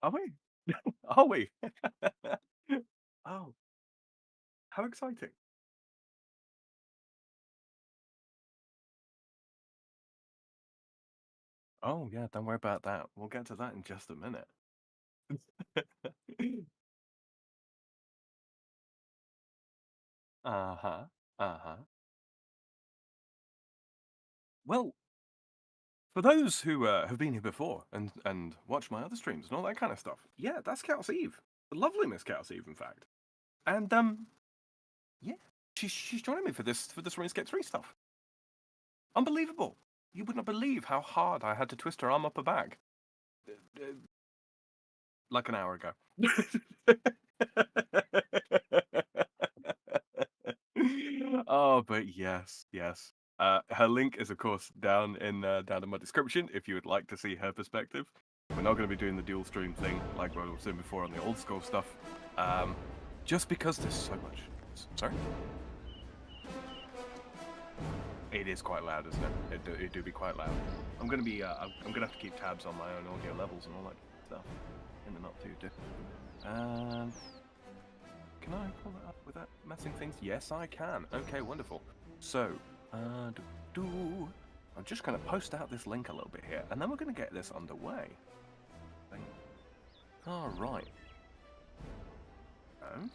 Are we? Are we? Oh, how exciting. Oh, yeah, don't worry about that. We'll get to that in just a minute. Uh-huh. Uh-huh. Well, for those who have been here before and watched my other streams and all that kind of stuff, yeah, that's Chaos Eve. The lovely Miss Chaos Eve, in fact. And yeah, she's joining me for this RuneScape 3 stuff. Unbelievable. You would not believe how hard I had to twist her arm up her back. Like an hour ago. Oh, but yes, yes. Her link is, of course, down in my description if you would like to see her perspective. We're not going to be doing the dual stream thing like what I was doing before on the old school stuff, just because there's so much. Sorry. It is quite loud, isn't it? It do be quite loud. I'm gonna have to keep tabs on my own audio levels and all that stuff in the not too distant. Can I pull that up without messing things? Yes, I can. Okay, wonderful. So, I'm just going to post out this link a little bit here, and then we're going to get this underway. All right. Oh,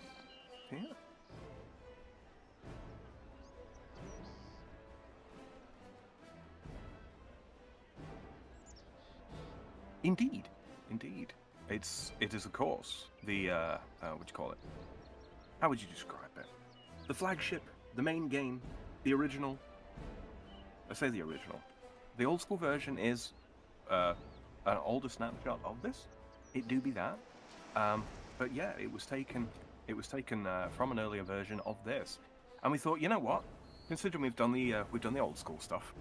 here. Indeed, indeed. It is of course the what do you call it? How would you describe it? The flagship, the main game, the original. I say the original. The old school version is an older snapshot of this. It do be that, but yeah, it was taken from an earlier version of this, and we thought, you know what? Considering we've done the old school stuff,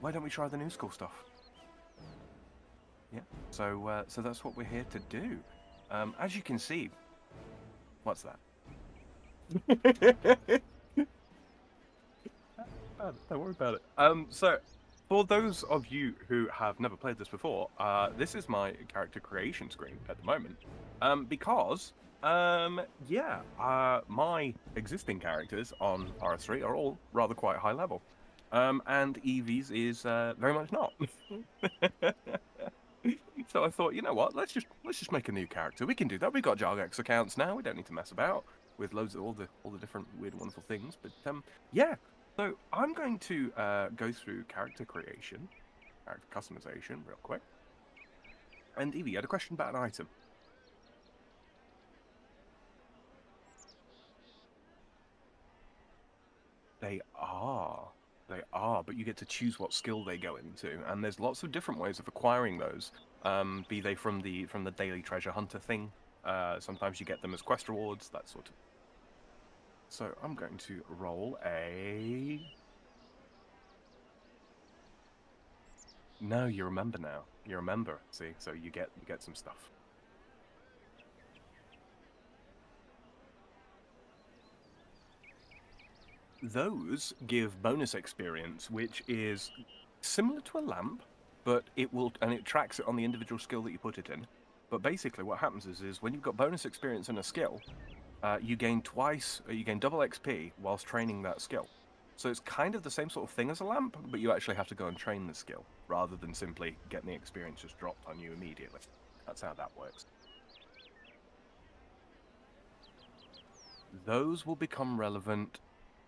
why don't we try the new school stuff? Yeah, so that's what we're here to do. As you can see, what's that? Don't worry about it. So for those of you who have never played this before, this is my character creation screen at the moment. Because yeah, my existing characters on RS3 are all rather quite high level. And Evie's is very much not. So I thought, you know what? Let's just make a new character. We can do that. We've got Jargex accounts now. We don't need to mess about with loads of all the different weird, wonderful things. But yeah, So I'm going to go through character creation, character customization real quick. And Evie, you had a question about an item. They are. They are, but you get to choose what skill they go into, and there's lots of different ways of acquiring those. Be they from the daily treasure hunter thing. Sometimes you get them as quest rewards, that sort of. So I'm going to roll a. No, you remember now. You remember. See, so you get some stuff. Those give bonus experience, which is similar to a lamp, but it tracks it on the individual skill that you put it in. But basically, what happens is when you've got bonus experience in a skill, you gain double XP whilst training that skill. So it's kind of the same sort of thing as a lamp, but you actually have to go and train the skill rather than simply getting the experience just dropped on you immediately. That's how that works. Those will become relevant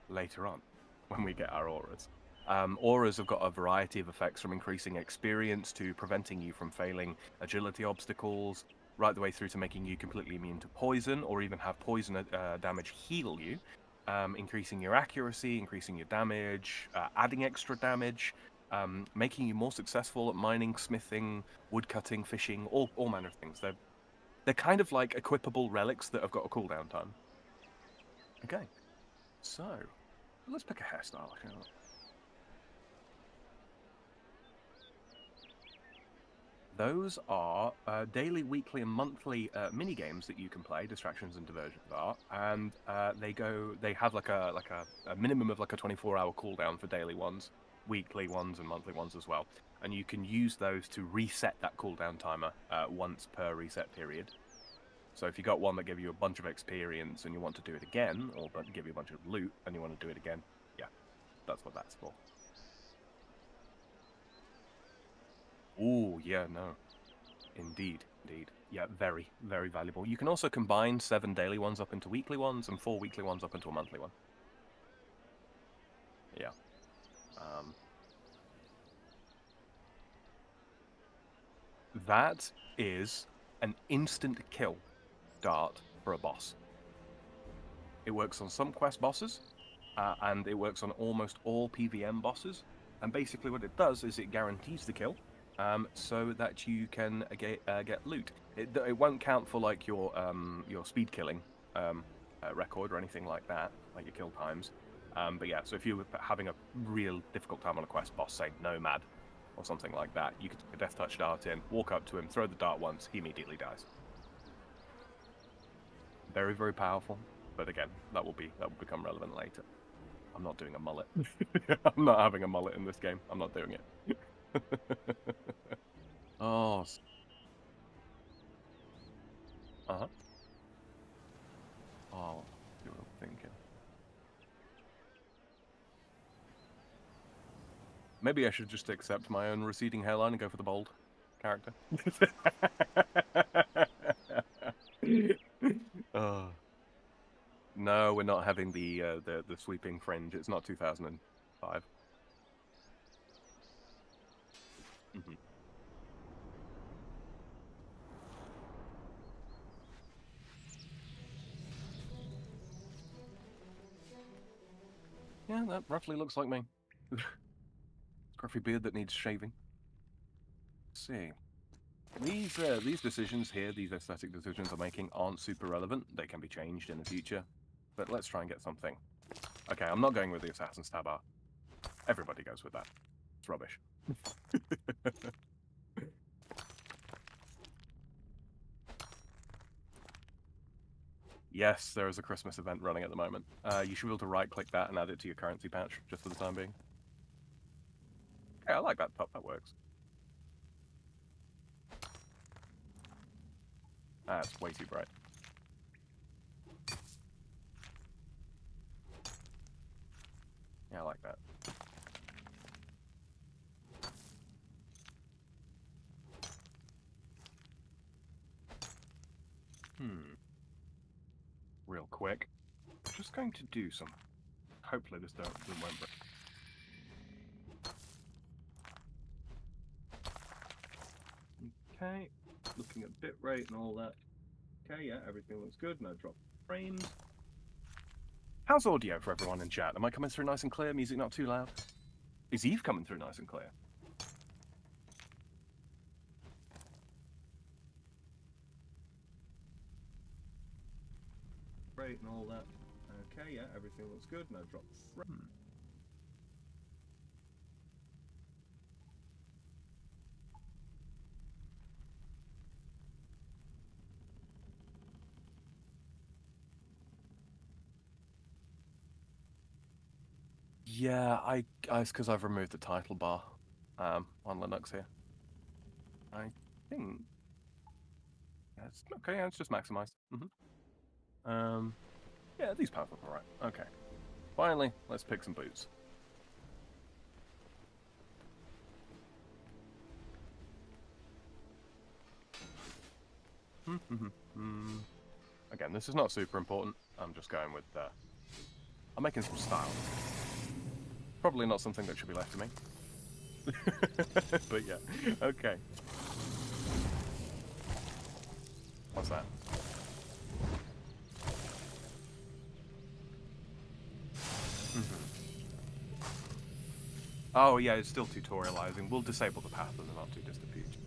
later on when we get our auras. Auras have got a variety of effects from increasing experience to preventing you from failing agility obstacles, right the way through to making you completely immune to poison or even have poison damage heal you, increasing your accuracy, increasing your damage, adding extra damage, making you more successful at mining, smithing, woodcutting, fishing, all manner of things. They're kind of like equipable relics that have got a cooldown time. Okay, so let's pick a hairstyle. Those are daily, weekly, and monthly mini games that you can play. Distractions and diversions are, and they have like a minimum of like a 24-hour cooldown for daily ones, weekly ones, and monthly ones as well. And you can use those to reset that cooldown timer once per reset period. So if you got one that gave you a bunch of experience and you want to do it again, or give you a bunch of loot and you want to do it again, yeah, that's what that's for. Oh, yeah, no. Indeed, indeed. Yeah, very, very valuable. You can also combine 7 daily ones up into weekly ones and 4 weekly ones up into a monthly one. Yeah. Um, that is an instant kill dart for a boss. It works on some quest bosses, and it works on almost all PVM bosses. And basically, what it does is it guarantees the kill, so that you can get loot. It won't count for like your speed killing record or anything like that, like your kill times. But yeah, so if you were having a real difficult time on a quest boss, say Nomad or something like that, you could take a Death Touch dart in, walk up to him, throw the dart once, he immediately dies. Very, very powerful. But again, that will become relevant later. I'm not doing a mullet. I'm not having a mullet in this game. I'm not doing it. Oh. Uh-huh. Oh, you're thinking. Maybe I should just accept my own receding hairline and go for the bold character. Oh. No, we're not having the sweeping fringe. It's not 2005. Mm-hmm. Yeah, that roughly looks like me. Scruffy beard that needs shaving. Let's see. These decisions here, these aesthetic decisions I'm making, aren't super relevant. They can be changed in the future. But let's try and get something. Okay, I'm not going with the Assassin's Tab. Everybody goes with that. It's rubbish. Yes, there is a Christmas event running at the moment. You should be able to right-click that and add it to your currency patch, just for the time being. Yeah, I like that top. That works. That's way too bright. Yeah, I like that. Real quick. I'm just going to do some Hopefully this won't break. Okay, looking at bitrate and all that. Okay, yeah, everything looks good. No drop frames. How's audio for everyone in chat? Am I coming through nice and clear? Music not too loud? Is Eve coming through nice and clear? Great and all that. Okay, yeah, everything looks good. No drop frame. Yeah, it's because I've removed the title bar on Linux here. I think. Yeah, it's okay. Yeah, it's just maximized. Yeah, these powers look alright. Okay. Finally, let's pick some boots. Again, this is not super important. I'm just going with. I'm making some style. Probably not something that should be left to me. But yeah, okay. What's that? Oh yeah, it's still tutorializing. We'll disable the path in the not too distant future.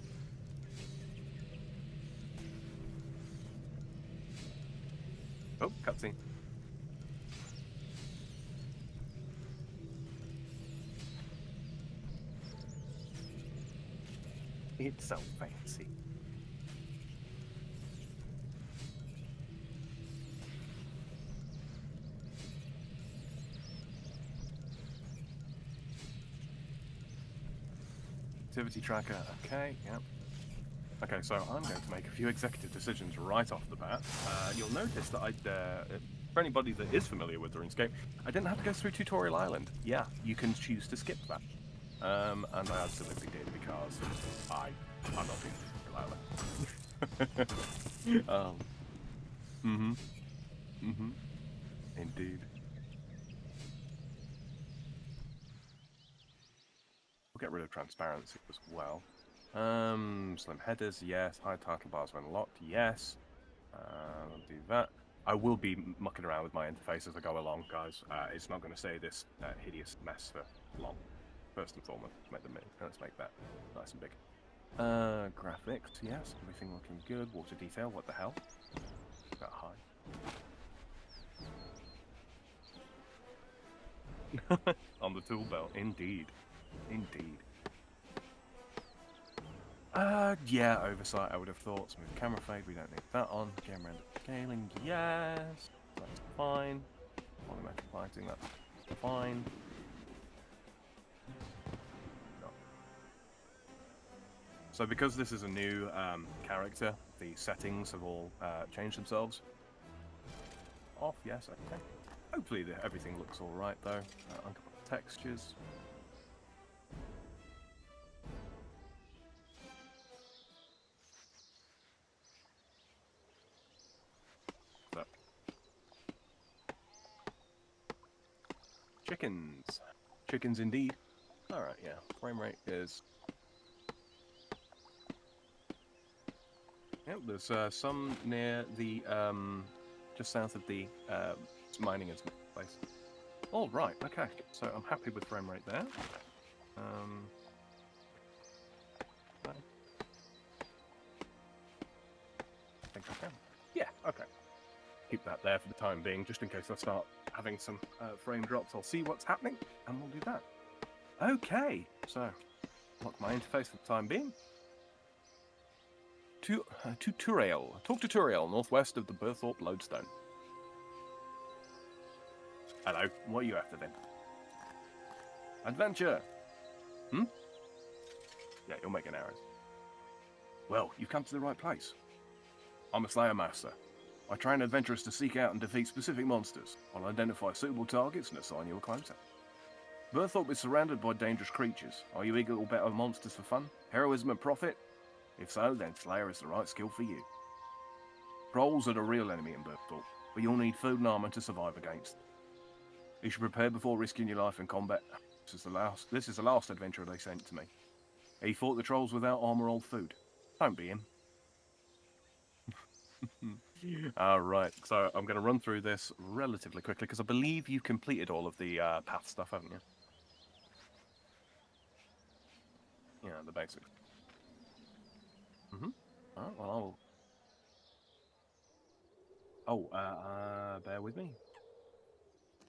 Oh, cutscene. It's so fancy. Activity tracker, okay, yeah. Okay, so I'm going to make a few executive decisions right off the bat. You'll notice that for anybody that is familiar with RuneScape, I didn't have to go through Tutorial Island. Yeah, you can choose to skip that. And I absolutely did because I'm not doing Tutorial Island. Indeed. We'll get rid of transparency as well. Slim headers, yes. High title bars when locked, yes. I'll do that. I will be mucking around with my interface as I go along, guys. It's not going to stay this hideous mess for long. First and foremost, let's make that nice and big. Graphics, yes. Everything looking good. Water detail, what the hell? That high. On the tool belt, indeed. Indeed. Yeah, oversight, I would have thought. Smooth camera fade, we don't need that on. Game render scaling, yes. That's fine. Volumetric lighting, that's fine. No. So because this is a new character, the settings have all changed themselves. Off, yes, okay. Hopefully everything looks alright though. Uncoupled textures. Chickens. Chickens indeed. Alright, yeah. Frame rate is... Yep, there's some near the, just south of the mining and place. All right, okay. So I'm happy with frame rate there. I think I can. Yeah, okay. Keep that there for the time being, just in case I start having some frame drops. I'll see what's happening, and we'll do that. Okay, so lock my interface for the time being. Tutorial. Talk tutorial, northwest of the Berthorpe Lodestone. Hello, what are you after then? Adventure! Yeah, you're making arrows. Well, you've come to the right place. I'm a Slayer Master. I train adventurers to seek out and defeat specific monsters. I'll identify suitable targets and assign you a closer. Berthorpe is surrounded by dangerous creatures. Are you eager to battle monsters for fun, heroism and profit? If so, then Slayer is the right skill for you. Trolls are the real enemy in Berthorpe, but you'll need food and armor to survive against them. You should prepare before risking your life in combat. This is the last adventurer they sent to me. He fought the trolls without armor or food. Don't be him. Alright, so I'm going to run through this relatively quickly, because I believe you completed all of the path stuff, haven't you? Yeah, the basics. Alright, well, bear with me.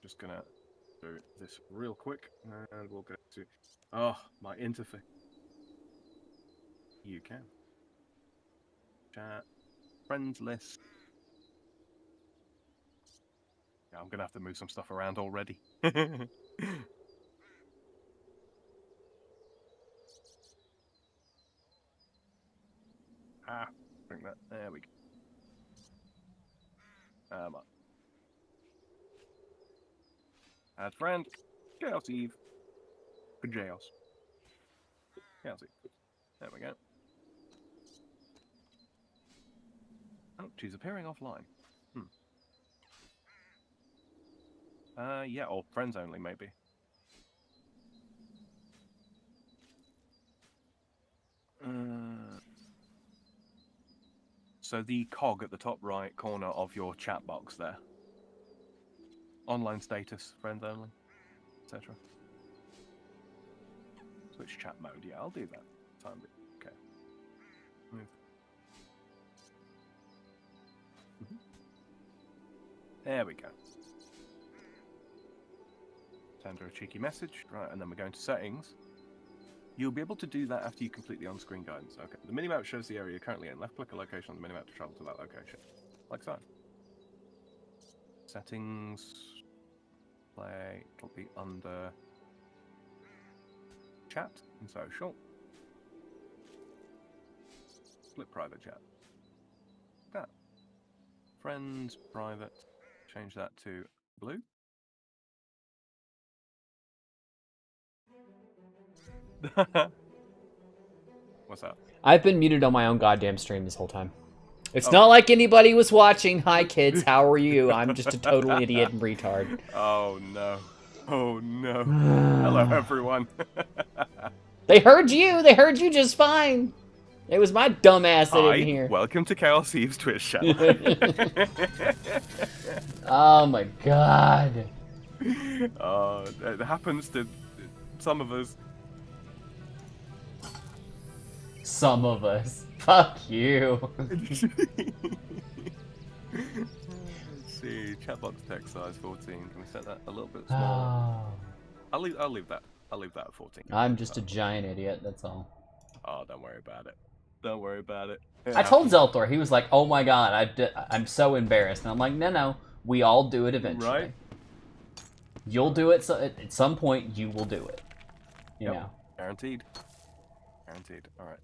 Just going to do this real quick, and we'll get to... Oh, my interface. You can. Chat. Friends list. Yeah, I'm going to have to move some stuff around already. Bring that. There we go. Add friend. Chaos Eve. Chaos. Chaos Eve. There we go. Oh, she's appearing offline. Yeah, or friends only, maybe. So the cog at the top right corner of your chat box there. Online status, friends only, etc. Switch chat mode. Yeah, I'll do that. Time. Okay. Move. There we go. Send her a cheeky message. Right, and then we're going to settings. You'll be able to do that after you complete the on-screen guidance. Okay. The minimap shows the area you're currently in. Left-click a location on the minimap to travel to that location. Like so. Settings. Play. It'll be under chat and social. Split private chat. That. Friends, private. Change that to blue. What's that? I've been muted on my own goddamn stream this whole time. It's not like anybody was watching. Hi, kids. How are you? I'm just a total idiot and retard. Oh, no. Oh, no. Hello, everyone. They heard you. They heard you just fine. It was my dumb ass that didn't hear. Welcome to Chaos Eve's Twitch channel. Oh, my God. It happens to some of us. Some of us. Fuck you. Let's see, chatbox text size 14. Can we set that a little bit smaller? I'll leave that. I'll leave that at 14. I'm just a giant idiot. That's all. Oh, don't worry about it. Don't worry about it. I told Zelthor. He was like, "Oh my God, I'm so embarrassed." And I'm like, "No. We all do it eventually. Right? You'll do it. So at some point, you will do it. You know. Guaranteed. Guaranteed. All right.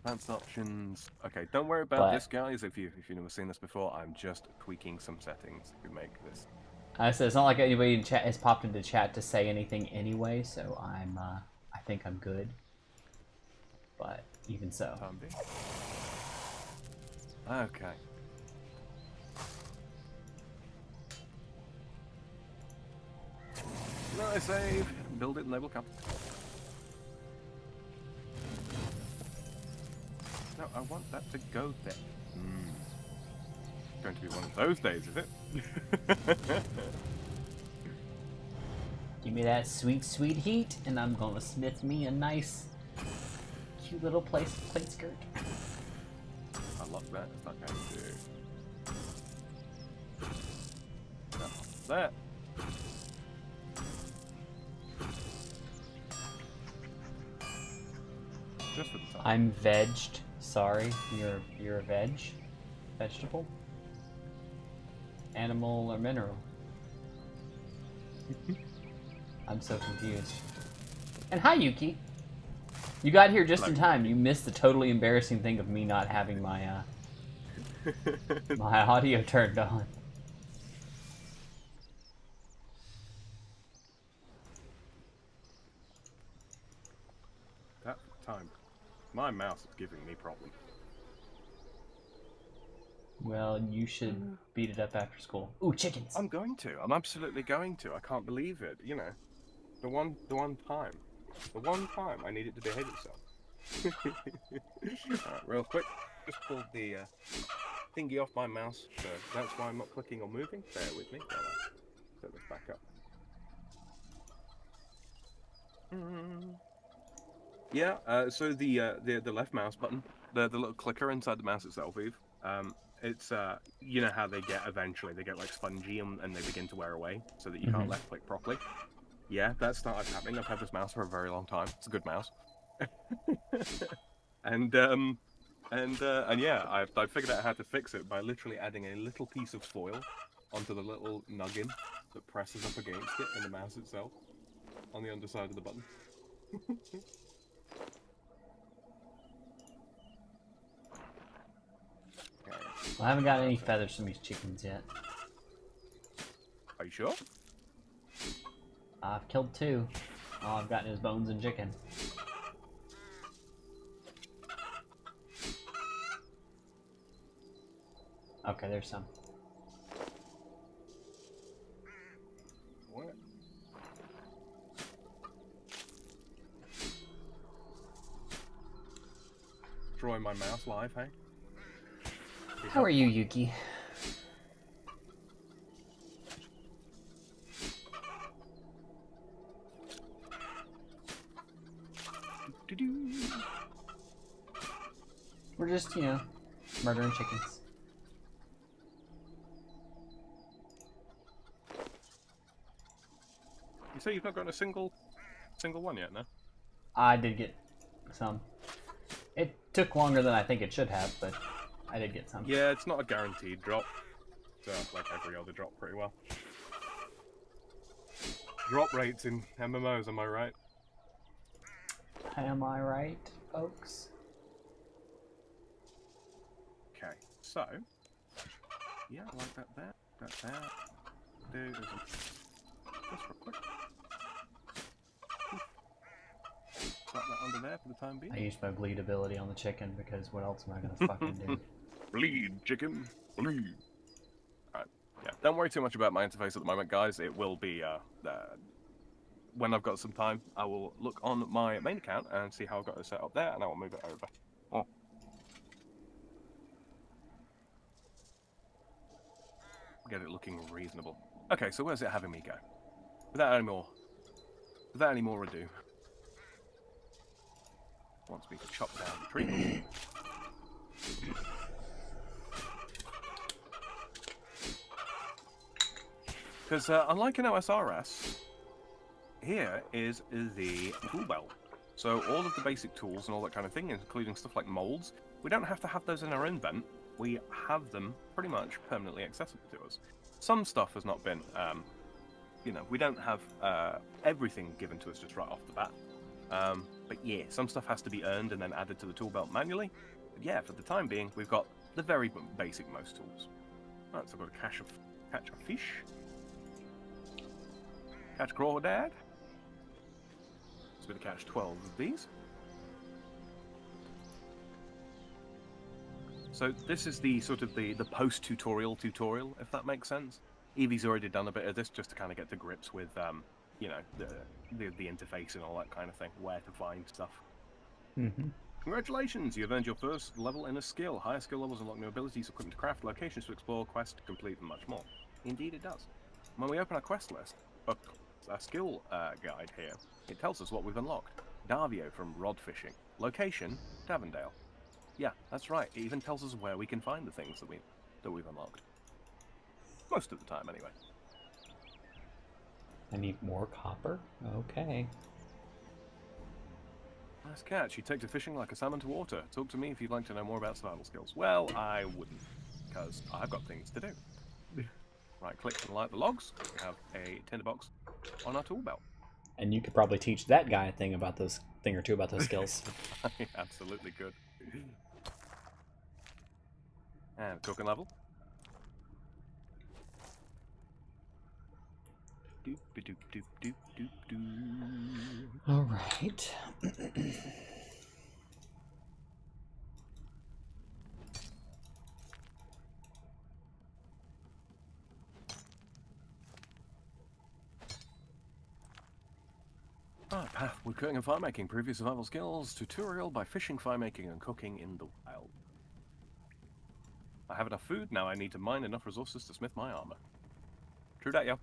Advanced options. Okay, don't worry about this, guys. If you've never seen this before, I'm just tweaking some settings to make this. I said it's not like anybody in chat has popped into chat to say anything anyway, so I think I'm good. But even so. Okay. Nice save. Build it and they will come. No, I want that to go there. It's going to be one of those days, is it? Give me that sweet, sweet heat, and I'm gonna smith me a nice, cute little plate skirt. Unlock that. It's not going to. No, that. Just for the time. I'm vegged. Sorry, you're a vegetable, animal or mineral. I'm so confused. And hi, Yuki. You got here just in time. You missed the totally embarrassing thing of me not having my my audio turned on. That time. My mouse is giving me problems. Well, you should beat it up after school. Ooh, chickens! I'm going to. I'm absolutely going to. I can't believe it. You know, the one time I need it to behave itself. Alright, real quick, just pulled the thingy off my mouse, so that's why I'm not clicking or moving. Bear with me. While I set this back up. Yeah. So the left mouse button, the little clicker inside the mouse itself, Eve. It's you know how they get eventually like spongy and they begin to wear away, so that you can't left click properly. Yeah, that started happening. I've had this mouse for a very long time. It's a good mouse. and yeah, I figured out how to fix it by literally adding a little piece of foil onto the little noggin that presses up against it in the mouse itself on the underside of the button. Okay. I haven't got any feathers from these chickens yet. Are you sure? I've killed 2. All I've gotten is bones and chicken. Okay, there's some. What? Destroy my mouse live, hey? How are you, Yuki? We're just, you know, murdering chickens. You say you've not gotten a single one yet, no? I did get some. It took longer than I think it should have, but I did get some. Yeah, it's not a guaranteed drop. So, like every other drop, pretty well. Drop rates in MMOs, am I right? Am I right, folks? Okay, so yeah, I like that there. That's there. There's just real quick. Slap that under there for the time being. I used my bleed ability on the chicken because what else am I gonna fucking do? Bleed, chicken, bleed. Alright, yeah. Don't worry too much about my interface at the moment, guys. It will be when I've got some time, I will look on my main account and see how I've got it set up there, and I will move it over. Oh. Get it looking reasonable. Okay, so where's it having me go? Without any more ado. Wants me to chop down the tree. Because unlike an OSRS, here is the tool belt. So all of the basic tools and all that kind of thing, including stuff like molds, we don't have to have those in our invent. We have them pretty much permanently accessible to us. Some stuff has not been, you know, we don't have everything given to us just right off the bat. But yeah, some stuff has to be earned and then added to the tool belt manually. But yeah, for the time being, we've got the very basic most tools. Right, so I've got to catch a fish. Catch a crawdad. So we're going to catch 12 of these. So this is the sort of the post-tutorial tutorial, if that makes sense. Evie's already done a bit of this just to kind of get to grips with, you know, the interface and all that kind of thing, where to find stuff. Mm-hmm. Congratulations, you've earned your first level in a skill. Higher skill levels unlock new abilities, equipment to craft, locations to explore, quests to complete, and much more. Indeed it does. When we open our quest list, our skill guide here, it tells us what we've unlocked. Davio from rod fishing. Location, Davendale. Yeah, that's right. It even tells us where we can find the things that we've unlocked. Most of the time, anyway. I need more copper? Okay. Nice catch. You take to fishing like a salmon to water. Talk to me if you'd like to know more about survival skills. Well, I wouldn't, because I've got things to do. Right, click and light the logs. We have a tinderbox on our tool belt. And you could probably teach that guy a thing or two about those skills. I absolutely could. And cooking level. Doop doop doop doop doop doop. All right. Ah, path wood cutting and fire making. Previous survival skills. Tutorial by fishing, fire making, and cooking in the wild. I have enough food, now I need to mine enough resources to smith my armor. True that, yo.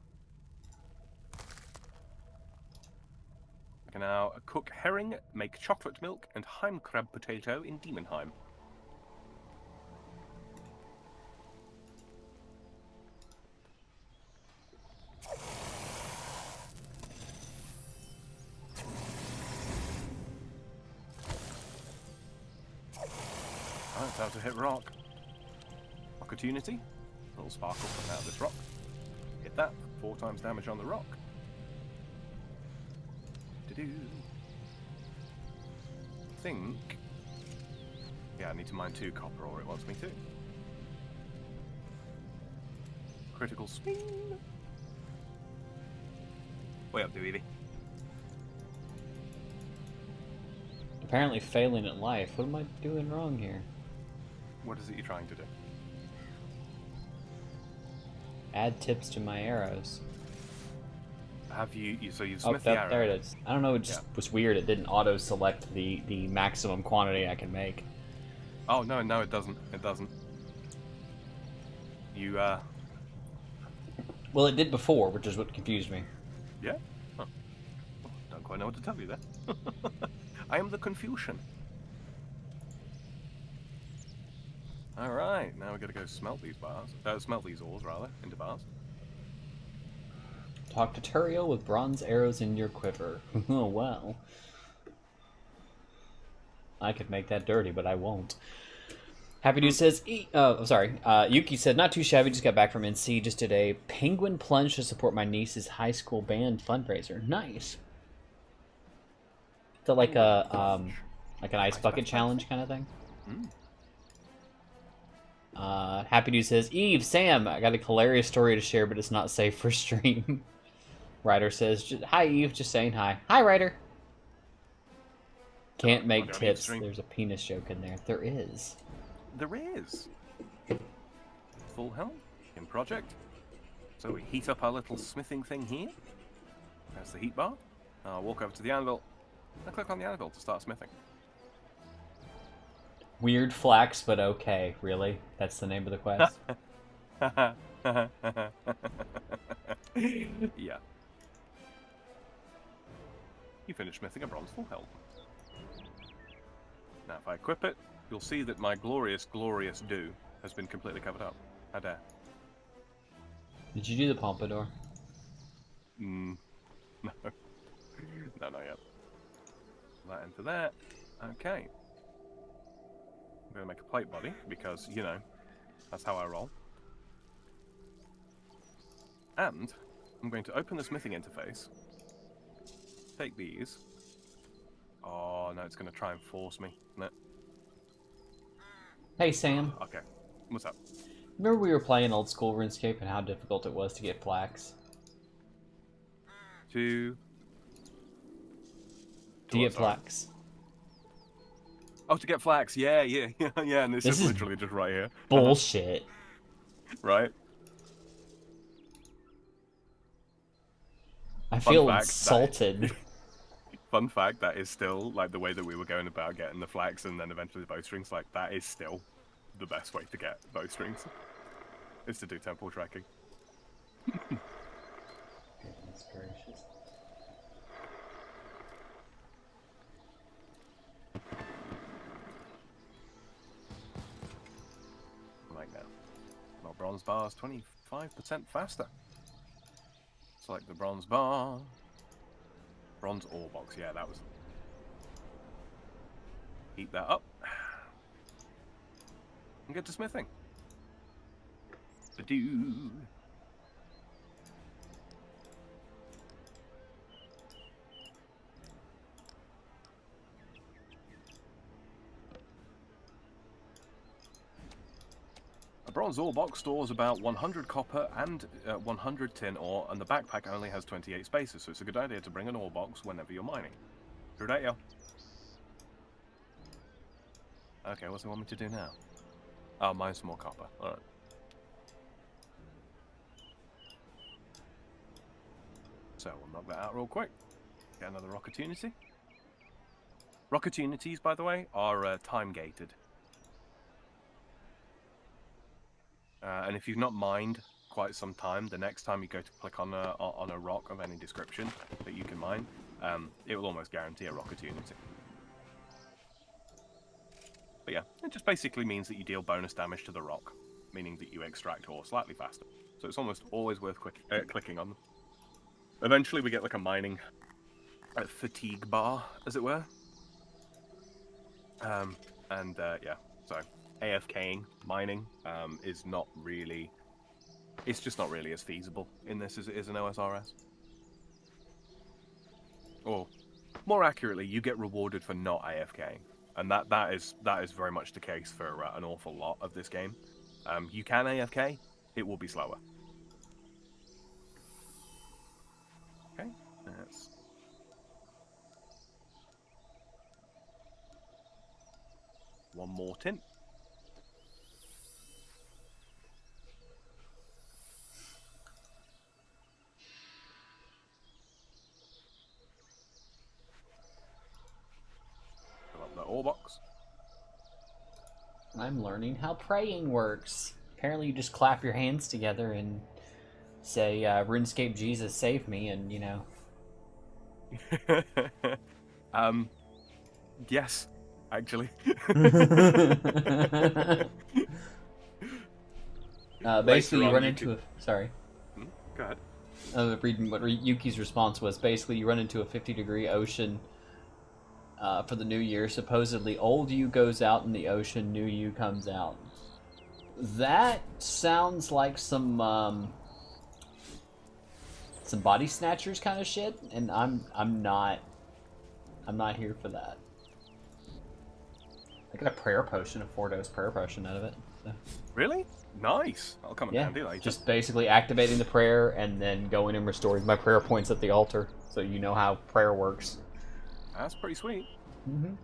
I can now cook herring, make chocolate milk, and heim crab potato in Demonheim. Oh, it's out to hit rock. Opportunity. A little sparkle coming out of this rock. Hit that. 4 times damage on the rock. Do-do. Think. Yeah, I need to mine 2 copper, or it wants me to. Critical spin. Way up, Yeti. Apparently failing at life. What am I doing wrong here? What is it you're trying to do? Add tips to my arrows. Have you so you've Oh, smith the arrow? there it is. I don't know, it just was weird. It didn't auto-select the maximum quantity I can make. Oh, no, it doesn't. It doesn't. You, Well, it did before, which is what confused me. Yeah? Huh. Don't quite know what to tell you there. I am the Confucian. Alright, now we gotta go smelt these bars. Smelt these ores, rather, into bars. Talk to Turiel with bronze arrows in your quiver. Oh, well. I could make that dirty, but I won't. Happy Dude says, Yuki said, not too shabby, just got back from NC just today. Penguin plunge to support my niece's high school band fundraiser. Nice. So like an ice bucket challenge kind of thing. Happy Dude says, Eve, Sam, I got a hilarious story to share, but it's not safe for stream. Ryder says, hi Eve, just saying hi. Hi Ryder. Can't make tips. There's a penis joke in there. There is. There is. Full helm in project. So we heat up our little smithing thing here. There's the heat bar. I'll walk over to the anvil and click on the anvil to start smithing. Weird flax, but okay. Really? That's the name of the quest? Yeah. You finished smithing a bronze full helm. Now if I equip it, you'll see that my glorious, glorious do has been completely covered up. How dare. Did you do the pompadour? No. No, not yet. That into that. Okay. I'm going to make a plate body, because, you know, that's how I roll. And I'm going to open the smithing interface. Take these. Oh, no, it's going to try and force me, isn't it? Hey, Sam. Okay. What's up? Remember we were playing old school RuneScape and how difficult it was to get flax? To get flax. Oh, to get flax. Yeah. And this is literally just right here. Bullshit. Right? I feel insulted. Fun fact, that is still, like, the way that we were going about getting the flax and then eventually the bowstrings, like, that is still the best way to get bowstrings. Is to do temple tracking. Goodness gracious. Like now. My bronze bar is 25% faster. Select the bronze bar. Bronze ore box, yeah, that was. Heat that up. And get to smithing. Ba-doo. A bronze ore box stores about 100 copper and 100 tin ore, and the backpack only has 28 spaces, so it's a good idea to bring an ore box whenever you're mining. True that, yo? Okay, what's it want me to do now? Oh, mine some more copper. Alright. So, we'll knock that out real quick. get another rock opportunity. Rock opportunities, by the way, are time gated. And if you've not mined quite some time, the next time you go to click on a rock of any description that you can mine, it will almost guarantee a rock opportunity. But yeah, it just basically means that you deal bonus damage to the rock, meaning that you extract ore slightly faster. So it's almost always worth clicking on them. Eventually we get like a mining fatigue bar, as it were. Yeah, so AFKing mining is not really... It's just not really as feasible in this as it is in OSRS. Or, more accurately, you get rewarded for not AFKing. And that is very much the case for an awful lot of this game. You can AFK, it will be slower. Okay, that's... One more tint. Fill up the ore box. I'm learning how praying works. Apparently you just clap your hands together and say, RuneScape Jesus save me, and, you know. Yes, actually. Basically, you run into a... Sorry. Go ahead. Reading what Yuki's response was. Basically, you run into a 50-degree ocean for the new year. Supposedly, old you goes out in the ocean, new you comes out. That sounds like some body snatchers kind of shit, and I'm not here for that. I got a prayer potion, a 4-dose prayer potion out of it. So. Really? Nice. I'll come in handy later. Just basically activating the prayer and then going and restoring my prayer points at the altar, so you know how prayer works. That's pretty sweet. Mm-hmm.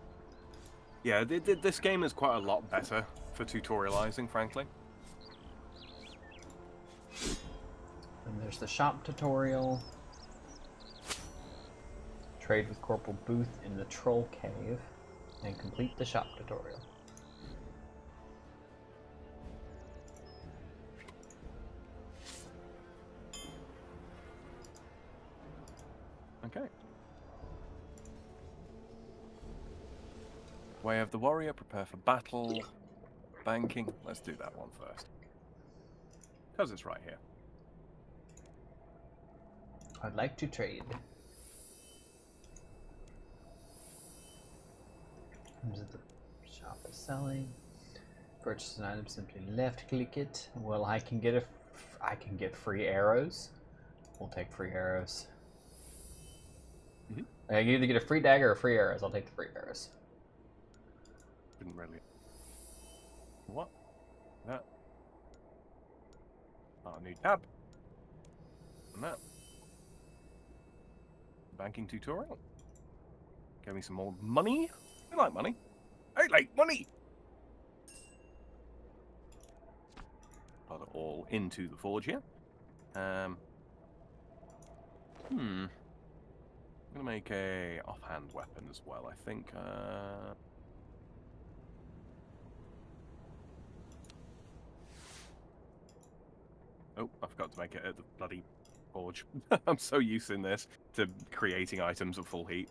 Yeah, this game is quite a lot better for tutorializing, frankly. And there's the shop tutorial. Trade with Corporal Booth in the Troll Cave. And complete the shop tutorial. Okay. Way of the Warrior, prepare for battle. Banking, let's do that one first. Because it's right here. I'd like to trade. The shop is selling. Purchase an item, simply left click it. Well, I can get free arrows. We'll take free arrows. Mm-hmm. I can either get a free dagger or free arrows. I'll take the free arrows. Didn't really... What? That? Oh, new tab. And that. Banking tutorial. Give me some more money. I like money. I like money! Put it all into the forge here. I'm gonna make a offhand weapon as well, I think. Oh, I forgot to make it at the bloody forge. I'm so used in this to creating items at full heat.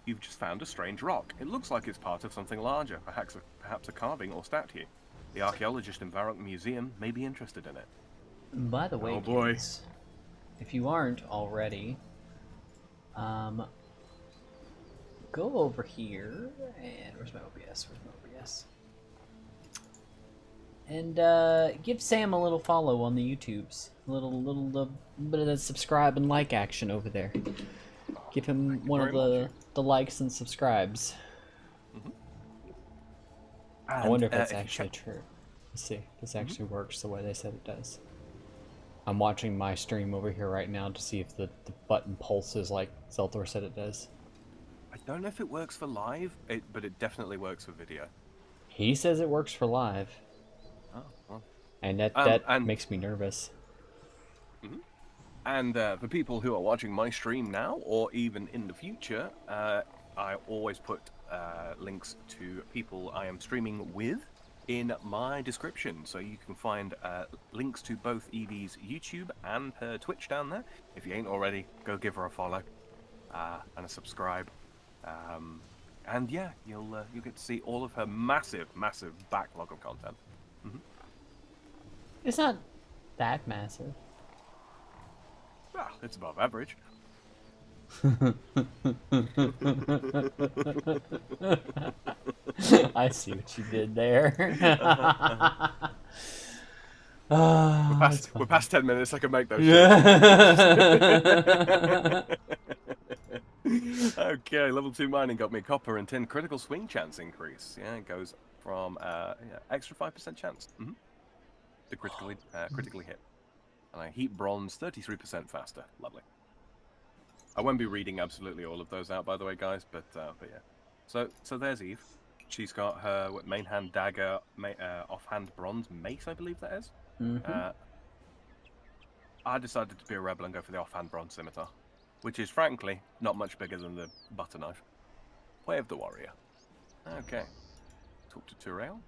You've just found a strange rock. It looks like it's part of something larger, perhaps a carving or statue. The archaeologist in Varrock Museum may be interested in it. By the way, oh boy. Kids, if you aren't already, go over here, and where's my OBS? And give Sam a little follow on the YouTubes. A little bit of that subscribe and like action over there. Give him one of the likes and subscribes. Mm-hmm. I wonder if that's actually true. Let's see if this actually works the way they said it does. I'm watching my stream over here right now to see if the button pulses like Zelthor said it does. I don't know if it works for live, but it definitely works for video. He says it works for live. Oh, well. And that makes me nervous. Mm-hmm. And for people who are watching my stream now, or even in the future, I always put links to people I am streaming with in my description. So you can find links to both Evie's YouTube and her Twitch down there. If you ain't already, go give her a follow and a subscribe. And yeah, you'll get to see all of her massive backlog of content. Mm-hmm. It's not that massive. Well, it's above average. I see what you did there. We're past 10 minutes. I can make those. Okay, level 2 mining got me copper and tin. Critical swing chance increase. Yeah, it goes from extra 5% chance to critically hit. And I heat bronze 33% faster. Lovely. I won't be reading absolutely all of those out, by the way, guys. But yeah. So there's Eve. She's got her main hand dagger, offhand bronze mace, I believe that is. I decided to be a rebel and go for the offhand bronze scimitar, which is frankly not much bigger than the butter knife. Way of the warrior. Okay. Talk to Turail.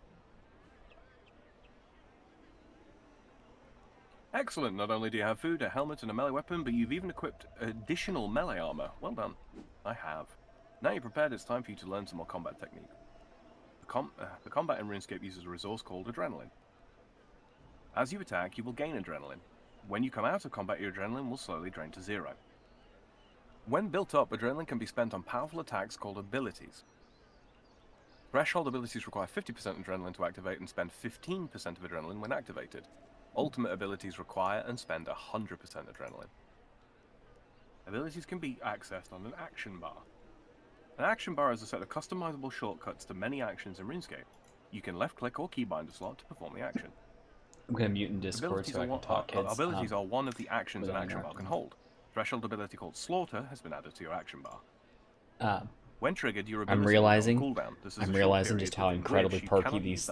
Excellent. Not only do you have food, a helmet, and a melee weapon, but you've even equipped additional melee armor. Well done. I have. Now you're prepared, it's time for you to learn some more combat technique. The combat in RuneScape uses a resource called adrenaline. As you attack, you will gain adrenaline. When you come out of combat, your adrenaline will slowly drain to 0. When built up, adrenaline can be spent on powerful attacks called abilities. Threshold abilities require 50% adrenaline to activate and spend 15% of adrenaline when activated. Ultimate abilities require and spend 100% adrenaline. Abilities can be accessed on an action bar. An action bar is a set of customizable shortcuts to many actions in RuneScape. You can left-click or keybind a slot to perform the action. I'm going to mute in Discord so I can talk, kids. Abilities are one of the actions an action bar can hold. Threshold ability called Slaughter has been added to your action bar. When triggered, your ability will go on cooldown. I'm realizing just how incredibly perky these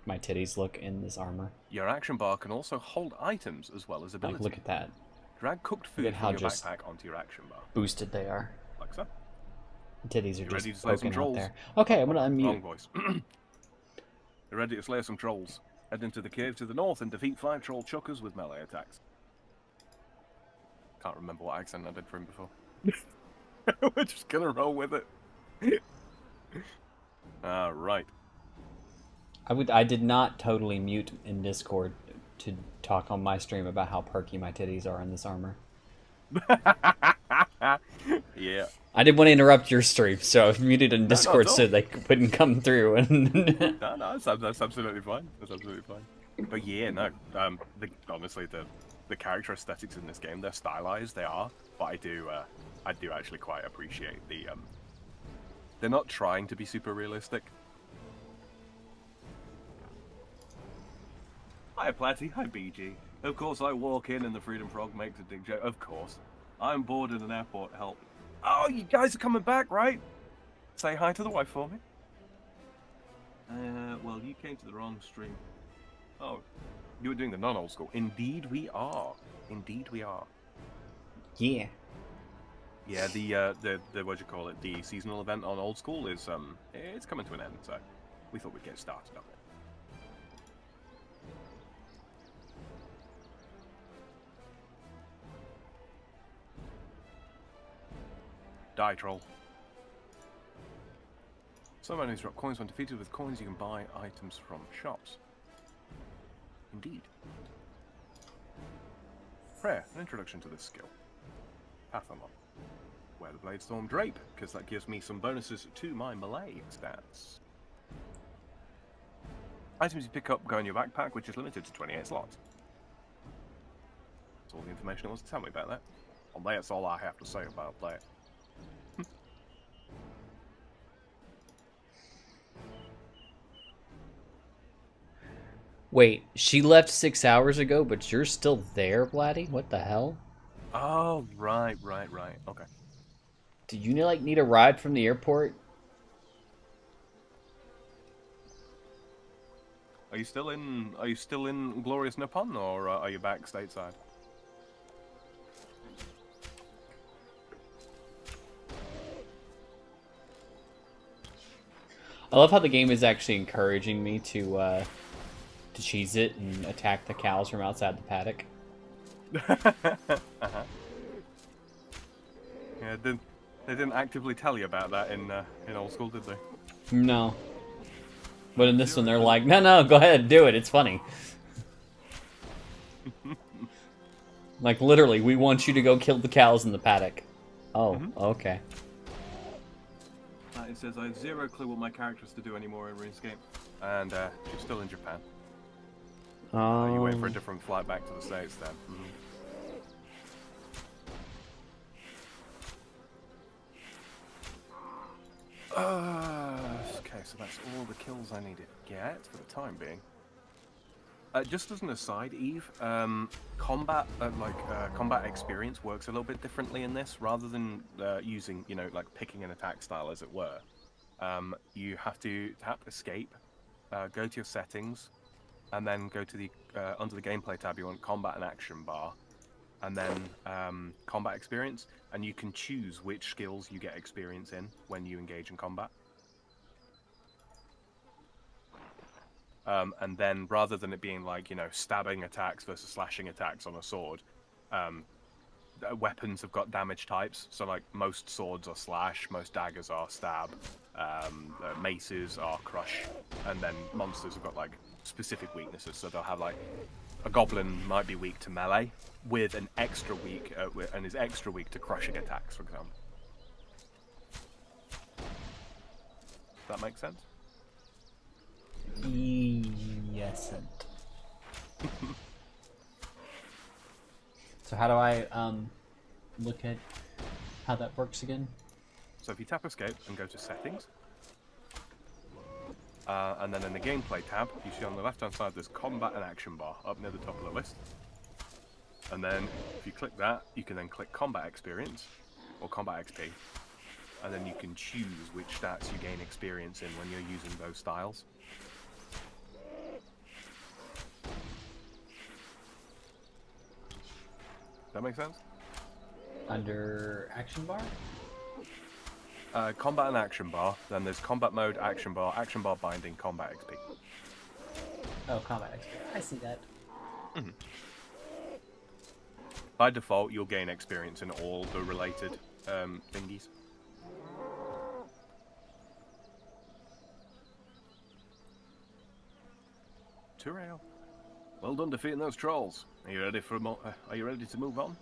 my titties look in this armor. Your action bar can also hold items as well as abilities. Like, look at that. Drag cooked food from your backpack onto your action bar. Boosted they are. Like so. Titties are just poking out there. Okay, I'm gonna unmute. Wrong voice. You're ready to slay some trolls. Head into the cave to the north and defeat 5 troll chuckers with melee attacks. Can't remember what accent I did for him before. We're just gonna roll with it. Right. I did not totally mute in Discord to talk on my stream about how perky my titties are in this armor. Yeah. I didn't want to interrupt your stream, so I muted in Discord so they wouldn't come through. And no, that's absolutely fine. That's absolutely fine. But yeah, no. Honestly, the character aesthetics in this game, they're stylized, they are. But I do actually quite appreciate the they're not trying to be super realistic. Hi Platty, hi BG. Of course I walk in and the Freedom Frog makes a dig joke. Of course. I'm bored in an airport, help. Oh, you guys are coming back, right? Say hi to the wife for me. Well, you came to the wrong stream. Oh, you were doing the non-old school. Indeed we are. Indeed we are. Yeah. Yeah, the what do you call it? The seasonal event on old school is it's coming to an end, so we thought we'd get started on it. Die, troll. Some enemies drop coins when defeated. With coins, you can buy items from shops. Indeed. Prayer, an introduction to this skill. Path unlock. Wear the Bladestorm Drape, because that gives me some bonuses to my melee stats. Items you pick up go in your backpack, which is limited to 28 slots. That's all the information it wants to tell me about that. And that's all I have to say about that. Wait, she left 6 hours ago, but you're still there, Blatty? What the hell? Oh, right. Okay. Do you need a ride from the airport? Are you still in glorious Nippon, or are you back stateside? I love how the game is actually encouraging me to cheese it and attack the cows from outside the paddock. Uh-huh. Yeah, they didn't actively tell you about that in old school, did they? No. But in this one, they're like, no, go ahead, do it. It's funny. Like, literally, we want you to go kill the cows in the paddock. Oh, okay. It says, I have zero clue what my character is to do anymore in RuneScape. And she's still in Japan. You wait for a different flight back to the States then. Okay, so that's all the kills I needed to get for the time being. Just as an aside, Eve, combat experience works a little bit differently in this. Rather than using, like picking an attack style, as it were, you have to tap escape, go to your settings, and then go to the under the gameplay tab. You want combat and action bar, and then combat experience, and you can choose which skills you get experience in when you engage in combat. And then rather than it being like, stabbing attacks versus slashing attacks on a sword, weapons have got damage types. So like most swords are slash, most daggers are stab, maces are crush, and then monsters have got like specific weaknesses. So they'll have like a goblin might be weak to melee with an extra weak, and is extra weak to crushing attacks, for example. Does that make sense? Yes. So how do I look at how that works again? So if you tap escape and go to settings, and then in the gameplay tab, you see on the left hand side there's combat and action bar up near the top of the list. And then if you click that, you can then click combat experience or combat XP, and then you can choose which stats you gain experience in when you're using those styles. That make sense? Under action bar? Combat and action bar, then there's combat mode, action bar binding, combat XP. Oh, combat XP. I see that. By default, you'll gain experience in all the related thingies. Turail. Well done defeating those trolls. Are you ready are you ready to move on?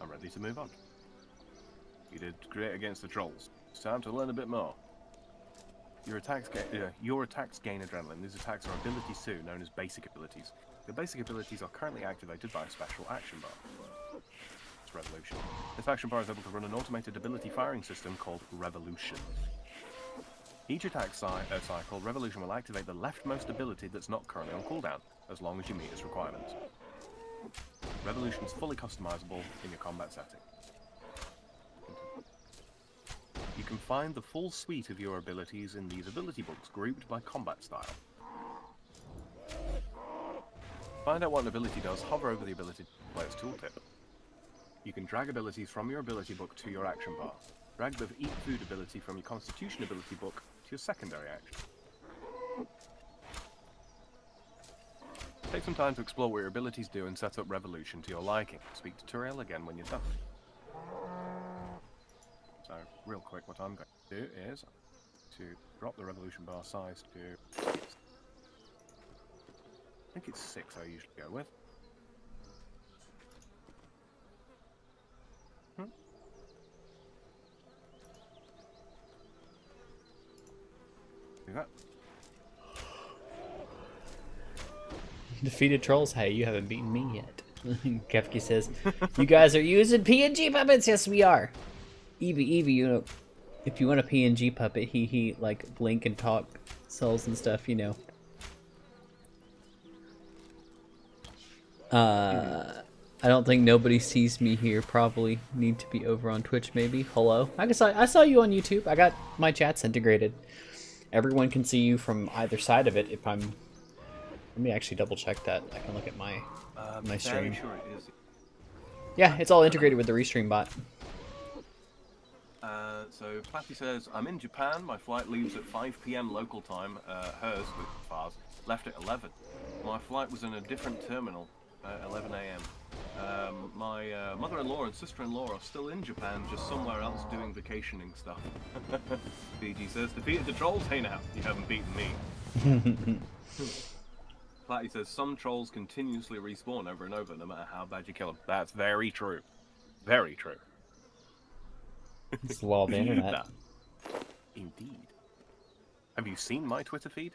I'm ready to move on. You did great against the trolls. It's time to learn a bit more. Your attacks gain adrenaline. These attacks are abilities too, known as basic abilities. The basic abilities are currently activated by a special action bar. It's Revolution. This action bar is able to run an automated ability firing system called Revolution. Each attack cycle, Revolution will activate the leftmost ability that's not currently on cooldown, as long as you meet its requirements. Revolution is fully customizable in your combat setting. You can find the full suite of your abilities in these ability books, grouped by combat style. Find out what an ability does, hover over the ability player's tooltip. You can drag abilities from your ability book to your action bar. Drag the Eat Food ability from your Constitution ability book to your secondary action. Take some time to explore what your abilities do and set up Revolution to your liking. Speak to Turail again when you're done. So, real quick, what I'm going to do is to drop the Revolution bar size to... I think it's 6 I usually go with. Do that. Defeated trolls? Hey, you haven't beaten me yet. Kefki says, you guys are using PNG puppets? Yes, we are. Evie, if you want a PNG puppet, he like blink and talk sells and stuff, I don't think nobody sees me here. Probably need to be over on Twitch, maybe. Hello? I saw you on YouTube. I got my chats integrated. Everyone can see you from either side of it. If I'm... Let me actually double check that. I can look at my stream. Sure it is. Yeah, it's all integrated with the Restream bot. So Platy says, I'm in Japan. My flight leaves at 5 p.m. local time. Hers, with Fars, left at 11. My flight was in a different terminal at 11 a.m. My mother-in-law and sister-in-law are still in Japan, just somewhere else doing vacationing stuff. BG says, defeated the trolls? Hey now, you haven't beaten me. Platy says, some trolls continuously respawn over and over, no matter how bad you kill them. That's very true. Very true. It's the law of the internet. That, indeed. Have you seen my Twitter feed?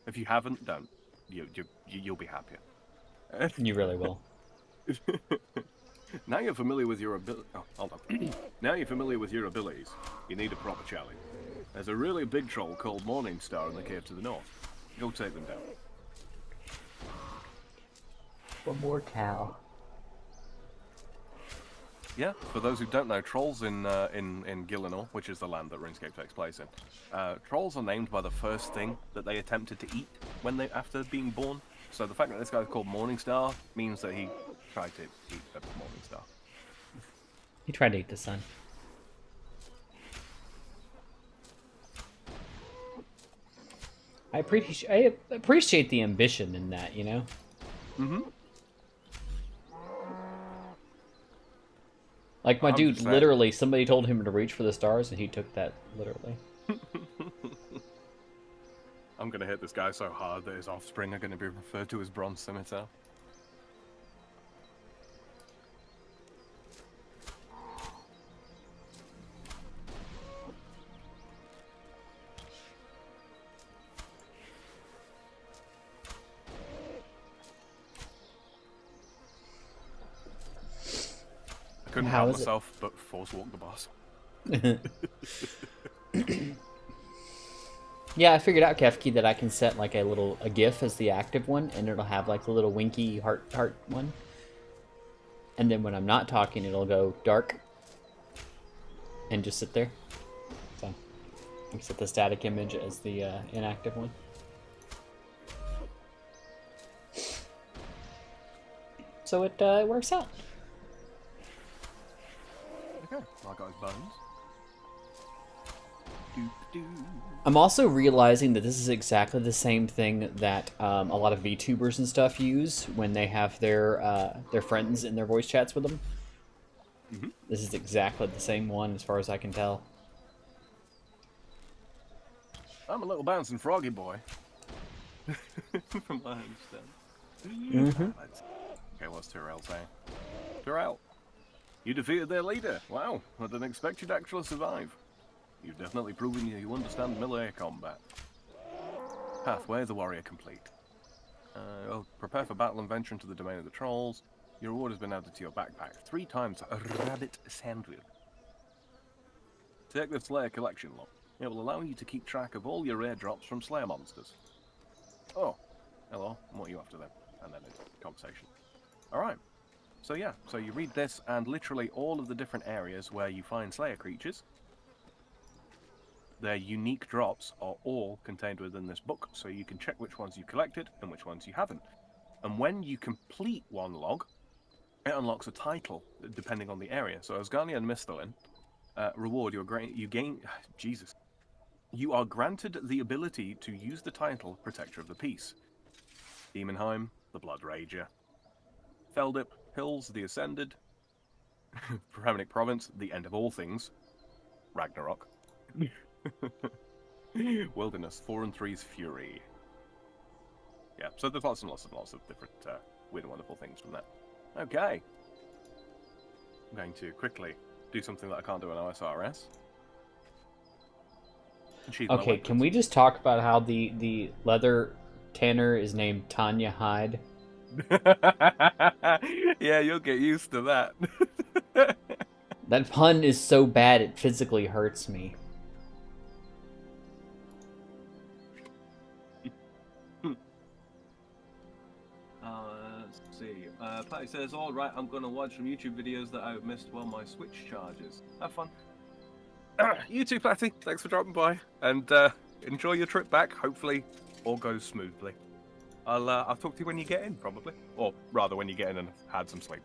If you haven't, don't. You'll be happier. You really will. Now you're familiar with your ability. Oh, hold on. Now you're familiar with your abilities. You need a proper challenge. There's a really big troll called Morningstar in the cave to the north. Go take them down. One more cow. Yeah, for those who don't know, trolls in Gielinor, which is the land that RuneScape takes place in, trolls are named by the first thing that they attempted to eat after being born. So the fact that this guy's called Morningstar means that he tried to eat a Morningstar. He tried to eat the sun. I appreciate the ambition in that, you know? Mm-hmm. Like my dude, literally, somebody told him to reach for the stars, and he took that literally. I'm gonna hit this guy so hard that his offspring are gonna be referred to as Bronze Scimitar. Couldn't help myself but force walk the boss. Yeah, I figured out, Kefki, that I can set like a GIF as the active one, and it'll have like the little winky heart one. And then when I'm not talking, it'll go dark and just sit there. So I can set the static image as the inactive one. So it works out. Okay, I got his bones. I'm also realizing that this is exactly the same thing that a lot of VTubers and stuff use when they have their friends in their voice chats with them. Mm-hmm. This is exactly the same one, as far as I can tell. I'm a little bouncing froggy boy. From what I understand. Mm-hmm. Okay, what's Tyrell saying? Tyrell, you defeated their leader. Wow, I didn't expect you to actually survive. You've definitely proven you understand melee combat. Pathway of the warrior complete. Prepare for battle and venture into the domain of the trolls. Your reward has been added to your backpack. 3 times a rabbit sandwich. Take the Slayer collection log. It will allow you to keep track of all your airdrops from Slayer monsters. Oh, hello. What are you after then? And then a conversation. Alright. So yeah, so you read this and literally all of the different areas where you find Slayer creatures. Their unique drops are all contained within this book, so you can check which ones you collected and which ones you haven't. And when you complete one log, it unlocks a title, depending on the area. So Asgarnia and Mistlin, reward, you gain... Jesus. You are granted the ability to use the title Protector of the Peace. Demonheim, the Blood Rager. Feldip, Hills, the Ascended. Premonic Province, the End of All Things. Ragnarok. Wilderness, 4 and 3's Fury. Yeah, so there's lots and lots of different weird and wonderful things from that. Okay. I'm going to quickly do something that I can't do on OSRS. Okay, can we just talk about how the leather tanner is named Tanya Hyde? Yeah, you'll get used to that. That pun is so bad it physically hurts me. Let's see. Patty says, all right, I'm going to watch some YouTube videos that I've missed while my Switch charges. Have fun. You too, Patty. Thanks for dropping by. And enjoy your trip back. Hopefully, all goes smoothly. I'll talk to you when you get in, probably. Or rather, when you get in and had some sleep.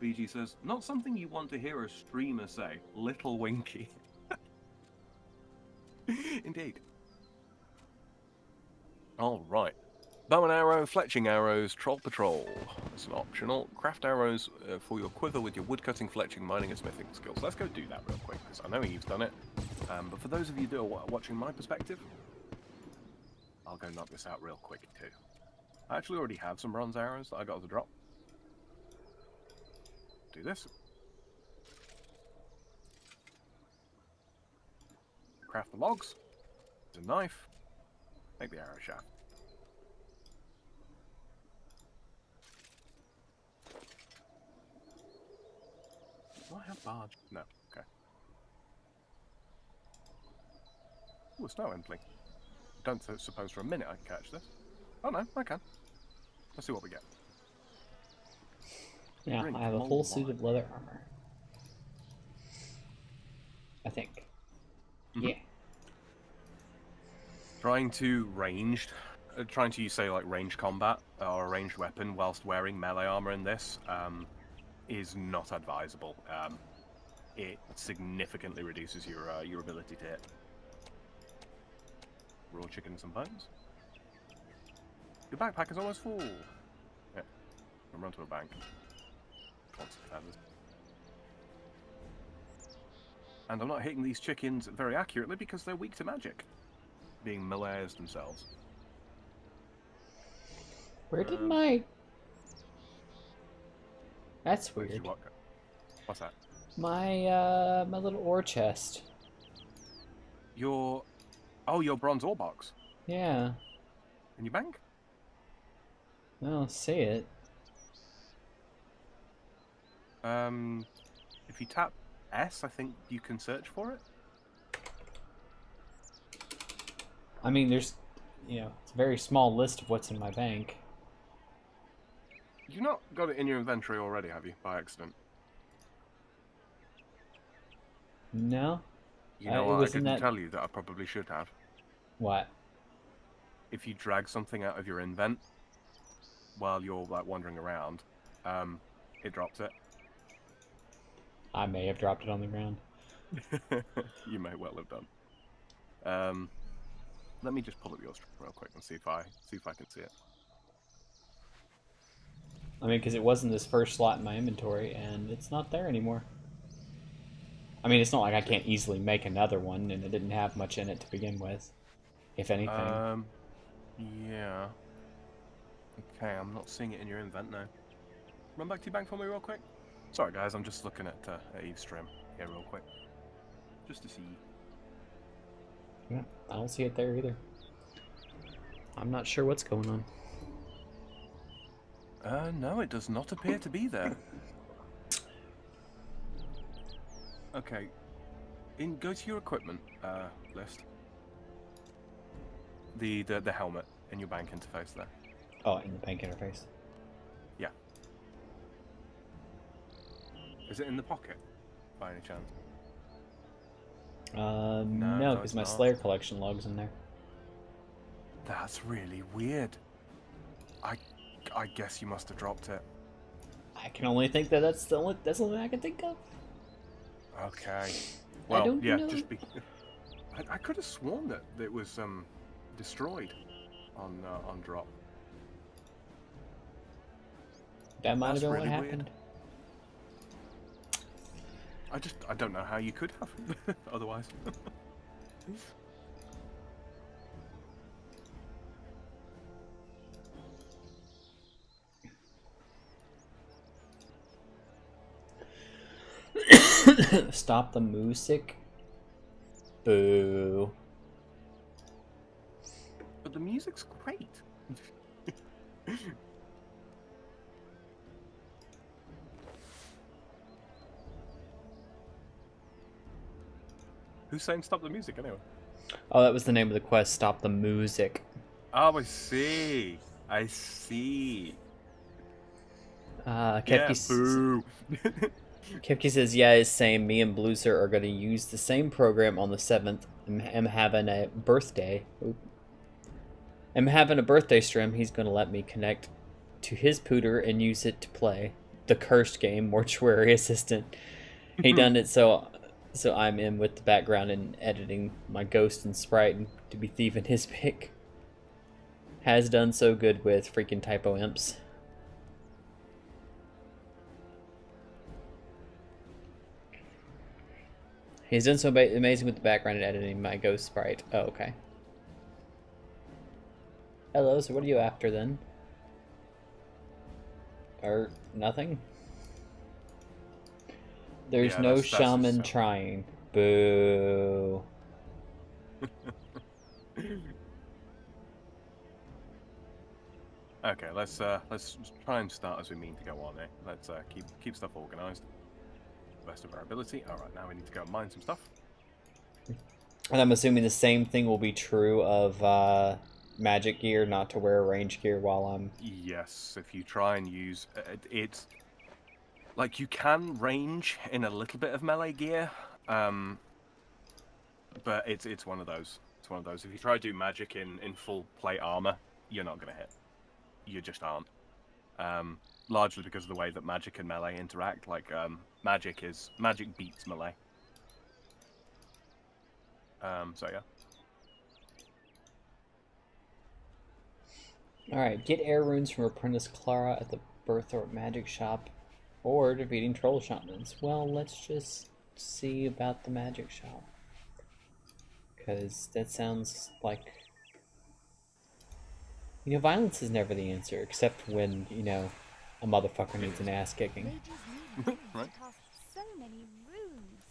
BG says, not something you want to hear a streamer say. Little Winky. Indeed. All right. Bow and arrow, fletching arrows, troll patrol. It's an optional. Craft arrows for your quiver with your woodcutting, fletching, mining, and smithing skills. Let's go do that real quick, because I know you've done it. But for those of you who are watching my perspective, I'll go knock this out real quick too. I actually already have some bronze arrows that I got as a drop. Do this. Craft the logs. There's a knife. Make the arrow shaft. Do I have barge? No. Okay. Ooh, a snow entling. Don't suppose for a minute I can catch this. Oh no, I can. Let's see what we get. Yeah, I have a full suit of leather armor. I think. Yeah. Trying to use, say, like ranged combat or a ranged weapon whilst wearing melee armor in this is not advisable. It significantly reduces your ability to hit. Raw chicken and some bones. Your backpack is almost full. Yeah, I'll run to a bank. Want some feathers. And I'm not hitting these chickens very accurately because they're weak to magic, being melees themselves. Where did my... That's weird. What's that? My my little ore chest. Your bronze ore box. Yeah. In your bank? I don't see it. If you tap S, I think you can search for it. I mean, there's, it's a very small list of what's in my bank. You've not got it in your inventory already, have you, by accident? No. You know what, I didn't tell you that I probably should have. What? If you drag something out of your invent while you're, like, wandering around, it drops it. I may have dropped it on the ground. You may well have done. Let me just pull up yours real quick and see if I can see it. I mean, because it was in this first slot in my inventory, and it's not there anymore. I mean, it's not like I can't easily make another one, and it didn't have much in it to begin with, if anything. Yeah. Okay, I'm not seeing it in your invent now. Run back to your bank for me real quick. Sorry guys, I'm just looking at Eve's stream here real quick. Just to see. Yeah, I don't see it there either. I'm not sure what's going on. No, it does not appear to be there. Okay. Go to your equipment list. The helmet in your bank interface there. Oh, in the bank interface. Yeah. Is it in the pocket, by any chance? No, because my Slayer collection log's in there. That's really weird. I guess you must have dropped it. I can only think that that's the only thing I can think of. Okay. Well, I don't know. just be. I could have sworn that it was destroyed on drop. That might have been really what happened. Weird. I don't know how you could have otherwise. Stop the music. Boo. But the music's great. Who's saying stop the music anyway? Oh, that was the name of the quest. Stop the music. Oh, I see. I see. Kepke, boo. Kepke says, yeah, it's same. Me and Blueser are going to use the same program on the 7th. I'm having a birthday. I'm having a birthday stream. He's going to let me connect to his pooter and use it to play the cursed game, Mortuary Assistant. He done it so I'm in with the background and editing my ghost and sprite and to be thieving his pick. Has done so good with freaking typo imps. He's done so amazing with the background and editing my ghost sprite. Oh, okay. Hello, so what are you after then? Or nothing? There's no shaman trying. Boo. Okay, let's try and start as we mean to go on here. Let's keep stuff organized. Best of our ability. All right, now we need to go and mine some stuff. And I'm assuming the same thing will be true of magic gear, not to wear range gear while I'm... Yes, if you try and use it, like you can range in a little bit of melee gear, but it's one of those. It's one of those. If you try to do magic in full plate armor, you're not gonna hit. You just aren't. Largely because of the way that magic and melee interact. Like magic beats melee. So yeah. Alright, get air runes from Apprentice Clara at the Berthorpe Magic Shop, or defeating troll shamans. Well, let's just see about the magic shop. Because that sounds like... You know, violence is never the answer, except when, you know, a motherfucker needs an ass kicking. Right. So many runes.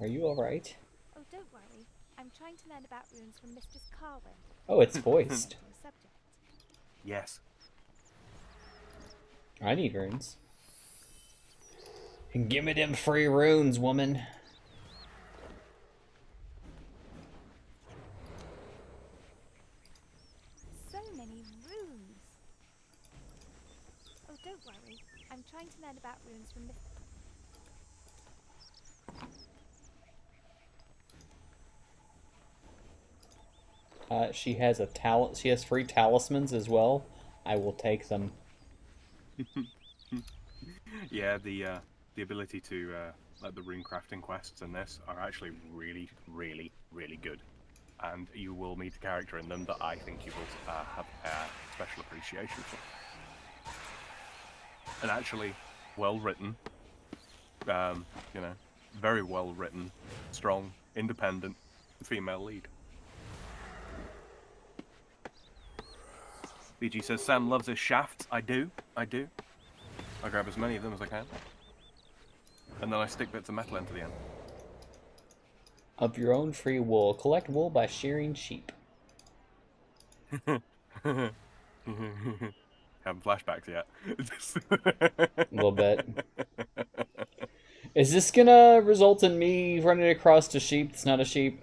Are you alright? Oh, don't worry. I'm trying to learn about runes from Mistress Carwin. Oh, it's voiced. Subject. Yes. I need runes. And give me them free runes, woman. So many runes. Oh, don't worry. I'm trying to learn about runes from Mistress... She has she has free talismans as well. I will take them. Yeah, the ability to like the rune crafting quests in this are actually really, really, really good, and you will meet a character in them that I think you will have a special appreciation for. And actually, well written, you know, very well written, strong, independent female lead. BG says Sam loves his shafts. I do. I grab as many of them as I can. And then I stick bits of metal into the end. Of your own free wool. Collect wool by shearing sheep. Haven't flashbacks yet. A little bit. Is this gonna result in me running across a sheep that's not a sheep?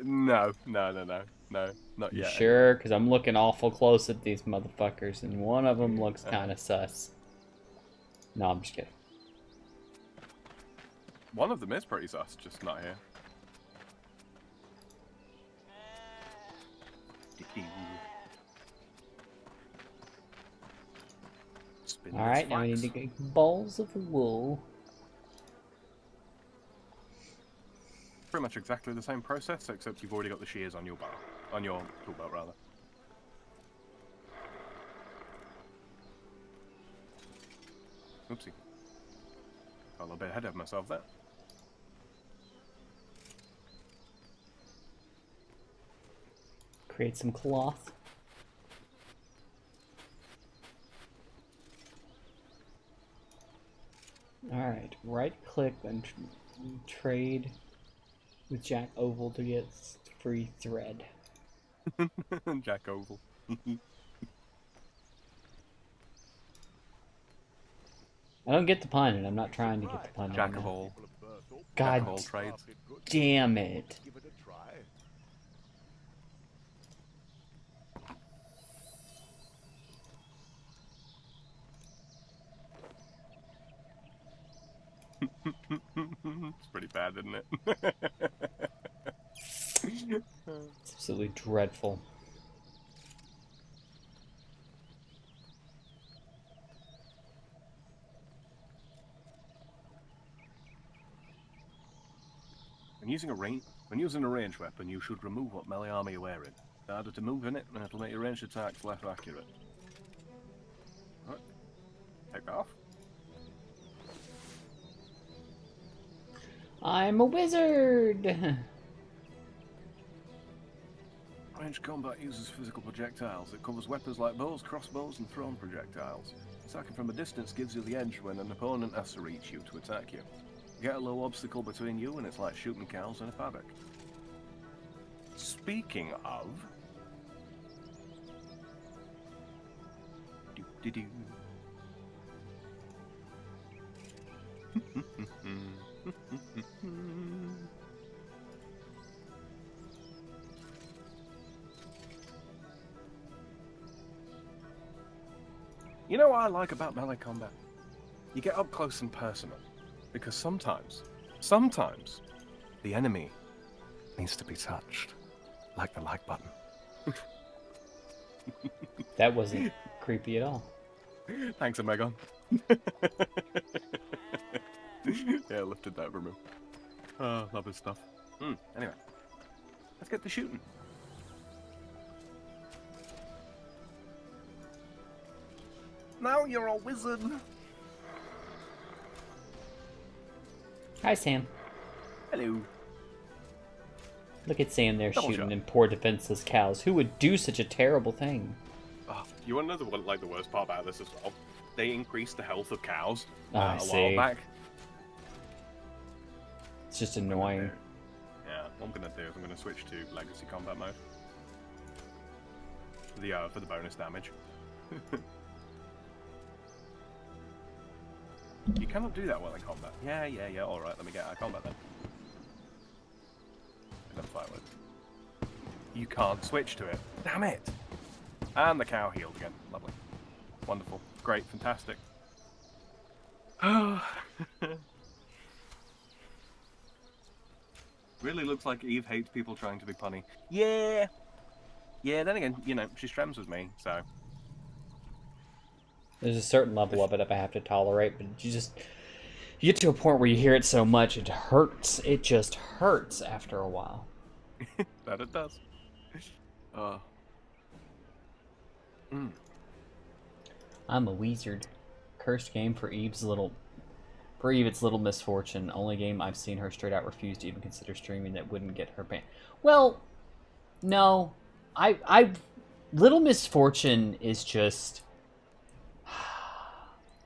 No, not You yet. sure? Because I'm looking awful close at these motherfuckers, and one of them looks kind of sus. No, I'm just kidding. One of them is pretty sus, just not here. Alright, now we need to get balls of wool. Pretty much exactly the same process, except you've already got the shears on your bar, on your tool belt rather. Oopsie. Got a little bit ahead of myself there. Create some cloth. Alright, right click and trade with Jack Oval to get free thread. Jack Oval. I don't get the pun, and I'm not trying to get the pun. Jack of all. God Jack of all trades. damn it. It's pretty bad, isn't it? It's absolutely dreadful. When using a ranged weapon, you should remove what melee armor you're wearing. It's harder to move in it, and it'll make your ranged attacks less accurate. Right. Take off. I'm a wizard! Ranged combat uses physical projectiles. It covers weapons like bows, crossbows, and thrown projectiles. Attacking from a distance gives you the edge when an opponent has to reach you to attack you. You get a low obstacle between you, and it's like shooting cows in a paddock. Speaking of... Do-do-do. You know what I like about melee combat? You get up close and personal. Because sometimes, the enemy needs to be touched. Like the like button. That wasn't creepy at all. Thanks, Omegon. Yeah, lifted that from him. Oh, love his stuff. Anyway, let's get to shooting. Now you're a wizard. Hi, Sam. Hello. Look at Sam there Double shooting shot. in poor defenseless cows. Who would do such a terrible thing? Oh, you want to know the worst part about this as well? They increased the health of cows I a see. while back. It's just annoying. Yeah, what I'm gonna do is I'm gonna switch to legacy combat mode for the bonus damage. You cannot do that well in combat. Yeah. All right, let me get out of combat then. Then fight with. You can't switch to it. Damn it! And the cow healed again. Lovely, wonderful, great, fantastic. Really looks like Eve hates people trying to be punny. Yeah. Then again, you know, she streams with me, so. There's a certain level of it I have to tolerate, but you get to a point where you hear it so much, it hurts. It just hurts after a while. That it does. I'm a wizard. Cursed game for Eve's little misfortune. Only game I've seen her straight out refuse to even consider streaming that wouldn't get her banned. Well, no. I little misfortune is just...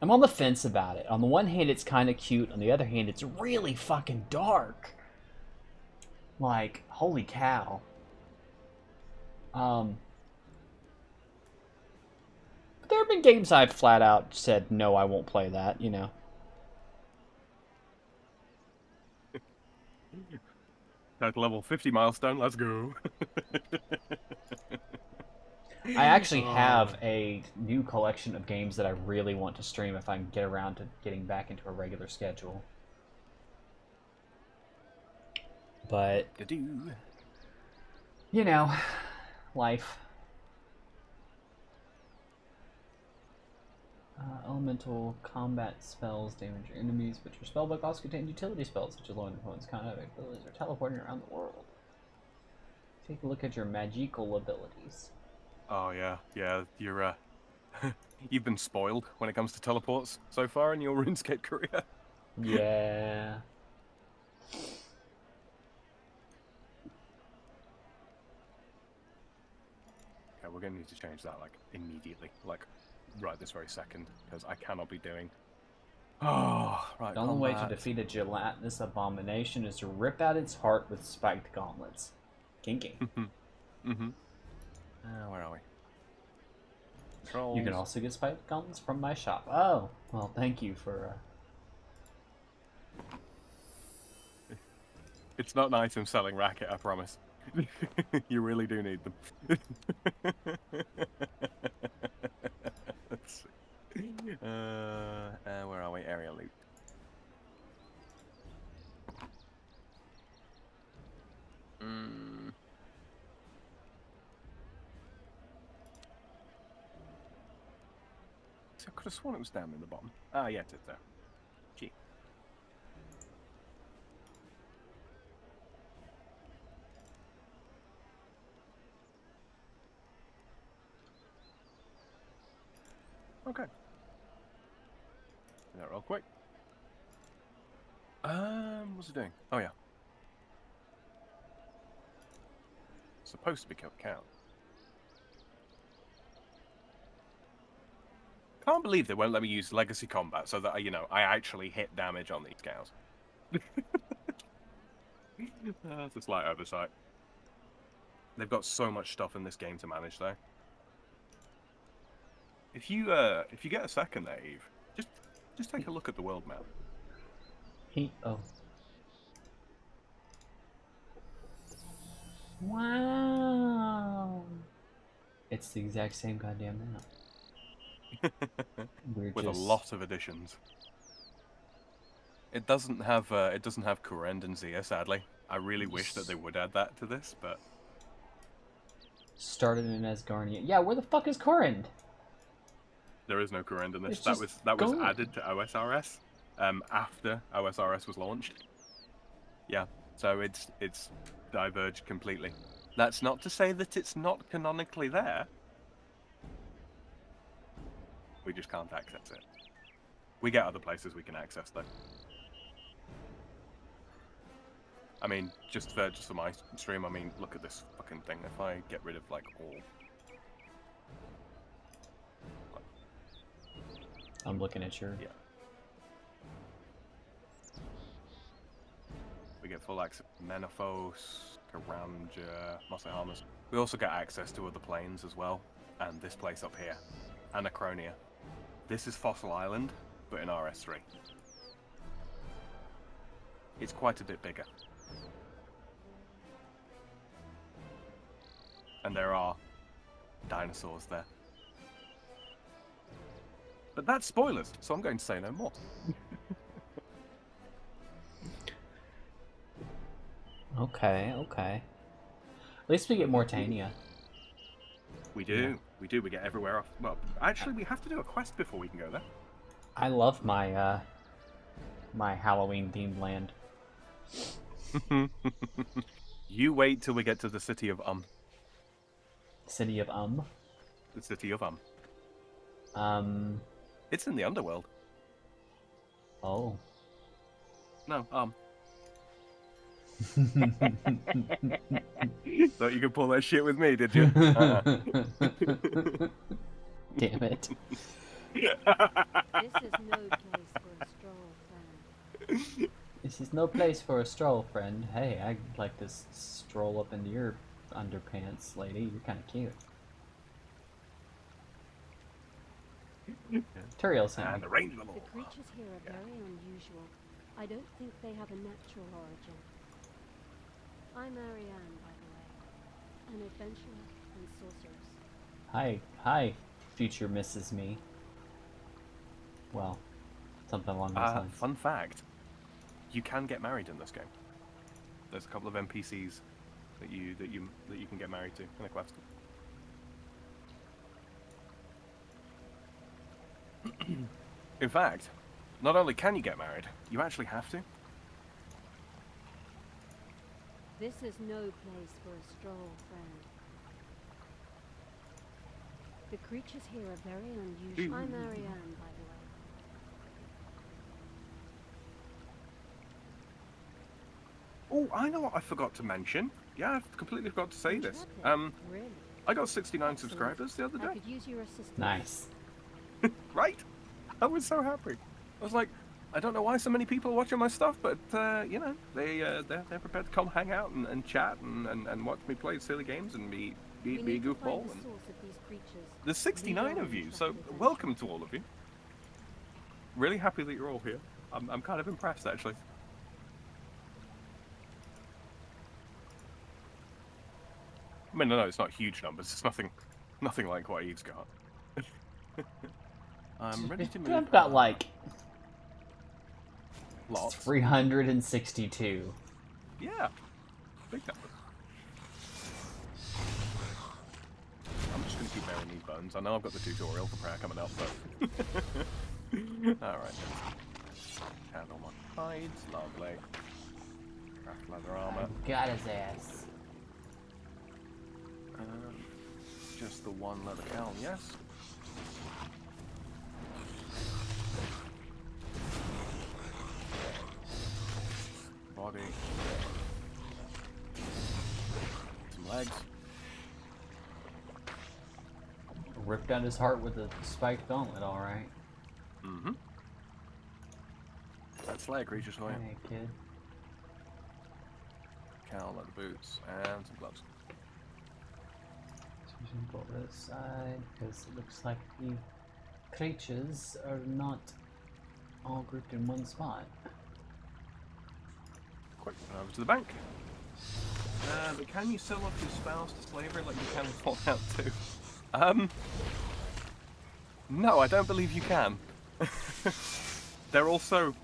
I'm on the fence about it. On the one hand, it's kind of cute. On the other hand, it's really fucking dark. Like, holy cow. But there have been games I've flat out said, no, I won't play that, you know. That level 50 milestone, let's go. I actually have a new collection of games that I really want to stream if I can get around to getting back into a regular schedule. But, you know, life. Elemental combat spells damage your enemies, but your spellbook also contains utility spells such as lowering opponents' combat abilities or teleporting around the world. Take a look at your magical abilities. Oh yeah, you're you've been spoiled when it comes to teleports so far in your RuneScape career. Yeah. Okay, we're gonna need to change that like immediately, like right this very second, because I cannot be doing. Oh, right. The only way to defeat a gelatinous abomination is to rip out its heart with spiked gauntlets. Kinky. Where are we? Controls. You can also get spiked gauntlets from my shop. Oh, well, thank you for... It's not an item selling racket, I promise. You really do need them. Let's see. Where are we? Area loot. So I could have sworn it was down in the bottom. Ah, yeah, it's there. Gee. Okay. Do that real quick. What's it doing? Oh yeah. Supposed to be killed count. Can't believe they won't let me use legacy combat so that I actually hit damage on these cows. That's a slight oversight. They've got so much stuff in this game to manage, though. If you get a second there, Eve, just take a look at the world map. Oh. Wow. It's the exact same goddamn map. With a lot of additions. It doesn't have Kurend and Zia, sadly. I really wish that they would add that to this, but started in Asgarnia. Yeah, where the fuck is Corrin? there is no Kurend in this. It's That was gone. added to OSRS after OSRS was launched. Yeah, so it's diverged completely. That's not to say that it's not canonically there. We just can't access it. We get other places we can access though. I mean, just for my stream, I mean, look at this fucking thing. If I get rid of like all, I'm looking at your. yeah, we get full access to Menaphos, Karamja, Mosahamas. We also get access to other planes as well, and this place up here, Anachronia. This is Fossil Island, but in RS3. It's quite a bit bigger. And there are dinosaurs there. But that's spoilers, so I'm going to say no more. Okay. At least we get Mortania. We do. Yeah. We do. We get everywhere off. Well, actually, we have to do a quest before we can go there. I love my my Halloween-themed land. You wait till we get to the city of City of The city of It's in the underworld. Oh. No, Thought you could pull that shit with me, did you? Damn it. This is no place for a stroll, friend. This is no place for a stroll, friend. Hey, I'd like to stroll up into your underpants, lady. You're kind of cute. Turiel sound. And the range of them all. The creatures here are very unusual. I don't think they have a natural origin. I'm Ariane, by the way. An adventurer and sorceress. Hi, future Mrs. Me. Well, something along those lines. Fun fact: you can get married in this game. There's a couple of NPCs that you can get married to in a quest. In fact, not only can you get married, you actually have to. This is no place for a stroll, friend. The creatures here are very unusual. I'm Ariane, by the way. Oh, I know what I forgot to mention. Yeah, I completely forgot to say this. Really? I got 69 subscribers the other I day. could use your assistance. Nice. Right? I was so happy. I was like, I don't know why so many people are watching my stuff, but they're prepared to come hang out and chat and watch me play silly games and be a goofball. And there's 69 of you, so welcome to all of you. Really happy that you're all here. I'm kind of impressed, actually. I mean, no, it's not huge numbers. It's nothing like what Eve's got. I'm ready to move. I've got like lots. 362. Yeah, big numbers. I'm just gonna keep bearing these bones. I know I've got the tutorial for prayer coming up, but all right. Handle my hides, lovely. Craft leather armor. Got his ass. Just the one leather cowl, yes. legs. Ripped out his heart with a spiked gauntlet, alright. Mm-hmm. That's Slayer creatures for you. Hey, kid. Cowl, leather boots, and some gloves. So we should go this side, because it looks like the creatures are not all grouped in one spot. Quick, over to the bank. But can you sell off your spouse to slavery like you can with Fallout 2? No, I don't believe you can. They're also...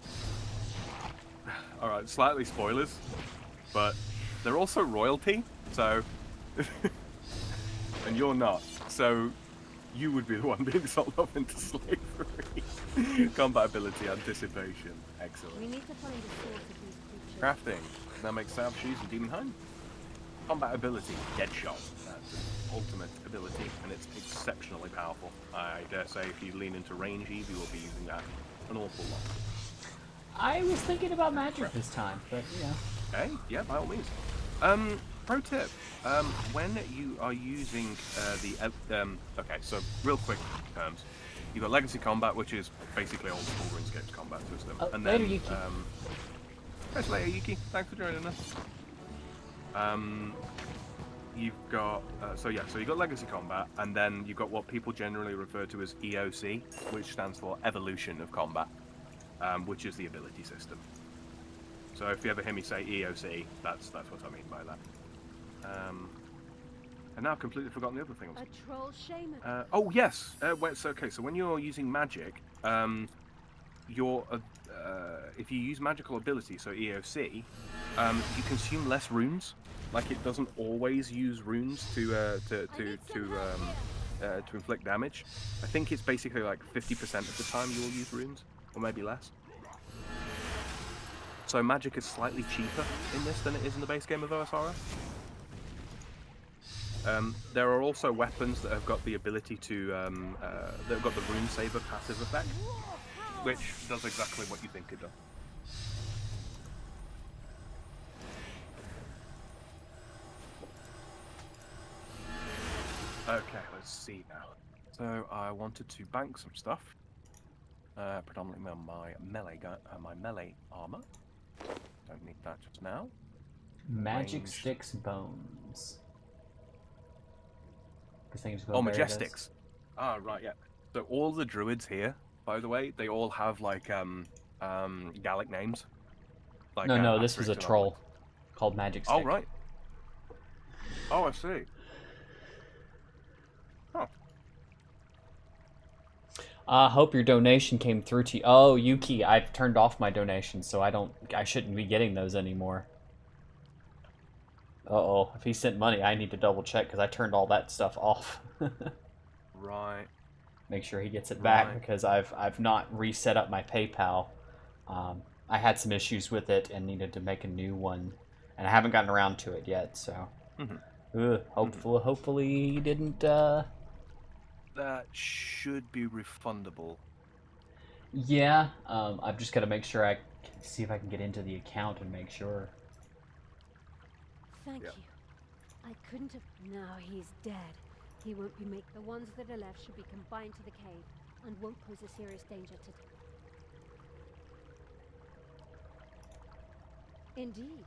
Alright, slightly spoilers, but they're also royalty, so... and you're not, so you would be the one being sold off into slavery. Compatibility, anticipation, excellent. We need to find a source of these creatures. Crafting, that makes salve shoes and demon home. Combat ability, dead shot. That's an ultimate ability, and it's exceptionally powerful. I dare say if you lean into range Eve, you will be using that an awful lot. I was thinking about magic this time, but yeah. Okay, yeah, by all means. Pro tip, when you are using okay, so real quick terms, you've got Legacy Combat, which is basically old school RuneScape's combat system. Oh, and later, then, Yuki. Thanks later, Yuki. Thanks for joining us. You've got, so you've got Legacy Combat, and then you've got what people generally refer to as EOC, which stands for Evolution of Combat, which is the ability system. So if you ever hear me say EOC, that's what I mean by that. And now I've completely forgotten the other thing. A troll shaman. Oh yes. So when you're using magic, if you use magical ability, so EOC, you consume less runes. Like it doesn't always use runes to inflict damage. I think it's basically like 50% of the time you will use runes, or maybe less. So magic is slightly cheaper in this than it is in the base game of OSRO. There are also weapons that have got the ability to, that have got the Rune Saber passive effect, which does exactly what you think it does. Okay, let's see now. So I wanted to bank some stuff, predominantly my melee armor. Don't need that just now. Magic Range. sticks bones. Oh, Majestics. Ah, right, yeah. So all the druids here, by the way, they all have like Gallic names. Like, No, this was a troll called Magic Stick. Oh, right. Oh, I see. Huh. Hope your donation came through to you. Oh, Yuki, I've turned off my donations, so I shouldn't be getting those anymore. Uh-oh, if he sent money, I need to double check because I turned all that stuff off. Right. Make sure he gets it back because I've not reset up my PayPal. I had some issues with it and needed to make a new one, and I haven't gotten around to it yet. So, hopefully he didn't. That should be refundable. Yeah, I've just got to make sure I can see if I can get into the account and make sure. Thank you. I couldn't have... Now he's dead. He won't be made. The ones that are left should be combined to the cave and won't pose a serious danger to... Indeed.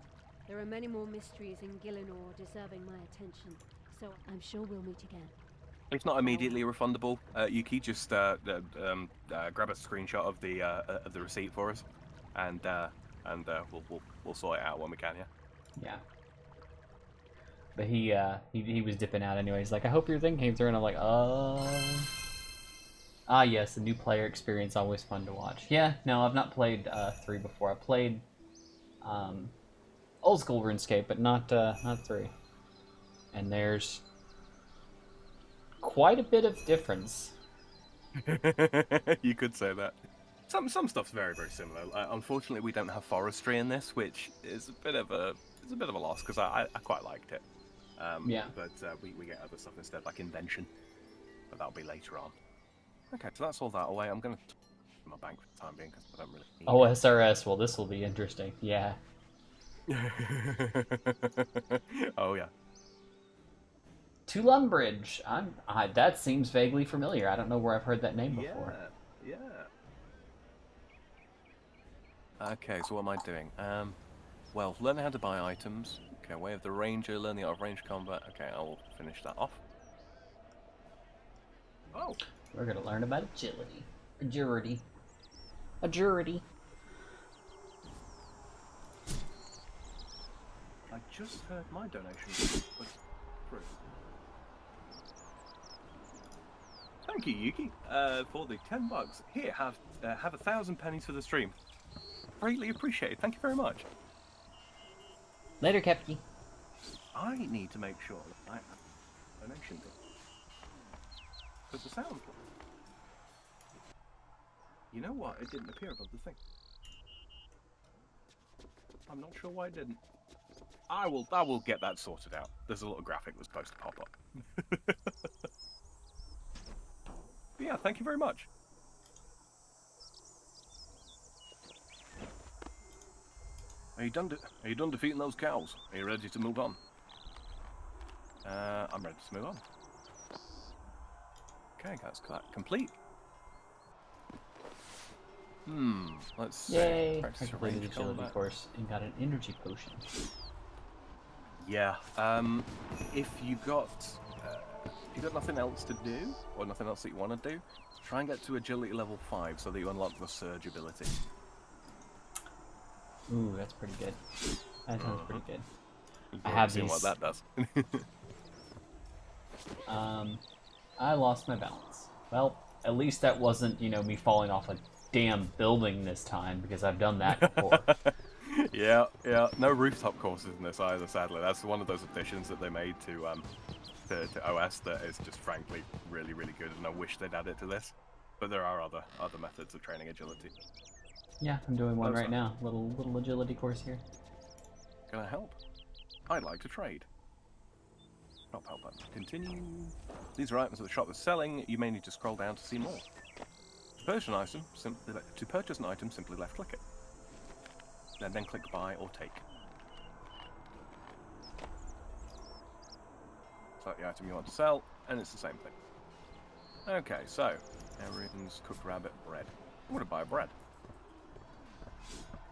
There are many more mysteries in Gillinor deserving my attention, so I'm sure we'll meet again. It's not immediately refundable. Yuki, just grab a screenshot of the receipt for us, and we'll sort it out when we can. Yeah. Yeah. But he was dipping out anyway. He's like, I hope your thing came through, and I'm like, Ah, yes, the new player experience, always fun to watch. Yeah, no, I've not played 3 before. I played old school RuneScape, but not 3. And there's quite a bit of difference. You could say that. Some stuff's very, very similar. Unfortunately, we don't have forestry in this, which is a bit of a loss because I quite liked it. Yeah. But we get other stuff instead, like invention. But that'll be later on. Okay, so that's all that away. I'm going to my bank for the time being because I don't really need Oh, SRS. Well, this will be interesting. Yeah. Oh, yeah. To Lumbridge. That seems vaguely familiar. I don't know where I've heard that name before. Yeah. Okay, so what am I doing? Well, learning how to buy items. Okay, Way of the Ranger, learn the art of range combat. Okay, I'll finish that off. Oh. We're gonna learn about agility. Agility. I just heard my donation was through. Thank you, Yuki, for the $10. Here, have 1,000 pennies for the stream. Greatly appreciated. Thank you very much. Later, Captain. I need to make sure that I have a donation thing. Because the sound. You know what? It didn't appear above the thing. I'm not sure why it didn't. I will get that sorted out. There's a little graphic that's supposed to pop up. But yeah, thank you very much. Are you done defeating those cows? Are you ready to move on? I'm ready to move on. Okay, that's complete. Let's see. Yay! I Practice completed the range agility combat. course and got an energy potion. Yeah. If you got nothing else to do, or nothing else that you want to do, try and get to agility level 5 so that you unlock the surge ability. Ooh, that's pretty good. That sounds pretty good. You've I already have seen these. what that does. I lost my balance. Well, at least that wasn't, me falling off a damn building this time, because I've done that before. Yeah. No rooftop courses in this either, sadly. That's one of those additions that they made to OS that is just frankly really, really good, and I wish they'd add it to this. But there are other methods of training agility. Yeah, I'm doing one Those right are- now. Little agility course here. Can I help? I'd like to trade. Help button. Continue. These are items that the shop is selling. You may need to scroll down to see more. To purchase an item, simply left click it. And then click buy or take. Select the item you want to sell, and it's the same thing. Okay, so everything's cooked rabbit bread. I'm gonna buy bread.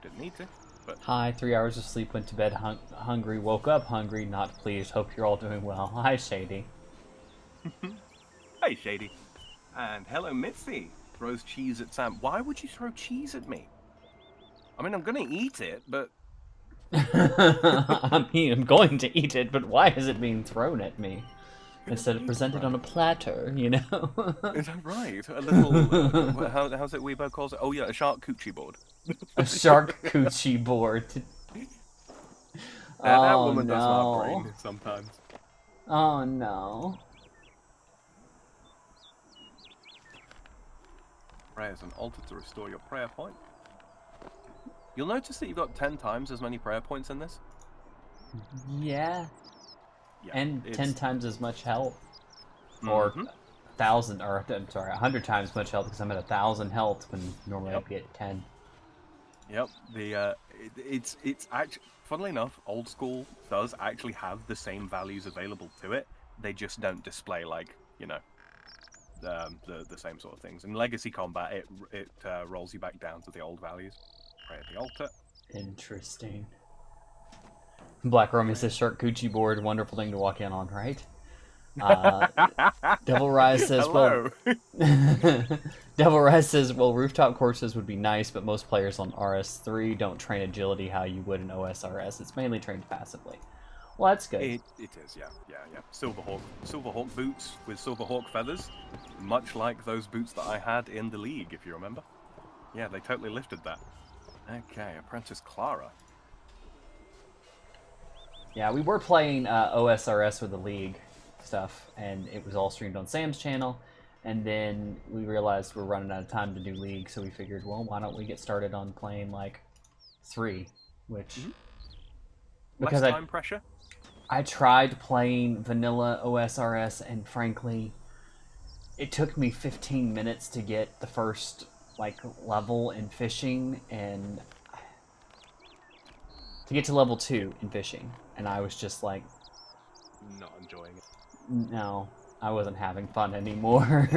Didn't need to, but Hi, 3 hours of sleep, went to bed hungry, woke up hungry, not pleased. Hope you're all doing well. Hi, Shady. hey, Shady. And hello, Mitzi. Throws cheese at Sam. Why would you throw cheese at me? I mean, I'm gonna eat it, but I mean, I'm going to eat it, but why is it being thrown at me? Instead of presented on a platter, is that right? A little, how's it Weibo calls it? Oh yeah, a charcuterie board. A charcuterie board. That Oh, woman does my no. brain sometimes. Oh no. Prayers and altar to restore your prayer point. You'll notice that you've got 10 times as many prayer points in this. Yeah. Yeah, And it's- 10 times as much health. Or Mhm. 1,000, or I'm sorry, 100 times as much health, because I'm at 1,000 health when normally Yep. I'd be at 10. Yep. It's actually, funnily enough, old school does actually have the same values available to it. They just don't display like the same sort of things. In legacy combat, it rolls you back down to the old values. Pray at the altar. Interesting. Black Romy says charcuterie board, wonderful thing to walk in on, right? Devil Rise says, Hello. Devil Rise says, well, rooftop courses would be nice, but most players on RS3 don't train agility how you would in OSRS. It's mainly trained passively. Well, that's good. It is, yeah. Silverhawk boots with Silverhawk feathers, much like those boots that I had in the league, if you remember. Yeah, they totally lifted that. Okay, Apprentice Clara. Yeah, we were playing OSRS with the League stuff, and it was all streamed on Sam's channel, and then we realized we're running out of time to do League, so we figured, well, why don't we get started on playing, like, 3, which... Less time pressure? I tried playing vanilla OSRS, and frankly, it took me 15 minutes to get the first, like, level in fishing, and to get to level 2 in fishing, and I was just like, Not enjoying it. No, I wasn't having fun anymore.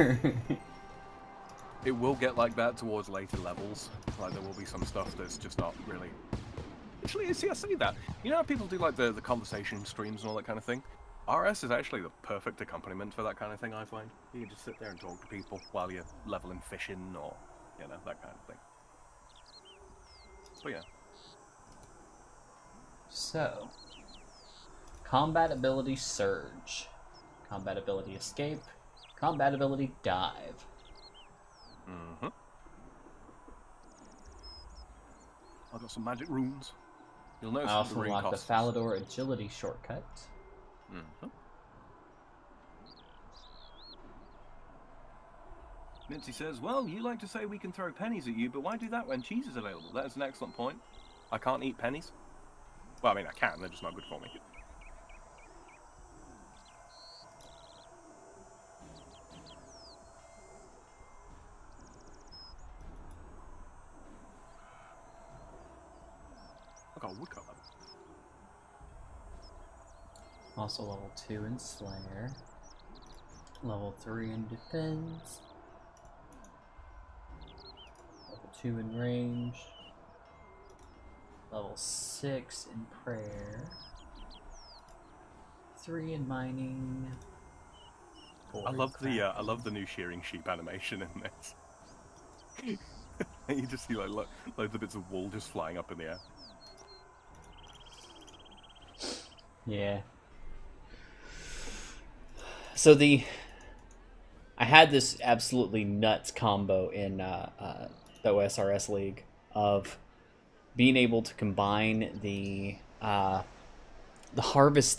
It will get like that towards later levels. Like there will be some stuff that's just not really. Actually, see, I say that. You know how people do like the conversation streams and all that kind of thing? RS is actually the perfect accompaniment for that kind of thing, I find. You can just sit there and talk to people while you're leveling fishing or, you know, that kind of thing. So yeah. So, combat ability Surge, combat ability Escape, combat ability Dive. Mm-hmm. I've got some magic runes. You'll notice I also the rune unlocked the costs. Falador Agility shortcut. Mm-hmm. Mincy says, well, you like to say we can throw pennies at you, but why do that when cheese is available? That is an excellent point. I can't eat pennies. Well, I mean, I can, they're just not good for me. I got a woodcut. Also level 2 in Slayer. Level 3 in Defense. Level 2 in Range. Level 6 in Prayer. 3 in Mining. 4 I in love Crafting. the new shearing sheep animation in this. You just see like loads of bits of wool just flying up in the air. Yeah. So I had this absolutely nuts combo in the OSRS League of being able to combine the harvest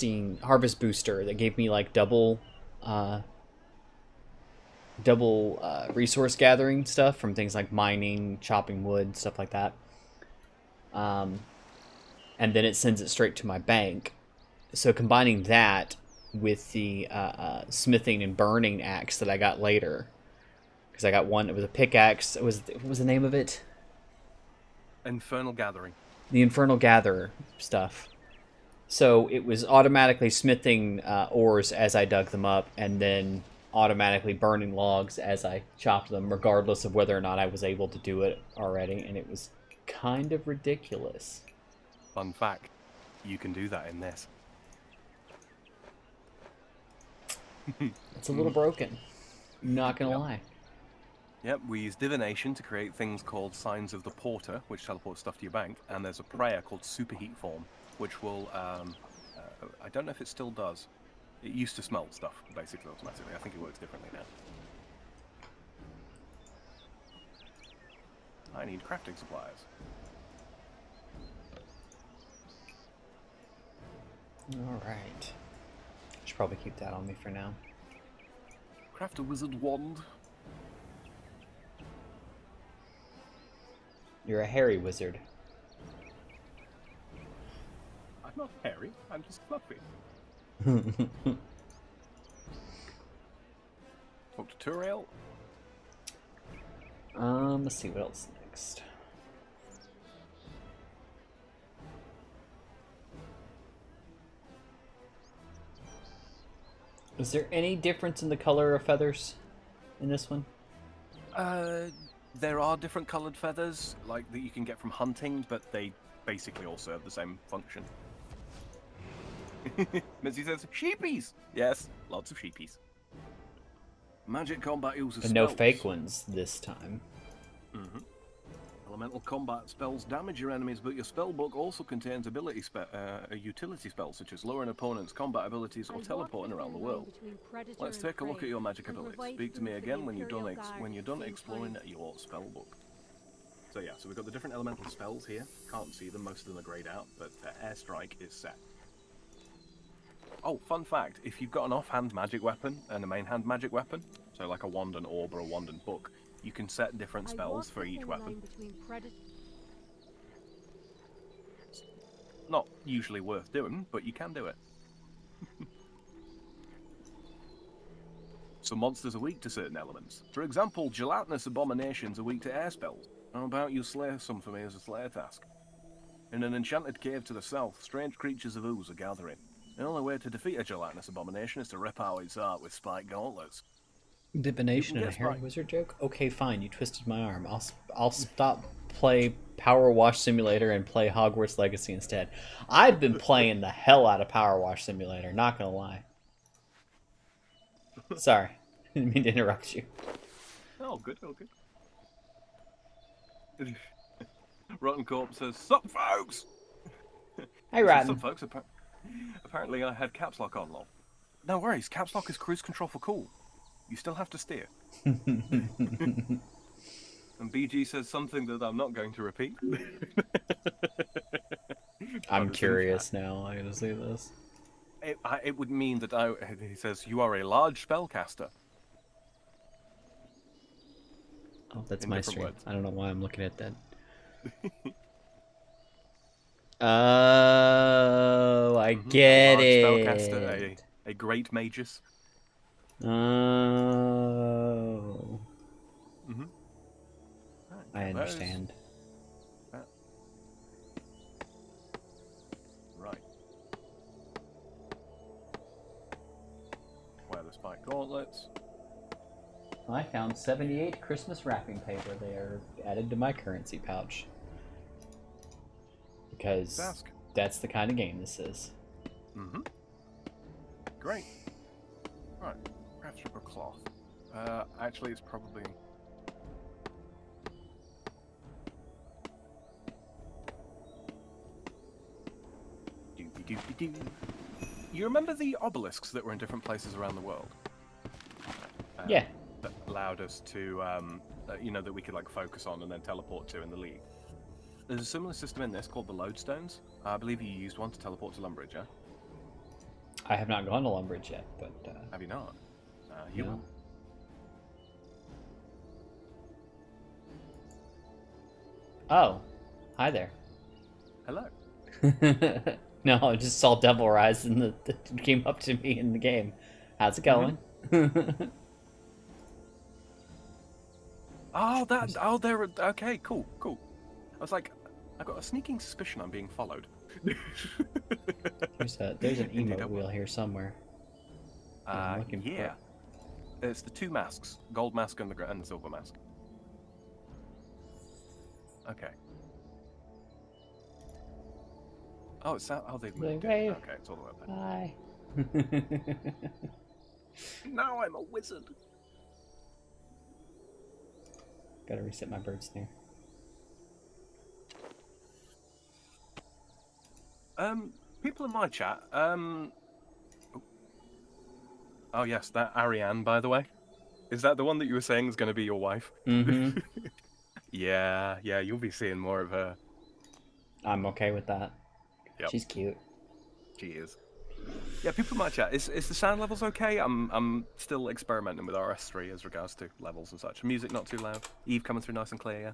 booster that gave me like double resource gathering stuff from things like mining, chopping wood, stuff like that. And then it sends it straight to my bank. So combining that with the smithing and burning axe that I got later, because I got one. It was a pickaxe. What was the name of it? Infernal Gathering. The Infernal Gatherer stuff. So it was automatically smithing ores as I dug them up, and then automatically burning logs as I chopped them, regardless of whether or not I was able to do it already. And it was kind of ridiculous. Fun fact, you can do that in this. It's a little broken. Not gonna Yep. lie. Yep, we use divination to create things called Signs of the Porter, which teleport stuff to your bank, and there's a prayer called Superheat Form, which will, I don't know if it still does. It used to smelt stuff, basically, automatically. I think it works differently now. I need crafting supplies. Alright. Should probably keep that on me for now. Craft a wizard wand. You're a hairy wizard. I'm not hairy, I'm just fluffy. Talk to Turiel. Let's see what else next. Is there any difference in the color of feathers in this one? There are different coloured feathers, like that you can get from hunting, but they basically all serve the same function. Missy says, sheepies! Yes, lots of sheepies. Magic combat uses But no spells. fake ones this time. Mm-hmm. Elemental combat spells damage your enemies, but your spellbook also contains utility spells, such as lowering opponents' combat abilities or teleporting around the world. Let's take a look at your magic abilities. Speak to me again when you're done exploring your spellbook. So yeah, so we've got the different elemental spells here. Can't see them, most of them are grayed out, but Airstrike is set. Oh, fun fact, if you've got an offhand magic weapon and a main hand magic weapon, so like a wand and orb or a wand and book, you can set different spells for each weapon. Not usually worth doing, but you can do it. Some monsters are weak to certain elements. For example, gelatinous abominations are weak to air spells. How about you slay some for me as a slayer task? In an enchanted cave to the south, strange creatures of ooze are gathering. The only way to defeat a gelatinous abomination is to rip out its heart with spiked gauntlets. Divination and a get hairy spiked. wizard joke? Okay, fine. You twisted my arm. I'll stop play Power Wash Simulator and play Hogwarts Legacy instead. I've been playing the hell out of Power Wash Simulator. Not gonna lie. Sorry, didn't mean to interrupt you. Oh, good, oh, good. Rotten Corpse says, "Sup, folks?" Hey, He says, Rotten. "Sup, folks? Apparently I had caps lock on, lol." No worries, caps lock is cruise control for cool. You still have to steer. And BG says something that I'm not going to repeat. I'm But it's in curious chat. now. I gotta see this. It would mean that he says, "You are a large spellcaster." Oh, that's In my different stream. words. I don't know why I'm looking at that. Oh, I Mhm. get A large spellcaster, it. a great magus. Oh, Mm-hmm. Right, I get those. understand. Right. Wear the spike gauntlets. I found 78 Christmas wrapping paper. They are added to my currency pouch. Because Ask. that's the kind of game this is. Mm-hmm. Great. Right. Craft strip of cloth. Actually, it's probably... Doopy-doopy-doo. You remember the obelisks that were in different places around the world? Yeah. That allowed us to, that we could like focus on and then teleport to in the League. There's a similar system in this called the Lodestones. I believe you used one to teleport to Lumbridge, yeah? I have not gone to Lumbridge yet, but Have you not? You no. will. Oh, hi there. Hello. No, I just saw Devil Rise and it came up to me in the game. How's it going? Oh, they're okay. Cool. I was like, I got a sneaking suspicion I'm being followed. There's an Indeed, I emote will. wheel here somewhere. that I'm looking Yeah. for. It's the two masks, gold mask and the silver mask. Okay. Oh, they've They moved it. wave. Okay, it's all the way up Bye. there. Now I'm a wizard. Gotta reset my bird snare. People in my chat, oh yes, that Ariane, by the way. Is that the one that you were saying is going to be your wife? Mm-hmm. Yeah, you'll be seeing more of her. I'm okay with that. Yep. She's cute. She is. Yeah, people in my chat, is the sound levels okay? I'm still experimenting with RS3 as regards to levels and such. Music not too loud. Eve coming through nice and clear, yeah?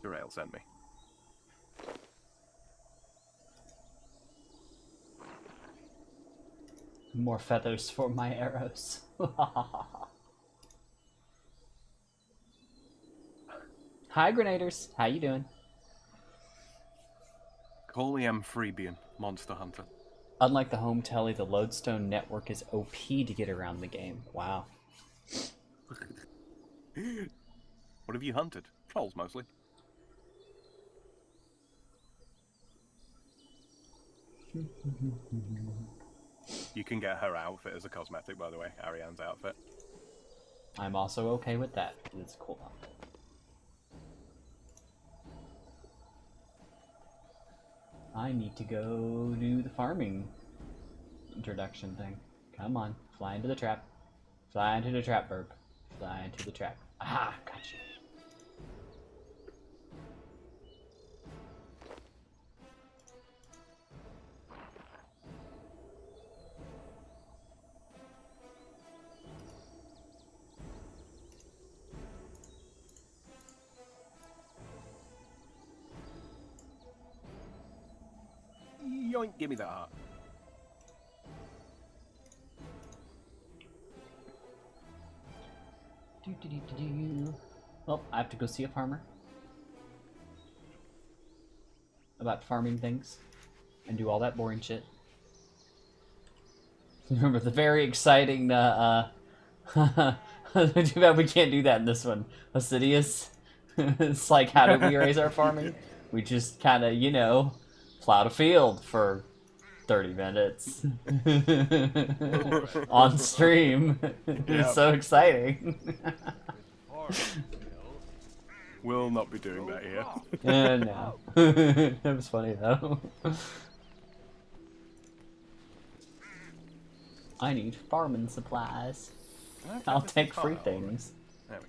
Derail sent me. More feathers for my arrows. Hi, Grenaders. How you doing? Call me Amphibian, Monster Hunter. Unlike the home telly, the Lodestone network is OP to get around the game. Wow. What have you hunted? Trolls, mostly. You can get her outfit as a cosmetic, by the way. Ariane's outfit. I'm also okay with that. It's a cool outfit. I need to go do the farming introduction thing. Come on, fly into the trap. Fly into the trap, Burp. Fly into the trap. Aha, gotcha. Yoink, give me that heart. Well, I have to go see a farmer. about farming things and do all that boring shit. Remember the very exciting, too bad we can't do that in this one. Assidious. It's like, how did we raise our farming? We just kind of, you know, plowed a field for 30 minutes on stream. It was so exciting. We'll not be doing that here. No. It was funny though. I need farming supplies. Okay, I'll this is take free fine. things. There we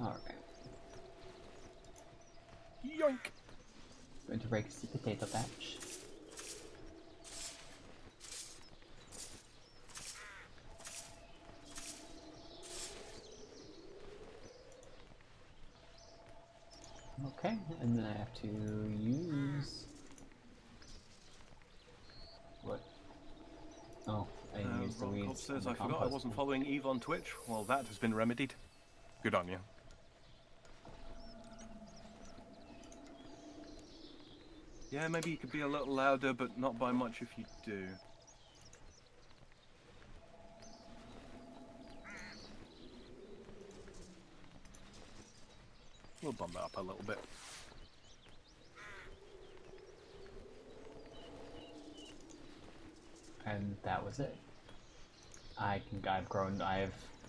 Alright. go. Yoink! Going to break the potato patch. Okay, and then I have to use... What? Oh, I didn't use the Rob weeds. Cobb says, on I the forgot I compost wasn't bin." following Eve on Twitch. Well, that has been remedied. Good on you. Yeah, maybe you could be a little louder, but not by much if you do. We'll bump that up a little bit. And that was it. I've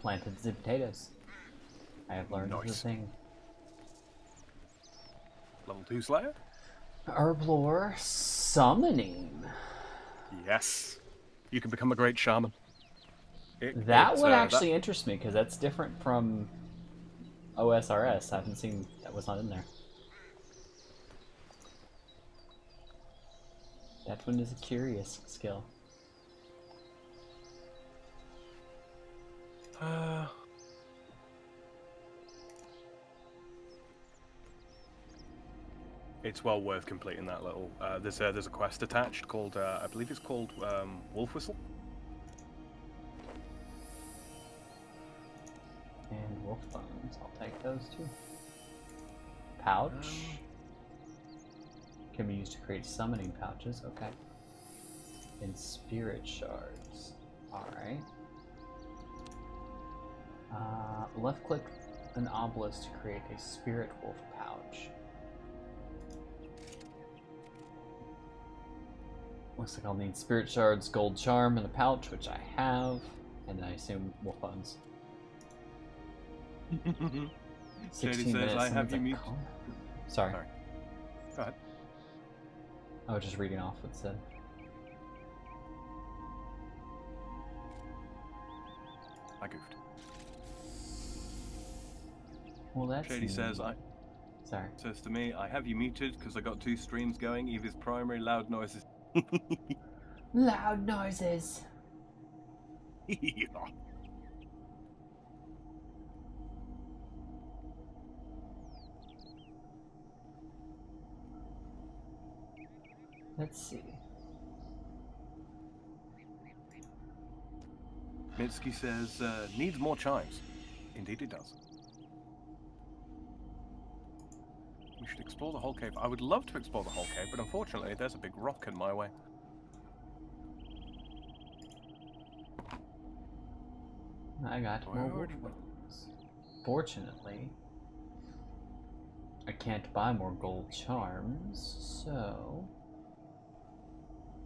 planted the potatoes. I have learned the Nice. thing. Level 2 Slayer? Herblore summoning. Yes. You can become a great shaman. That would actually interest me, because that's different from OSRS. I haven't seen, that was not in there. That one is a curious skill. It's well worth completing that little. There's a quest attached called I believe it's called Wolf Whistle. And wolf bones, I'll take those too. Pouch. Can be used to create summoning pouches, okay. And spirit shards. Alright. Left click an obelisk to create a spirit wolf pouch. Looks like I'll need spirit shards, gold charm, and a pouch, which I have, and then I assume wolf bones. 16 says, minutes. I have you muted. Sorry. Sorry. Go ahead. I was just reading off what it said. I goofed. Well, that's Shady says, Sorry. says to me, I have you muted because I got 2 streams going. Eva's primary loud noises. Loud noises. Yeah. Let's see. Mitsuki says, needs more chimes. Indeed it does. We should explore the whole cave. I would love to explore the whole cave, but unfortunately there's a big rock in my way. I got I more already wolf bones. Fortunately, I can't buy more gold charms, so...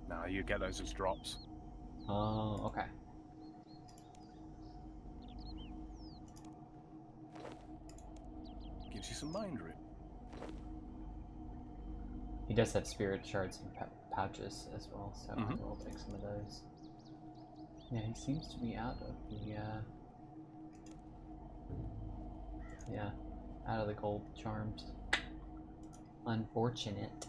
Nah, you get those as drops. Oh, okay. Gives you some mind root. He does have spirit shards and pouches as well, so I Mhm. will take some of those. Yeah, he seems to be out of the, yeah, out of the gold charms. Unfortunate.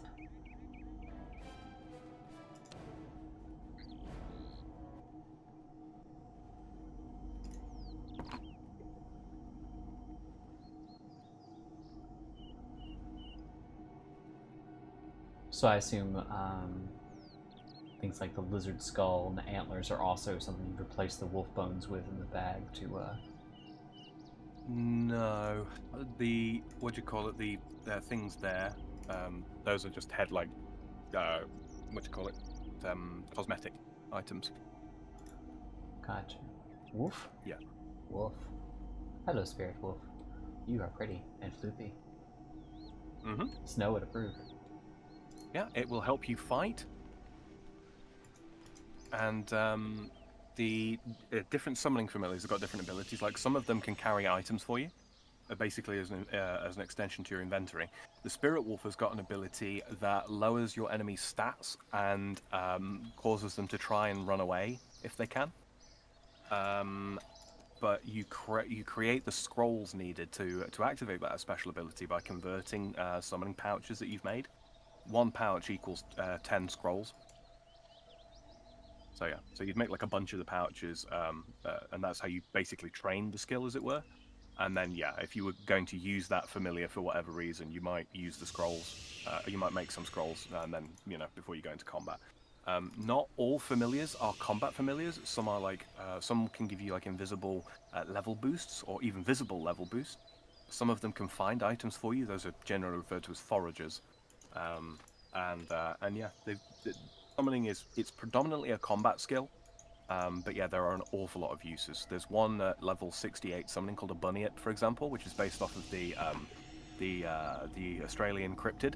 So I assume things like the lizard skull and the antlers are also something you replace the wolf bones with in the bag to No, the what do you call it? The things there. Those are just head like what do you call it? Cosmetic items. Gotcha. Wolf? Yeah. Wolf. Hello, Spirit Wolf. You are pretty and floopy. Mm-hmm. Snow would approve. Yeah, it will help you fight. And the different summoning familiars have got different abilities. Like some of them can carry items for you, basically as an extension to your inventory. The Spirit Wolf has got an ability that lowers your enemy's stats and causes them to try and run away if they can. But you create the scrolls needed to activate that special ability by converting summoning pouches that you've made. One pouch equals 10 scrolls. So yeah, so you'd make like a bunch of the pouches, and that's how you basically train the skill, as it were. And then yeah, if you were going to use that familiar for whatever reason, you might use the scrolls. You might make some scrolls, and then before you go into combat. Not all familiars are combat familiars. Some are like some can give you like invisible level boosts or even visible level boosts. Some of them can find items for you. Those are generally referred to as foragers. And yeah, summoning it's predominantly a combat skill. But yeah, there are an awful lot of uses. There's one level 68 summoning called a bunyip, for example, which is based off of the Australian cryptid.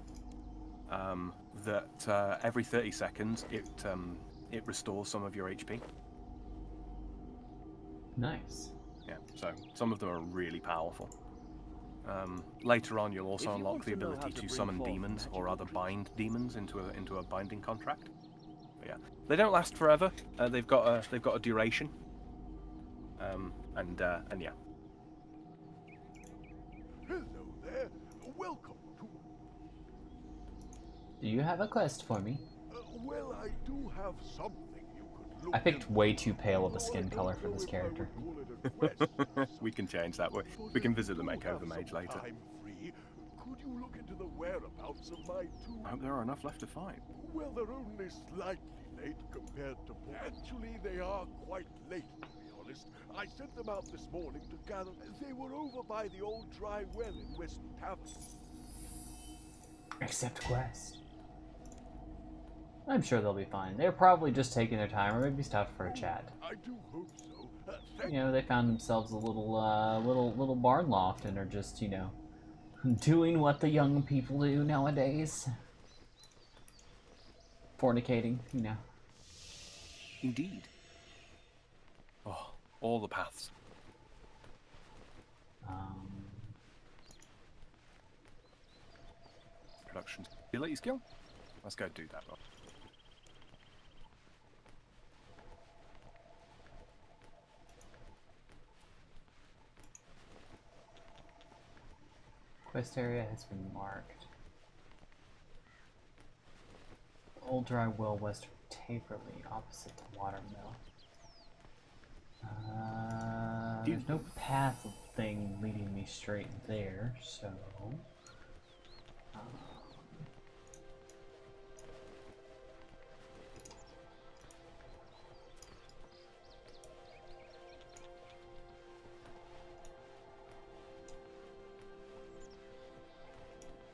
That every 30 seconds it restores some of your HP. Nice. Yeah, so some of them are really powerful. Later on, you'll also unlock the ability to summon demons or other bind demons into a binding contract. But yeah, they don't last forever. They've got a duration. And yeah. Hello there. Welcome to. Do you have a quest for me? Well, I do have something you could look I picked into. way too pale of a Although I skin don't color for know this if I character. would call it a quest. We can change that. We can visit the makeover mage later. Time free. Could you look into the whereabouts of my two? I hope there are enough left to find. Well, they're only slightly late compared to. Actually, they are quite late, to be honest. I sent them out this morning to gather. They were over by the old dry well in West Tavern. Accept quest. I'm sure they'll be fine. They're probably just taking their time, or maybe stopped for a chat. I do hope so. Thank You know, they found themselves a little barn loft and are just, doing what the young people do nowadays. Fornicating, Indeed. Oh, all the paths. Production ability skill. Let's go do that. Quest area has been marked. Old dry well west of Taperley, opposite the watermill. There's no path thing leading me straight there, so...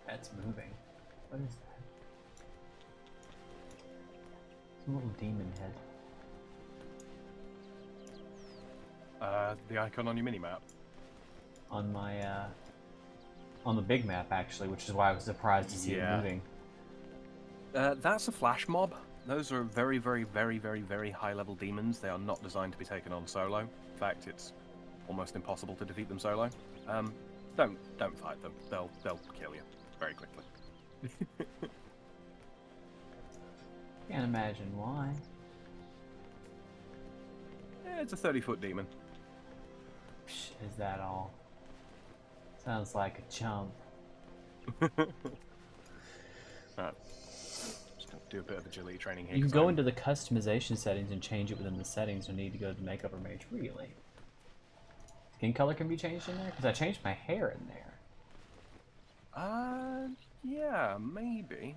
That's moving. What is that? It's a little demon head. The icon on your minimap. On my, on the big map, actually, which is why I was surprised to see it moving. That's a flash mob. Those are very, very, very, very, very high-level demons. They are not designed to be taken on solo. In fact, it's almost impossible to defeat them solo. Don't fight them. They'll kill you very quickly. Can't imagine why. Yeah, it's a 30-foot demon. Psh, is that all? Sounds like a chump. Right. Just gonna do a bit of agility training here. You can 'cause go I'm- into the customization settings and change it within the settings. You need to go to the makeup or mage. Really? Skin color can be changed in there? Because I changed my hair in there. Yeah, maybe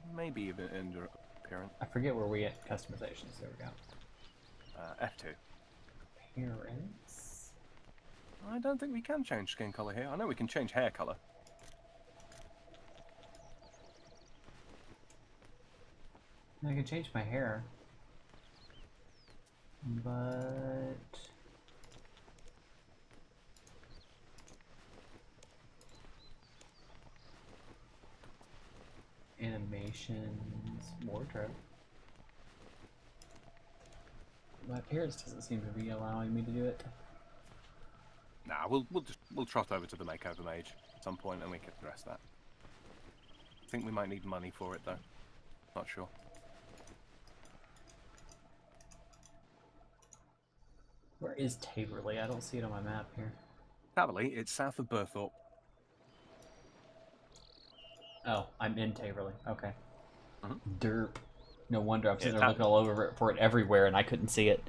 a bit in appearance. I forget where we at customizations. There we go. F2. Appearance. I don't think we can change skin color here. I know we can change hair color. I can change my hair. But... animations, wardrobe. My appearance doesn't seem to be allowing me to do it. Nah, we'll trot over to the makeover mage at some point and we can address that. I think we might need money for it though. Not sure. Where is Taverley? I don't see it on my map here. Taverley, it's south of Burthorpe. Oh, I'm in Taverley. Okay. Mhm. Derp. No wonder I'm sitting Yeah, there looking all over for it everywhere and I couldn't see it.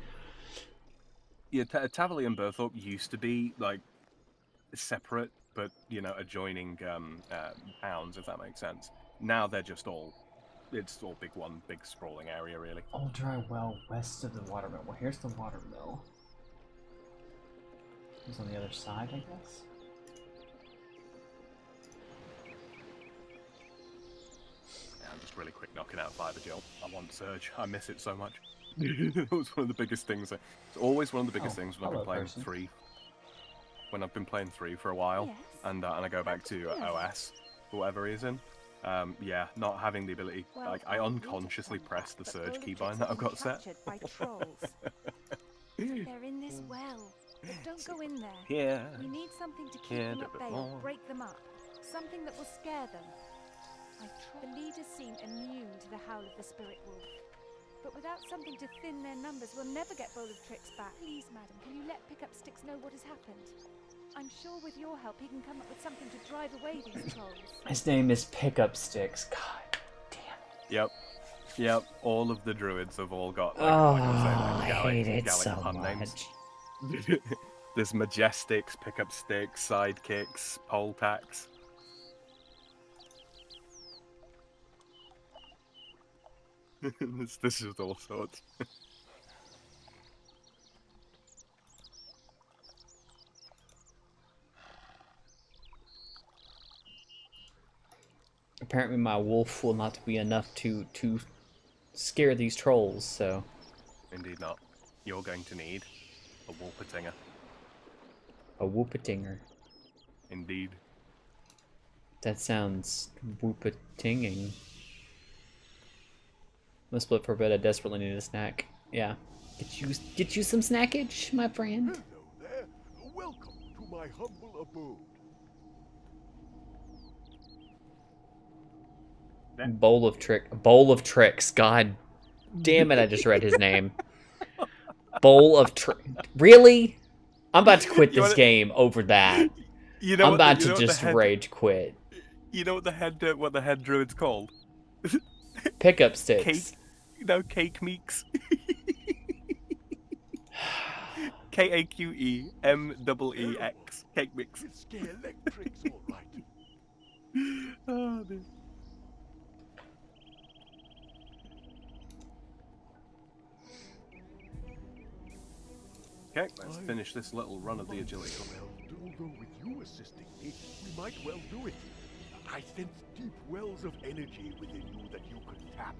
Yeah, Taverley and Burthorpe used to be like separate, but you know, adjoining towns, if that makes sense. Now they're just it's all one big sprawling area, really. Old dry well west of the watermill. Well, here's the watermill. It's on the other side, I guess. Yeah, I'm just really quick knocking out fiber gel. I want Surge. I miss it so much. It was one of the biggest things. It's always one of the biggest things when I've been playing 3. When I've been playing 3 for a while, Yes. and I go back to OS for whatever reason. Yeah, not having the ability, Well, like I unconsciously press the Surge keybind that I've got set. By trolls. They're in this well. But don't go in there. Yeah. You need something to keep Yeah, them a at bit bay more. or break them up. Something that will scare them. The leaders seem immune to the howl of the spirit wolf. But without something to thin their numbers, we'll never get Bowl of Tricks back. Please, madam, can you let Pick Up Sticks know what has happened? I'm sure with your help he can come up with something to drive away these trolls. His name is Pickup Sticks. God damn it. Yep. All of the druids have all got like, Oh, like I was saying, I like, hate Gallic it so pun much. names. There's Majestics, Pickup Sticks, Sidekicks, Pole Tacks. This is all sorts. Apparently my wolf will not be enough to scare these trolls, so... Indeed not. You're going to need a Wolpertinger. A whoopatinger. Indeed. That sounds whoopatinging. Let's split for a bit. I desperately need a snack. Yeah. Get you some snackage, my friend. Hello there. Welcome to my humble abode. Bowl of Tricks. God damn it, I just read his name. Bowl of Tricks. Really? I'm about to quit this game over that. You know I'm what about you know to what the just head- rage quit. You know what the head druid's called? Pickup Sticks. Cake. No, Cake Meeks. KAQEMEEX. Cake Mix. It's the electrics, all right. Oh, dear. Okay, let's finish this little run of the agility. Well, although with you assisting me, we might well do it. I sense deep wells of energy within you that you could tap.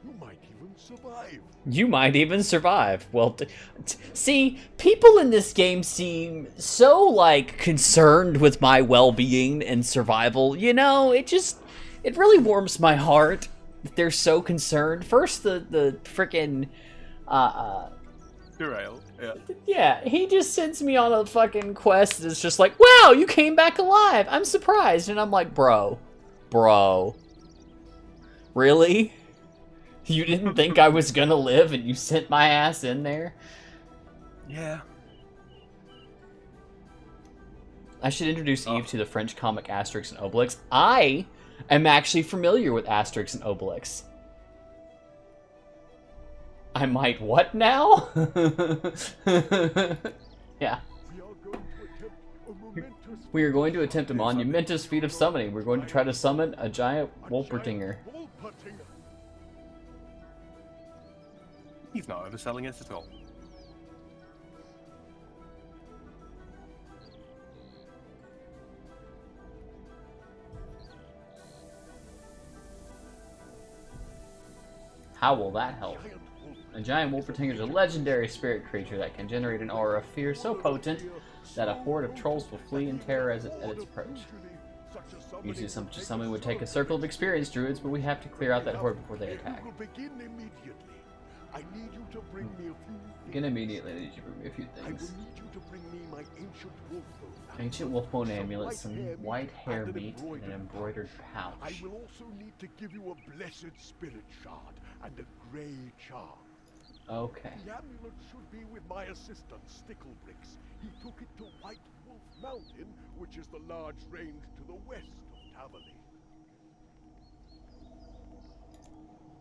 You might even survive. You might even survive. Well, see, people in this game seem so, like, concerned with my well-being and survival. You know, it really warms my heart that they're so concerned. First, the frickin', Derail, yeah. yeah, he just sends me on a fucking quest and it's just like, wow, you came back alive. I'm surprised. And I'm like, bro, really? You didn't think I was gonna live and you sent my ass in there? Yeah. I should introduce Eve to the French comic Asterix and Obelix. I am actually familiar with Asterix and Obelix. I might what now? Yeah. We are going to attempt a monumentous feat of summoning. We're going to try to summon a giant Wolpertinger. He's not overselling it at all. How will that help? Giant wolf. A giant wolvertinger is a legendary spirit creature that can generate an aura of fear so potent that a horde of trolls will flee in terror at its approach. Usually someone would take a circle of experienced druids, but we have to clear out that horde before they attack. We will begin immediately. I need you to bring me a few Begin immediately, I need you to bring me a few I will things. need you to bring me my ancient wolf bone. Ancient wolf bone amulet, some white hair meat, and an embroidered I pouch. will also need to give you a blessed spirit shard and a grey charm. Okay. The amulet should be with my assistant, Sticklebricks. He took it to White Wolf Mountain, which is the large range to the west of Tavali.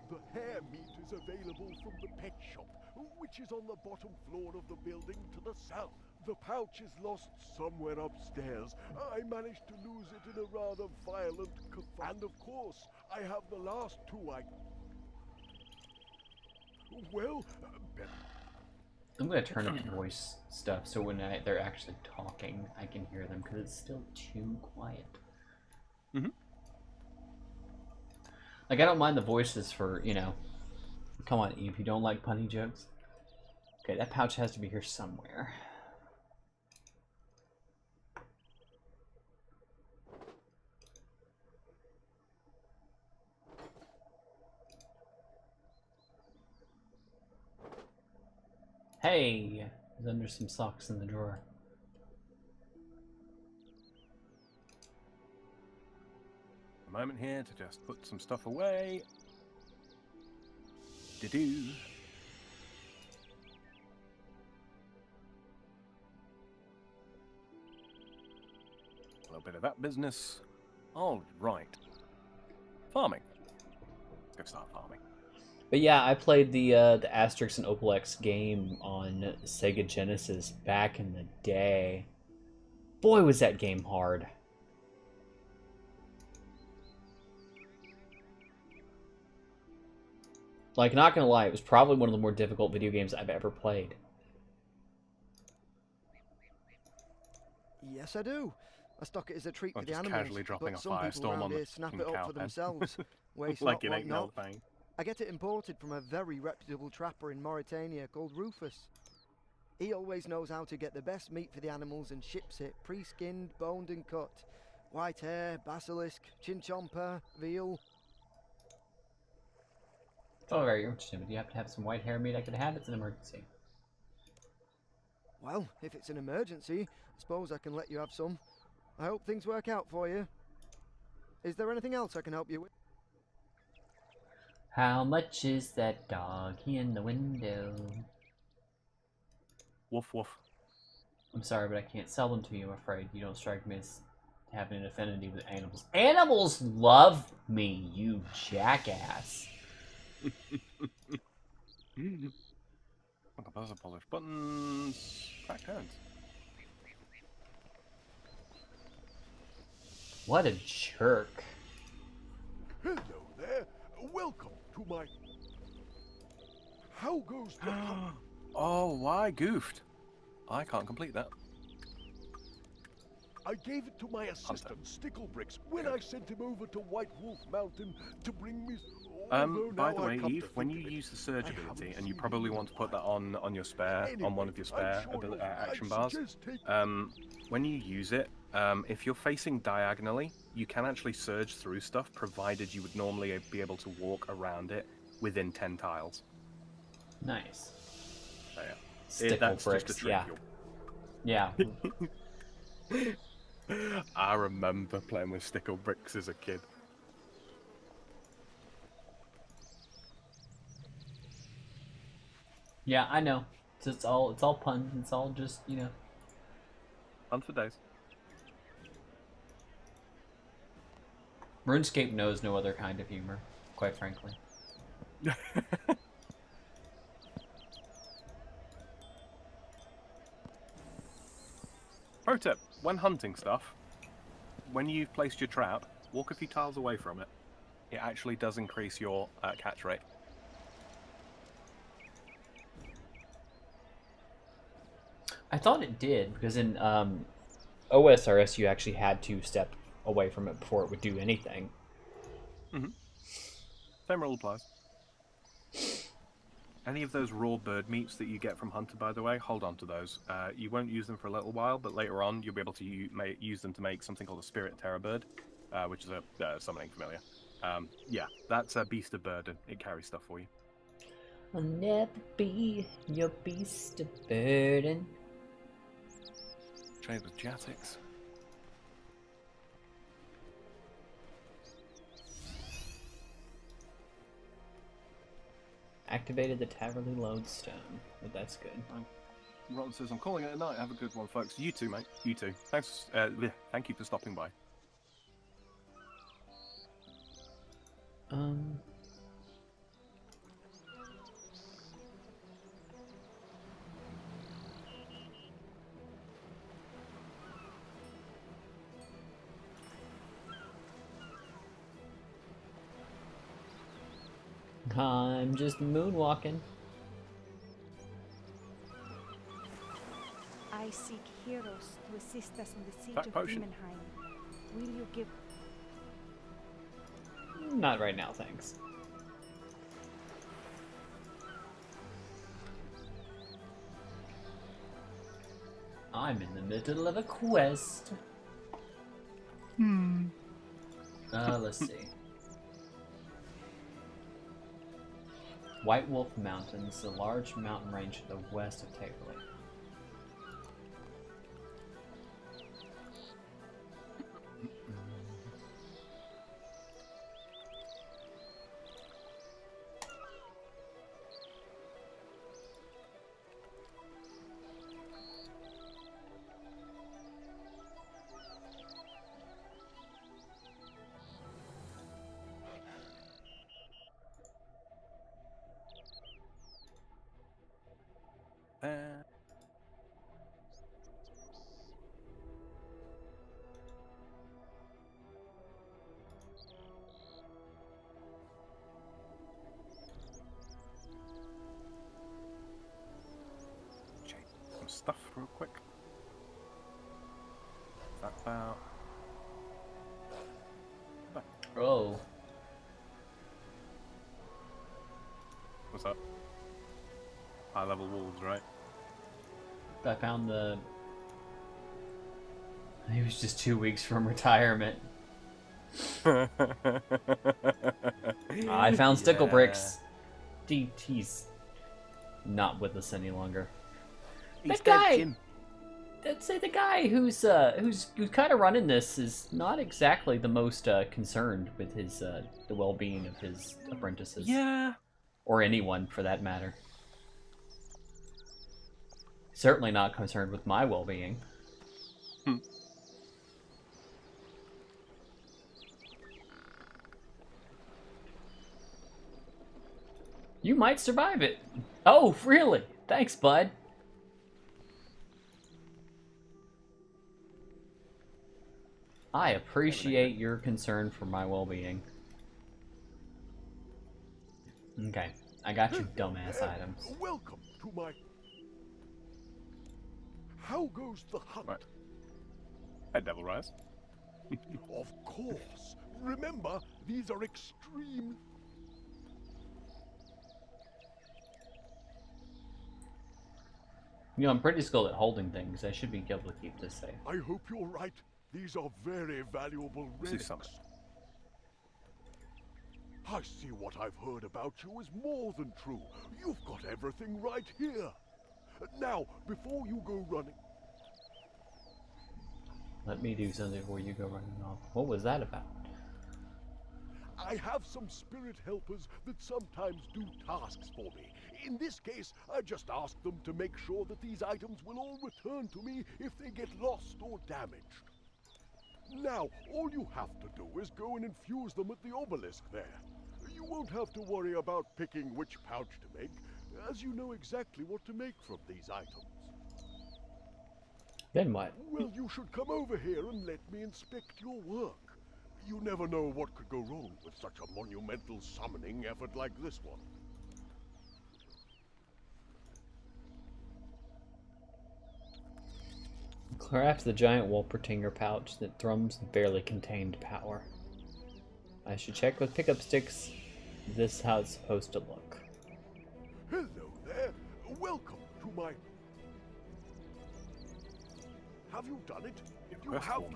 The hair meat is available from the pet shop, which is on the bottom floor of the building to the south. The pouch is lost somewhere upstairs. I managed to lose it in a rather violent kerfuffle. And of course, I have the last two Well, I'm gonna turn up the voice stuff so when they're actually talking, I can hear them because it's still too quiet. Mhm. Like I don't mind the voices for Come on, Eve, you don't like punny jokes? Okay, that pouch has to be here somewhere. Hey, it's under some socks in the drawer. A moment here to just put some stuff away. Do-do. A little bit of that business. All right. Farming. Let's go start farming. But yeah, I played the Asterix and Obelix game on Sega Genesis back in the day. Boy, was that game hard. Like, not gonna lie, it was probably one of the more difficult video games I've ever played. Yes, I do. I stock it as a treat I'm for the just animals, casually dropping but a some people firestorm around on here the snap from it the up cow for pen. themselves. Waste like not, it ain't want no not. thing. I get it imported from a very reputable trapper in Mauritania called Rufus. He always knows how to get the best meat for the animals and ships it pre-skinned, boned and cut. White hare, basilisk, chinchomper, veal. Oh, very interesting, but you have to have some white hair meat I could have. It's an emergency. Well, if it's an emergency, I suppose I can let you have some. I hope things work out for you. Is there anything else I can help you with? How much is that doggy in the window? Woof woof. I'm sorry, but I can't sell them to you, I'm afraid. You don't strike me as having an affinity with animals. Animals love me, you jackass. Look, buzzer polished buttons. Cracked hands. What a jerk. hello there. Welcome to my... How goes the... Oh, why goofed? I can't complete that. I gave it to my assistant, Sticklebricks, when I sent him over to White Wolf Mountain to bring me... although By now the I way, come to Eve, when think you of it, use the surge I ability, haven't and you seen probably you want to in put that on your spare, on one of your spare action bars. When you use it, if you're facing diagonally, you can actually surge through stuff, provided you would normally be able to walk around it within 10 tiles. Nice. So, yeah. Stickle That's bricks, just a yeah. trivial. Yeah. I remember playing with stickle bricks as a kid. Yeah, I know. It's all puns. It's all just, Fun for days. RuneScape knows no other kind of humor, quite frankly. Pro tip, when hunting stuff, when you've placed your trap, walk a few tiles away from it. It actually does increase your catch rate. I thought it did, because in OSRS you actually had to step away from it before it would do anything. Mm-hmm. Same rule applies. Any of those raw bird meats that you get from Hunter, by the way, hold on to those. You won't use them for a little while, but later on you'll be able to use them to make something called a Spirit Terror Bird, which is a summoning familiar. Yeah, that's a beast of burden. It carries stuff for you. I'll never be your beast of burden. Trade with Jatix. Activated the Taverly Lodestone. But that's good. Ron says, I'm calling it a night. Have a good one, folks. You too, mate. You too. Thanks. Thank you for stopping by. I'm just moonwalking. I seek heroes to assist us in the siege That of potion. Demonheim. Will you give... Not right now, thanks. I'm in the middle of a quest. Let's see. White Wolf Mountains, a large mountain range to the west of Taverley. Check some stuff real quick. Is that about... Oh. What's up? High level wolves, right? I found the... He was just 2 weeks from retirement. I found Sticklebricks. He's not with us any longer. He's That dead, guy! Jim. I'd say the guy who's kind of running this is not exactly the most concerned with his the well-being of his apprentices. Yeah. Or anyone, for that matter. Certainly not concerned with my well-being. You might survive it. Oh, really? Thanks, bud. I appreciate your concern for my well-being. Okay, I got you dumbass items. Welcome to my... How goes the hunt? Right. Hey, Devil Rise. Of course. Remember, these are extreme... You know, I'm pretty skilled at holding things. I should be able to keep this safe. I hope you're right. These are very valuable See relics. something. I see what I've heard about you is more than true. You've got everything right here. Now, before you go running... Let me do something before you go running off. What was that about? I have some spirit helpers that sometimes do tasks for me. In this case, I just ask them to make sure that these items will all return to me if they get lost or damaged. Now, all you have to do is go and infuse them at the obelisk there. You won't have to worry about picking which pouch to make, as you know exactly what to make from these items. Then what? Well, you should come over here and let me inspect your work. You never know what could go wrong with such a monumental summoning effort like this one. Craft the giant Wolpertinger pouch that thrums barely contained power. I should check with pickup sticks. This is how it's supposed to look. Hello there. Welcome to my... Have you done it? You Quest have... form.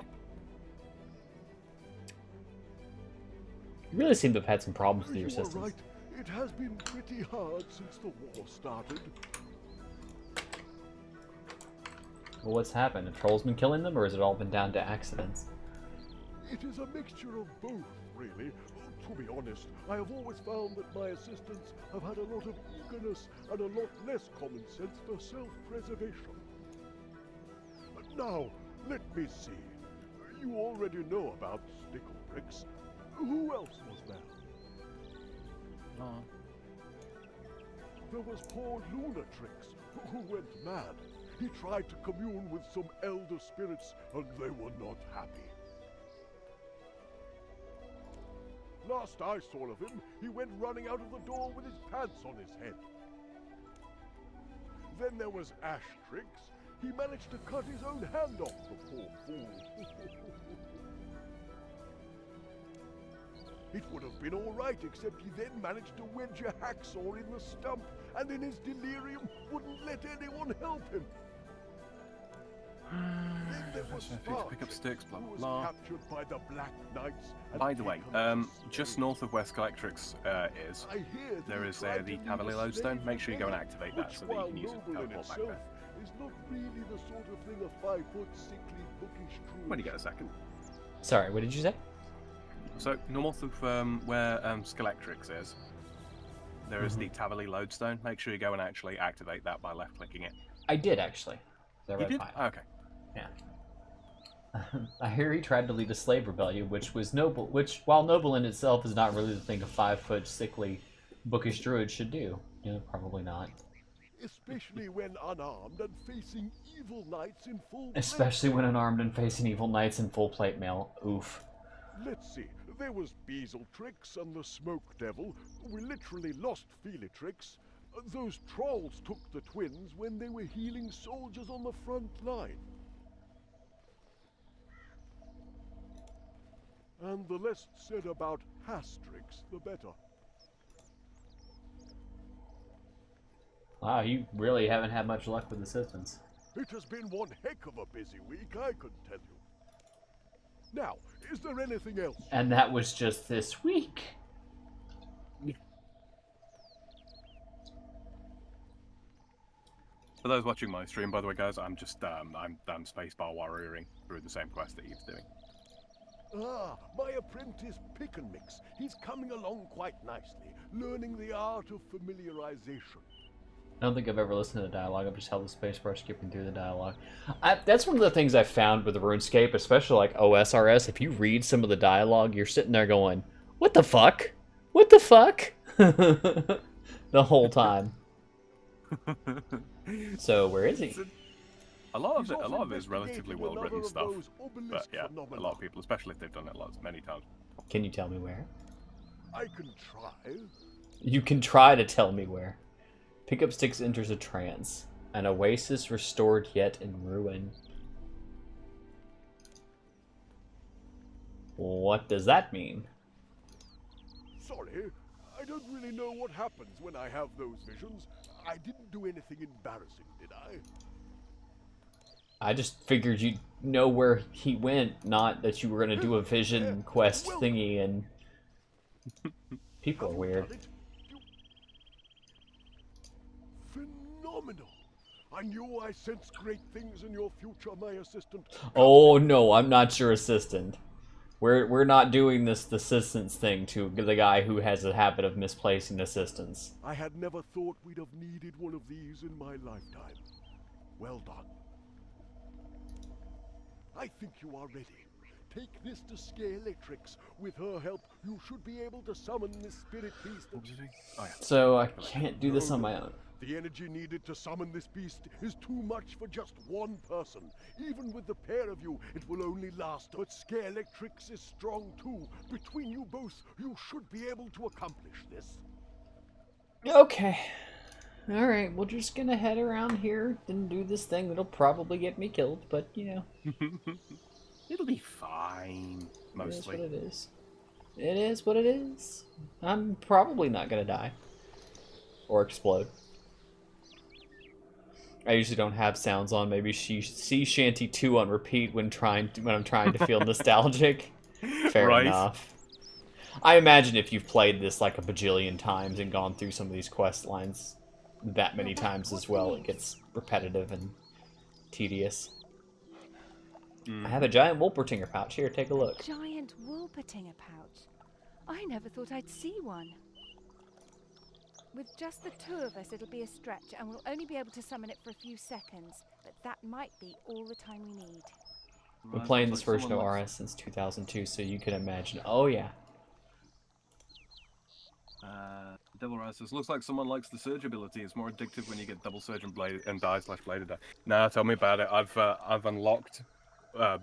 You really seem to have had some problems with your You are systems. right. It has been pretty hard since the war started. Well, what's happened? Have trolls been killing them, or has it all been down to accidents? It is a mixture of both, really. To be honest, I have always found that my assistants have had a lot of eagerness and a lot less common sense for self-preservation. Now, let me see. You already know about Stickle Bricks. Who else was there? There was poor Lunatrix, who went mad. He tried to commune with some elder spirits, and they were not happy. Last I saw of him, he went running out of the door with his pants on his head. Then there was Ashtrix. He managed to cut his own hand off, the poor fool. It would have been all right, except he then managed to wedge a hacksaw in the stump, and in his delirium wouldn't let anyone help him. Then there was Pick up sticks, blah, who blah, was blah. captured by the Black Knights. and By the way, taken as a just slave. north of West Electrics is I hear that there he is tried to the lead Cavalier a Lodestone. slave Make sure you go and rebellion, activate that which, so that you while can use it to noble in teleport back itself, there. is not really the sort of thing a 5-foot sickly bookish druid When you get a second. Sorry, what did you say? So north of where Skelectrix is, there is the Tavali Lodestone. Make sure you go and actually activate that by left-clicking it. I did, actually. I You read did? fine. Okay. Yeah. I hear he tried to lead a slave rebellion, which was noble. Which, while noble in itself, is not really the thing a 5-foot, sickly, bookish druid should do. You know, probably not. Especially when unarmed and facing evil knights in full Especially when unarmed and facing evil knights in full plate mail. Oof. Let's see. There was Beezeltrix and the Smoke Devil. We literally lost Felix. Those trolls took the twins when they were healing soldiers on the front line. And the less said about Hastrix, the better. Wow, you really haven't had much luck with assistants. It has been one heck of a busy week, I can tell you. Now, is there anything else? And that was just this week. For those watching my stream, by the way, guys, I'm just I'm spacebar warrioring through the same quest that Eve's doing. Ah, my apprentice Pick and Mix. He's coming along quite nicely, learning the art of familiarization. I don't think I've ever listened to the dialogue. I've just held the spacebar skipping through the dialogue. That's one of the things I found with the RuneScape, especially like OSRS. If you read some of the dialogue, you're sitting there going, "What the fuck? What the fuck?" the whole time. So where is he? A lot of He's it, a off lot of it is relatively investigating well written another of stuff. those obelisk But yeah, a phenomena. lot of people, especially if they've done it many times. Can you tell me where? I can try. You can try to tell me where. Pickup Sticks enters a trance. An oasis restored yet in ruin. What does that mean? Sorry, I don't really know what happens when I have those visions. I didn't do anything embarrassing, did I? I just figured you'd know where he went, not that you were going to do a vision quest thingy and... People are Have you weird. done it? Phenomenal! I knew I sensed great things in your future, my assistant. Oh no, I'm not your assistant. We're not doing this assistance thing to the guy who has a habit of misplacing assistants. I had never thought we'd have needed one of these in my lifetime. Well done. I think you are ready. Take this to Scaletrix. With her help, you should be able to summon this spirit beast. What was it? Oh yeah. So I can't do this on my own. The energy needed to summon this beast is too much for just one person. Even with the pair of you, it will only last. But Scaletrix is strong too. Between you both, you should be able to accomplish this. Okay. Alright, we're just gonna head around here and do this thing that'll probably get me killed, but you know. It'll be fine, mostly. It is what it is. It is what it is. I'm probably not gonna die. Or explode. I usually don't have sounds on. Maybe Sea Shanty 2 on repeat when I'm trying to feel nostalgic. Fair Right. enough. I imagine if you've played this like a bajillion times and gone through some of these quest lines that many times as well, it gets repetitive and tedious. I have a giant Wolpertinger pouch. Here, take a look. Giant Wolpertinger pouch. I never thought I'd see one. With just the two of us, it'll be a stretch, and we'll only be able to summon it for a few seconds. But that might be all the time we need. Been playing this version of RS since 2002, so you can imagine. Oh yeah. Devil Rise says, looks like someone likes the surge ability. It's more addictive when you get double surge and blade and die / bladed die. Nah, tell me about it. I've unlocked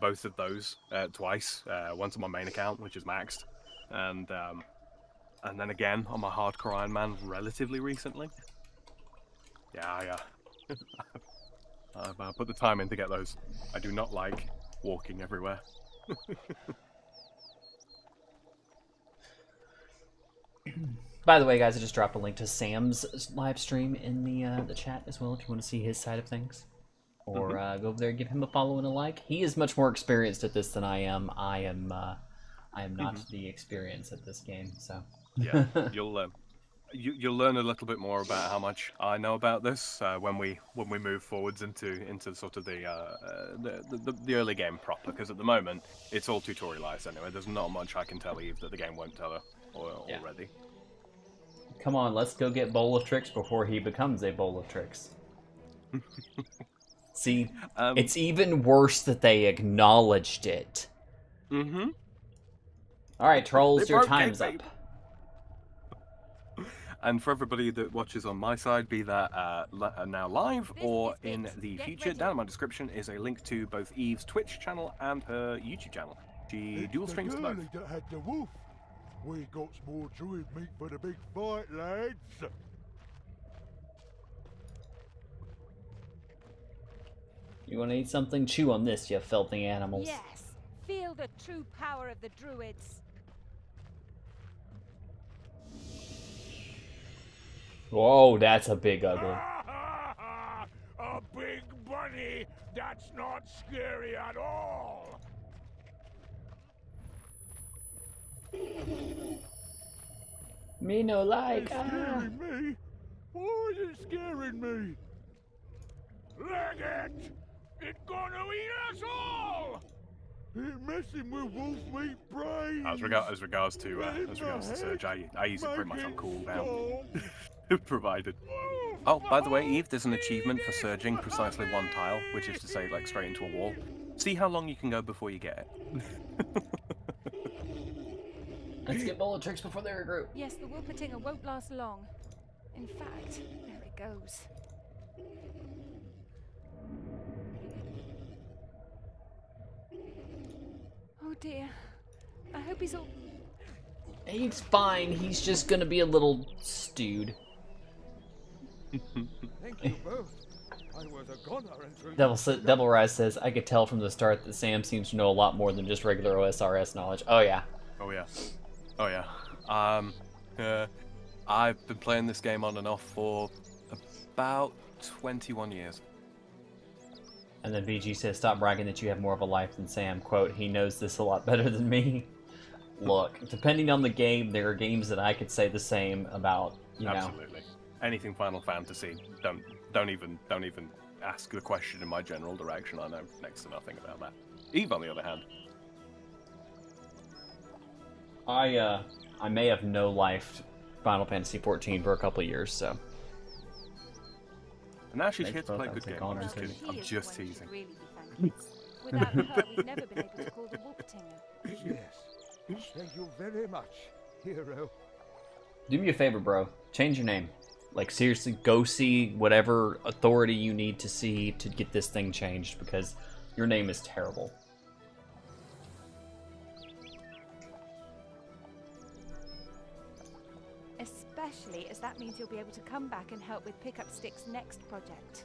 both of those twice. Once on my main account, which is maxed, and then again on my hardcore Iron Man relatively recently. Yeah. I've put the time in to get those. I do not like walking everywhere. By the way, guys, I just dropped a link to Sam's live stream in the chat as well if you want to see his side of things. Or go over there and give him a follow and a like. He is much more experienced at this than I am. I am not the experience at this game, so. Yeah, you'll learn a little bit more about how much I know about this when we move forwards into sort of the early game proper. Because at the moment it's all tutorialized anyway. There's not much I can tell Eve that the game won't tell her already. Come on, let's go get Bowl of Tricks before he becomes a Bowl of Tricks. See, it's even worse that they acknowledged it. Mm-hmm. All right, trolls, your time's up. And for everybody that watches on my side, be that now live or in the future, down in my description is a link to both Eve's Twitch channel and her YouTube channel. She dual streams to both. That had the wolf. We got some more druid meat for the big fight, lads. You want to eat something? Chew on this, you filthy animals. Yes, feel the true power of the druids. Whoa, that's a big ugly. A big bunny? That's not scary at all. Me no like. It's scaring me. Why is it scaring me? Leg it! It's gonna eat us all! It's messing with wolf meat brains. As regards to Surge, I use it pretty much on cooldown, provided. Oh, by the way, Eve, there's an achievement for surging precisely one tile, which is to say, like, straight into a wall. See how long you can go before you get it. Let's get Bowl of Tricks before they regroup. Yes, the Wolpertinger won't last long. In fact, there it goes. Oh dear. I hope he's all... He's fine. He's just gonna be a little stewed. Thank you both. I was a goner Devil Rise says, I could tell from the start that Sam seems to know a lot more than just regular OSRS knowledge. Oh yeah. Oh yeah. I've been playing this game on and off for about 21 years. And then VG says, stop bragging that you have more of a life than Sam. Quote, he knows this a lot better than me. Look, depending on the game, there are games that I could say the same about, you know. Absolutely. Anything Final Fantasy, don't even ask the question in my general direction. I know next to nothing about that. Eve, on the other hand. I may have no-lifed Final Fantasy 14 for a couple of years, so. And now she's Thanks, here to both. play a I'll good take game. all I'm of just it. kidding. I'm just teasing. Really be thankful. Without her, we'd never been able to call the Wolpertinger. Yes. Thank you very much, hero. Do me a favor, bro. Change your name. Like, seriously, go see whatever authority you need to see to get this thing changed, because your name is terrible. Especially as that means you'll be able to come back and help with Pick Up Stick's next project.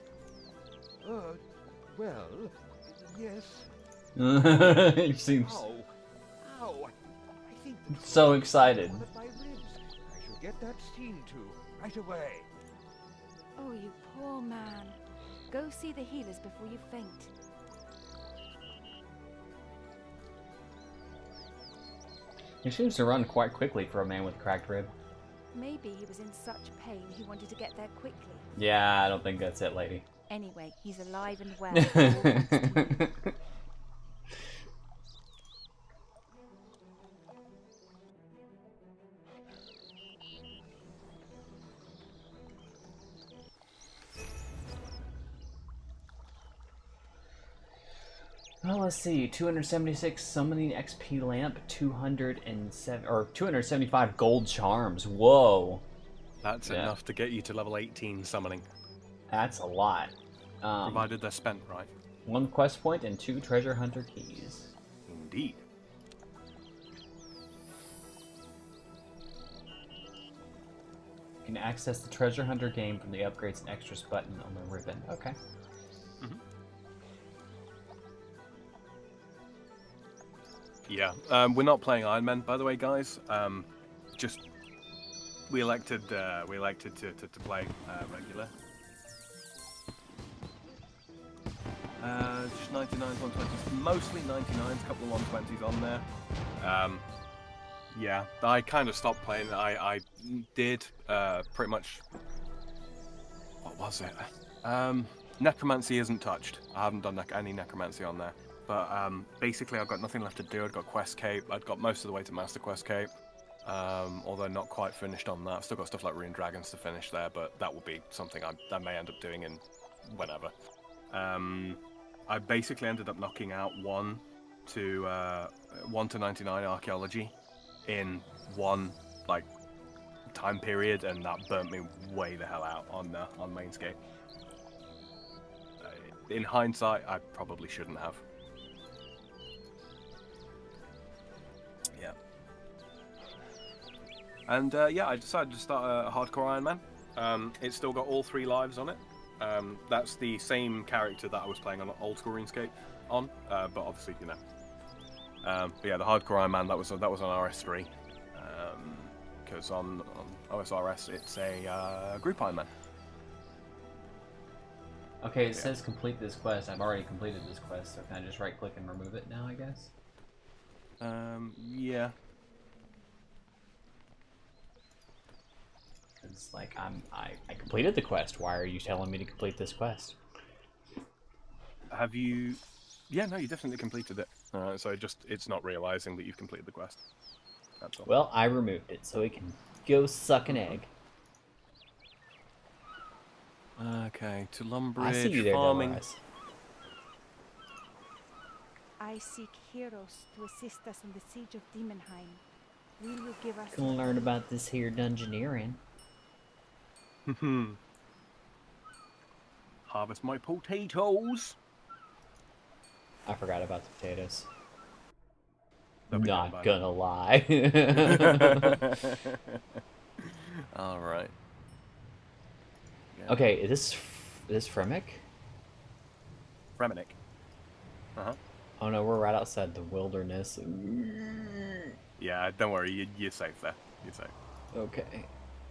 Well, yes. He seems Ow. I think so excited. one of my ribs. I shall get that seen to right away. Oh, you poor man. Go see the healers before you faint. He seems to run quite quickly for a man with a cracked rib. Maybe he was in such pain he wanted to get there quickly. Yeah, I don't think that's it, lady. Anyway, he's alive and well. Thanks to you. Well, let's see. 276 summoning XP lamp, 275 gold charms. Whoa, That's enough to get you to level 18 summoning, that's a lot. provided they're spent right. 1 quest point and 2 treasure hunter keys. Indeed. You can access the treasure hunter game from the upgrades and extras button on the ribbon. Okay. Yeah, we're not playing Iron Man, by the way, guys. Just we elected to play regular. Just 99s, 120s, mostly 99s, couple of 120s on there. Yeah, I kind of stopped playing. I did pretty much. What was it? Necromancy isn't touched. I haven't done any necromancy on there. But basically, I've got nothing left to do. I've got Quest Cape. I've got most of the way to Master Quest Cape, although not quite finished on that. I've still got stuff like Rune Dragons to finish there, but that will be something I may end up doing in whenever. I basically ended up knocking out 1 to 99 archaeology in one time period, and that burnt me way the hell out on Mainscape. In hindsight, I probably shouldn't have. Yeah. And yeah, I decided to start a hardcore Iron Man. It's still got all 3 lives on it. That's the same character that I was playing on old school RuneScape on, but obviously, you know. But yeah, the hardcore Iron Man, that was on RS3, because on OSRS it's a group Iron Man. Okay, it says complete this quest. I've already completed this quest, so can I just right click and remove it now, I guess? Yeah. It's like I completed the quest. Why are you telling me to complete this quest? Have you? Yeah, no, you definitely completed it. So it's not realizing that you've completed the quest. That's all. Well, I removed it, so it can go suck an egg. Okay, to Lumbridge, I see you there, farming. Dolores. I seek heroes to assist us in the siege of Demonheim. Will you give us? Gonna learn about this here dungeoneering. Harvest my potatoes. I forgot about the potatoes. They'll be done Not by gonna lie. All right. Yeah. Okay, is this Fremic? Fremenic. Uh-huh. Oh no, we're right outside the wilderness. Yeah, don't worry, you're safe there. You're safe. Okay.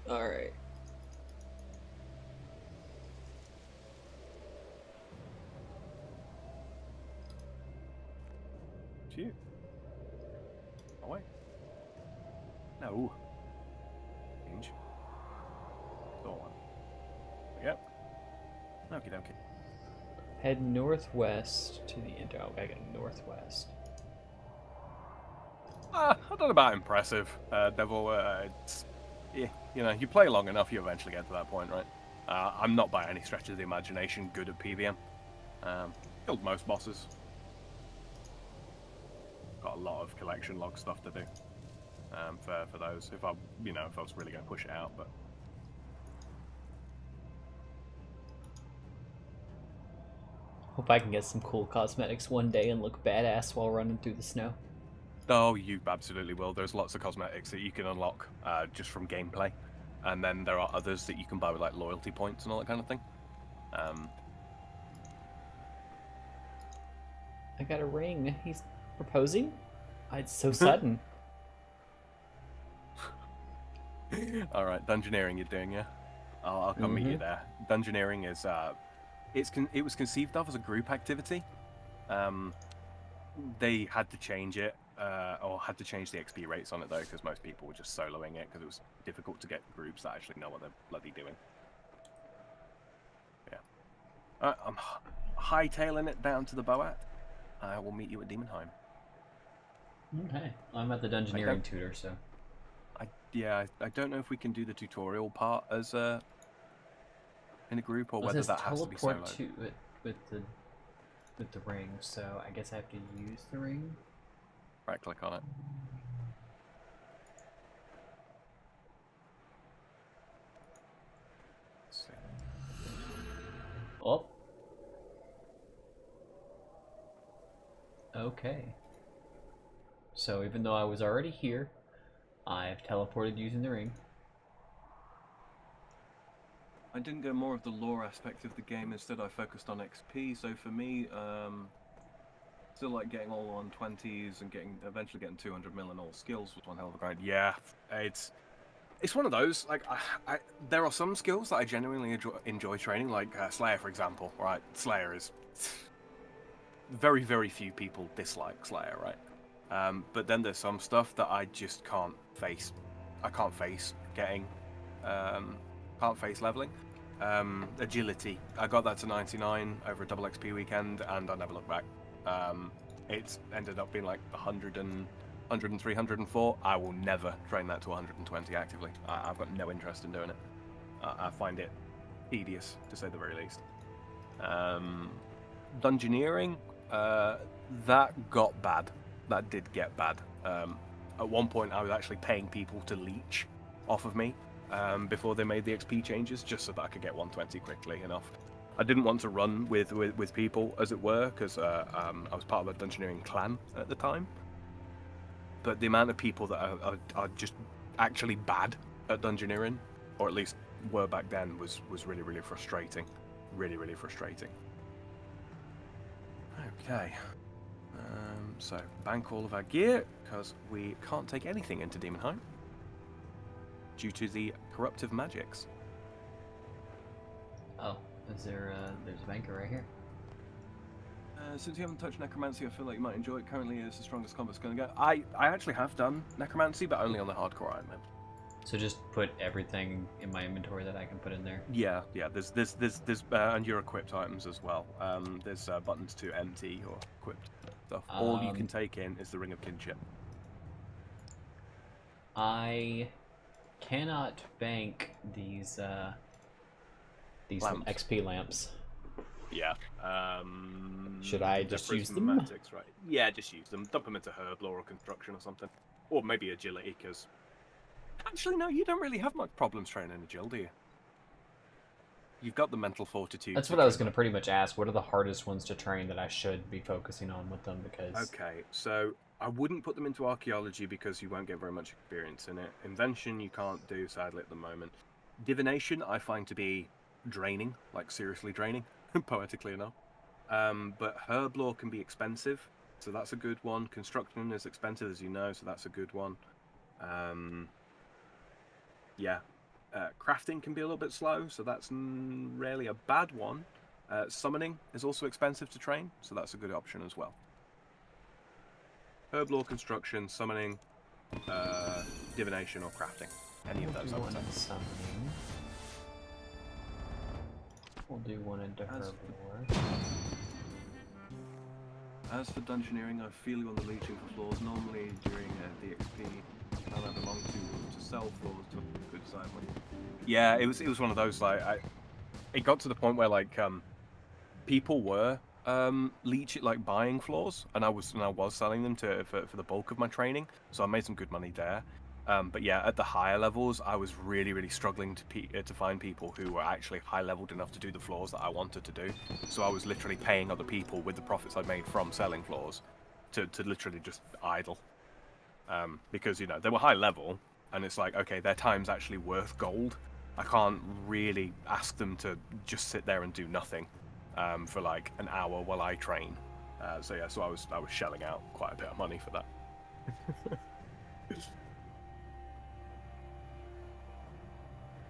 Alright. It's you. Oh, wait. No. Change. Door one. Yep. Okie dokie. Head northwest to the end. Oh, I got northwest. I don't know about impressive, Devil. It's, yeah, you know, you play long enough, you eventually get to that point, right? I'm not by any stretch of the imagination good at PvM. Killed most bosses. Got a lot of collection log stuff to do for those. If I was really going to push it out, but. Hope I can get some cool cosmetics one day and look badass while running through the snow. Oh, you absolutely will. There's lots of cosmetics that you can unlock just from gameplay, and then there are others that you can buy with like loyalty points and all that kind of thing. I got a ring. He's proposing? It's so sudden. All right, dungeoneering you're doing, yeah? I'll come meet you there. Dungeoneering is it was conceived of as a group activity. They had to change it, or had to change the XP rates on it though, because most people were just soloing it because it was difficult to get groups that actually know what they're bloody doing. Yeah, I'm hightailing it down to the Boat. I will meet you at Demonheim. Okay, I'm at the Dungeoneering tutor, so. I don't know if we can do the tutorial part as in a group, or Well, it whether says that has to be solo. teleport to it with the ring, so I guess I have to use the ring. Right click on it. Let's see. Oh. Okay. So even though I was already here, I've teleported using the ring. I didn't go more of the lore aspect of the game. Instead, I focused on XP. So for me, still like getting all 120s and eventually getting 200 mil in all skills was one hell of a grind. Yeah, it's one of those. Like, there are some skills that I genuinely enjoy training, like Slayer, for example. Right, Slayer is very, very few people dislike Slayer, right? But then there's some stuff that I just can't face. I can't face getting. Can't face leveling. Agility. I got that to 99 over a double XP weekend, and I never looked back. It's ended up being like 100 and 103, 104. I will never train that to 120 actively. I've got no interest in doing it. I find it tedious, to say the very least. Dungeoneering, that got bad. That did get bad. At one point, I was actually paying people to leech off of me before they made the XP changes, just so that I could get 120 quickly enough. I didn't want to run with people, as it were, because I was part of a Dungeoneering clan at the time. But the amount of people that are just actually bad at Dungeoneering, or at least were back then, was really, really frustrating. Really, really frustrating. Okay. So, bank all of our gear, because we can't take anything into Demonheim due to the corruptive magics. Oh, is there there's a banker right here. Since you haven't touched necromancy, I feel like you might enjoy it. Currently, it's the strongest combat's going to go. I actually have done necromancy, but only on the hardcore Iron Man. So just put everything in my inventory that I can put in there. Yeah. There's and your equipped items as well. There's buttons to empty or equipped stuff. All you can take in is the Ring of Kinship. I cannot bank these Lamps. XP lamps. Yeah. Should I just use them? Right. Yeah, just use them. Dump them into herb lore or construction or something, or maybe agility. Because actually, no, you don't really have much problems training agile, do you? You've got the mental fortitude. That's what I was going to pretty much ask. What are the hardest ones to train that I should be focusing on with them? Because okay, so I wouldn't put them into archaeology because you won't get very much experience in it. Invention you can't do, sadly, at the moment. Divination I find to be draining, like seriously draining, poetically enough. But herb lore can be expensive, so that's a good one. Construction is expensive, as you know, so that's a good one. Yeah. Crafting can be a little bit slow, so that's rarely a bad one. Summoning is also expensive to train, so that's a good option as well. Herb lore, construction, summoning, divination, or crafting. Any of those, I would say. Summoning. We'll do one into herb lore. As for Dungeoneering, I feel you on the leeching for floors. Normally during the XP, I belong to sell floors to a good side money. Yeah, it was one of those, like, it got to the point where, like, people were buying floors, and I was selling them for the bulk of my training, so I made some good money there. But yeah, at the higher levels, I was really, really struggling to find people who were actually high-leveled enough to do the floors that I wanted to do. So I was literally paying other people with the profits I made from selling floors to literally just idle. Because, you know, they were high level, and it's like, okay, their time's actually worth gold. I can't really ask them to just sit there and do nothing for like an hour while I train. So yeah, so I was shelling out quite a bit of money for that.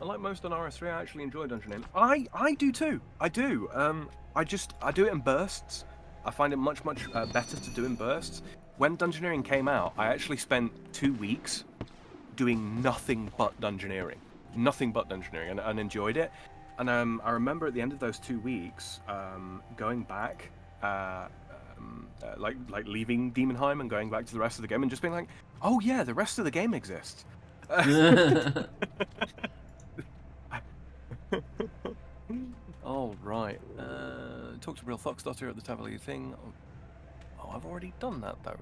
Unlike most on RS3, I actually enjoy dungeoning. I do too. I do. I do it in bursts. I find it much better to do in bursts. When dungeoneering came out, I actually spent 2 weeks doing nothing but dungeoneering, and enjoyed it. And I remember at the end of those 2 weeks, going back, like leaving Demonheim and going back to the rest of the game and just being like, oh yeah, the rest of the game exists. All right. Talk to Real Foxdottir at the Tavalier thing. Oh, I've already done that though.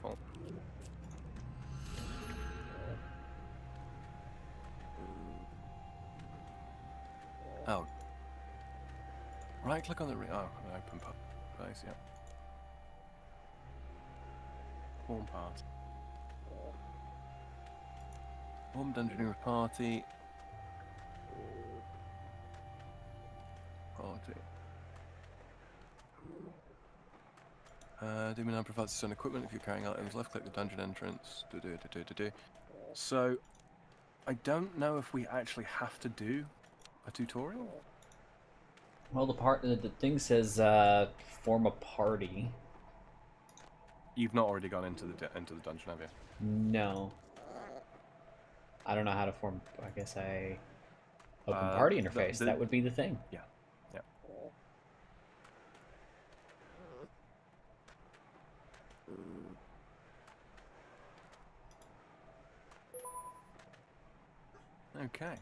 Oh. Oh. Right click on the open place, yeah. Form part. Form Dungeoneer party. Demon now provides certain equipment if you're carrying items. Left click the dungeon entrance. So, I don't know if we actually have to do a tutorial. Well, the thing says form a party. You've not already gone into the dungeon, have you? No. I don't know how to form. I guess open party interface. That would be the thing. Yeah. Yeah. Okay.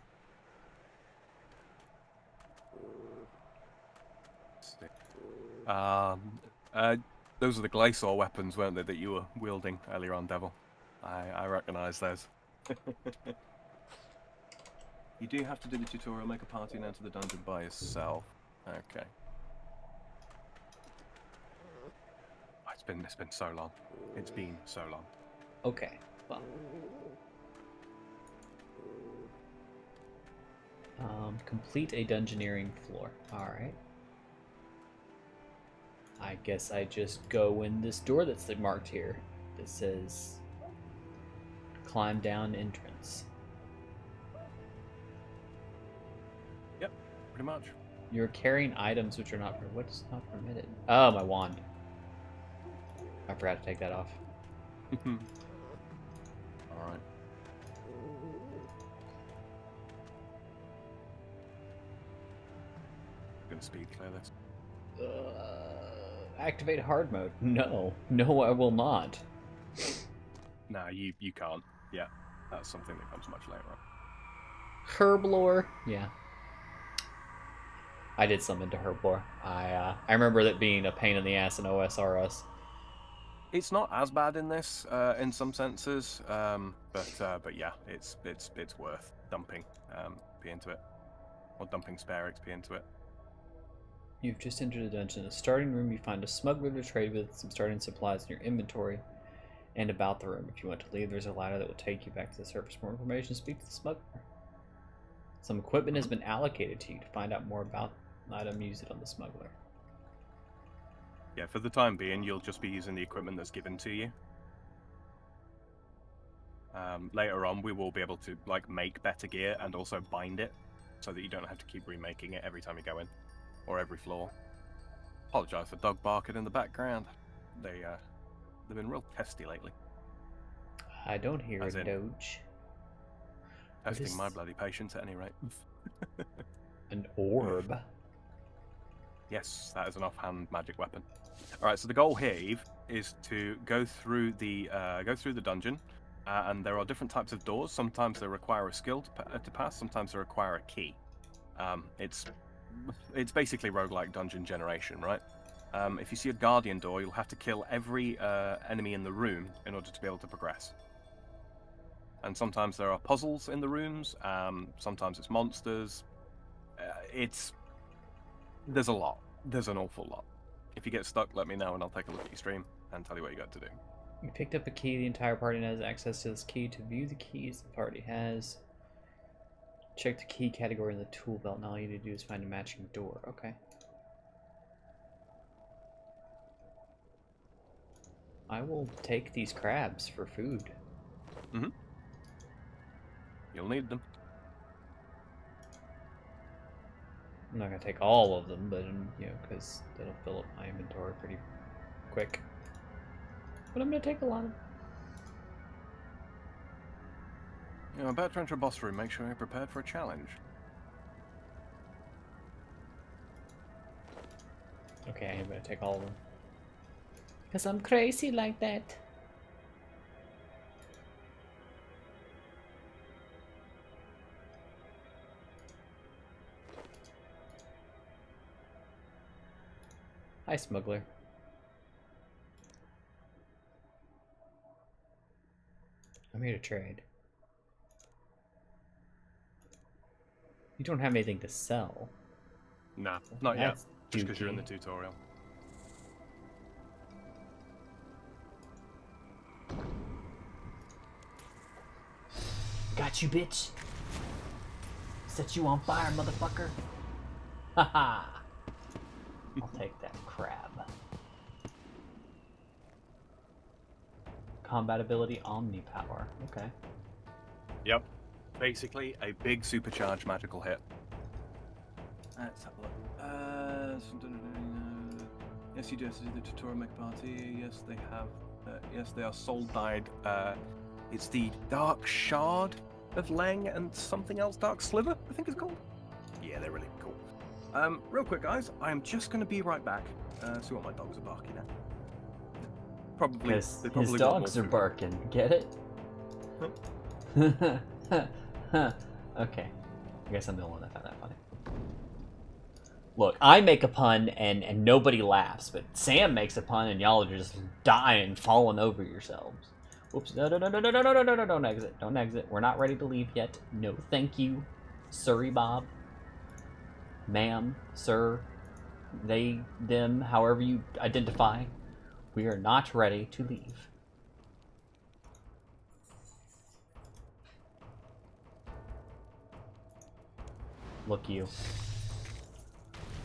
Those are the Glacior weapons, weren't they, that you were wielding earlier on, Devil? I recognise those. You do have to do the tutorial, make a party and enter the dungeon by yourself. Okay. Oh, it's been so long. It's been so long. Okay. Well. Complete a dungeoneering floor. Alright. I guess I just go in this door that's marked here. That says climb down entrance. Yep, pretty much. You're carrying items which are not what's not permitted. Oh, my wand. I forgot to take that off. Alright. Gonna speed clear this. Activate hard mode. No, I will not. Nah, you can't. Yeah, that's something that comes much later on. Herb lore. Yeah. I did some into herb lore. I remember that being a pain in the ass in OSRS. It's not as bad in this, in some senses, but yeah, it's worth dumping XP into it, or dumping spare XP into it. You've just entered a dungeon. In the starting room, you find a smuggler to trade with, some starting supplies in your inventory, and about the room. If you want to leave, there's a ladder that will take you back to the surface. For more information, speak to the smuggler. Some equipment has been allocated to you. To find out more about the item, use it on the smuggler. Yeah, for the time being, you'll just be using the equipment that's given to you. Later on, we will be able to make better gear and also bind it, so that you don't have to keep remaking it every time you go in, or every floor. Apologise for dog barking in the background. They've been real testy lately. I don't hear a doge. Testing my bloody patience at any rate. An orb. Yes, that is an offhand magic weapon. All right, so the goal here, Eve, is to go through the dungeon, and there are different types of doors. Sometimes they require a skill to pass. Sometimes they require a key. It's basically roguelike dungeon generation, right? If you see a guardian door, you'll have to kill every enemy in the room in order to be able to progress. And sometimes there are puzzles in the rooms. Sometimes it's monsters. There's a lot. There's an awful lot. If you get stuck, let me know and I'll take a look at your stream and tell you what you got to do. You picked up a key. The entire party has access to this key. To view the keys the party has, check the key category in the tool belt. Now all you need to do is find a matching door. Okay. I will take these crabs for food. Mm-hmm. You'll need them. I'm not gonna take all of them, but you know, because that'll fill up my inventory pretty quick. But I'm gonna take a lot of them. You know, about to enter a boss room, make sure you're prepared for a challenge. Okay, I am gonna take all of them. Because I'm crazy like that. Hi, smuggler. I'm here to trade. You don't have anything to sell. Nah, not yet. That's Just because you're in the dookie. tutorial. Got you, bitch. Set you on fire, motherfucker. Haha. I'll take that crab. Combat ability Omnipower. Okay. Yep. Basically, a big supercharged magical hit. Let's have a look. Yes, you just did the tutorial make party. Yes, they have. Yes, they are soul-dyed. It's the Dark Shard of Leng and something else, Dark Sliver, I think it's called. Yeah, they're really cool. Real quick, guys, I'm just going to be right back. See what my dogs are barking at. Probably. Because they his probably want dogs more are food. barking. Get it? Okay. I guess I'm the only one that found that funny. Look, I make a pun and nobody laughs, but Sam makes a pun and y'all are just dying, falling over yourselves. Whoops. No, no, no, no, no, no, no, no, no, no, don't exit. Don't exit. We're not ready to leave yet. No, thank you. Sorry, Bob. Ma'am, sir, they, them, however you identify. We are not ready to leave. Look, you.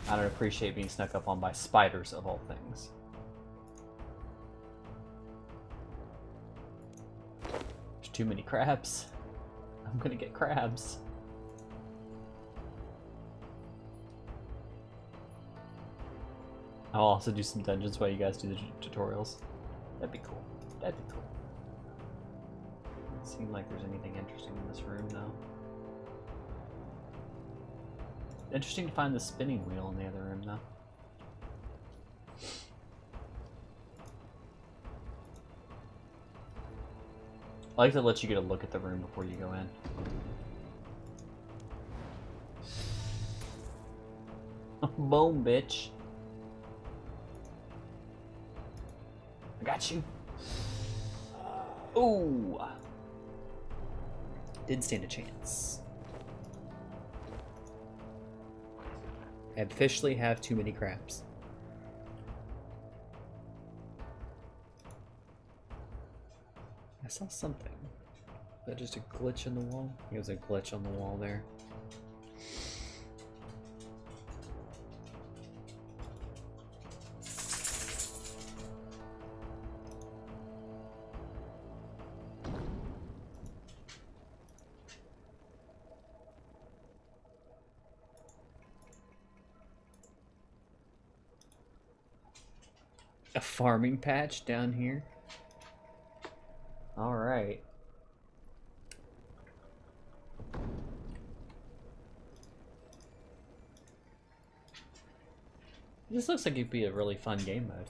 I don't appreciate being snuck up on by spiders, of all things. There's too many crabs. I'm gonna get crabs. I'll also do some dungeons while you guys do the tutorials. That'd be cool. That'd be cool. Doesn't seem like there's anything interesting in this room, though. Interesting to find the spinning wheel in the other room, though. I like to let you get a look at the room before you go in. Boom, bitch. I got you. Ooh. Didn't stand a chance. I officially have too many crabs. I saw something. Is that just a glitch in the wall? I think it was a glitch on the wall there. A farming patch down here. All right. This looks like it'd be a really fun game mode.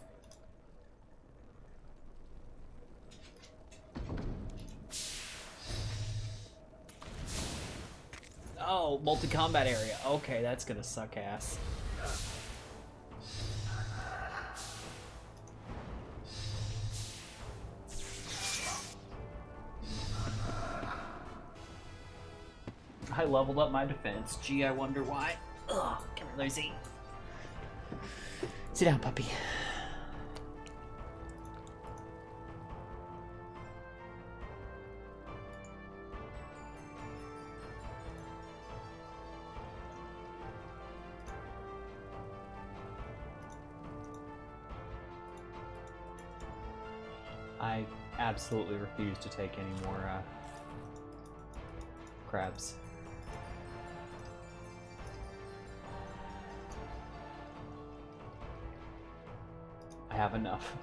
Oh, multi-combat area. Okay, that's gonna suck ass. I leveled up my defense. Gee, I wonder why. Ugh, come here, Lucy. Sit down, puppy. I absolutely refuse to take any more crabs. I have enough.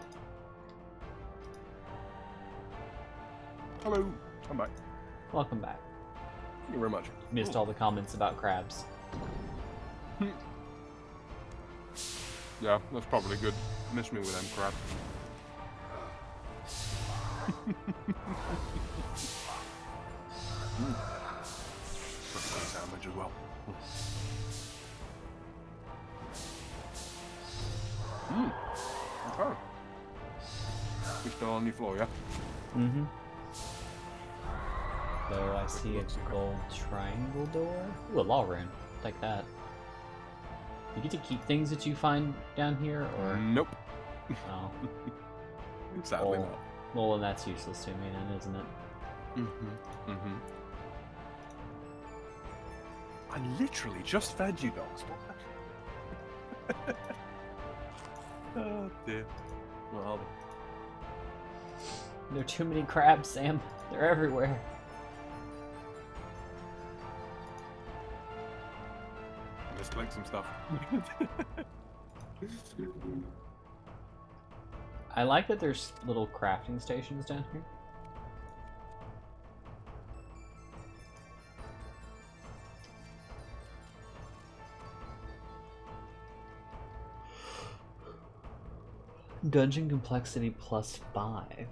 Hello. I'm back. Welcome back. Thank you very much. Missed all the comments about crabs. Yeah, that's probably good. Miss me with them crabs. Perfect sandwich as well. Okay. You're still on your floor, yeah? Mm-hmm. So I see a gold triangle door. Ooh, a law rune. Like that. You get to keep things that you find down here, or Nope. oh, Sadly not. well, then that's useless to me, then, isn't it? Mm-hmm. Mm-hmm. I literally just fed you dogs. Oh dear. Well, There are too many crabs, Sam. They're everywhere. let's collect some stuff. I like that there's little crafting stations down here. Dungeon complexity +5.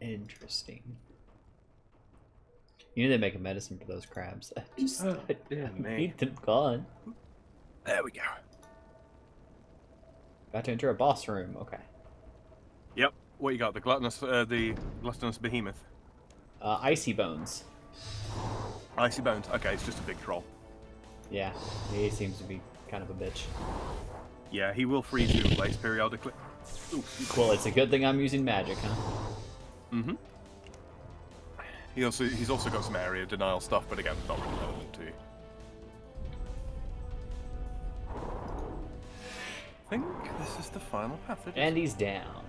Interesting. You need to make a medicine for those crabs. I just dear me. need them gone. There we go. Got to enter a boss room. Okay. Yep. What you got? The gluttonous behemoth. Icy bones. Icy bones. Okay, it's just a big troll. Yeah, he seems to be kind of a bitch. Yeah, he will freeze you in place periodically. Ooh. Well, it's a good thing I'm using magic, huh? Mm-hmm. He's also got some area denial stuff, but again, not really relevant to you. I think this is the final path. And he's down.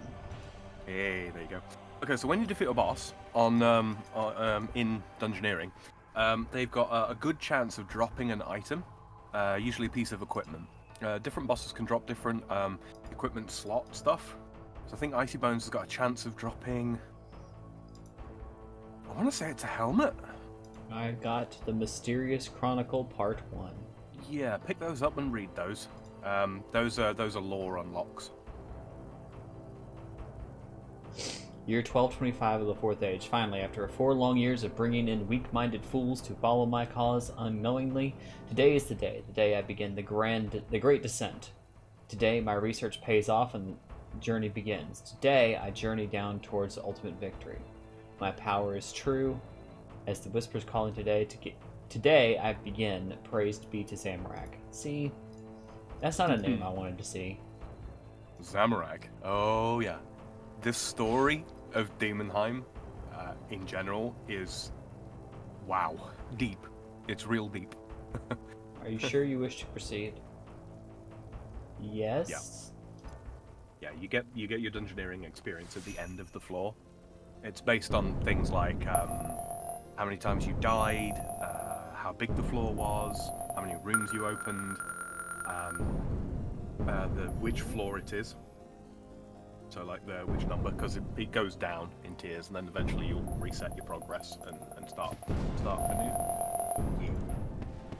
Hey, there you go. Okay, so when you defeat a boss on in Dungeoneering, they've got a good chance of dropping an item, usually a piece of equipment. Different bosses can drop different equipment slot stuff. So I think Icy Bones has got a chance of dropping. I want to say it's a helmet. I got the Mysterious Chronicle Part 1. Yeah, pick those up and read those. Those are lore unlocks. Year 1225 of the Fourth Age. Finally, after 4 long years of bringing in weak-minded fools to follow my cause unknowingly, today is the day I begin the great descent. Today, my research pays off and the journey begins. Today, I journey down towards ultimate victory. My power is true, as the whispers calling today. Today, I begin. Praised be to Zamorak. See, that's not a name I wanted to see. Zamorak. Oh yeah. This story of Daemonheim, in general, is wow, deep. It's real deep. Are you sure you wish to proceed? Yes. Yeah, you get your dungeoneering experience at the end of the floor. It's based on things like how many times you died, how big the floor was, how many rooms you opened, which floor it is. So like which number, because it goes down in tiers, and then eventually you'll reset your progress and start anew.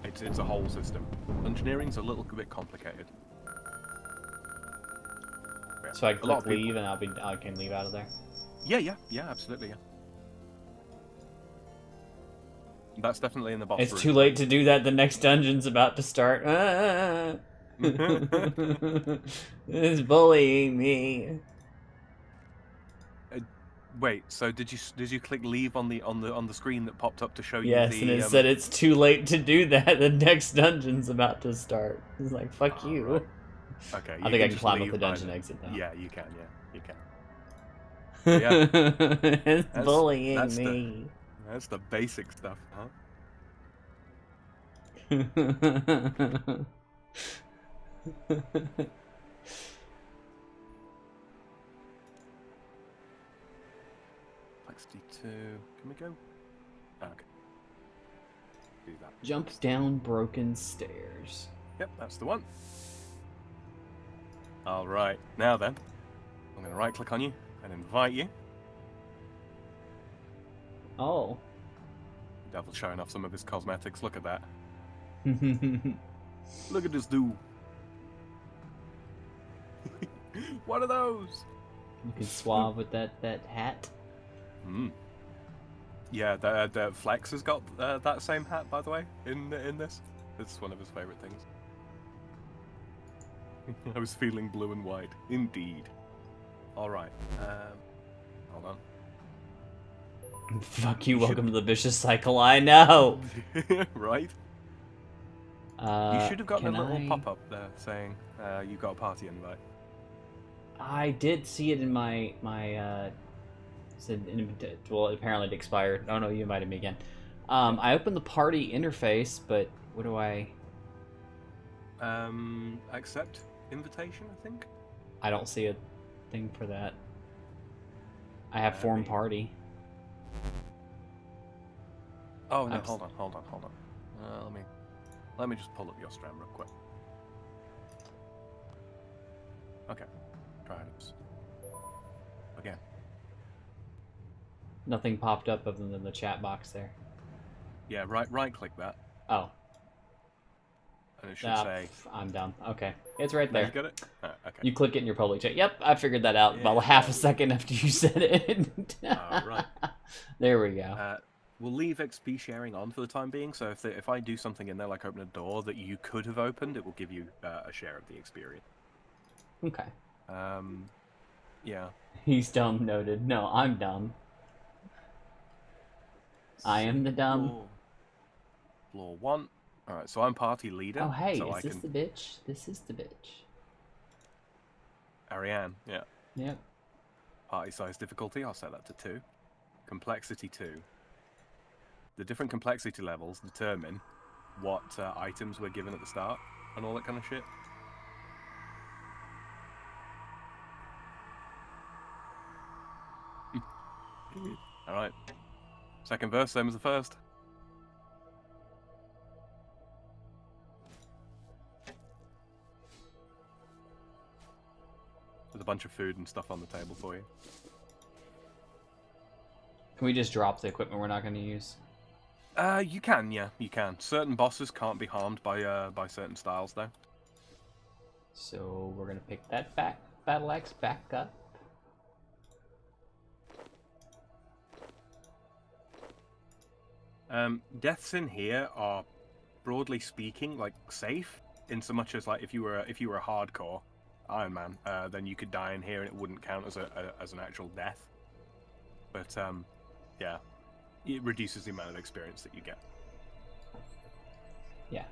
It's a whole system. Dungeoneering's a little bit complicated. Yeah. So I click leave and I can leave out of there? Yeah, absolutely, yeah. That's definitely in the boss It's room. too late to do that. The next dungeon's about to start. It's bullying me. Wait, so did you click leave on the screen that popped up to show you Yes, the? and it said it's too late to do that. The next dungeon's about to start. It's like, fuck you. Right. Okay. I think I can climb up the dungeon exit now. Yeah, you can. Yeah, you can. It's bullying me. That's the basic stuff, huh? 62. Can we go? Oh, okay. Do that. Jump down broken stairs. Yep, that's the one. Alright, now then. I'm going to right click on you and invite you. Oh. Devil's showing off some of his cosmetics. Look at that. Look at this dude. What are those? You can suave with that hat. Yeah, the Flex has got that same hat, by the way, in this. It's one of his favourite things. I was feeling blue and white. Indeed. Alright. Hold on. Fuck you, welcome to the vicious cycle, I know! Right? You should have gotten a can little I- pop-up there saying you got a party invite. I did see it in my said well, apparently it expired. Oh no, you invited me again. I opened the party interface, but what do I? Accept invitation, I think. I don't see a thing for that. I have form party. Oh no, I'm hold on. Let me just pull up your stream real quick. Okay, try it again. Nothing popped up other than the chat box there. Yeah, right click that, Oh, and it should say. I'm dumb. Okay, it's right No, there. you got it. Okay. You click it in your public chat. Yep, I figured that out about Yeah. half a second after you said it. Right. There we go. We'll leave XP sharing on for the time being. So if I do something in there, like open a door that you could have opened, it will give you a share of the experience. Okay. Yeah. He's dumb, noted. No, I'm dumb. I am the dumb. Floor 1. Alright, so I'm party leader. Oh, hey, so is this the bitch? This is the bitch. Ariane, yeah. Yep. Party size difficulty, I'll set that to 2. Complexity 2. The different complexity levels determine what items we're given at the start and all that kind of shit. Alright. Second verse, same as the first. There's a bunch of food and stuff on the table for you. Can we just drop the equipment we're not going to use? You can, yeah, you can. Certain bosses can't be harmed by certain styles, though. So we're going to pick that battle axe back up. Deaths in here are, broadly speaking, like safe, in so much as like if you were a hardcore Iron Man, then you could die in here and it wouldn't count as as an actual death. But yeah, it reduces the amount of experience that you get. Yeah.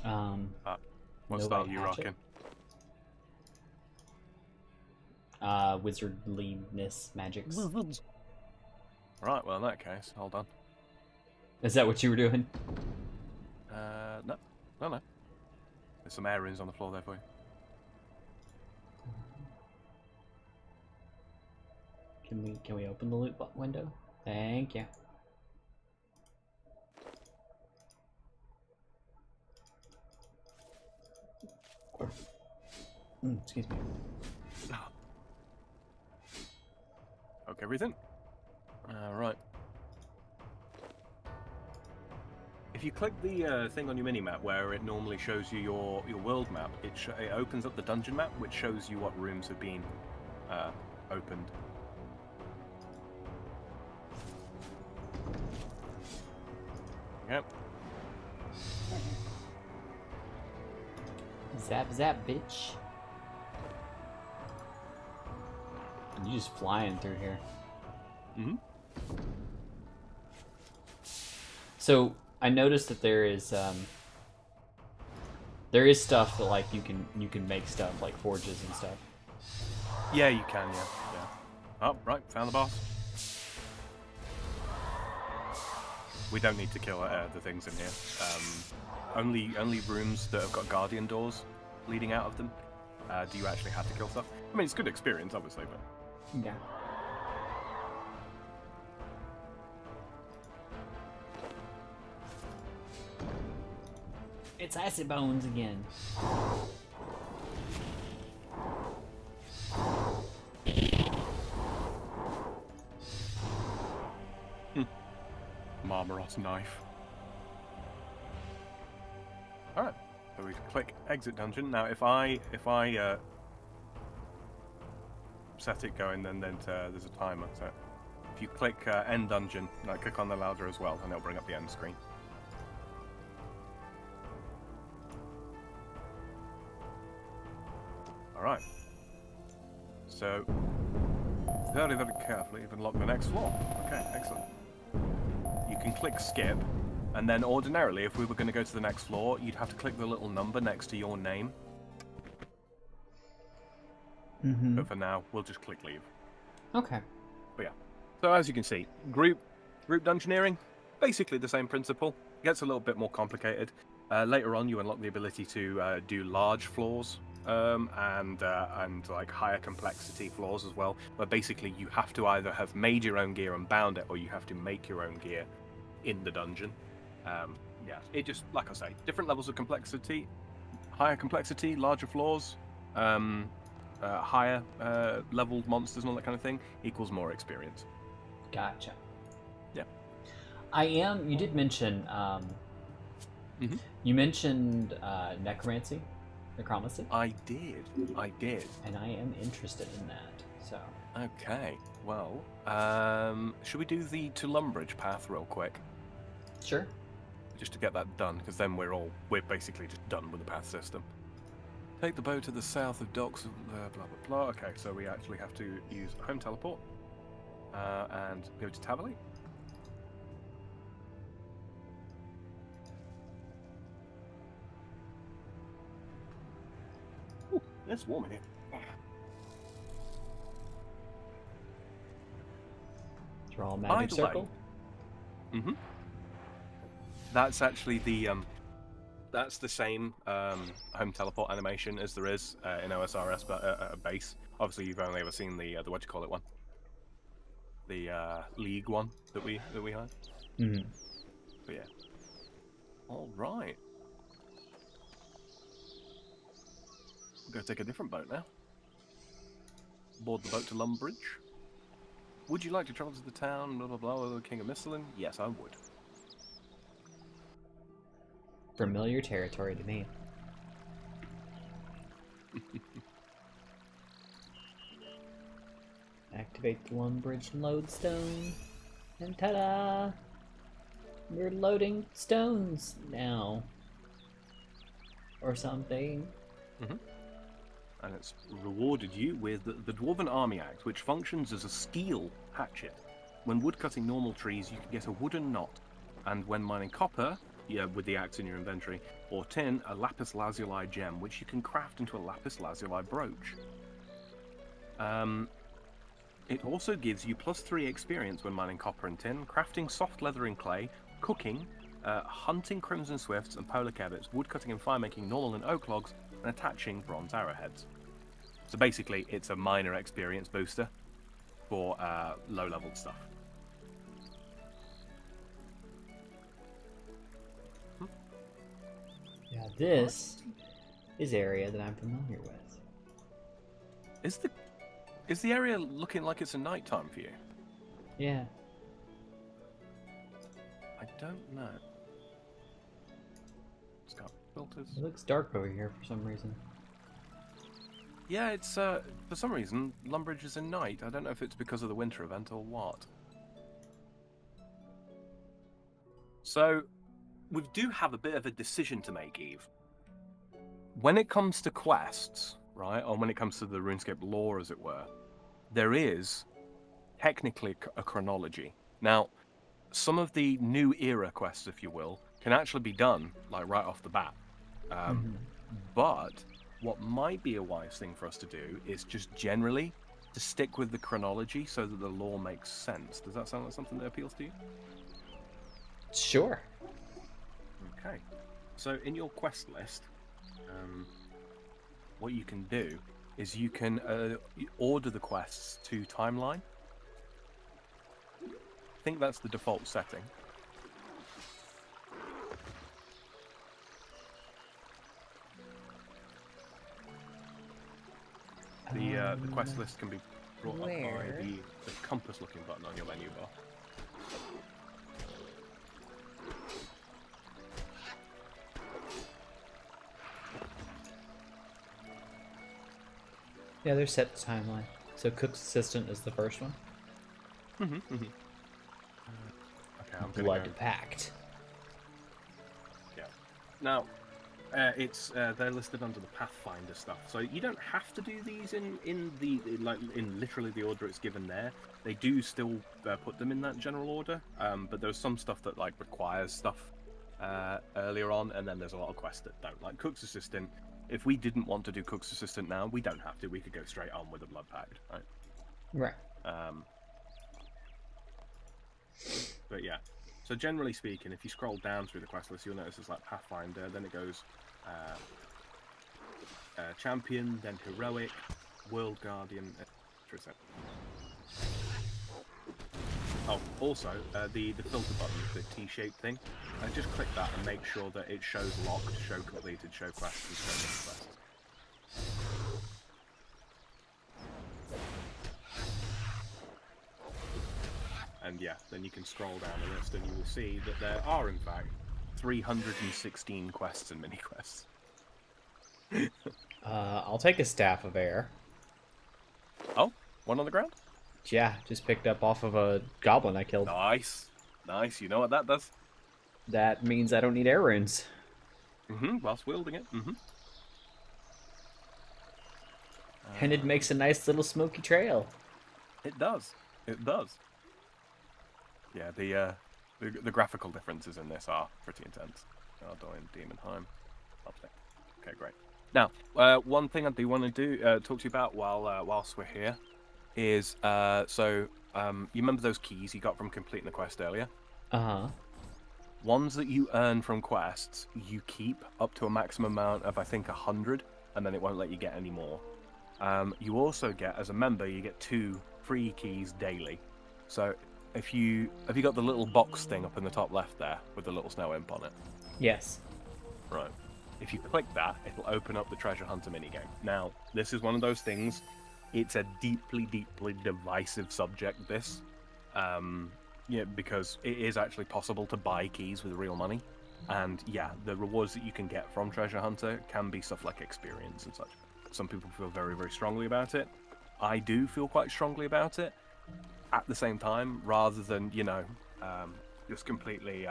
What no style way are you hatchet. rocking? Wizardliness magics. Right, well in that case, hold on. Is that what you were doing? No. There's some air runes on the floor there for you. Can we open the loot window? Thank you. Excuse me. Okay, everything. Right. If you click the thing on your mini-map where it normally shows you your world map, it opens up the dungeon map, which shows you what rooms have been opened. Yep. Zap zap, bitch. You just flying through here. Mm-hmm. So I noticed that there is stuff that like you can make stuff like forges and stuff. Yeah, you can. Yeah. Oh, right, found the boss. We don't need to kill the things in here. Only rooms that have got guardian doors leading out of them. Do you actually have to kill stuff? I mean, it's good experience, obviously, but Yeah. It's acid bones again. Marmoros knife. Alright, so we click exit dungeon. Now if I set it going, then there's a timer. So if you click end dungeon, click on the ladder as well, and it'll bring up the end screen. Alright. So very, very carefully you've unlocked the next floor. Okay, excellent. You can click skip, and then ordinarily, if we were going to go to the next floor, you'd have to click the little number next to your name. Mm-hmm. But for now, we'll just click leave. Okay. But yeah. So as you can see, group dungeoneering, basically the same principle. Gets a little bit more complicated. Later on, you unlock the ability to do large floors. And like higher complexity floors as well, where basically you have to either have made your own gear and bound it, or you have to make your own gear in the dungeon. Yeah, it just, like I say, different levels of complexity, higher complexity, larger floors, higher leveled monsters and all that kind of thing equals more experience. Gotcha. Yeah. You did mention, you mentioned necromancy. Necromancy? I did. And I am interested in that, so... Okay, well, should we do the to Lumbridge path real quick? Sure. Just to get that done, because then we're basically just done with the path system. Take the boat to the south of docks, blah, blah, blah. Okay, so we actually have to use home teleport, and go to Tavali. It's warm in here. Draw a magic circle. Mm-hmm. That's actually the that's the same home teleport animation as there is in OSRS, but at a base. Obviously, you've only ever seen the what do you call it one, the League one that we had. Mm-hmm. But yeah. All right. Go take a different boat now. Board the boat to Lumbridge. Would you like to travel to the town, blah blah blah, with the King of Mistlin? Yes, I would. Familiar territory to me. Activate the Lumbridge lodestone, and ta-da! We're loading stones now, or something. Mm-hmm. And it's rewarded you with the Dwarven Army Axe, which functions as a steel hatchet. When woodcutting normal trees, you can get a wooden knot, and when mining copper, with the axe in your inventory, or tin, a lapis lazuli gem, which you can craft into a lapis lazuli brooch. It also gives you +3 experience when mining copper and tin, crafting soft leather and clay, cooking, hunting crimson swifts and polar cabbits, woodcutting and firemaking normal and oak logs, and attaching bronze arrowheads. So basically, it's a minor experience booster for low-leveled stuff. Yeah, this is area that I'm familiar with. Is the area looking like it's a nighttime for you? Yeah. I don't know. It's got filters. It looks dark over here for some reason. Yeah, it's for some reason Lumbridge is in night. I don't know if it's because of the winter event or what. So, we do have a bit of a decision to make, Eve. When it comes to quests, right, or when it comes to the RuneScape lore, as it were, there is technically a chronology. Now, some of the new era quests, if you will, can actually be done like right off the bat. But what might be a wise thing for us to do is just generally to stick with the chronology so that the lore makes sense. Does that sound like something that appeals to you? Sure. Okay. So in your quest list, what you can do is you can order the quests to timeline. I think that's the default setting. the quest list can be brought up by Where? the compass-looking button on your menu bar. Yeah, they're set the timeline. So Cook's Assistant is the first one. Mm-hmm. Okay, I'm gonna Blood go. Pact. Yeah. Now, they're listed under the Pathfinder stuff, so you don't have to do these in literally the order it's given there. They do still put them in that general order, but there's some stuff that like requires stuff earlier on, and then there's a lot of quests that don't. Like Cook's Assistant. If we didn't want to do Cook's Assistant now, we don't have to. We could go straight on with the Blood Pact, right? Right. But yeah, so generally speaking, if you scroll down through the quest list, you'll notice there's like Pathfinder, then it goes Champion, then Heroic, World Guardian, etc. Oh, also, the filter button, the T-shaped thing, just click that and make sure that it shows locked, show completed, show quests, and show missed quests. And yeah, then you can scroll down the list and you will see that there are, in fact, 316 quests and mini-quests. I'll take a Staff of Air. Oh, one on the ground? Yeah, just picked up off of a goblin I killed. Nice. Nice, you know what that does? That means I don't need air runes. Whilst wielding it. And it makes a nice little smoky trail. It does. It does. Yeah, the graphical differences in this are pretty intense. Ardoin, Demonheim. Lovely. Okay, great. Now, one thing I do want to do talk to you about whilst we're here is you remember those keys you got from completing the quest earlier? Uh-huh. Ones that you earn from quests, you keep up to a maximum amount of, I think, 100, and then it won't let you get any more. You also get, as a member, you get 2 free keys daily. So have you got the little box thing up in the top left there with the little snow imp on it? Yes. Right. If you click that, it'll open up the treasure hunter minigame. Now, this is one of those things. It's a deeply, deeply divisive subject, this. Yeah, because it is actually possible to buy keys with real money. And yeah, the rewards that you can get from Treasure Hunter can be stuff like experience and such. Some people feel very, very strongly about it. I do feel quite strongly about it. At the same time, rather than, just completely,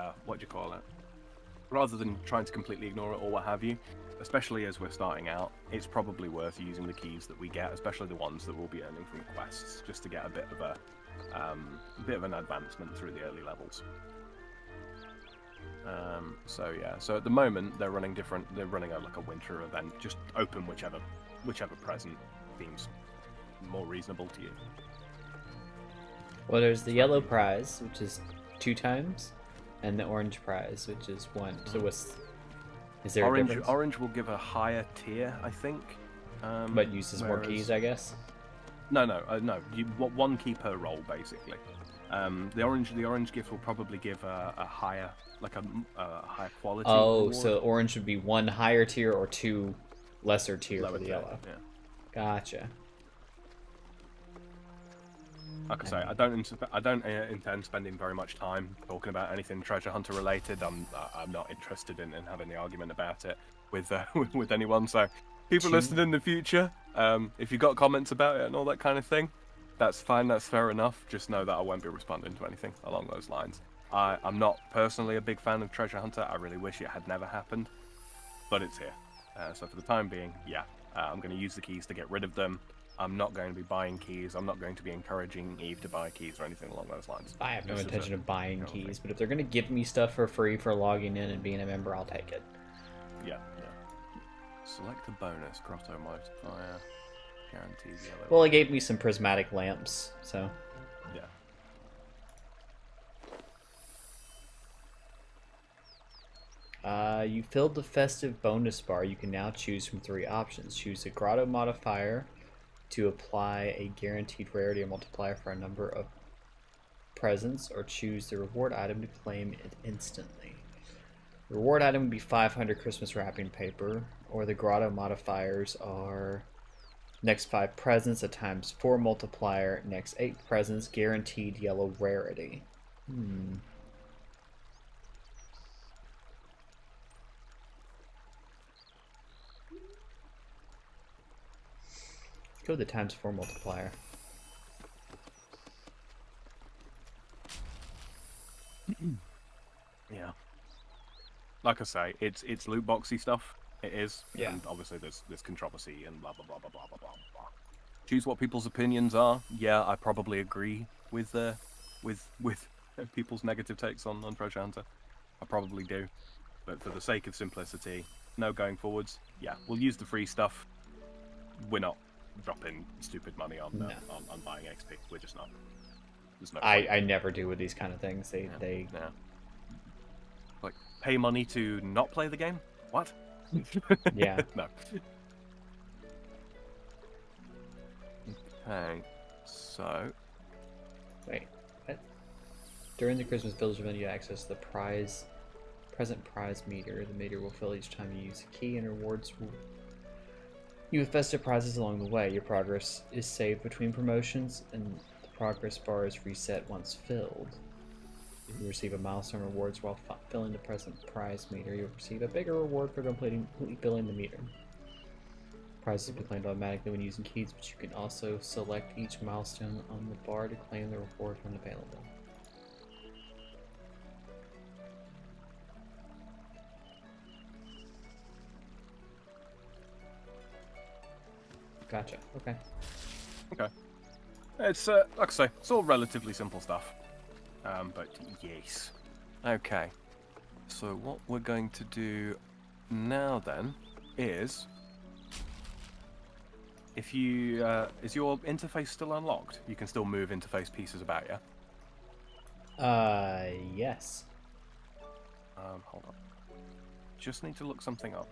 rather than trying to completely ignore it or what have you, especially as we're starting out, it's probably worth using the keys that we get, especially the ones that we'll be earning from quests, just to get a bit of an advancement through the early levels. So at the moment they're running like a winter event. Just open whichever present seems more reasonable to you. Well, there's the yellow prize, which is 2 times, and the orange prize, which is 1. So is there a difference? Orange will give a higher tier, I think. But uses more keys, I guess. No. You want 1 key per roll, basically. The orange gift will probably give a higher, a higher quality. Oh, reward. so orange would be 1 higher tier or 2 lesser tier Lower for the tier, yellow. Yeah. Gotcha. Like I say, I don't intend spending very much time talking about anything treasure hunter related. I'm not interested in having the argument about it with anyone. So people listening in the future, if you've got comments about it and all that kind of thing, that's fine. That's fair enough. Just know that I won't be responding to anything along those lines. I'm not personally a big fan of treasure hunter. I really wish it had never happened, but it's here. So for the time being, yeah, I'm going to use the keys to get rid of them. I'm not going to be buying keys. I'm not going to be encouraging Eve to buy keys or anything along those lines. I have no This is intention of buying thing. keys, but if they're going to give me stuff for free for logging in and being a member, I'll take it. Yeah. Select a bonus, grotto modifier, guaranteed yellow. Well, it gave me some prismatic lamps, so... Yeah. You filled the festive bonus bar. You can now choose from 3 options. Choose the grotto modifier to apply a guaranteed rarity multiplier for a number of presents, or choose the reward item to claim it instantly. The reward item would be 500 Christmas wrapping paper, or the grotto modifiers are Next 5 presents, a ×4 multiplier. Next 8 presents, guaranteed yellow rarity. Go with the ×4 multiplier. Yeah. Like I say, it's loot boxy stuff. It is. Yeah. And obviously there's controversy and blah blah blah blah blah blah blah blah. Choose what people's opinions are. Yeah, I probably agree with people's negative takes on Treasure Hunter. I probably do. But for the sake of simplicity, no going forwards. Yeah, we'll use the free stuff. We're not dropping stupid money on on buying XP. We're just not. There's no point. I never do with these kind of things. They Yeah. Like, pay money to not play the game? What? Yeah. No. Okay, so... Wait, what? During the Christmas Village event, you access the present prize meter. The meter will fill each time you use a key, and rewards you with festive prizes along the way. Your progress is saved between promotions, and the progress bar is reset once filled. You receive a milestone rewards while filling the present prize meter. You'll receive a bigger reward for completely filling the meter. Prizes will be claimed automatically when using keys, but you can also select each milestone on the bar to claim the reward when available. Gotcha. Okay. Okay. It's, like I say, it's all relatively simple stuff. But yes. Okay. So what we're going to do now then is... If you, is your interface still unlocked? You can still move interface pieces about, yeah? Yes. Hold on. Just need to look something up.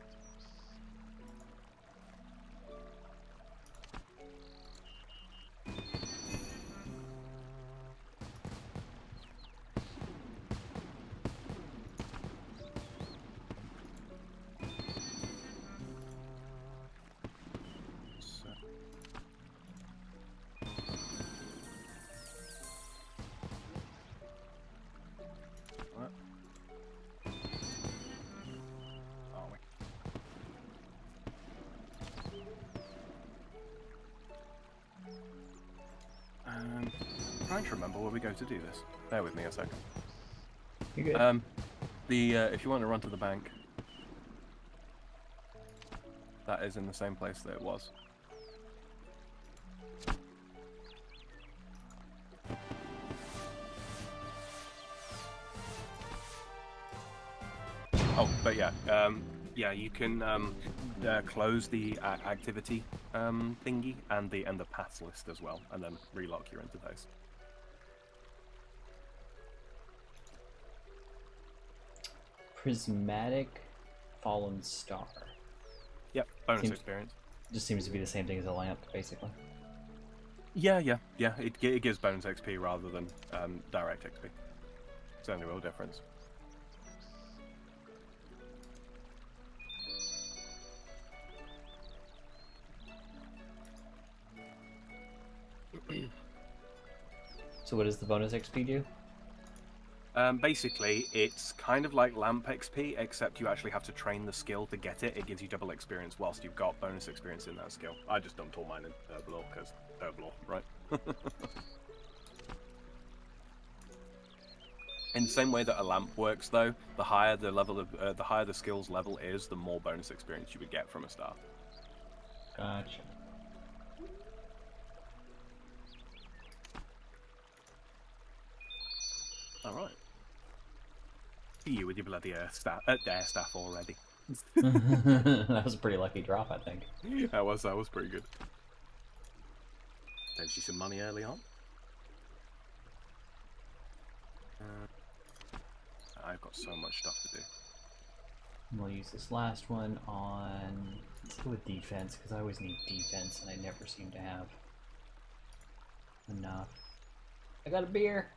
Trying to remember where we go to do this. Bear with me a second. You good? If you want to run to the bank, that is in the same place that it was. Oh, but yeah, yeah, you can close the activity thingy and the path list as well, and then relock your interface. Prismatic Fallen Star. Yep, bonus experience. Just seems to be the same thing as a lamp, basically. Yeah. It gives bonus XP rather than direct XP. It's the only real difference. So what does the bonus XP do? Basically, it's kind of like lamp XP, except you actually have to train the skill to get it. It gives you double experience whilst you've got bonus experience in that skill. I just dumped all mine in Herblore, because Herblore, right? In the same way that a lamp works, though, the higher the level of the higher the skill's level is, the more bonus experience you would get from a star. Gotcha. All right. You with your bloody air staff already. That was a pretty lucky drop, I think. That was pretty good. Saves you some money early on. I've got so much stuff to do. We'll use this last one on... Let's go with defense, because I always need defense, and I never seem to have enough. I got a beer!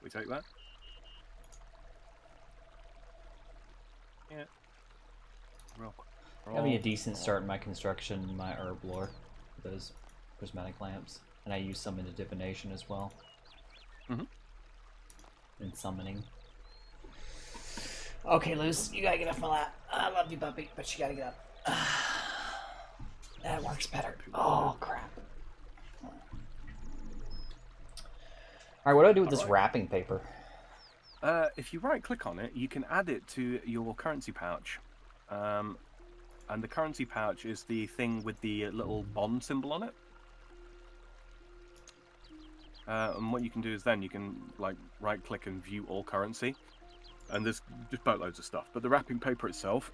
We take that? Yeah. Real quick. That'd be a decent start in my construction, my herb lore, for those prismatic lamps. And I use some into divination as well. Mm-hmm. And summoning. Okay, Luce, you gotta get off my lap. I love you, puppy, but you gotta get up. That works better. Oh, crap. Alright, what do I do with this wrapping paper? If you right-click on it, you can add it to your currency pouch. And the currency pouch is the thing with the little bond symbol on it. And what you can do is then you can like right-click and view all currency. And there's just boatloads of stuff. But the wrapping paper itself,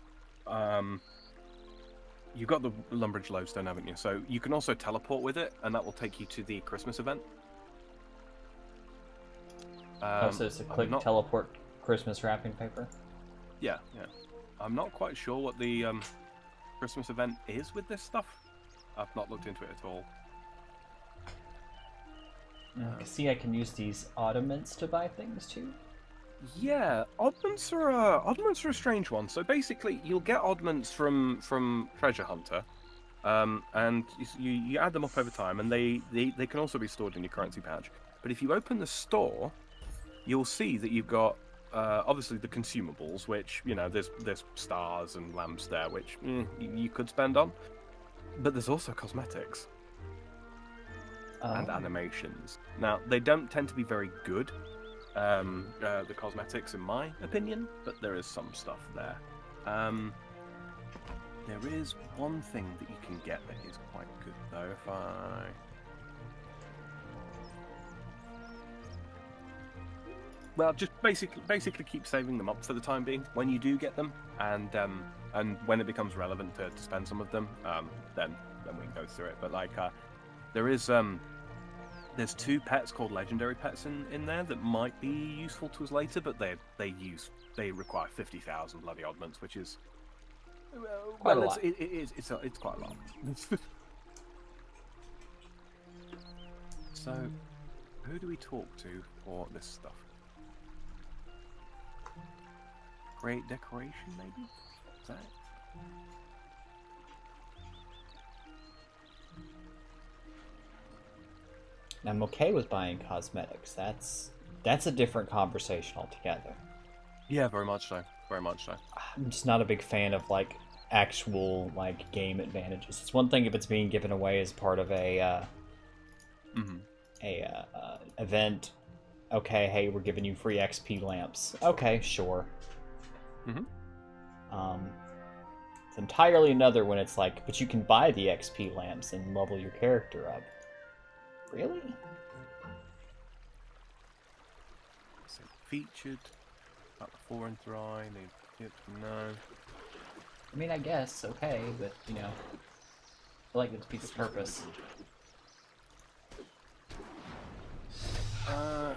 you've got the Lumbridge Lodestone, haven't you? So you can also teleport with it, and that will take you to the Christmas event. So it's a click teleport Christmas wrapping paper? Yeah. I'm not quite sure what the Christmas event is with this stuff. I've not looked into it at all. See, I can use these oddments to buy things too. Yeah, oddments are a strange one. So basically, you'll get oddments from Treasure Hunter, and you add them up over time, and they can also be stored in your currency pouch. But if you open the store, you'll see that you've got obviously the consumables, which there's stars and lamps there, which you could spend on. But there's also cosmetics and animations. Now they don't tend to be very good. The cosmetics, in my opinion, but there is some stuff there. There is one thing that you can get that is quite good, though. If I just basically keep saving them up for the time being. When you do get them, and when it becomes relevant to spend some of them, then we can go through it. But like, there's 2 pets called legendary pets in there that might be useful to us later, but they require 50,000 bloody oddments, which is quite a lot. It's quite a lot. So, who do we talk to for this stuff? Great decoration, maybe? Is that it? I'm okay with buying cosmetics. That's a different conversation altogether. Yeah, very much so. Very much so. I'm just not a big fan of like actual like game advantages. It's one thing if it's being given away as part of a event. Okay, hey, we're giving you free XP lamps. Okay, sure. It's entirely another when it's like, but you can buy the XP lamps and level your character up. Really? So featured, about the 4 and 3, no. I mean, I guess, okay, but, I feel like it defeats its purpose.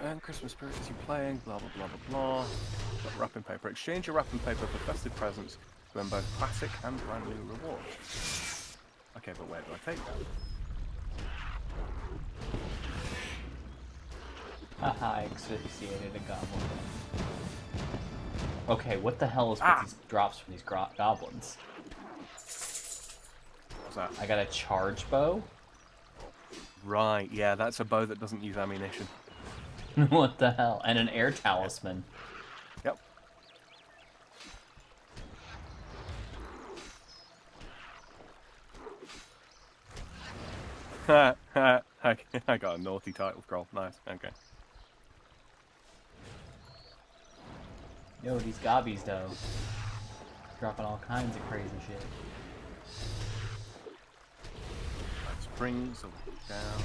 And Christmas spirit as you're playing, blah blah blah blah blah. Got wrapping paper. Exchange your wrapping paper for festive presents to earn both classic and brand new rewards. Okay, but where do I take that? Haha, I asphyxiated a goblin. Okay, what the hell is with these drops from these goblins? What's that? I got a charge bow? Right, yeah, that's a bow that doesn't use ammunition. What the hell? And an air talisman. Yep. I got a naughty title scroll. Nice, okay. Yo, these gobbies, though. Dropping all kinds of crazy shit. Springs down.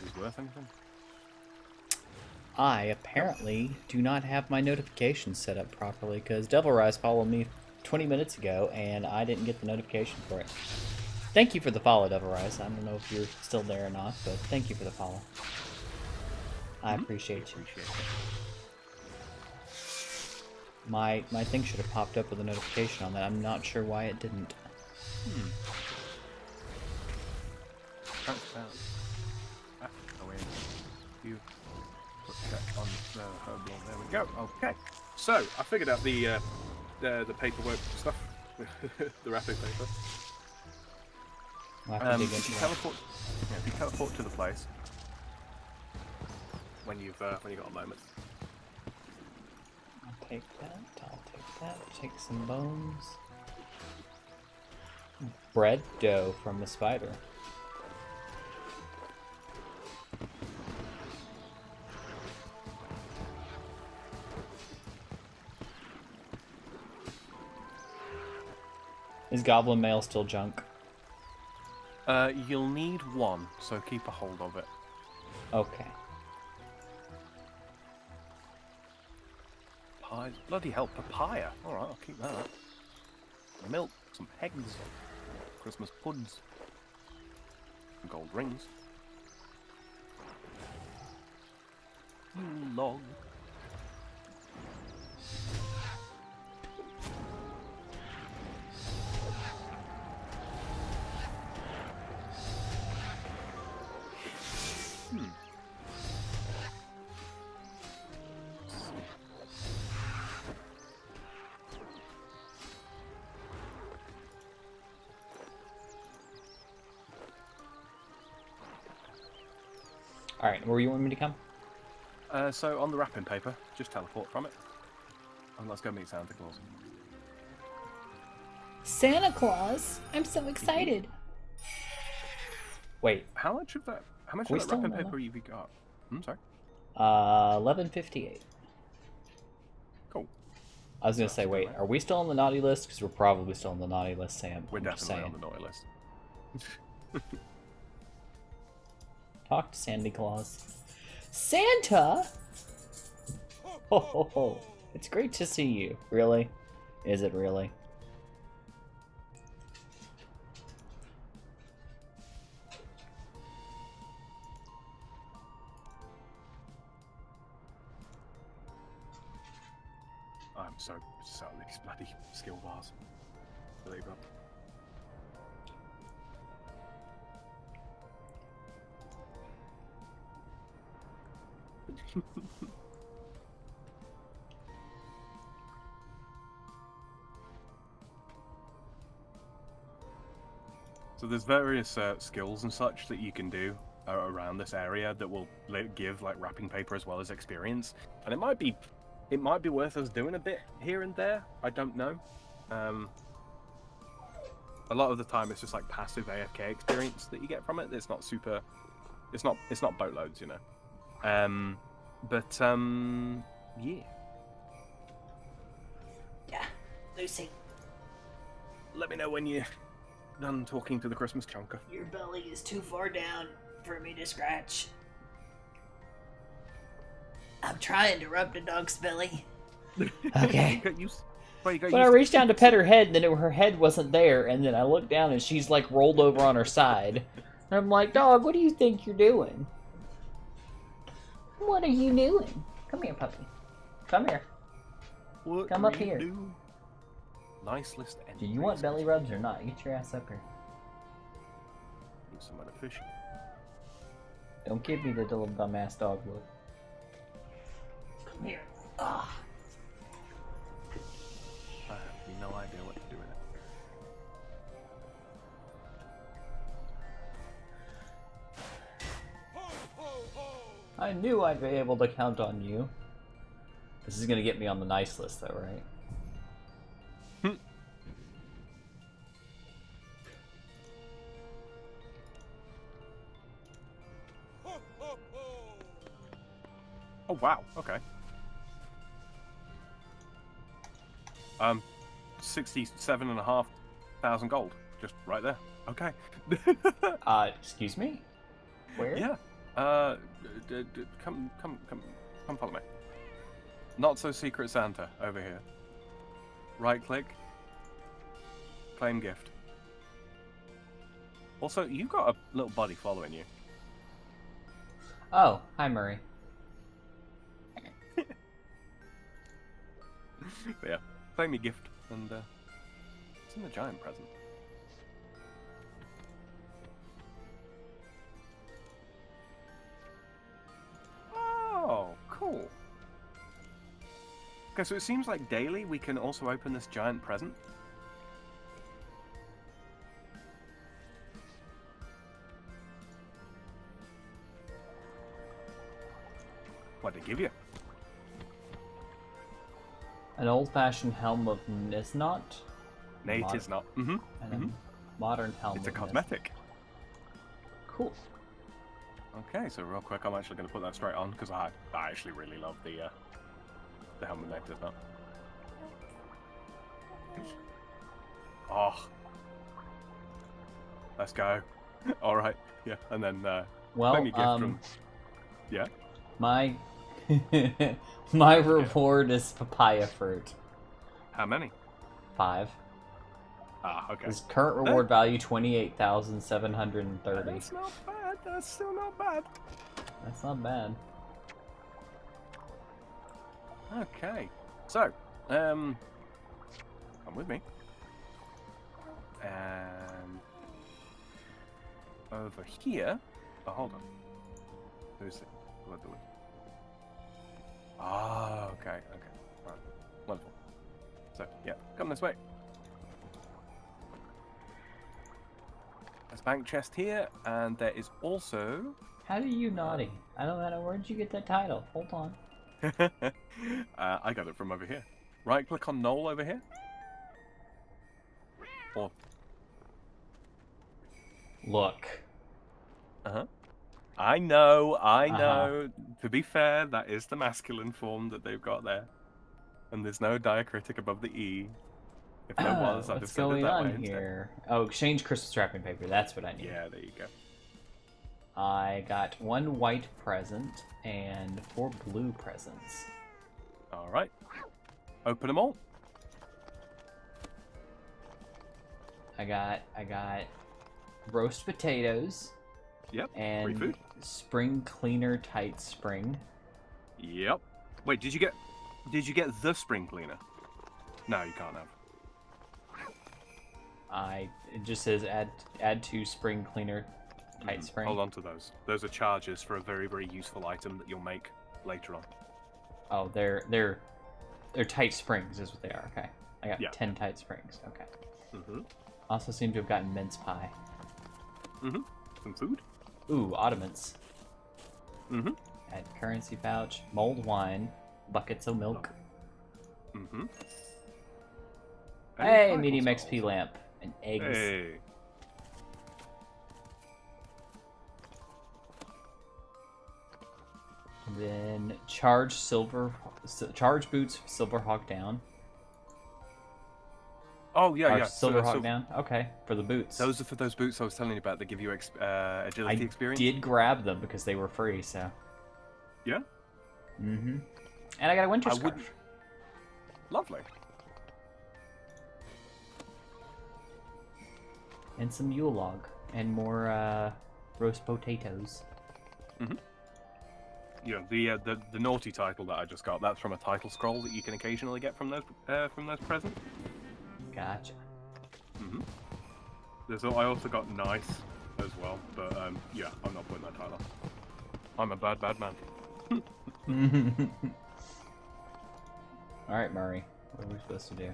Is worth anything? I apparently do not have my notifications set up properly because Devil Rise followed me 20 minutes ago and I didn't get the notification for it. Thank you for the follow, Devil Rise. I don't know if you're still there or not, but thank you for the follow. I appreciate you. My thing should have popped up with a notification on that. I'm not sure why it didn't. Transparent. You put check on the herb. There we go. Okay. So I figured out the paperwork stuff, the wrapping paper. We'll have to dig If into you that. teleport, if you teleport to the place when you got a moment. I'll take that. I'll take that. Take some bones. Bread dough from a spider. Is goblin mail still junk? You'll need one, so keep a hold of it. Okay. Pie, bloody hell, papaya. All right, I'll keep that. Milk, some eggs, Christmas puds, some gold rings. You log. Alright, where you want me to come? So on the wrapping paper, just teleport from it. And let's go meet Santa Claus. Santa Claus? I'm so excited. Wait, How much of that? How much We of that still wrapping don't know. paper have you got? Sorry. 11:58. Cool. I was gonna That's say, a good wait, way. are we still on the naughty list? Because we're probably still on the naughty list, Sam. We're I'm just definitely on saying. the naughty list. Talk to Sandy Claus. Santa? Ho ho ho. It's great to see you. Really? Is it really? I'm so on these bloody skill bars. Believe it. So there's various skills and such that you can do around this area that will give like wrapping paper as well as experience, and it might be worth us doing a bit here and there. I don't know. A lot of the time it's just like passive AFK experience that you get from it. It's not super. It's not boatloads, you know. Yeah. Yeah, Lucy, Let me know when you're done talking to the Christmas chunker. your belly is too far down for me to scratch. I'm trying to rub the dog's belly. Okay. You got used. Well, you got When I used to reached down to pet her head, and then her head wasn't there, and then I looked down and she's like rolled over on her side. And I'm like, dog, what do you think you're doing? What are you doing? Come here, puppy. Come here. What Come do up you here. do? Nice list. of Do you want entries. belly rubs or not? Get your ass up here. Do some other fishing. Don't give me the little dumbass dog look. Come here. Ah, I have no idea what to do with it. I knew I'd be able to count on you. This is gonna get me on the nice list, though, right? Oh wow. Okay. 67,500 gold, just right there. Okay. Excuse me? Where? Yeah. Come follow me. Not so secret Santa over here. Right click. Claim gift. Also, you've got a little buddy following you. Oh, hi, Murray. But yeah, claim your gift, and it's in a giant present. Oh, cool. Okay, so it seems like daily we can also open this giant present. What'd they give you? An old-fashioned helm of Nisnot. Nate is not. Mm-hmm. And a modern helm. It's a of cosmetic. Nisnot. Cool. Okay, so real quick, I'm actually going to put that straight on because I actually really love the helmet Nate is not. Oh, let's go. All right, yeah, and then Well, claim your gift from. Yeah. My my reward is papaya fruit. How many? 5. Ah, okay. His current reward value 28,730. That's not bad. That's still not bad. That's not bad. Okay, so come with me. Over here. Oh, hold on. Who's it? What do we? Ah, okay. Right. Wonderful. So, yeah, come this way. There's a bank chest here, and there is also. How do you naughty? I don't know. Where did you get that title? Hold on. I got it from over here. Right click on Knoll over here. Or. Look. Uh-huh. I know. To be fair, that is the masculine form that they've got there. And there's no diacritic above the E. If there was, I'd have What's said it going that on way instead. here? Oh, exchange crystal wrapping paper. That's what I need. Yeah, there you go. I got 1 white present and 4 blue presents. Alright. Open them all. I got roast potatoes. Yep. And free food. spring cleaner tight spring. Yep. Wait, did you get the spring cleaner? No, you can't have. It just says add to spring cleaner tight spring. Hold on to those. Those are charges for a very, very useful item that you'll make later on. Oh, they're tight springs is what they are. Okay. I got 10 tight springs. Okay. Also seem to have gotten mince pie. Some food. Ooh, ottomans. Add currency pouch, mulled wine, buckets of milk. Hey, medium XP lamp and eggs. Hey. Then charge boots, Silverhawk down. Oh yeah, yeah. Silverhawk down. Okay, for the boots. Those are for those boots I was telling you about. They give you agility experience. I did grab them because they were free. So. Yeah. And I got a winter scarf. Lovely. And some Yule log and more roast potatoes. Yeah, the naughty title that I just got. That's from a title scroll that you can occasionally get from those presents. Gotcha. I also got nice as well, but yeah, I'm not putting that title. I'm a bad man. All right, Murray. What are we supposed to do?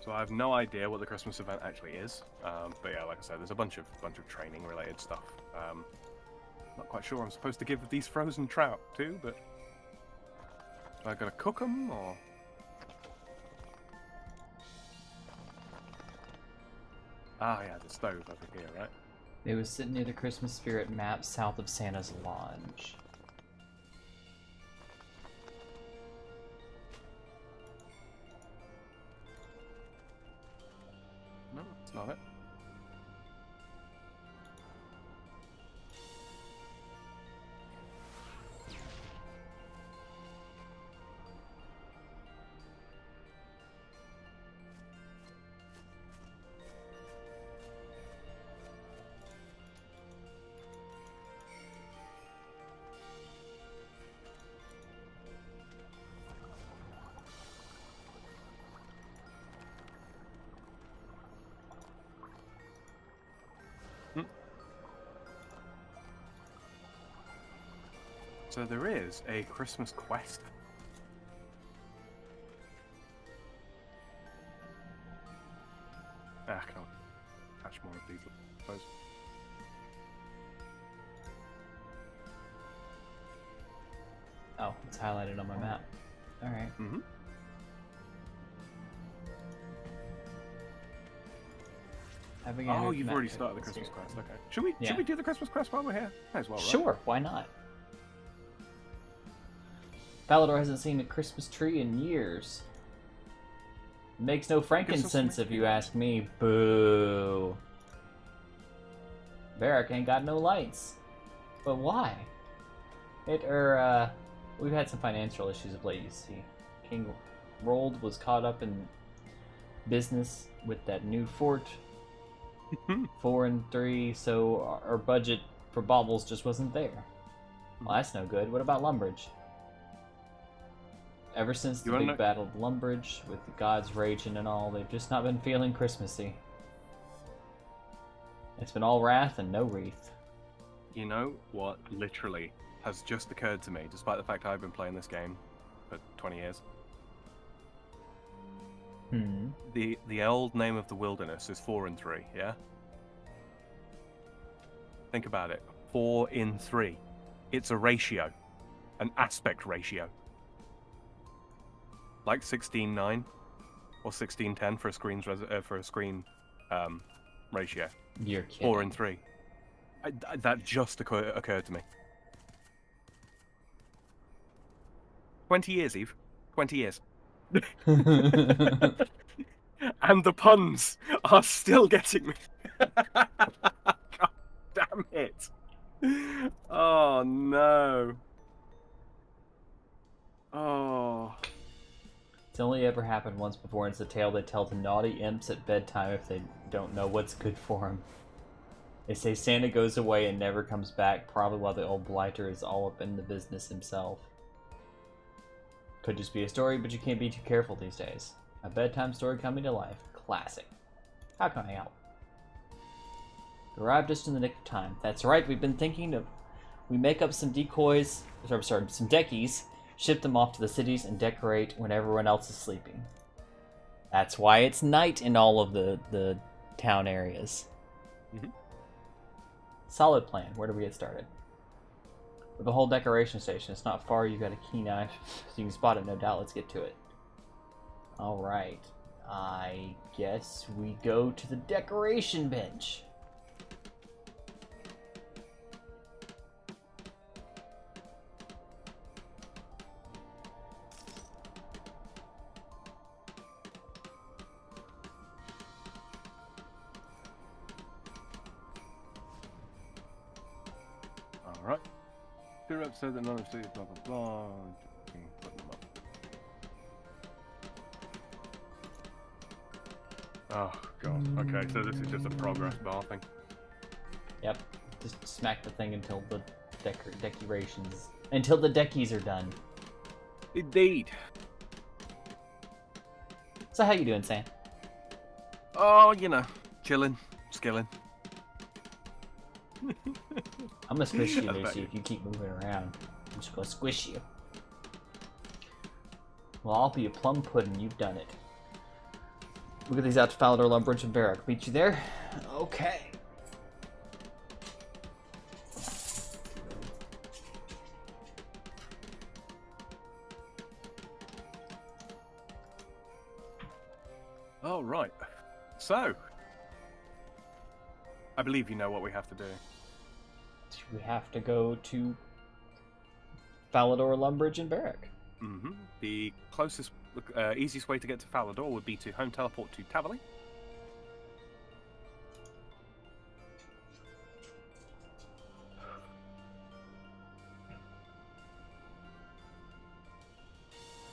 So I have no idea what the Christmas event actually is, but yeah, like I said, there's a bunch of training related stuff. Not quite sure I'm supposed to give these frozen trout too, but am I gonna cook them or? Ah, yeah, the stove over here, right? They was sitting near the Christmas spirit map south of Santa's Lodge. No, it's not it. So there is a Christmas quest I can't catch more of these, I suppose. Oh, it's highlighted on my map. Alright. Mm-hmm. Oh, you've already started the Christmas quest. Okay. Should we do the Christmas quest while we're here? Might as well, right? Sure, why not? Falador hasn't seen a Christmas tree in years. Makes no frankincense if you ask me. Boo. Varric ain't got no lights. But why? We've had some financial issues of late, you see. King Rold was caught up in business with that new fort. 4 and 3, so our budget for baubles just wasn't there. Well, that's no good. What about Lumbridge? Ever since the big battle of Lumbridge, with the gods raging and all, they've just not been feeling Christmassy. It's been all wrath and no wreath. You know what literally has just occurred to me, despite the fact I've been playing this game for 20 years? The old name of the wilderness is 4 and 3, yeah? Think about it. 4 in 3. It's a ratio. An aspect ratio. Like 16:9 or 16:10 for a screen ratio. You're kidding. 4 and 3. That just occurred to me. 20 years, Eve. 20 years. And the puns are still getting me. God damn it. Oh, no. Oh. It's only ever happened once before, and it's a tale they tell to naughty imps at bedtime if they don't know what's good for them. They say Santa goes away and never comes back, probably while the old blighter is all up in the business himself. Could just be a story, but you can't be too careful these days. A bedtime story coming to life. Classic. How can I help? Arrived just in the nick of time. That's right, we've been thinking of... We make up some decoys... Sorry, some deckies, ship them off to the cities, and decorate when everyone else is sleeping. That's why it's night in all of the town areas. Mm-hmm. Solid plan. Where do we get started? With the whole decoration station. It's not far. You've got a keen eye, so you can spot it, no doubt. Let's get to it. Alright. I guess we go to the decoration bench. Alright. Two reps said that none of these blah blah blah. Put them up. Oh god. Okay, so this is just a progress bar thing. Yep. Just smack the thing until the decorations... Until the deckies are done. Indeed. So how you doing, Sam? Oh, you know, chilling, skilling. I'm gonna squish you, Lucy, if you keep moving around. I'm just gonna squish you. Well, I'll be a plum pudding, you've done it. We'll get these out to Falador, Lumbridge, and Varric. Meet you there? Okay. Oh, right. So, I believe you know what we have to do. We have to go to Falador, Lumbridge, and Varric. Mm-hmm. The closest, easiest way to get to Falador would be to home teleport to Tavali.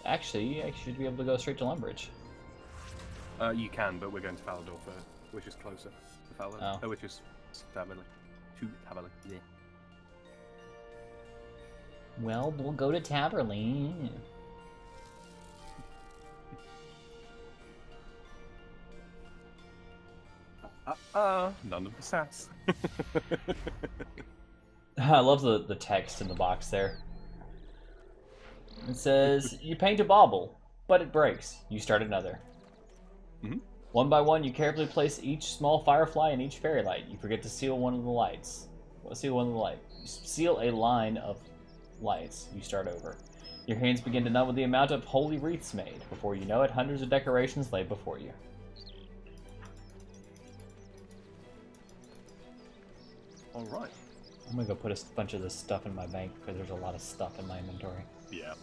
Actually, I should be able to go straight to Lumbridge. You can, but we're going to Falador first, which is closer to Falador. Oh. Which is Tavali. To Tavali. Yeah. Well, we'll go to Taverley. None of the sass. I love the text in the box there. It says, you paint a bauble, but it breaks. You start another. Mm-hmm. One by one, you carefully place each small firefly in each fairy light. You forget to seal one of the lights. Seal one of the lights. You seal a line of lights. You start over. Your hands begin to numb with the amount of holy wreaths made. Before you know it, hundreds of decorations lay before you. All right. I'm gonna go put a bunch of this stuff in my bank because there's a lot of stuff in my inventory. Yeah.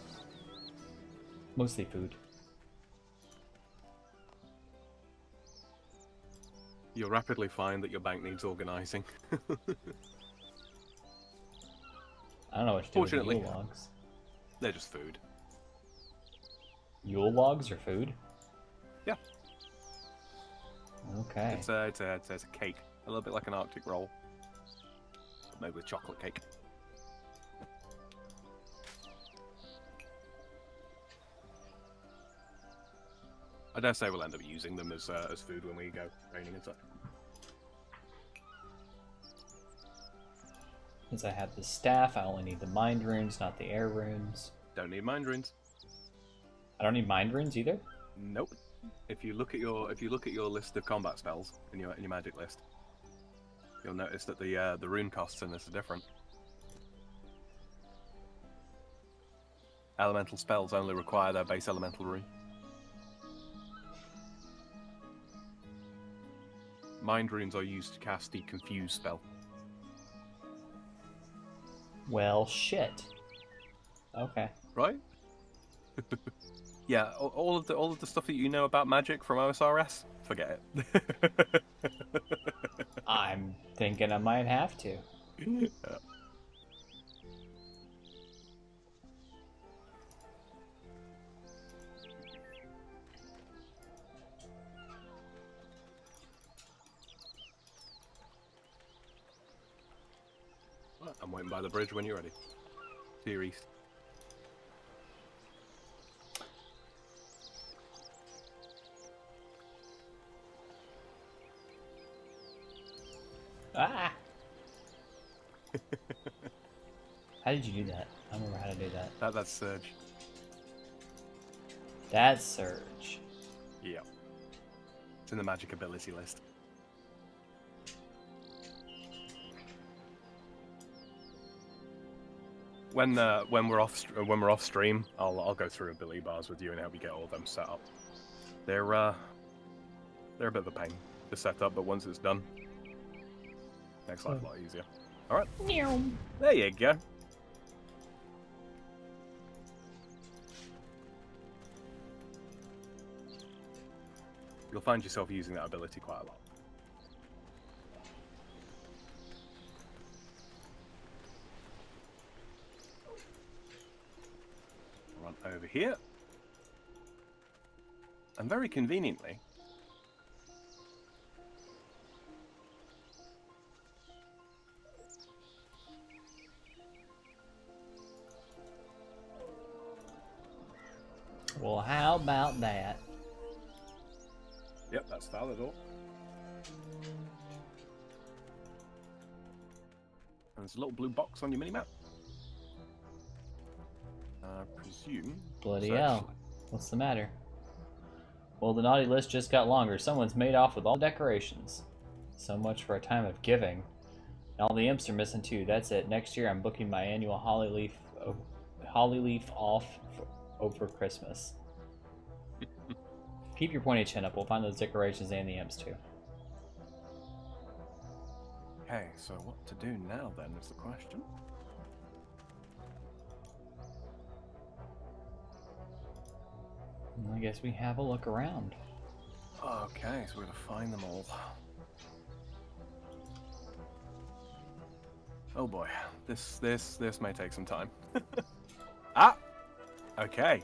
Mostly food. You'll rapidly find that your bank needs organizing. I don't know what to do with Fortunately. Yule logs. They're just food. Yule logs are food? Yeah. Okay. It's a cake. A little bit like an Arctic roll. But made with chocolate cake. I dare say we'll end up using them as food when we go training and such. Since I have the staff, I only need the mind runes, not the air runes. Don't need mind runes. I don't need mind runes either? Nope. If you look at your list of combat spells in your magic list, you'll notice that the rune costs in this are different. Elemental spells only require their base elemental rune. Mind runes are used to cast the confuse spell. Well, shit. Okay. Right? Yeah, all of the stuff that you know about magic from OSRS, forget it. I'm thinking I might have to. Yeah. I'm waiting by the bridge when you're ready. To your east. Ah! How did you do that? I don't remember how to do that. That's Surge. That's Surge. Yeah. It's in the magic ability list. When we're off stream, I'll go through ability bars with you and help you get all of them set up. They're a bit of a pain to set up, but once it's done, makes life a lot easier. All right. There you go. You'll find yourself using that ability quite a lot. Run over here. And very conveniently, Well, how about that? yep, that's Valador. And there's a little blue box on your minimap. I presume. Bloody so hell. actually- What's the matter? Well, the naughty list just got longer. Someone's made off with all the decorations. So much for a time of giving. And all the imps are missing too. That's it. Next year I'm booking my annual holly leaf off over Christmas. Keep your pointy chin up. We'll find those decorations and the imps too. Okay, so what to do now then is the question. I guess we have a look around. Okay, so we're gonna find them all. Oh boy, this may take some time. Ah! Okay.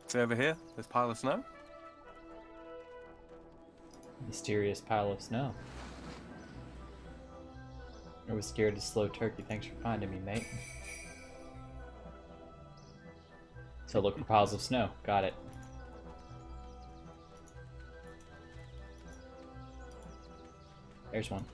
See over here, this pile of snow? Mysterious pile of snow. I was scared of slow turkey. Thanks for finding me, mate. So look for piles of snow. Got it. There's one.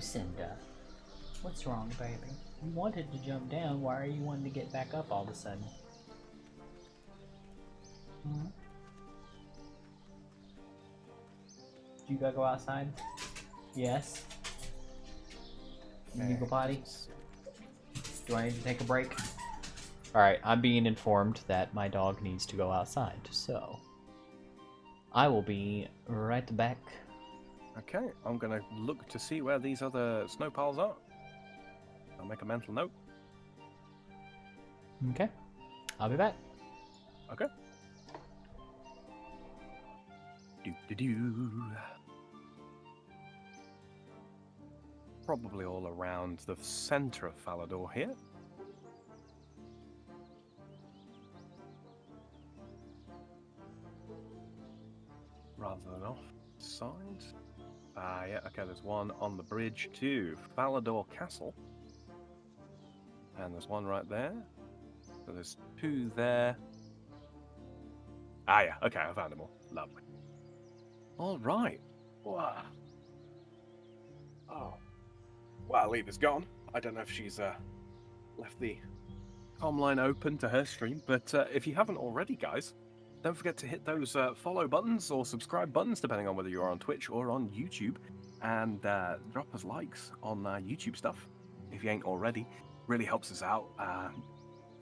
Lucinda. What's wrong, baby? You wanted to jump down. Why are you wanting to get back up all of a sudden? Hmm? You gotta go outside? Yes. You need to go potty? Do I need to take a break? Alright, I'm being informed that my dog needs to go outside, so I will be right back. Okay, I'm gonna look to see where these other snow piles are. I'll make a mental note. Okay. I'll be back. Okay. Do. Probably all around the center of Falador here. Rather than off side. Yeah, okay, there's one on the bridge to Falador Castle. And there's one right there. So there's two there. Yeah, okay, I found them all. Lovely. All right. Wow. Oh. Well, Eva's gone. I don't know if she's left the comm line open to her stream, but if you haven't already, guys, don't forget to hit those follow buttons or subscribe buttons, depending on whether you're on Twitch or on YouTube, and drop us likes on YouTube stuff if you ain't already. Really helps us out.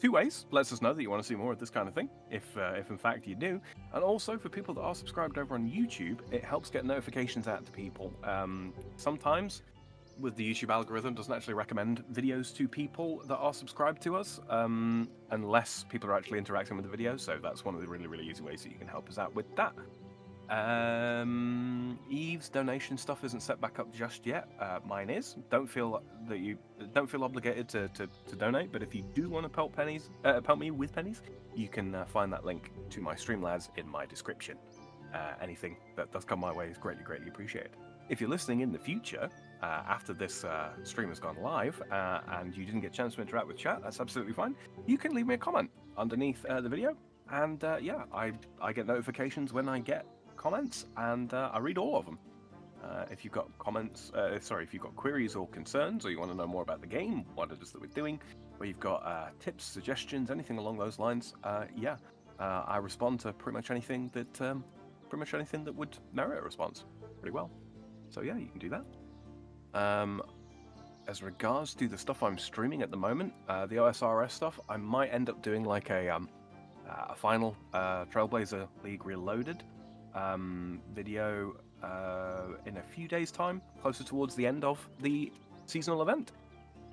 Two ways: lets us know that you want to see more of this kind of thing, if in fact you do, and also for people that are subscribed over on YouTube, it helps get notifications out to people. Sometimes with the YouTube algorithm doesn't actually recommend videos to people that are subscribed to us, unless people are actually interacting with the video. So that's one of the really easy ways that you can help us out with that. Eve's donation stuff isn't set back up just yet. Mine is. Don't feel obligated to donate, but if you do want to pelt me with pennies, you can find that link to my Streamlabs in my description. Anything that does come my way is greatly appreciated. If you're listening in the future, after this stream has gone live, and you didn't get a chance to interact with chat, that's absolutely fine. You can leave me a comment underneath the video, and yeah, I get notifications when I get comments, and I read all of them. If you've got comments, if you've got queries or concerns, or you want to know more about the game, what it is that we're doing, or you've got tips, suggestions, anything along those lines, yeah, I respond to pretty much anything that would merit a response pretty well. So yeah, you can do that. As regards to the stuff I'm streaming at the moment, the OSRS stuff, I might end up doing like a final Trailblazer League Reloaded video in a few days' time, closer towards the end of the seasonal event,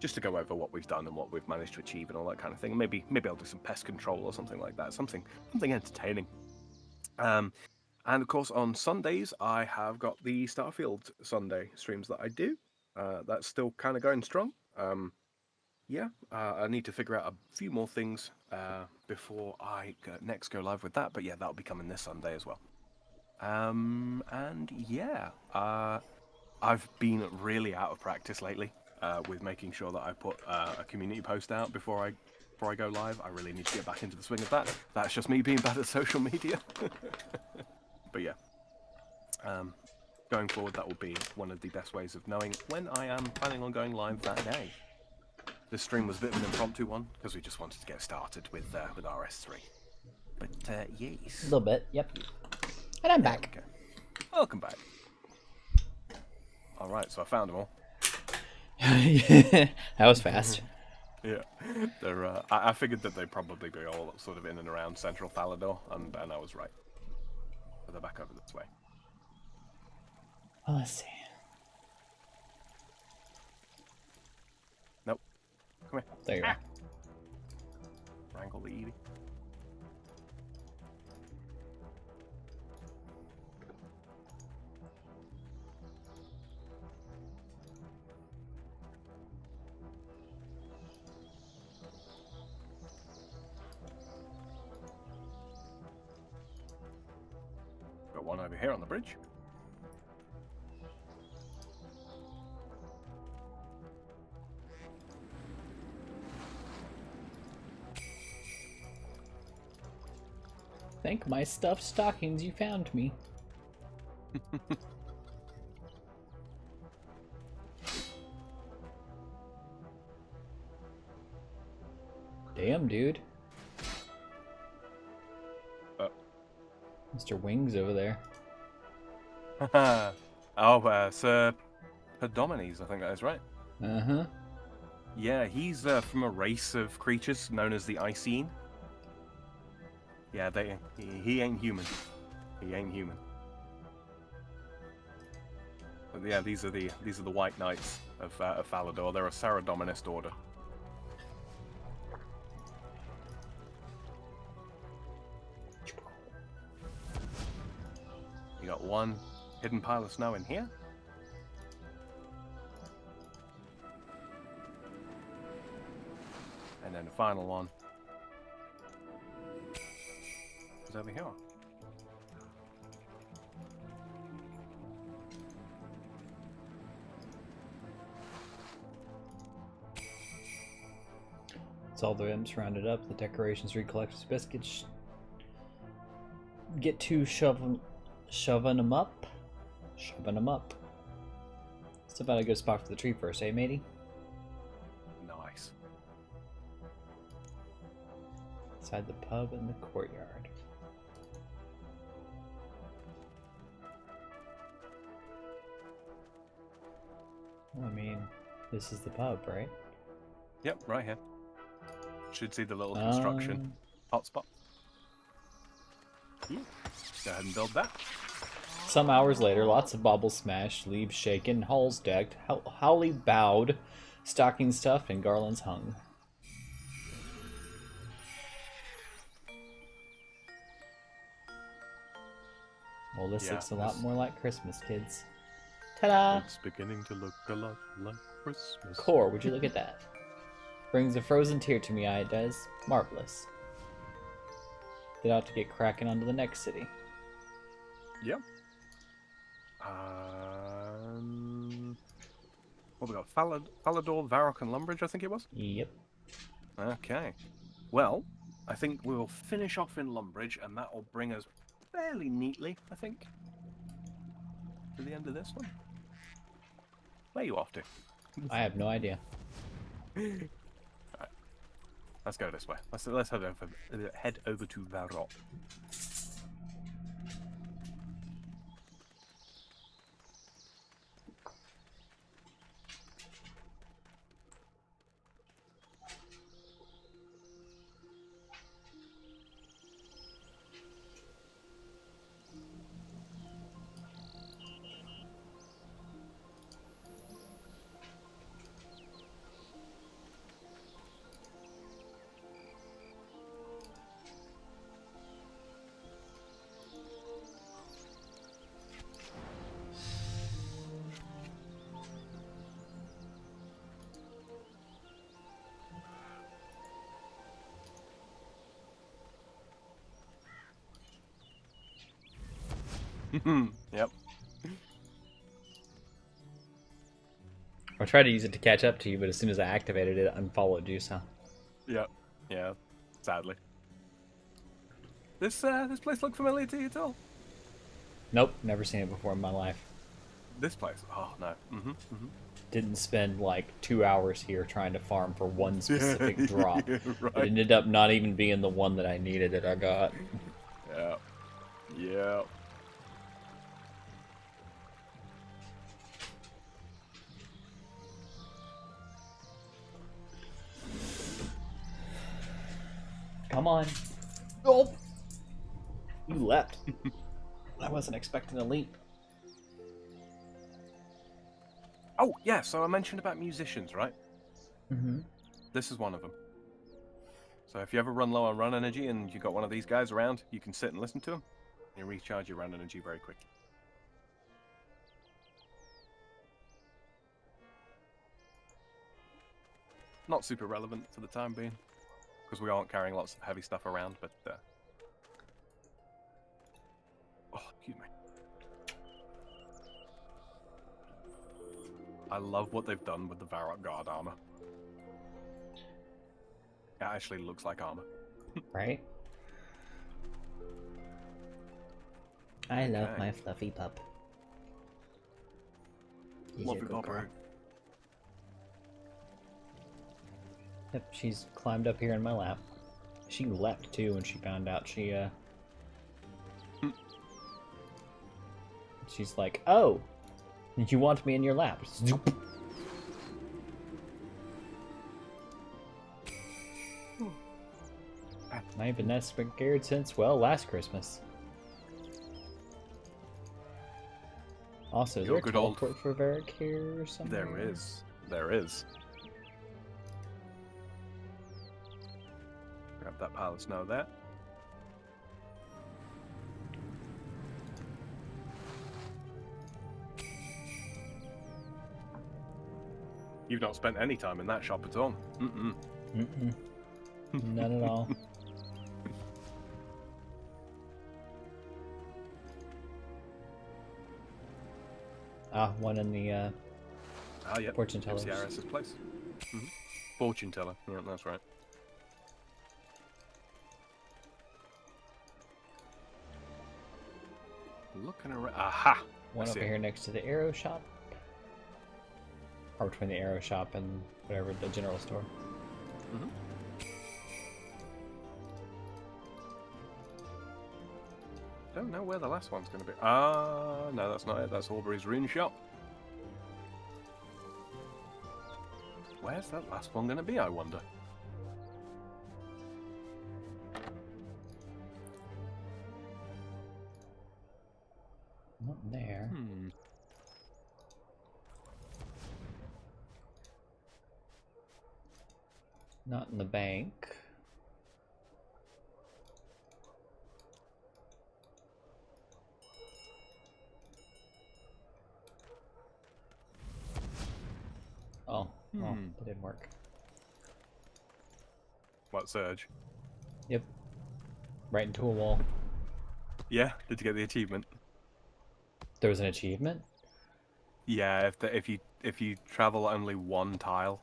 just to go over what we've done and what we've managed to achieve and all that kind of thing. Maybe I'll do some pest control or something like that, something entertaining. And of course, on Sundays, I have got the Starfield Sunday streams that I do. That's still kind of going strong. Yeah, I need to figure out a few more things before I next go live with that. But yeah, that'll be coming this Sunday as well. And yeah, I've been really out of practice lately with making sure that I put a community post out before I go live. I really need to get back into the swing of that. That's just me being bad at social media. But yeah, going forward, that will be one of the best ways of knowing when I am planning on going live that day. This stream was a bit of an impromptu one because we just wanted to get started with RS3. But yes, A little bit, yep. And I'm back. Okay. Welcome back. All right, so I found them all. That was fast. Yeah, they're. I figured that they'd probably be all sort of in and around Central Falador, and I was right. So they're back over this way. Well, let's see. Nope. Come here. There you are. Wrangle the Yeti. Got one over here on the bridge. Thank my stuffed stockings you found me. Damn, dude. Mr. Wings over there. Sir Predomines, I think that is right. Uh-huh. Yeah, he's from a race of creatures known as the Icene. Yeah, he ain't human. He ain't human. But yeah, these are the White Knights of Falador. They're a Saradominist order. You got one hidden pile of snow in here. And then the final one is over here. It's all the imps rounded up. The decorations recollected. Best get to shoving them up. Shoving them up. Let's about a good spot for the tree first, eh, matey? Nice. Inside the pub and the courtyard. Well, I mean, this is the pub, right? Yep, right here. Should see the little construction hotspot. Go ahead and build that. Some hours later, lots of baubles smashed, leaves shaken, halls decked, holly bowed, stockings stuffed, and garlands hung. Well, this looks a lot more like Christmas, kids. Ta-da! It's beginning to look a lot like Christmas. Core, would you look at that? Brings a frozen tear to me eye, it does. Marvelous. Get out to get cracking onto the next city. Yep. What we got? Falador, Varrock, and Lumbridge, I think it was? Yep. Okay. Well, I think we will finish off in Lumbridge, and that will bring us fairly neatly, I think, to the end of this one. Where are you off to? I have no idea. Right. Let's go this way. Let's head over to Varrock. Yep. I tried to use it to catch up to you, but as soon as I activated it, unfollowed you, so... Yep. Yeah. Sadly. This place look familiar to you at all? Nope, never seen it before in my life. This place? Oh no. Didn't spend like 2 hours here trying to farm for one specific drop. Yeah, right. It ended up not even being the one that I needed that I got. Yeah. Yeah. Come on. Oh! You leapt. I wasn't expecting a leap. Oh, yeah, so I mentioned about musicians, right? Mm-hmm. This is one of them. So if you ever run low on run energy and you got one of these guys around, you can sit and listen to them. You recharge your run energy very quickly. Not super relevant for the time being, because we aren't carrying lots of heavy stuff around, but... Oh, excuse me. I love what they've done with the Varrock Guard armor. It actually looks like armor. Right? I love my fluffy pup. He's a Fluffy good pup, girl. right? Yep, she's climbed up here in my lap. She leapt too when she found out she's like, oh, you want me in your lap? Zoop. I've been that scared since, well, last Christmas. Also, is there a good old- teleport for Varric here or something? There is. There is. Grab that pile of snow there. You've not spent any time in that shop at all. Mm-mm. Mm-mm. None at all. One in the Oh, yeah. fortune teller's. MCRS's place. Mm-hmm. Fortune teller. Yeah, that's right. Looking around. Aha! One I over see it. here next to the arrow shop. Or between the arrow shop and whatever, the general store. Mm-hmm. Don't know where the last one's going to be. No, that's not it. That's Horbury's rune shop. Where's that last one going to be, I wonder? Not there. Hmm. Not in the bank. Oh, well, that didn't work. What, Surge? Yep. Right into a wall. Yeah, did you get the achievement? There was an achievement? Yeah, if you travel only one tile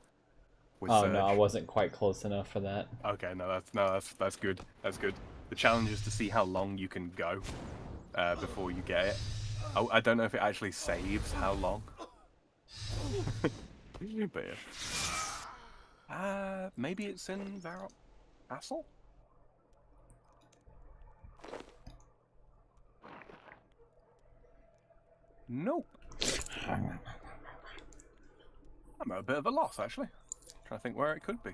with Oh Surge. no, I wasn't quite close enough for that. Okay, that's good. That's good. The challenge is to see how long you can go before you get it. I don't know if it actually saves how long. But yeah. Maybe it's in Varrock Castle? Nope. I'm at a bit of a loss, actually. Trying to think where it could be.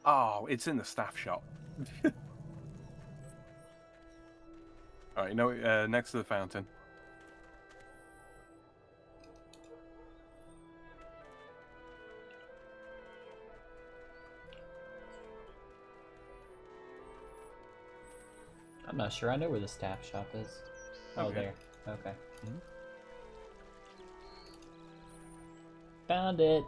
Oh, it's in the staff shop. Alright, you know, next to the fountain. I'm not sure I know where the staff shop is. Oh, Okay. there. Okay. Found it.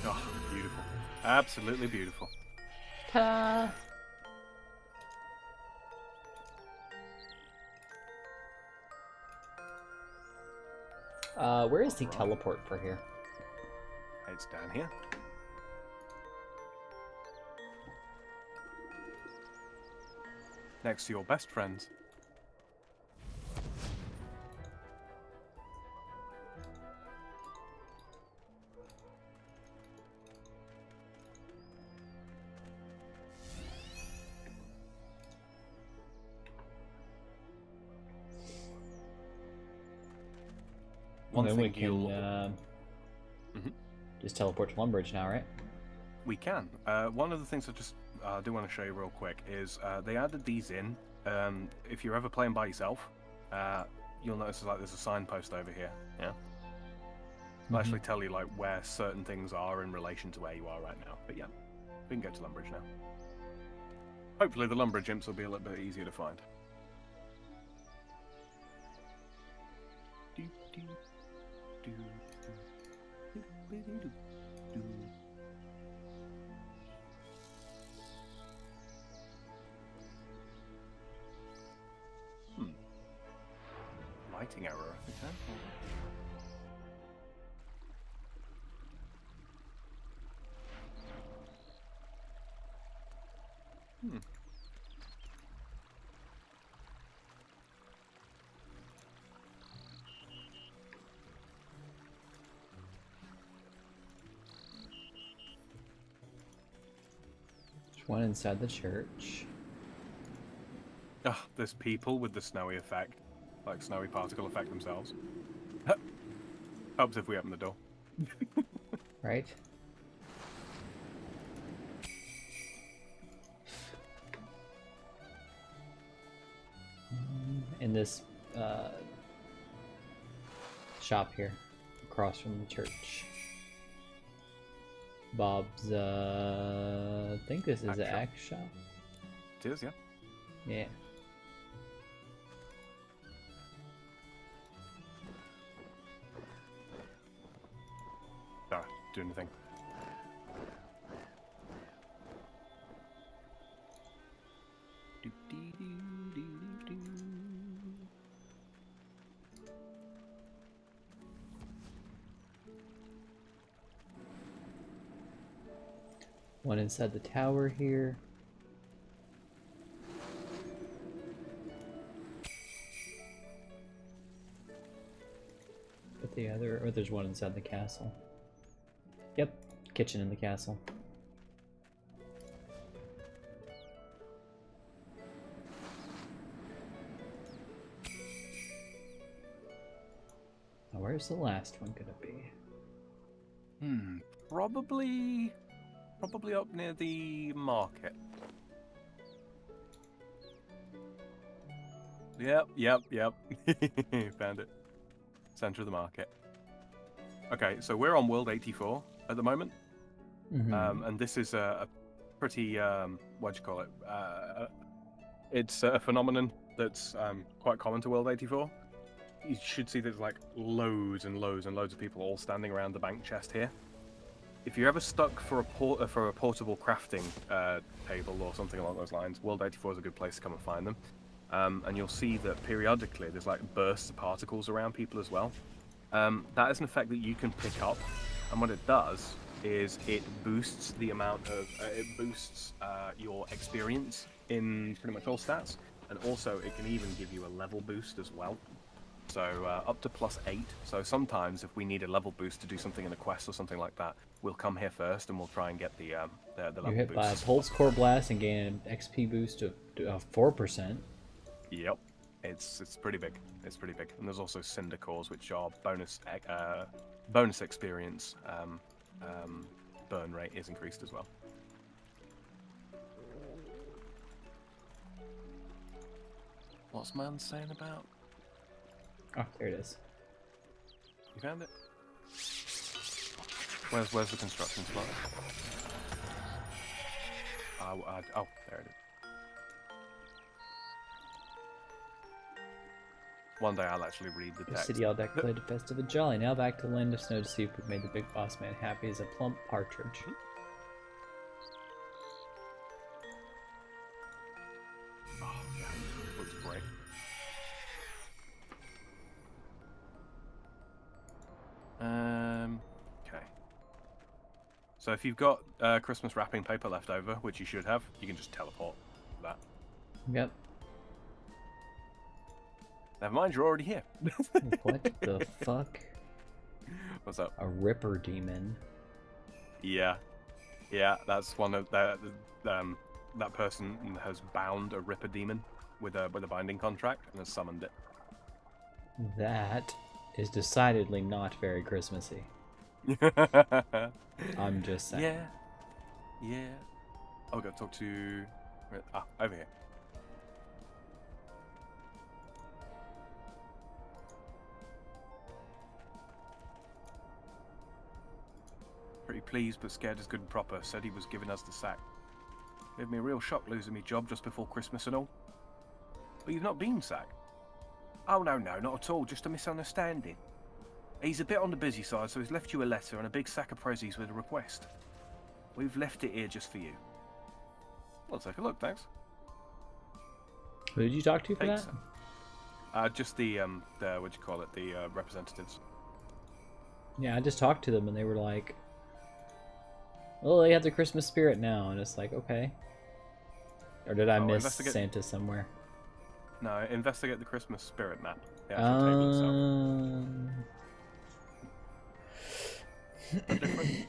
Oh, beautiful. Absolutely beautiful. Ta-da! Where is the teleport for here? It's down here. Next to your best friends. Well, then we thing can you'll- just teleport to Lumbridge now, right? We can. One of the things I just do want to show you real quick is they added these in. If you're ever playing by yourself, you'll notice like there's a signpost over here. Yeah. It'll actually tell you like where certain things are in relation to where you are right now. But yeah, we can go to Lumbridge now. Hopefully the Lumbridge imps will be a little bit easier to find. writing error. Okay. Hmm. There's one inside the church. Oh, there's people with the snowy effect, like snowy particle effect themselves. Helps if we open the door. Right? In this shop here, across from the church. Bob's, I think this is an axe shop. It is, yeah. Yeah. Sorry, do anything. One inside the tower here. But the other, or there's one inside the castle. Yep, kitchen in the castle. Now where's the last one gonna be? Probably up near the market. Yep. Found it. Center of the market. Okay, so we're on World 84 at the moment. And this is a pretty, what do you call it? It's a phenomenon that's quite common to World 84. You should see there's like loads and loads and loads of people all standing around the bank chest here. If you're ever stuck for a portable crafting table or something along those lines, World 84 is a good place to come and find them. And you'll see that periodically there's like bursts of particles around people as well. That is an effect that you can pick up, and what it does is it boosts the amount of your experience in pretty much all stats, and also it can even give you a level boost as well. So up to +8. So sometimes if we need a level boost to do something in a quest or something like that, we'll come here first and we'll try and get the level boost. You're hit by a pulse core blast and gain an XP boost of 4%. Yep, it's pretty big. It's pretty big. And there's also cinder cores, which are bonus experience. Burn rate is increased as well. What's man saying about? Oh, there it is. You found it? Where's the construction slot? Oh, there it is. One day I'll actually read the The text. city all decorated, festive and jolly. Now back to the land of snow to see if we've made the big boss man happy as a plump partridge. Oh, that looks great. Okay. So if you've got Christmas wrapping paper left over, which you should have, you can just teleport that. Yep. Never mind, you're already here. What the fuck? What's up? A Ripper demon. Yeah, that's one of that person has bound a Ripper demon with a binding contract and has summoned it. That is decidedly not very Christmassy. I'm just saying. Yeah. Oh, gotta talk to over here. Pretty pleased but scared as good and proper. Said he was giving us the sack. Gave me a real shock losing me job just before Christmas and all. But you've not been sacked? Oh no, not at all. Just a misunderstanding. He's a bit on the busy side, so he's left you a letter and a big sack of prezzies with a request. We've left it here just for you. I'll take a look, thanks. Who did you talk to for that? Just the what do you call it? The representatives. Yeah, I just talked to them and they were like, "Oh, they have the Christmas spirit now," and it's like, okay. Or did I miss investigate- Santa somewhere? No, investigate the Christmas spirit map. The actual table itself. Different.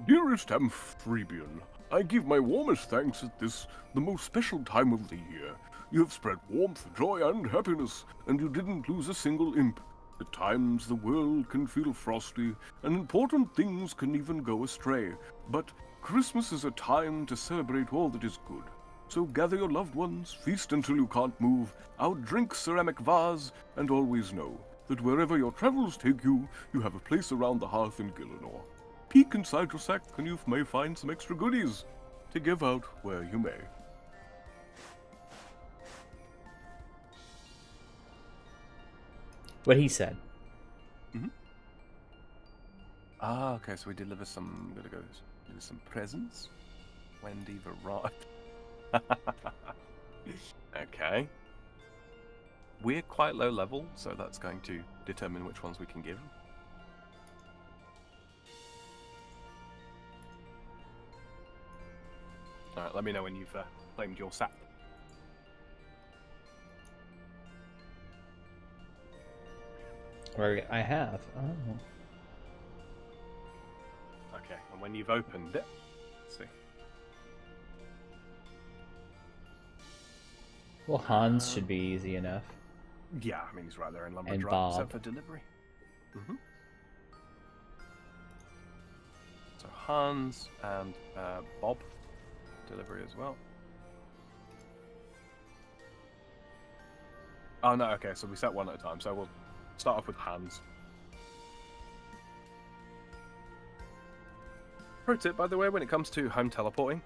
Dearest Amphibian, I give my warmest thanks at this, the most special time of the year. You have spread warmth, joy, and happiness, and you didn't lose a single imp. At times the world can feel frosty, and important things can even go astray. But Christmas is a time to celebrate all that is good. So gather your loved ones, feast until you can't move, outdrink ceramic vase, and always know that wherever your travels take you, you have a place around the hearth in Gillinor. Peek inside your sack and you may find some extra goodies to give out where you may. What he said. Okay, so we deliver some. Gotta go deliver some presents. Wendy Verrott. Okay. We're quite low level, so that's going to determine which ones we can give. Alright, let me know when you've claimed your sap. Or I have. Oh. Okay, and when you've opened it, let's see. Well, Hans should be easy enough. Yeah, I mean he's right there in Lumber And Drop, Bob. set for delivery. So Hans and Bob delivery as well. Oh no, okay, so we set one at a time. So we'll start off with Hans. Pro tip, by the way, when it comes to home teleporting,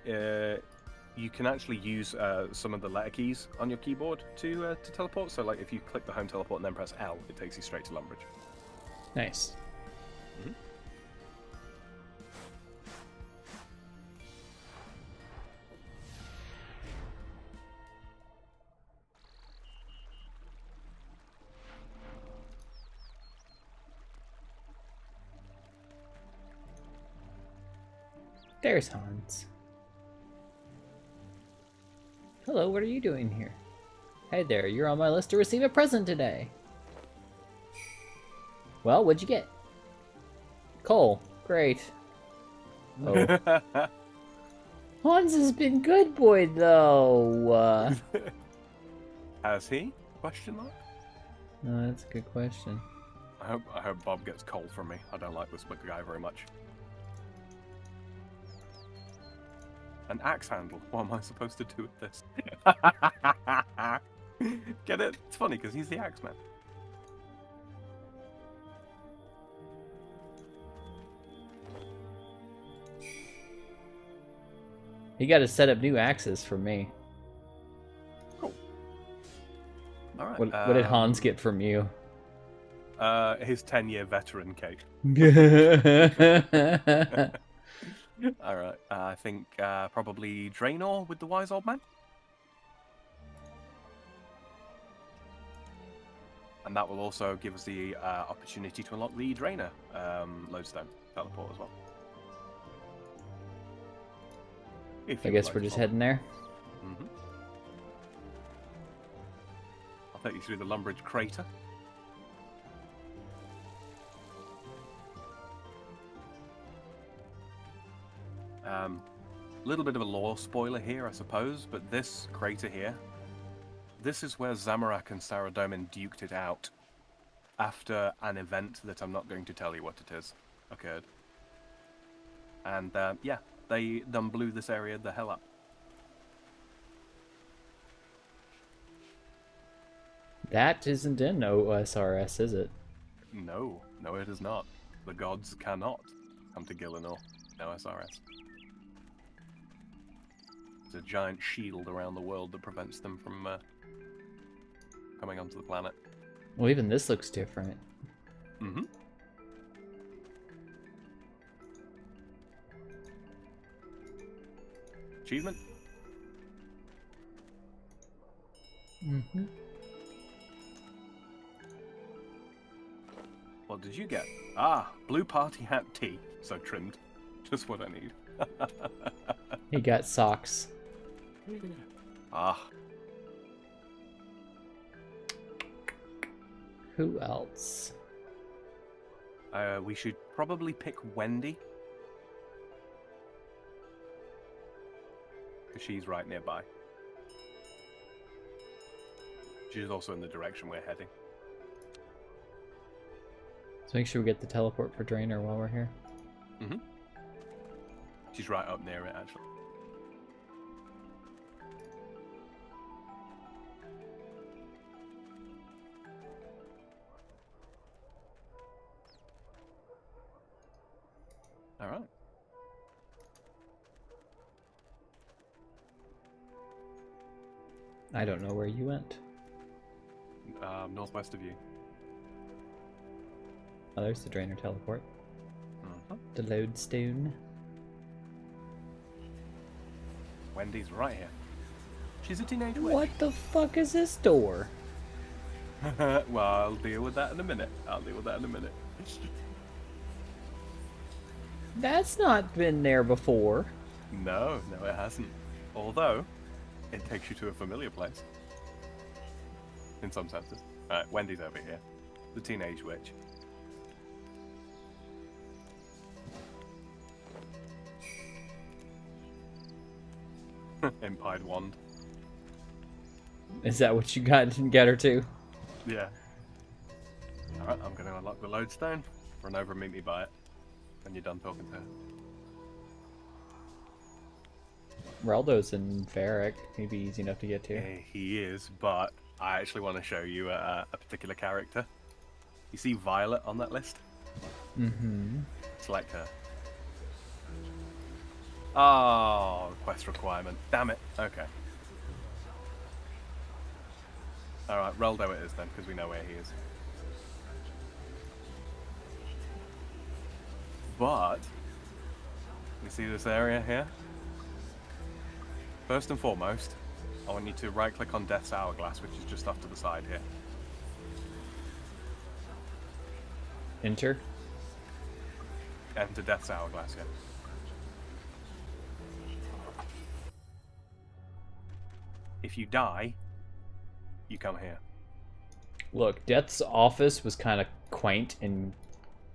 you can actually use some of the letter keys on your keyboard to teleport. So, like, if you click the home teleport and then press L, it takes you straight to Lumbridge. Nice. There's Hans. Hello, what are you doing here? Hey there, you're on my list to receive a present today. Well, what'd you get? Coal. Great. Oh. Hans has been good boy, though. Has he? Question mark? No, that's a good question. I hope Bob gets coal from me. I don't like this guy very much. An axe handle. What am I supposed to do with this? Get it? It's funny because he's the axe man. You got to set up new axes for me. Cool. All right. What did Hans get from you? His 10-year veteran cake. All right. I think probably Draenor with the wise old man. And that will also give us the opportunity to unlock the Draenor lodestone teleport as well. I guess we're just heading there. Mm-hmm. I'll take you through the Lumbridge crater. Little bit of a lore spoiler here, I suppose, but this crater here, this is where Zamorak and Saradomin duked it out after an event that I'm not going to tell you what it is occurred. And yeah, they then blew this area the hell up. That isn't in OSRS, is it? No, it is not. The gods cannot come to Gillinor. No SRS. There's a giant shield around the world that prevents them from coming onto the planet. Well, even this looks different. Mm-hmm. achievement. Mm-hmm. What did you get? Ah, blue party hat tee. So trimmed. Just what I need. He got socks. Ah, Who else? we should probably pick Wendy. Because she's right nearby. She's also in the direction we're heading. So make sure we get the teleport for Drainer while we're here. Mm-hmm. She's right up near it, actually. All right. I don't know where you went. Northwest of you. Oh, there's the Drainer teleport. Mm-hmm. The lodestone. Wendy's right here. She's a teenage witch. What the fuck is this door? Well, I'll deal with that in a minute. That's not been there before. No, it hasn't. Although, it takes you to a familiar place. In some senses. Alright, Wendy's over here. The teenage witch. Impied wand. Is that what you got and get her to? Yeah. Alright, I'm gonna unlock the lodestone. Run over and meet me by it. When you're done talking to her. Raldo's in Varric. He'd be easy enough to get to. Yeah, he is, but I actually want to show you a particular character. You see Violet on that list? Mm-hmm. Select her. Oh, quest requirement. Damn it. Okay. Alright, Raldo it is then, because we know where he is. But, you see this area here? First and foremost, I want you to right-click on Death's Hourglass, which is just off to the side here. Enter. Enter Death's Hourglass, yeah. If you die, you come here. Look, Death's office was kind of quaint and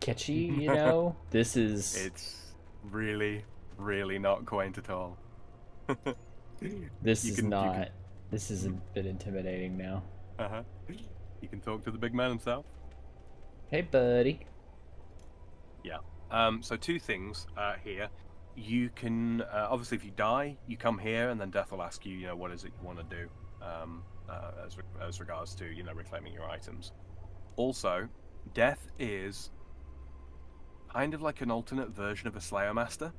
catchy, you know? This is... It's really, really not quaint at all. This is not... This is a bit intimidating now. Uh-huh. You can talk to the big man himself. Hey, buddy. Yeah. So two things here. You can, obviously if you die, you come here and then Death will ask you, what is it you want to do as regards to, reclaiming your items. Also, Death is kind of like an alternate version of a Slayer Master.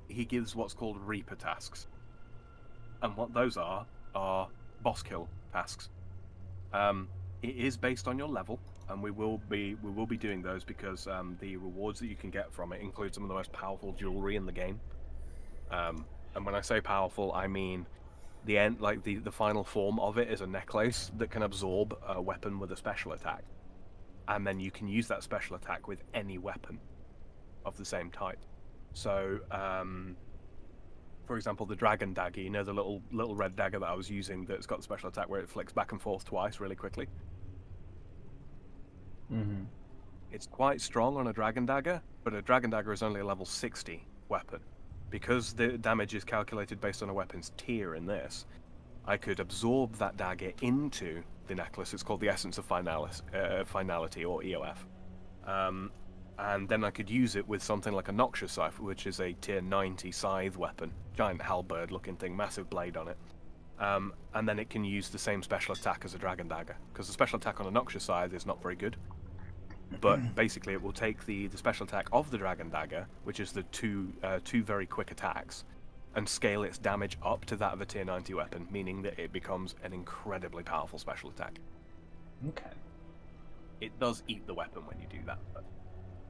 He gives what's called Reaper tasks. And what those are boss kill tasks. It is based on your level, and we will be doing those because the rewards that you can get from it include some of the most powerful jewelry in the game. And when I say powerful, I mean the final form of it is a necklace that can absorb a weapon with a special attack, and then you can use that special attack with any weapon of the same type. So, for example, the dragon dagger, the little red dagger that I was using that's got the special attack where it flicks back and forth twice really quickly. Mm-hmm. It's quite strong on a dragon dagger, but a dragon dagger is only a level 60 weapon. Because the damage is calculated based on a weapon's tier in this, I could absorb that dagger into the necklace. It's called the Essence of Finality, or EOF. And then I could use it with something like a Noxious Scythe, which is a tier 90 scythe weapon. Giant halberd looking thing, massive blade on it. And then it can use the same special attack as a dragon dagger, because the special attack on a Noxious Scythe is not very good. But basically it will take the special attack of the dragon dagger, which is the two very quick attacks, and scale its damage up to that of a tier 90 weapon, meaning that it becomes an incredibly powerful special attack. Okay. It does eat the weapon when you do that, but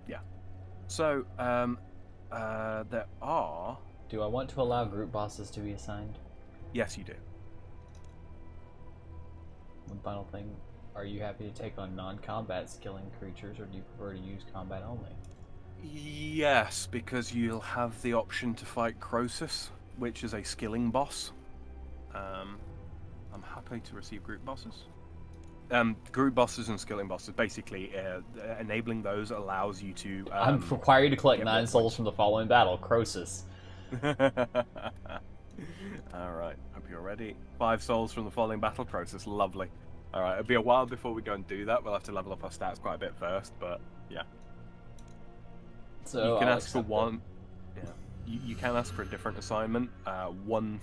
yeah. So, there are Do I want to allow group bosses to be assigned? Yes, you do. One final thing. Are you happy to take on non-combat skilling creatures, or do you prefer to use combat only? Yes, because you'll have the option to fight Croesus, which is a skilling boss. I'm happy to receive group bosses. Group bosses and skilling bosses, basically, enabling those allows you to... I'm require you to collect get 9 more souls from the following battle. Croesus. Alright, hope you're ready. 5 souls from the following battle, Croesus, lovely. Alright, it'll be a while before we go and do that. We'll have to level up our stats quite a bit first, but yeah. So You can I'll ask for accept one... Yeah. You can ask for a different assignment, one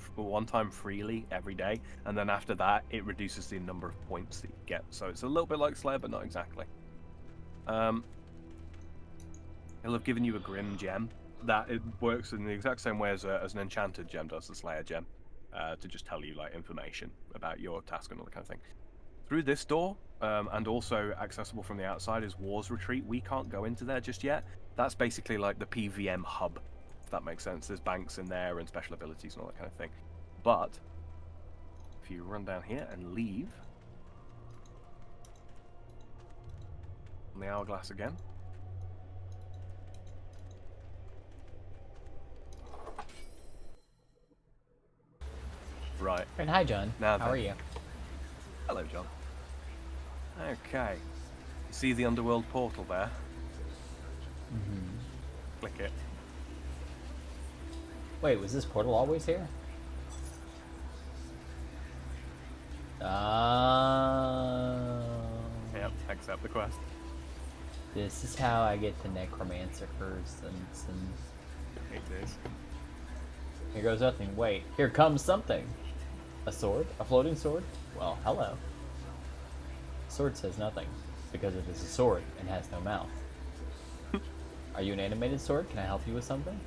time freely every day, and then after that, it reduces the number of points that you get. So it's a little bit like Slayer, but not exactly. He'll have given you a Grim gem. That it works in the exact same way as an enchanted gem does, the Slayer gem, to just tell you like information about your task and all that kind of thing. Through this door, and also accessible from the outside, is War's Retreat. We can't go into there just yet. That's basically like the PVM hub, if that makes sense. There's banks in there and special abilities and all that kind of thing. But if you run down here and leave on the hourglass again. Right. And hi, John. Now How then. are you? Hello, John. Okay. You see the underworld portal there? Mm-hmm. Click it. Wait, was this portal always here? Yep, accept the quest. This is how I get to necromancer first, and It is. here goes nothing. Wait, here comes something. A sword? A floating sword? Well, hello. Sword says nothing, because it is a sword and has no mouth. Are you an animated sword? Can I help you with something?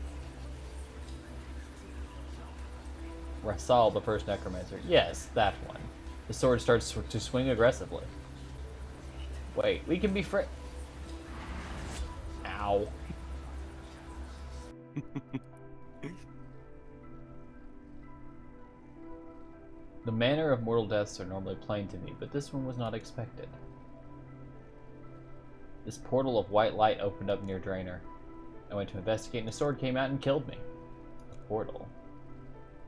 Rasal, the first necromancer. Yes, that one. The sword starts to swing aggressively. Wait, we can be Ow. The manner of mortal deaths are normally plain to me, but this one was not expected. This portal of white light opened up near Draenor. I went to investigate and a sword came out and killed me. A portal.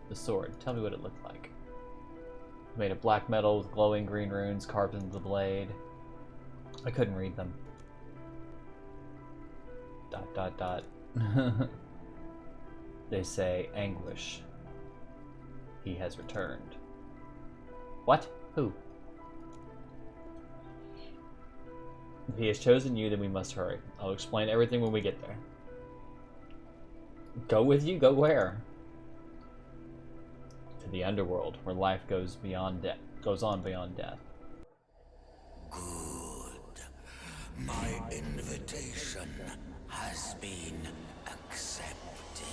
The sword. Tell me what it looked like. Made of black metal with glowing green runes carved into the blade. I couldn't read them. ... They say anguish. He has returned. What? Who? If he has chosen you, then we must hurry. I'll explain everything when we get there. Go with you? Go where? To the underworld, where life goes on beyond death. Good. My invitation has been accepted.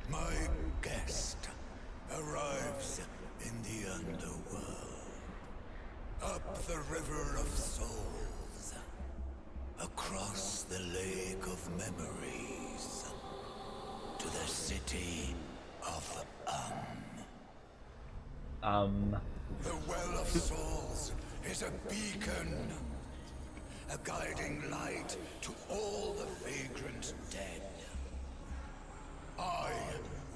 My guest arrives in the underworld. Up the river of souls. Across the lake of memories. To the city of The Well of Souls is a beacon. A guiding light to all the vagrant dead. I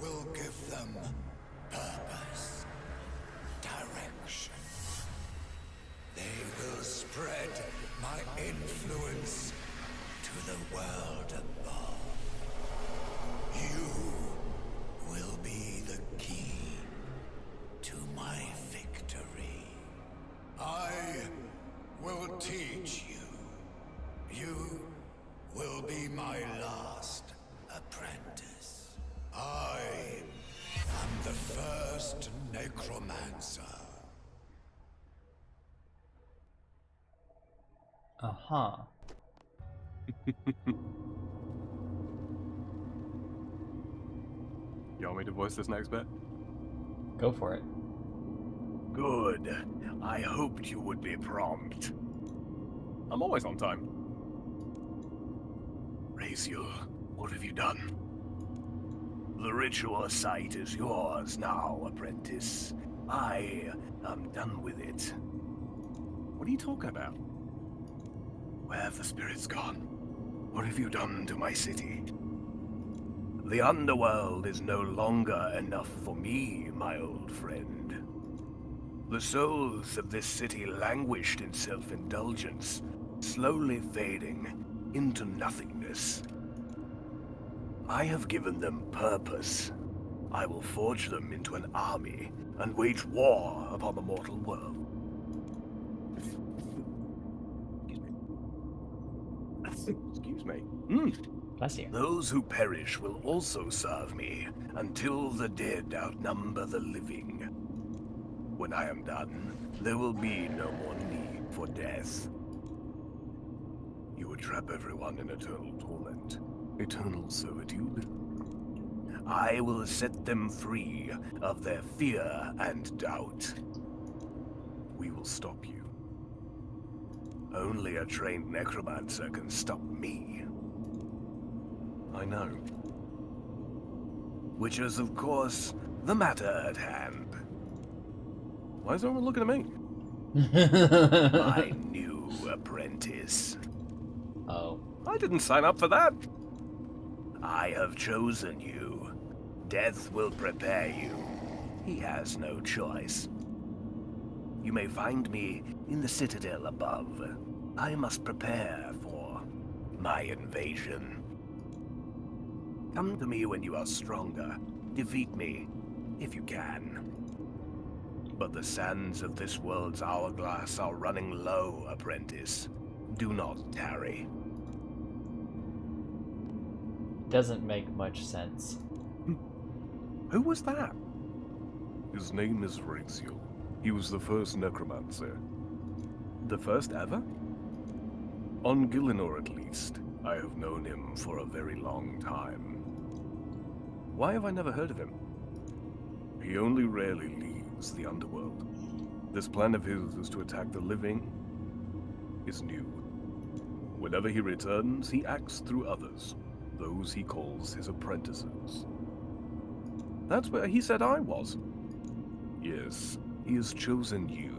will give them purpose, direction. They will spread my influence to the world above. You will be the key to my victory. I will teach you. You will be my last apprentice. I am the first necromancer. Uh-huh. You want me to voice this next bit? Go for it. Good. I hoped you would be prompt. I'm always on time. Raziel, what have you done? The ritual site is yours now, apprentice. I am done with it. What are you talking about? Where have the spirits gone? What have you done to my city? The underworld is no longer enough for me, my old friend. The souls of this city languished in self-indulgence, slowly fading into nothingness. I have given them purpose. I will forge them into an army and wage war upon the mortal world. Excuse me. Bless you. Those who perish will also serve me until the dead outnumber the living. When I am done, there will be no more need for death. You would trap everyone in eternal torment, eternal servitude. I will set them free of their fear and doubt. We will stop you. Only a trained necromancer can stop me. I know. Which is, of course, the matter at hand. Why is everyone looking at me? My new apprentice. Oh. I didn't sign up for that. I have chosen you. Death will prepare you. He has no choice. You may find me in the citadel above. I must prepare for my invasion. Come to me when you are stronger. Defeat me, if you can. But the sands of this world's hourglass are running low, apprentice. Do not tarry. Doesn't make much sense. Who was that? His name is Raziel. He was the first necromancer. The first ever? On Gillinor, at least. I have known him for a very long time. Why have I never heard of him? He only rarely leaves the underworld. This plan of his is to attack the living is new. Whenever he returns, he acts through others, those he calls his apprentices. That's where he said I was. Yes, he has chosen you.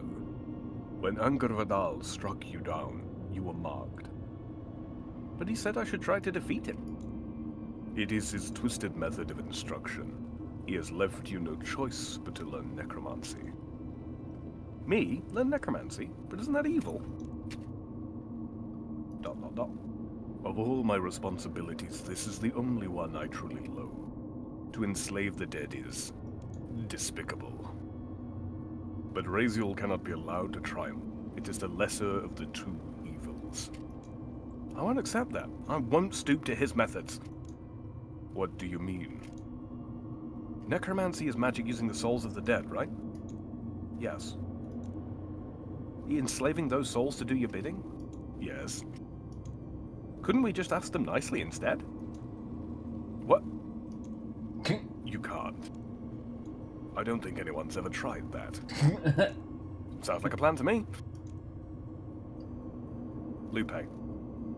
When Angervadal struck you down, you were marked. But he said I should try to defeat him. It is his twisted method of instruction. He has left you no choice but to learn necromancy. Me? Learn necromancy? But isn't that evil? ... Of all my responsibilities, this is the only one I truly loathe. To enslave the dead is despicable. But Raziel cannot be allowed to triumph. It is the lesser of the two evils. I won't accept that. I won't stoop to his methods. What do you mean? Necromancy is magic using the souls of the dead, right? Yes. You enslaving those souls to do your bidding? Yes. Couldn't we just ask them nicely instead? What? You can't. I don't think anyone's ever tried that. Sounds like a plan to me. Lupe.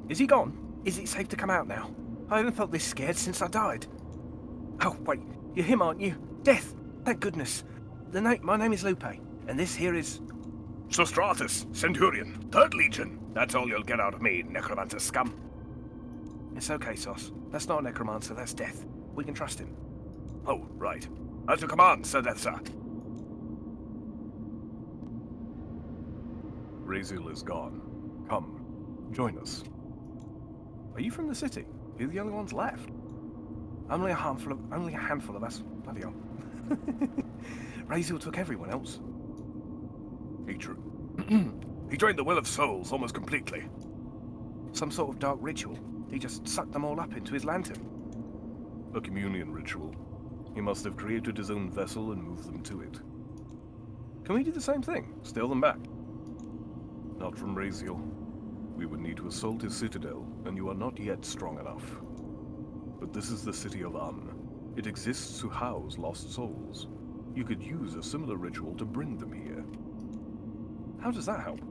Is he gone? Is it safe to come out now? I haven't felt this scared since I died. Oh, wait. You're him, aren't you? Death! Thank goodness. My name is Lupe, and this here is... Sostratus, Centurion, 3rd Legion. That's all you'll get out of me, necromancer scum. It's okay, Sos. That's not a necromancer, that's Death. We can trust him. Oh, right. At your command, Sir Death, sir. Raziel is gone. Come, join us. Are you from the city? You're the only ones left. Only a handful of us. Bloody hell. Raziel took everyone else. He drained the Well of Souls almost completely. Some sort of dark ritual. He just sucked them all up into his lantern. A communion ritual. He must have created his own vessel and moved them to it. Can we do the same thing? Steal them back? Not from Raziel. We would need to assault his citadel, and you are not yet strong enough. But this is the city of It exists to house lost souls. You could use a similar ritual to bring them here. How does that help?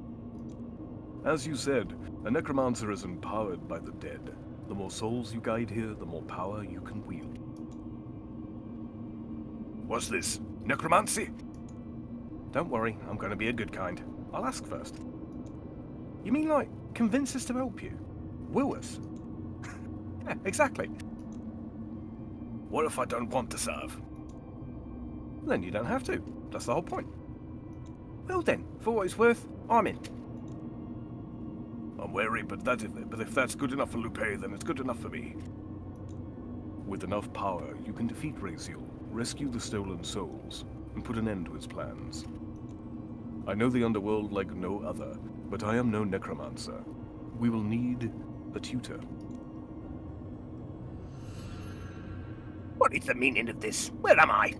As you said, a necromancer is empowered by the dead. The more souls you guide here, the more power you can wield. What's this? Necromancy? Don't worry, I'm going to be a good kind. I'll ask first. You mean like convince us to help you? Woo us? Yeah, exactly. What if I don't want to serve? Then you don't have to. That's the whole point. Well then, for what it's worth, I'm in. I'm wary, but if that's good enough for Lupe, then it's good enough for me. With enough power, you can defeat Raziel, rescue the stolen souls, and put an end to his plans. I know the underworld like no other, but I am no necromancer. We will need a tutor. What is the meaning of this? Where am I?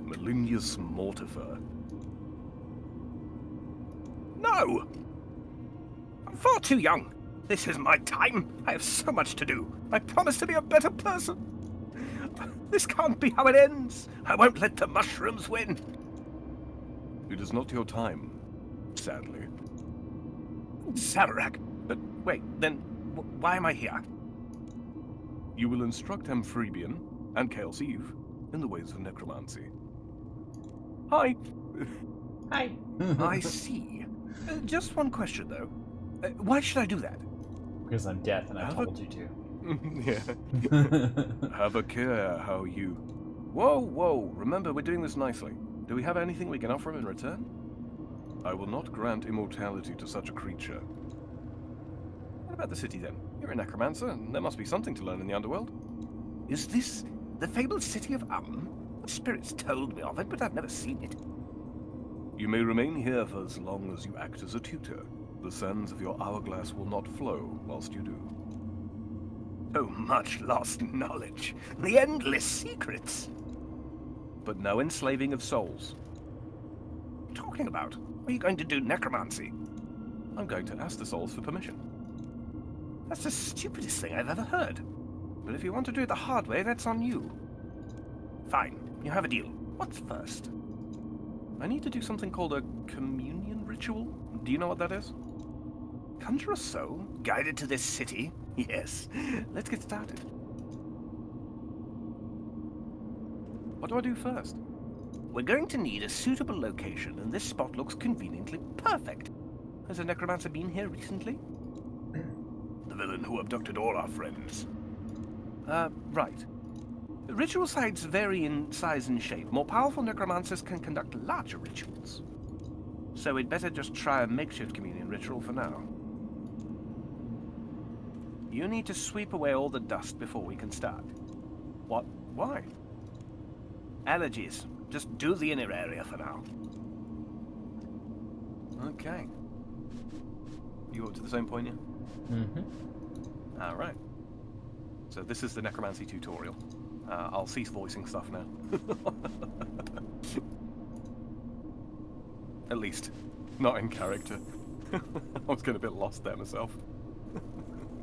Malinius Mortifer. No! I'm far too young. This is my time. I have so much to do. I promise to be a better person. This can't be how it ends. I won't let the mushrooms win. It is not your time, sadly. Savarak. But wait, then why am I here? You will instruct Amphibian and Chaos Eve in the ways of necromancy. Hi. Hi. I see. Just one question, though. Why should I do that? Because I'm deaf and I told you to. Yeah. Have a care how you... Whoa. Remember, we're doing this nicely. Do we have anything we can offer him in return? I will not grant immortality to such a creature. What about the city, then? You're a necromancer, and there must be something to learn in the underworld. Is this the fabled city of Ulm? The spirits told me of it, but I've never seen it. You may remain here for as long as you act as a tutor. The sands of your hourglass will not flow whilst you do. Oh, much lost knowledge. The endless secrets. But no enslaving of souls. What are you talking about? Are you going to do necromancy? I'm going to ask the souls for permission. That's the stupidest thing I've ever heard. But if you want to do it the hard way, that's on you. Fine, you have a deal. What's first? I need to do something called a communion ritual. Do you know what that is? Conjure a soul, guided to this city? Yes. Let's get started. What do I do first? We're going to need a suitable location, and this spot looks conveniently perfect. Has a necromancer been here recently? The villain who abducted all our friends. Right. Ritual sites vary in size and shape. More powerful necromancers can conduct larger rituals. So we'd better just try a makeshift communion ritual for now. You need to sweep away all the dust before we can start. What? Why? Allergies. Just do the inner area for now. Okay. You up to the same point, yeah? Mm-hmm. Alright. So this is the necromancy tutorial. I'll cease voicing stuff now. At least, not in character. I was getting a bit lost there myself.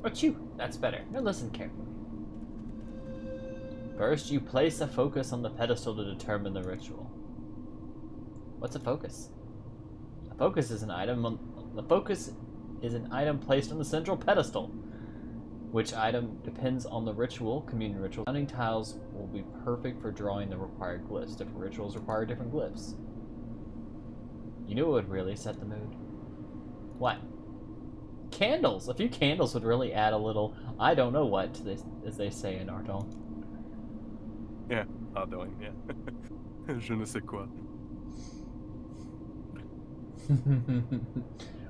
But you, that's better. Now listen carefully. First, you place a focus on the pedestal to determine the ritual. What's a focus? A focus is an item the focus is an item placed on the central pedestal. Which item depends on the ritual, communion ritual. Surrounding tiles will be perfect for drawing the required glyphs. Different rituals require different glyphs. You knew it would really set the mood. What? Candles! A few candles would really add a little, I don't know what, to this, as they say in Ardon. Yeah, Ardon, yeah. Je ne sais quoi.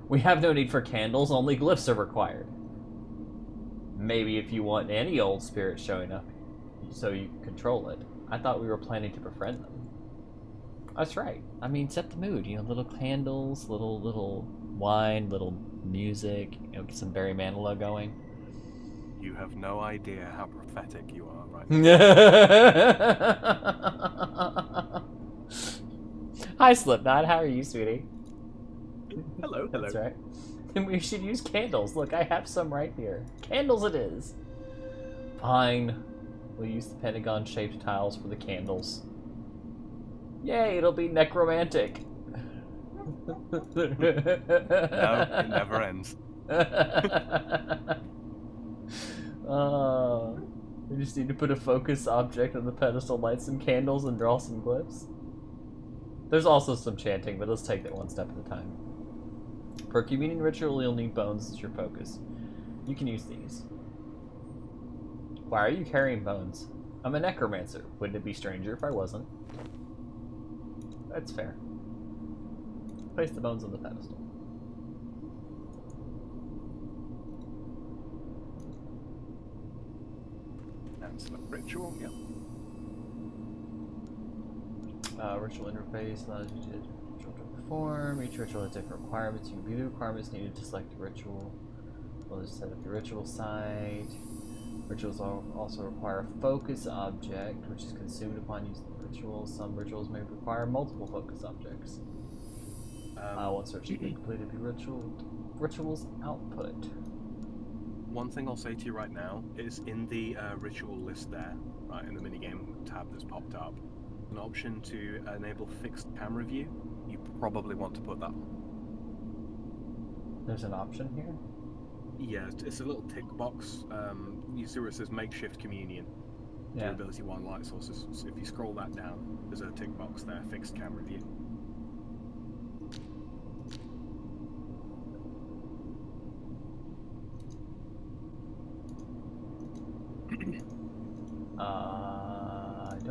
We have no need for candles, only glyphs are required. Maybe if you want any old spirit showing up, so you can control it. I thought we were planning to befriend them. That's right. I mean, set the mood. You know, little candles, little wine, little music. You know, get some Barry Manilow going. You have no idea how prophetic you are right now. Hi, Slipknot. How are you, sweetie? Hello. That's right. Then we should use candles. Look, I have some right here. Candles it is. Fine. We'll use the pentagon-shaped tiles for the candles. Yay, it'll be necromantic. No, it never ends. We just need to put a focus object on the pedestal, light some candles, and draw some glyphs. There's also some chanting, but let's take that one step at a time. For a communion ritual, you'll need bones as your focus. You can use these. Why are you carrying bones? I'm a necromancer. Wouldn't it be stranger if I wasn't? That's fair. Place the bones on the pedestal. And select ritual, yep. Ritual interface allows you to ritual to perform. Each ritual has different requirements. You can view the requirements needed to select a ritual. We'll just set up your ritual site. Rituals also require a focus object, which is consumed upon using the ritual. Some rituals may require multiple focus objects. Once rituals be completed, the ritual's output. One thing I'll say to you right now is in the ritual list there, right, in the minigame tab that's popped up, an option to enable fixed camera view. You probably want to put that on. There's an option here? Yeah, it's a little tick box. You see where it says makeshift communion. Yeah. Durability 1 light sources. So if you scroll that down, there's a tick box there, fixed camera view.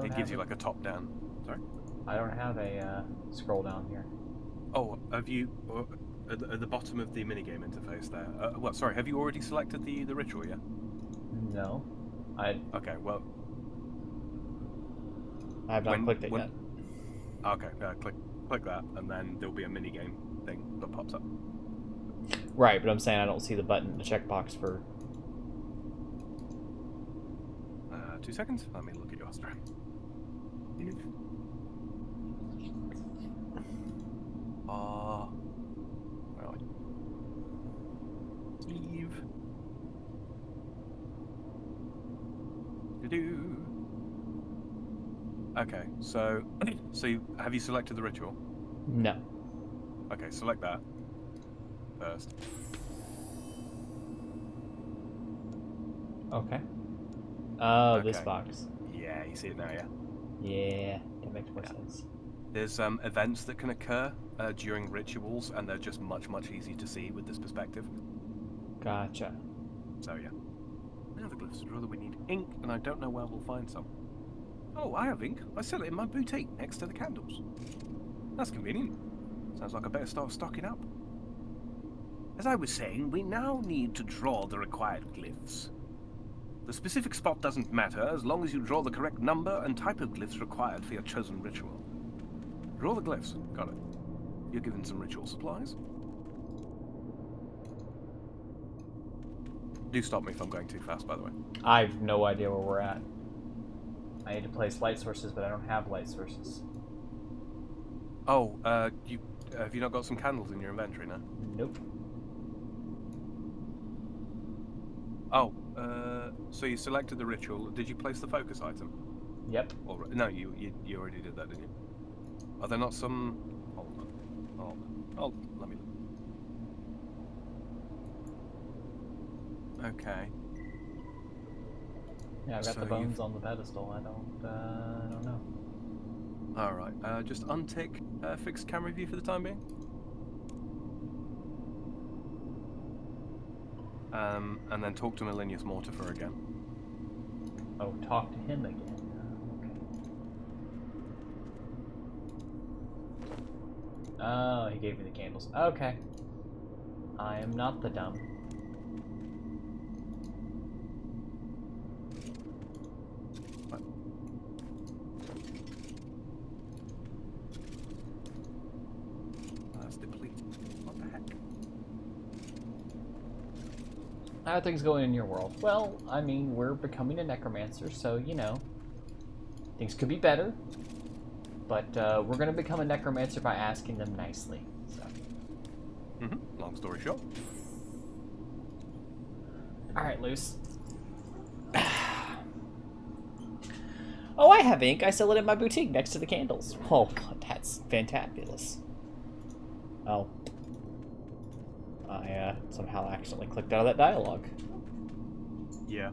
It gives you like a top down. Sorry? I don't have a scroll down here. Oh, have you at the bottom of the minigame interface there? Well, sorry, have you already selected the ritual yet? No. Okay, well, I have not clicked it yet. Okay, click that, and then there'll be a minigame thing that pops up. Right, but I'm saying I don't see the button, the checkbox for. 2 seconds. Let me look at your stream. Where are you? Leave. Okay, so have you selected the ritual? No. Okay, select that first. Okay. Oh, Okay. this box. Yeah, you see it now, yeah? Yeah, that makes more sense. There's events that can occur during rituals, and they're just much easier to see with this perspective. Gotcha. So yeah. Now the glyphs draw that we need ink, and I don't know where we'll find some. Oh, I have ink. I sell it in my boutique next to the candles. That's convenient. Sounds like I better start stocking up. As I was saying, we now need to draw the required glyphs. The specific spot doesn't matter as long as you draw the correct number and type of glyphs required for your chosen ritual. Draw the glyphs. Got it. You're given some ritual supplies. Do stop me if I'm going too fast, by the way. I have no idea where we're at. I need to place light sources, but I don't have light sources. Oh, have you not got some candles in your inventory now? Nope. Oh, so you selected the ritual. Did you place the focus item? Yep. Or, no, you already did that, didn't you? Are there not some... Hold on. Oh, let me look. Okay. Yeah, I've got So the bones on the pedestal. I don't know. Alright, just untick fixed camera view for the time being. And then talk to Melinius Mortifer again. Oh, talk to him again. Okay. Oh, he gave me the candles. Okay. I am not the dumb. That's depleted. What the heck? How are things going in your world? Well, I mean, we're becoming a necromancer, so, you know, things could be better. But we're going to become a necromancer by asking them nicely. So. Long story short. Alright, Luce. Oh, I have ink. I sell it in my boutique next to the candles. Oh, that's fantabulous. Oh. I somehow accidentally clicked out of that dialogue. Yeah.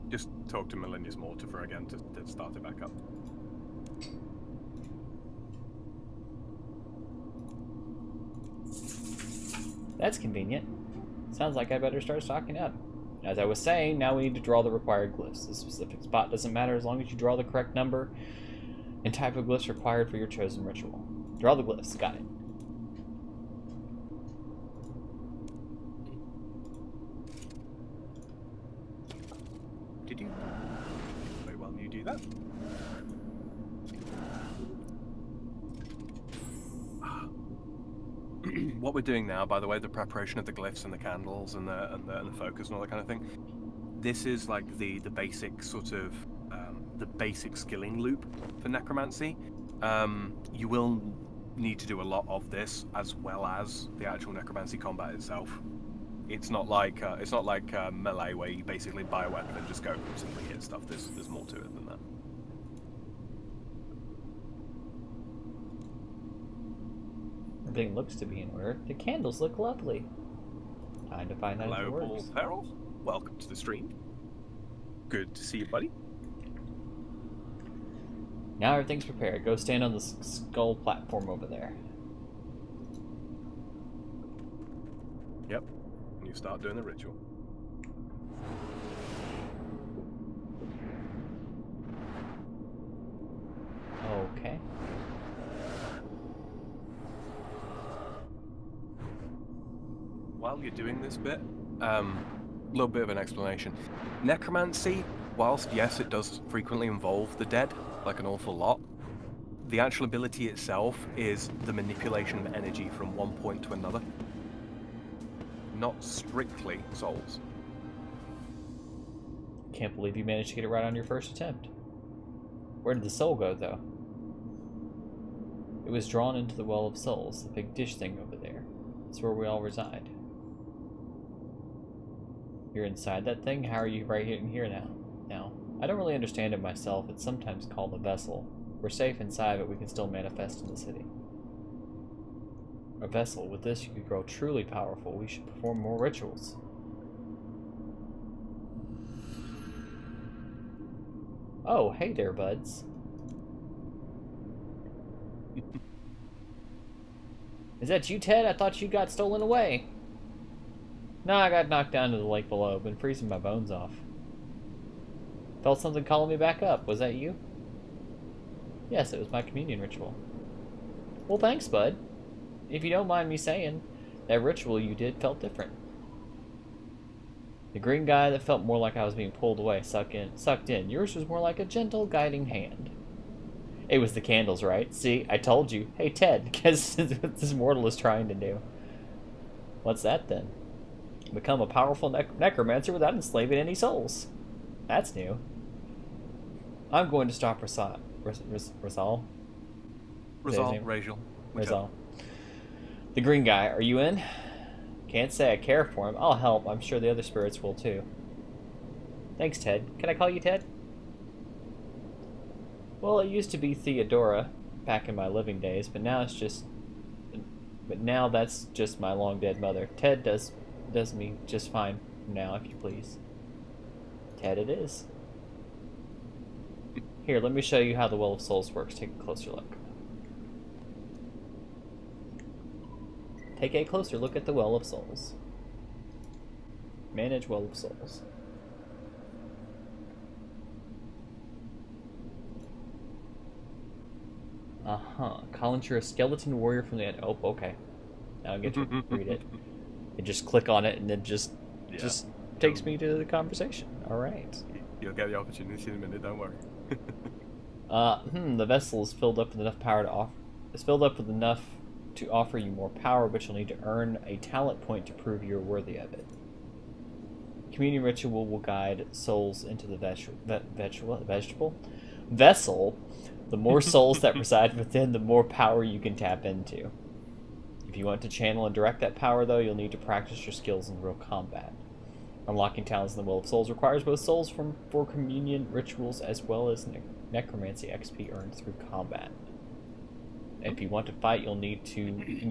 Just talk to Melinius Mortifer again to start it back up. That's convenient. Sounds like I better start stocking up. As I was saying, now we need to draw the required glyphs. The specific spot doesn't matter as long as you draw the correct number and type of glyphs required for your chosen ritual. Draw the glyphs. Got it. Did you? Very well, you do that. What we're doing now, by the way, the preparation of the glyphs and the candles and the focus and all that kind of thing. This is like the basic sort of the basic skilling loop for necromancy. You will need to do a lot of this as well as the actual necromancy combat itself. It's not like melee where you basically buy a weapon and just go simply hit stuff. There's more to it than that. Everything looks to be in order. The candles look lovely. Time to find out if it Hello, Paul works. Ferrell. Welcome to the stream. Good to see you, buddy. Now everything's prepared. Go stand on the skull platform over there. Yep. And you start doing the ritual. Okay. While you're doing this bit, little bit of an explanation. Necromancy, whilst yes, it does frequently involve the dead, like an awful lot, the actual ability itself is the manipulation of energy from one point to another. Not strictly souls. Can't believe you managed to get it right on your first attempt. Where did the soul go, though? It was drawn into the Well of Souls, the big dish thing over there. It's where we all reside. You're inside that thing? How are you right in here now? I don't really understand it myself. It's sometimes called a vessel. We're safe inside, but we can still manifest in the city. A vessel. With this, you could grow truly powerful. We should perform more rituals. Oh, hey there, buds. Is that you, Ted? I thought you got stolen away. No, I got knocked down to the lake below. Been freezing my bones off. Felt something calling me back up. Was that you? Yes, it was my communion ritual. Well, thanks, bud. If you don't mind me saying, that ritual you did felt different. The green guy that felt more like I was being pulled away, sucked in. Yours was more like a gentle guiding hand. It was the candles, right? See, I told you. Hey, Ted, guess what this mortal is trying to do. What's that, then? Become a powerful necromancer without enslaving any souls. That's new. I'm going to stop Rizal. Rizal, Rachel. Rizal. The green guy, are you in? Can't say I care for him. I'll help. I'm sure the other spirits will too. Thanks, Ted. Can I call you Ted? Well, it used to be Theodora back in my living days, but now that's just my long dead mother. Ted does me just fine now, if you please. Ted it is. Here, let me show you how the Well of Souls works. Take a closer look. Take a closer look at the Well of Souls. Manage Well of Souls. Collins, you're a skeleton warrior from the... Oh, okay. Now I get to read it. You just click on it and then just takes me to the conversation. Alright. You'll get the opportunity in a minute, don't worry. The vessel is filled up with enough power to offer... It's filled up with enough to offer you more power, but you'll need to earn a talent point to prove you're worthy of it. Communion ritual will guide souls into the vessel. The more souls that reside within, the more power you can tap into. If you want to channel and direct that power, though, you'll need to practice your skills in real combat. Unlocking talents in the Well of Souls requires both souls for communion rituals as well as necromancy XP earned through combat. If you want to fight, you'll need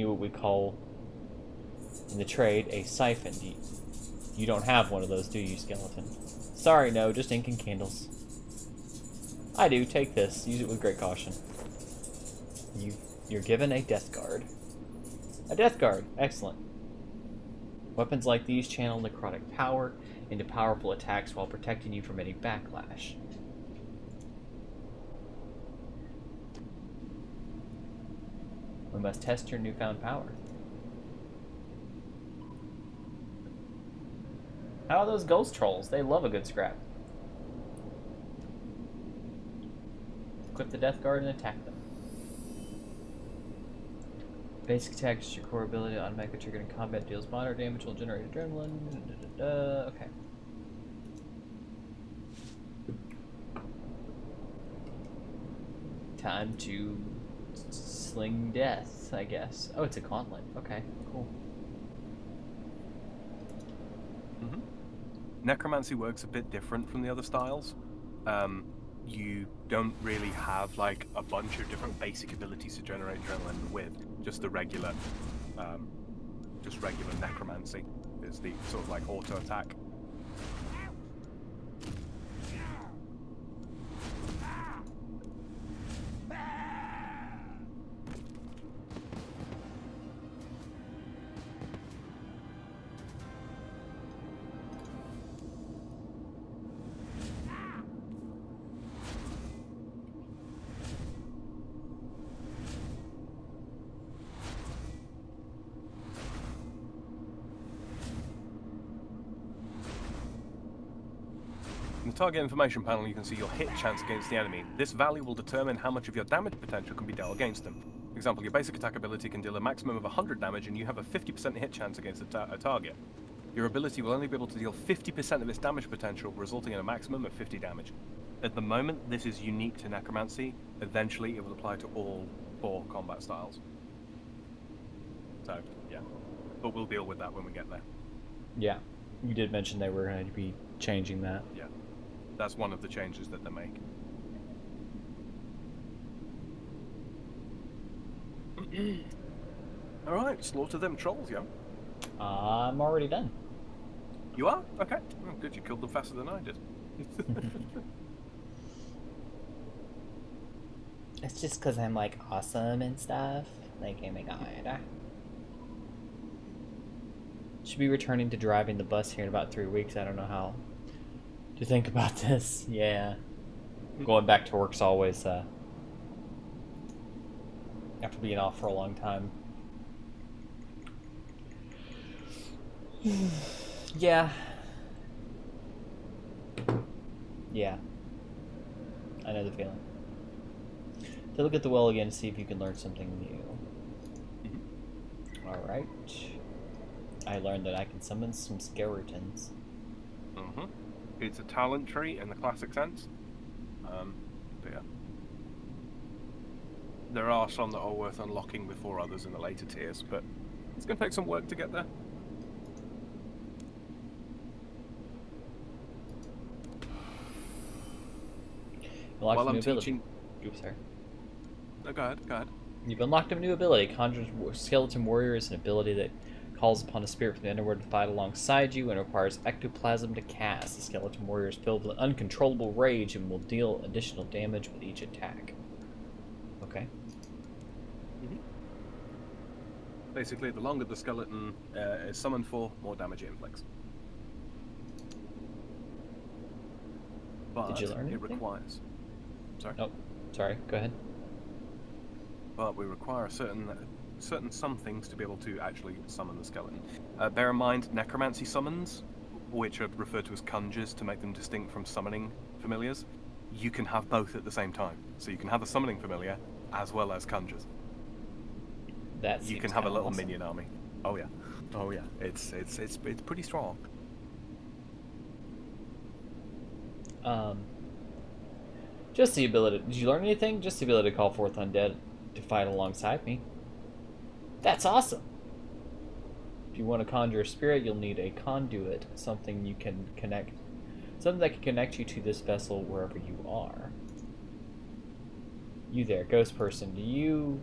what we call in the trade a siphon. You don't have one of those, do you, skeleton? Sorry, no, just ink and candles. I do. Take this. Use it with great caution. You're given a death guard. A death guard. Excellent. Weapons like these channel necrotic power into powerful attacks while protecting you from any backlash. We must test your newfound power. How are those ghost trolls? They love a good scrap. Equip the death guard and attack them. Basic attack is your core ability, automatically triggered in combat, deals moderate damage, will generate adrenaline. Okay. Time to sling death, I guess. Oh, it's a gauntlet. Okay, cool. Necromancy works a bit different from the other styles. You don't really have like a bunch of different basic abilities to generate adrenaline with. Just the regular, necromancy is the sort of like auto attack. In the target information panel, you can see your hit chance against the enemy. This value will determine how much of your damage potential can be dealt against them. For example, your basic attack ability can deal a maximum of 100 damage, and you have a 50% hit chance against a target. Your ability will only be able to deal 50% of its damage potential, resulting in a maximum of 50 damage. At the moment, this is unique to Necromancy. Eventually, it will apply to all 4 combat styles. So, yeah. But we'll deal with that when we get there. Yeah. You did mention they were going to be changing that. Yeah. That's one of the changes that they make. Alright, slaughter them trolls, yeah? I'm already done. You are? Okay. Oh, good, you killed them faster than I did. It's just because I'm like awesome and stuff. Like, oh my god. Should be returning to driving the bus here in about 3 weeks. I don't know how to think about this. Yeah. Going back to work's always, after being off for a long time. Yeah. Yeah. I know the feeling. To look at the well again to see if you can learn something new. Alright. I learned that I can summon some skeletons. It's a talent tree in the classic sense. But yeah. There are some that are worth unlocking before others in the later tiers, but it's going to take some work to get there. While I'm teaching... Oops, sorry. No, go ahead. You've unlocked a new ability. Conjure Skeleton Warrior is an ability that calls upon a spirit from the underworld to fight alongside you and requires ectoplasm to cast. The Skeleton Warrior is filled with uncontrollable rage and will deal additional damage with each attack. Okay. Basically, the longer the skeleton is summoned for, more damage it inflicts. But did you learn it anything? requires... Sorry? Oh, sorry. Go ahead. But we require some things to be able to actually summon the skeleton. Bear in mind, necromancy summons, which are referred to as conjures to make them distinct from summoning familiars, you can have both at the same time. So you can have a summoning familiar as well as conjures. You can have a little minion army. Oh yeah, it's pretty strong. Just the ability. Did you learn anything? Just the ability to call forth undead to fight alongside me. That's awesome. If you want to conjure a spirit, you'll need a conduit, something that can connect you to this vessel wherever you are. You there, ghost person? Do you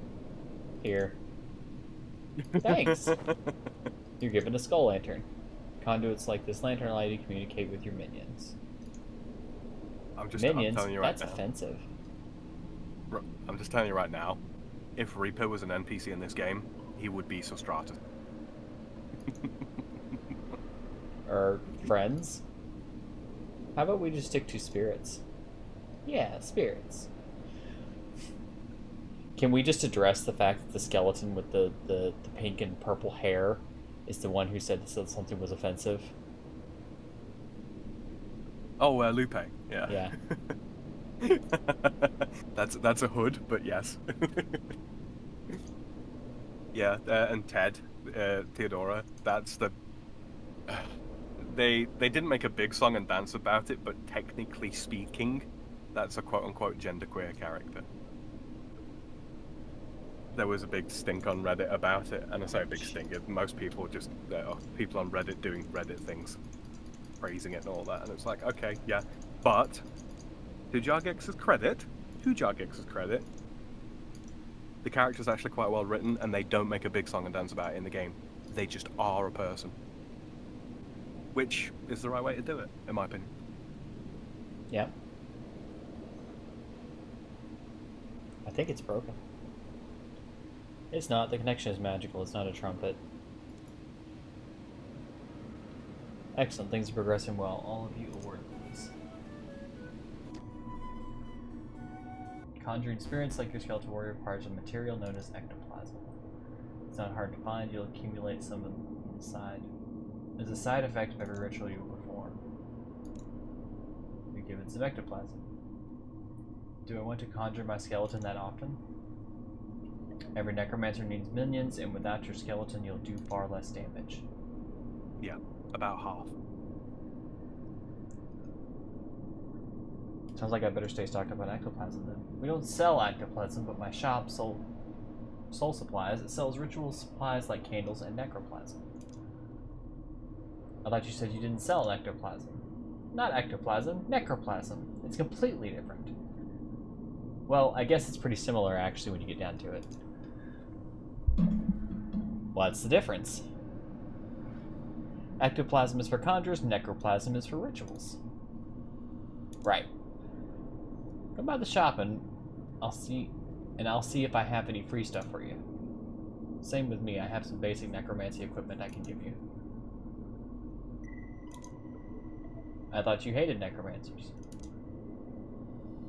here? Thanks. You're given a skull lantern. Conduits like this lantern allow you to communicate with your minions. I'm Minions? telling you right That's now. offensive. I'm just telling you right now. If Reaper was an NPC in this game, he would be Sostratus. Or friends? How about we just stick to spirits? Yeah, spirits. Can we just address the fact that the skeleton with the pink and purple hair is the one who said that something was offensive? Oh, Lupe. Yeah. Yeah. That's a hood, but yes. Yeah, and Ted, Theodora. That's the. They didn't make a big song and dance about it, but technically speaking, that's a quote-unquote genderqueer character. There was a big stink on Reddit about it, and I say a big stink. Most people just people on Reddit doing Reddit things, praising it and all that, and it's like, okay, yeah, but to Jargex's credit, the character's actually quite well written, and they don't make a big song and dance about it in the game. They just are a person, which is the right way to do it, in my opinion. Yeah. I think it's broken. It's not. The connection is magical. It's not a trumpet. Excellent. Things are progressing well. All of you award these. Conjuring spirits like your skeletal warrior requires a material known as ectoplasm. It's not hard to find. You'll accumulate some inside. As a side effect of every ritual you perform, you give it some ectoplasm. Do I want to conjure my skeleton that often? Every necromancer needs minions, and without your skeleton, you'll do far less damage. Yeah, about half. Sounds like I better stay stocked up on ectoplasm then. We don't sell ectoplasm, but my shop sold Soul Supplies. It sells ritual supplies like candles and necroplasm. I thought you said you didn't sell ectoplasm. Not ectoplasm, necroplasm. It's completely different. Well, I guess it's pretty similar actually when you get down to it. What's the difference? Ectoplasm is for conjurers, necroplasm is for rituals. Right. Come by the shop and I'll see if I have any free stuff for you. Same with me, I have some basic necromancy equipment I can give you. I thought you hated necromancers.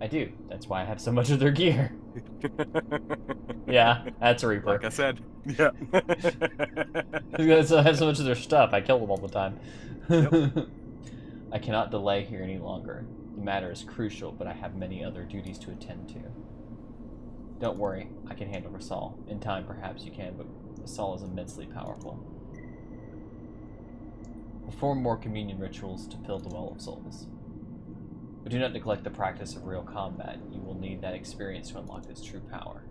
I do. That's why I have so much of their gear. Yeah, that's a Reaper. Like I said, yeah. Because I have so much of their stuff, I kill them all the time. Yep. I cannot delay here any longer. The matter is crucial, but I have many other duties to attend to. Don't worry, I can handle Rasal. In time, perhaps you can, but Rasal is immensely powerful. Perform more communion rituals to fill the Well of Souls. But do not neglect the practice of real combat. You will need that experience to unlock its true power.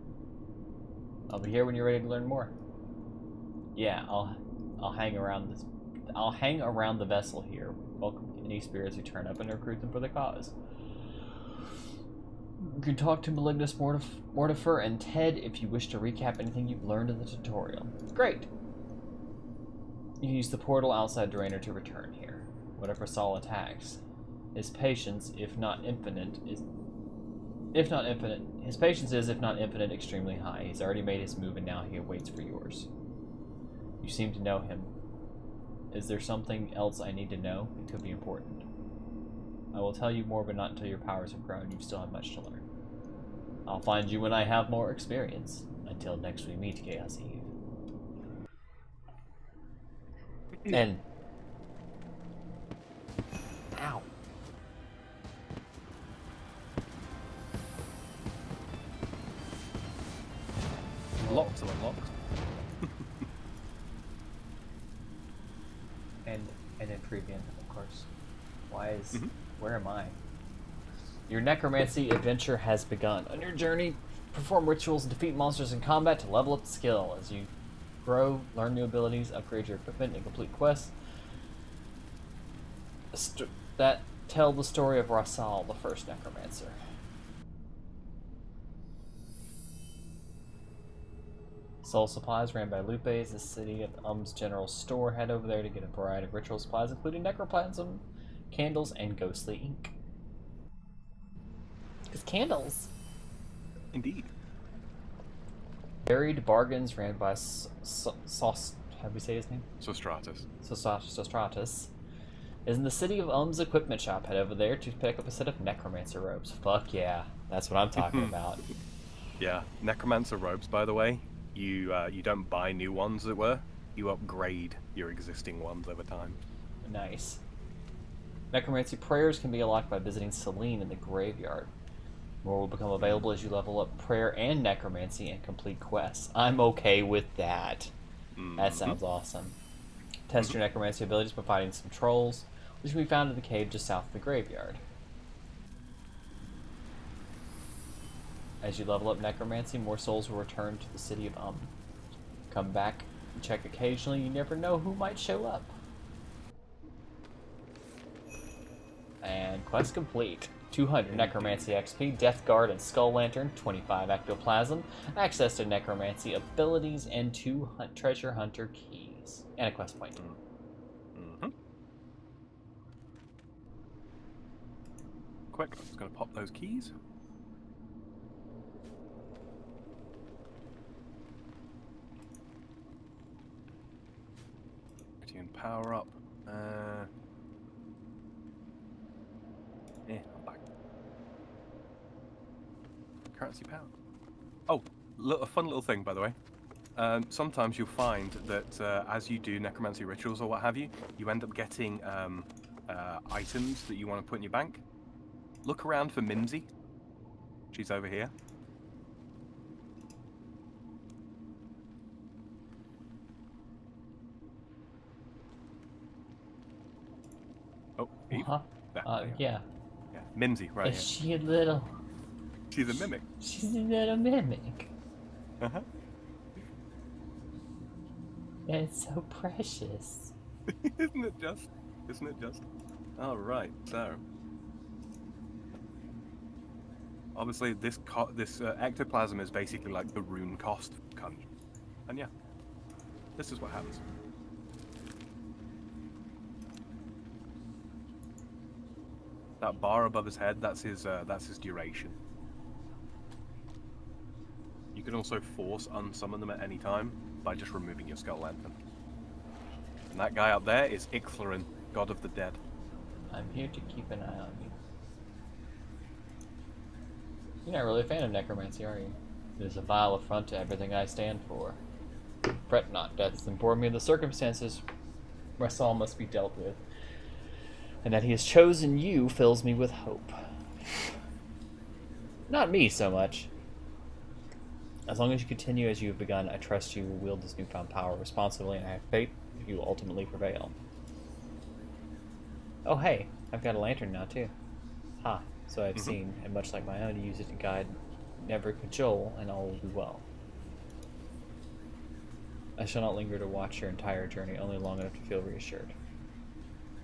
I'll be here when you're ready to learn more. Yeah, I'll hang around this. I'll hang around the vessel here. Welcome any spirits who turn up and recruit them for the cause. You can talk to Malignus Mortifer and Ted if you wish to recap anything you've learned in the tutorial. Great. You can use the portal outside Draenor to return here. Whatever Saul attacks. His patience, if not infinite, is extremely high. He's already made his move and now he awaits for yours. You seem to know him. Is there something else I need to know? It could be important. I will tell you more, but not until your powers have grown. You still have much to learn. I'll find you when I have more experience. Until next we meet, Chaos Eve. And... Ow. Lots of unlocked. And in Trevian, of course. Where am I? Your necromancy adventure has begun. On your journey, perform rituals and defeat monsters in combat to level up the skill. As you grow, learn new abilities, upgrade your equipment, and complete quests that tell the story of Rasal, the first necromancer. Soul Supplies, ran by Lupe, is the city of general store. Head over there to get a variety of ritual supplies, including necroplasm, candles, and ghostly ink. Because candles. Indeed. Buried Bargains, ran by Sauce. How do we say his name? Sostratus. Sostratus. Is in the city of equipment shop. Head over there to pick up a set of necromancer robes. Fuck yeah. That's what I'm talking about. Yeah. Necromancer robes, by the way, you don't buy new ones, as it were. You upgrade your existing ones over time. Nice. Necromancy prayers can be unlocked by visiting Celine in the graveyard. More will become available as you level up prayer and necromancy and complete quests. I'm okay with that. That sounds awesome. Test your necromancy abilities by fighting some trolls, which can be found in the cave just south of the graveyard. As you level up necromancy, more souls will return to the city of Come back and check occasionally, you never know who might show up. And quest complete. 200 Necromancy XP, Death Guard and Skull Lantern, 25 Ectoplasm, access to Necromancy abilities, and 2 Treasure Hunter keys. And a quest point. Quick, I'm just going to pop those keys. Tune power up. I'm back. Currency power. Oh, a fun little thing, by the way. Sometimes you'll find that as you do necromancy rituals or what have you, you end up getting items that you want to put in your bank. Look around for Mimsy. She's over here. Oh, Eve? Yeah. Yeah, Mimsy, right Is here. she a little... She's a mimic. She's a little mimic. Uh-huh. It's so precious. Isn't it just? Isn't it just? All right, so... Obviously, this ectoplasm is basically like the rune cost conjure. And yeah, this is what happens. That bar above his head, that's his duration. You can also force unsummon them at any time by just removing your skull lantern. And that guy up there is Ixthlarin, god of the dead. I'm here to keep an eye on you. You're not really a fan of necromancy, are you? It is a vile affront to everything I stand for. Fret not, death is informed me of the circumstances my soul must be dealt with, and that he has chosen you fills me with hope. Not me so much. As long as you continue as you have begun, I trust you will wield this newfound power responsibly, and I have faith that you will ultimately prevail. Oh hey, I've got a lantern now too. Ha. So I've seen, and much like my own, use it to guide, never cajole, and all will be well. I shall not linger to watch your entire journey, only long enough to feel reassured.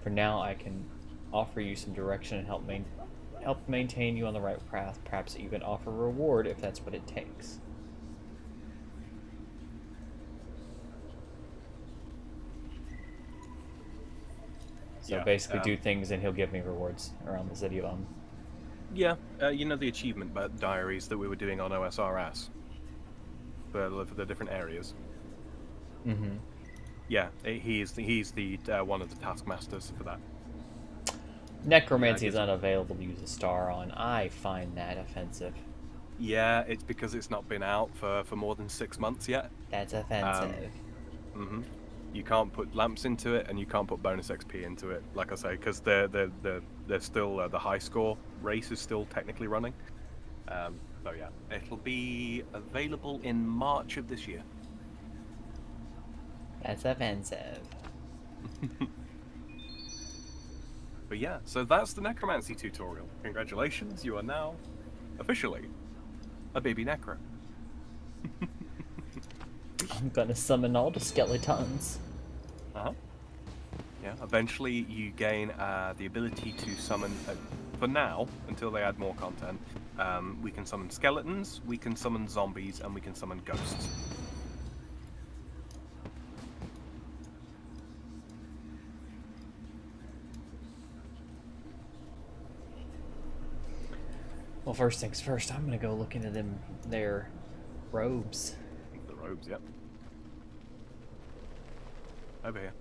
For now, I can offer you some direction and help maintain you on the right path, perhaps even offer a reward if that's what it takes. So Yeah, basically do things and he'll give me rewards around the city of Yeah, you know the achievement diaries that we were doing on OSRS for the different areas. Mm-hmm. Yeah, he's the one of the taskmasters for that. Necromancy is unavailable to use a star on. I find that offensive. Yeah, it's because it's not been out for more than 6 months yet. That's offensive. You can't put lamps into it, and you can't put bonus XP into it. Like I say, because they're still the high score race is still technically running. So yeah, it'll be available in March of this year. That's offensive. But yeah, so that's the necromancy tutorial. Congratulations, you are now officially a baby necro. I'm gonna summon all the skeletons. Yeah, eventually you gain the ability to summon, for now, until they add more content, we can summon skeletons, we can summon zombies, and we can summon ghosts. Well, first things first, I'm gonna go look into their robes. The robes, yep. Over here.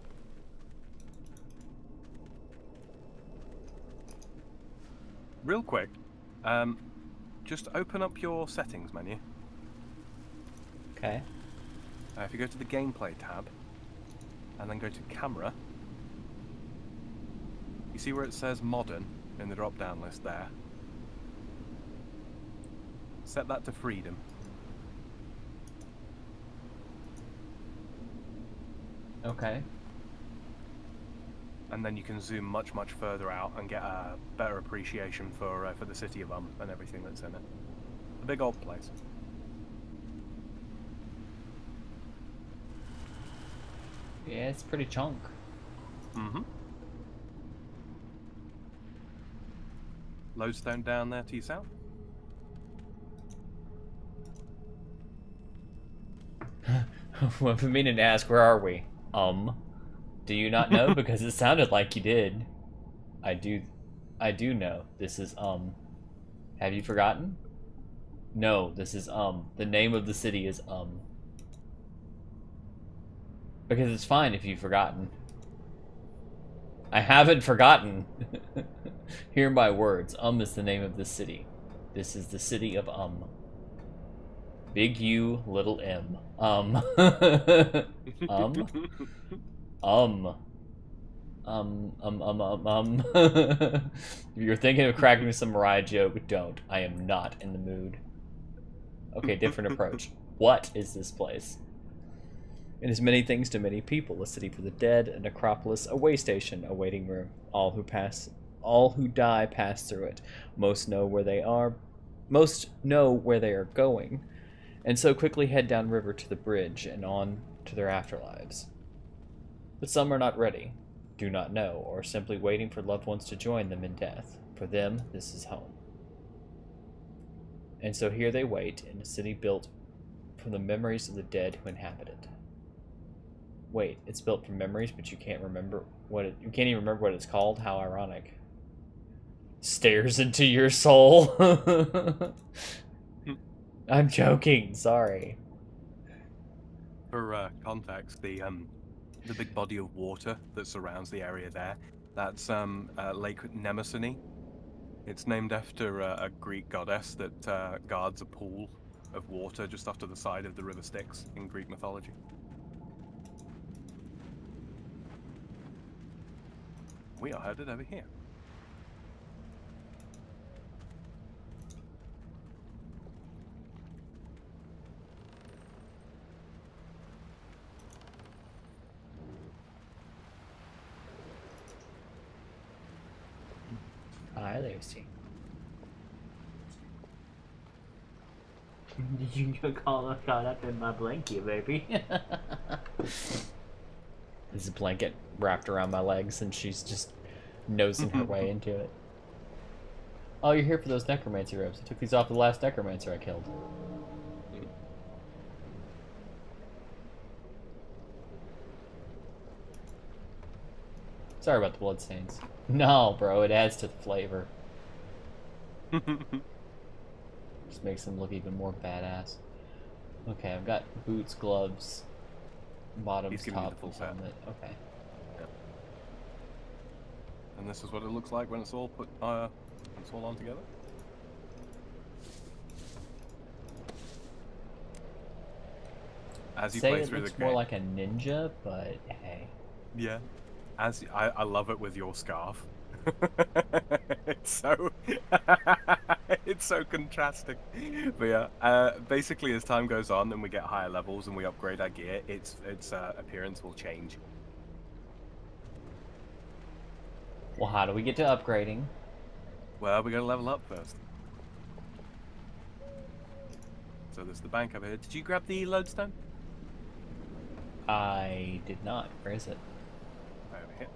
Real quick, just open up your settings menu. Okay. If you go to the gameplay tab, and then go to camera, you see where it says modern in the drop-down list there? Set that to freedom. Okay. And then you can zoom much, much further out and get a better appreciation for the city of and everything that's in it. A big old place. Yeah, it's pretty chunk. Mm-hmm. Lodestone down there to your south. Well, I've been meaning to ask, where are we? Do you not know? Because it sounded like you did. I do know. This is, have you forgotten? No, this is, the name of the city is, Because it's fine if you've forgotten. I haven't forgotten. Hear my words. Is the name of this city. This is the city of, Big U, little M. If you're thinking of cracking some Mariah joke, don't. I am not in the mood. Okay, different approach. What is this place? It is many things to many people: a city for the dead, a necropolis, a way station, a waiting room. All who die pass through it. Most know where they are going, and so quickly head downriver to the bridge and on to their afterlives. But some are not ready, do not know, or simply waiting for loved ones to join them in death. For them, this is home. And so here they wait in a city built from the memories of the dead who inhabit it. Wait, it's built from memories, but you can't remember you can't even remember what it's called? How ironic. Stares into your soul. I'm joking, sorry. For context, the big body of water that surrounds the area there, that's Lake Nemesine. It's named after a Greek goddess that guards a pool of water just off to the side of the river Styx in Greek mythology. We are headed over here. Hi, Lucy. Did you get caught up in my blanket, baby? This blanket wrapped around my legs, and she's just nosing her way into it. Oh, you're here for those necromancy robes. I took these off the last necromancer I killed. Sorry about the bloodstains. No, bro, it adds to the flavor. Just makes them look even more badass. Okay, I've got boots, gloves, bottoms, top, helmet. Okay. Yep. And this is what it looks like when it's all put, when it's all on together. As you play through the game, more like a ninja, but hey. Yeah. I love it with your scarf. It's so it's so contrasting. But yeah, basically as time goes on and we get higher levels and we upgrade our gear, its appearance will change. Well, how do we get to upgrading? Well, we gotta level up first. So there's the bank over here. Did you grab the lodestone? I did not. Where is it? Over here.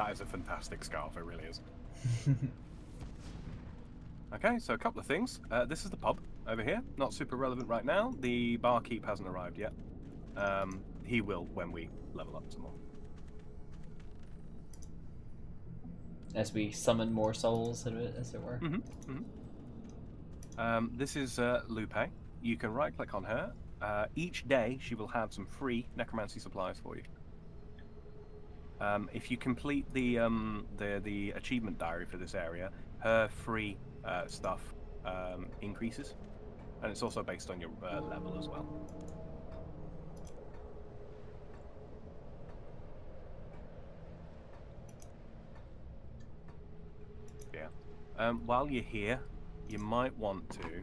That is a fantastic scarf, it really is. Okay, so a couple of things. This is the pub over here. Not super relevant right now. The barkeep hasn't arrived yet. He will when we level up some more. As we summon more souls, as it were. This is Lupe. You can right-click on her. Each day, she will have some free necromancy supplies for you. If you complete the achievement diary for this area, her free stuff increases, and it's also based on your level as well. Yeah. While you're here, you might want to.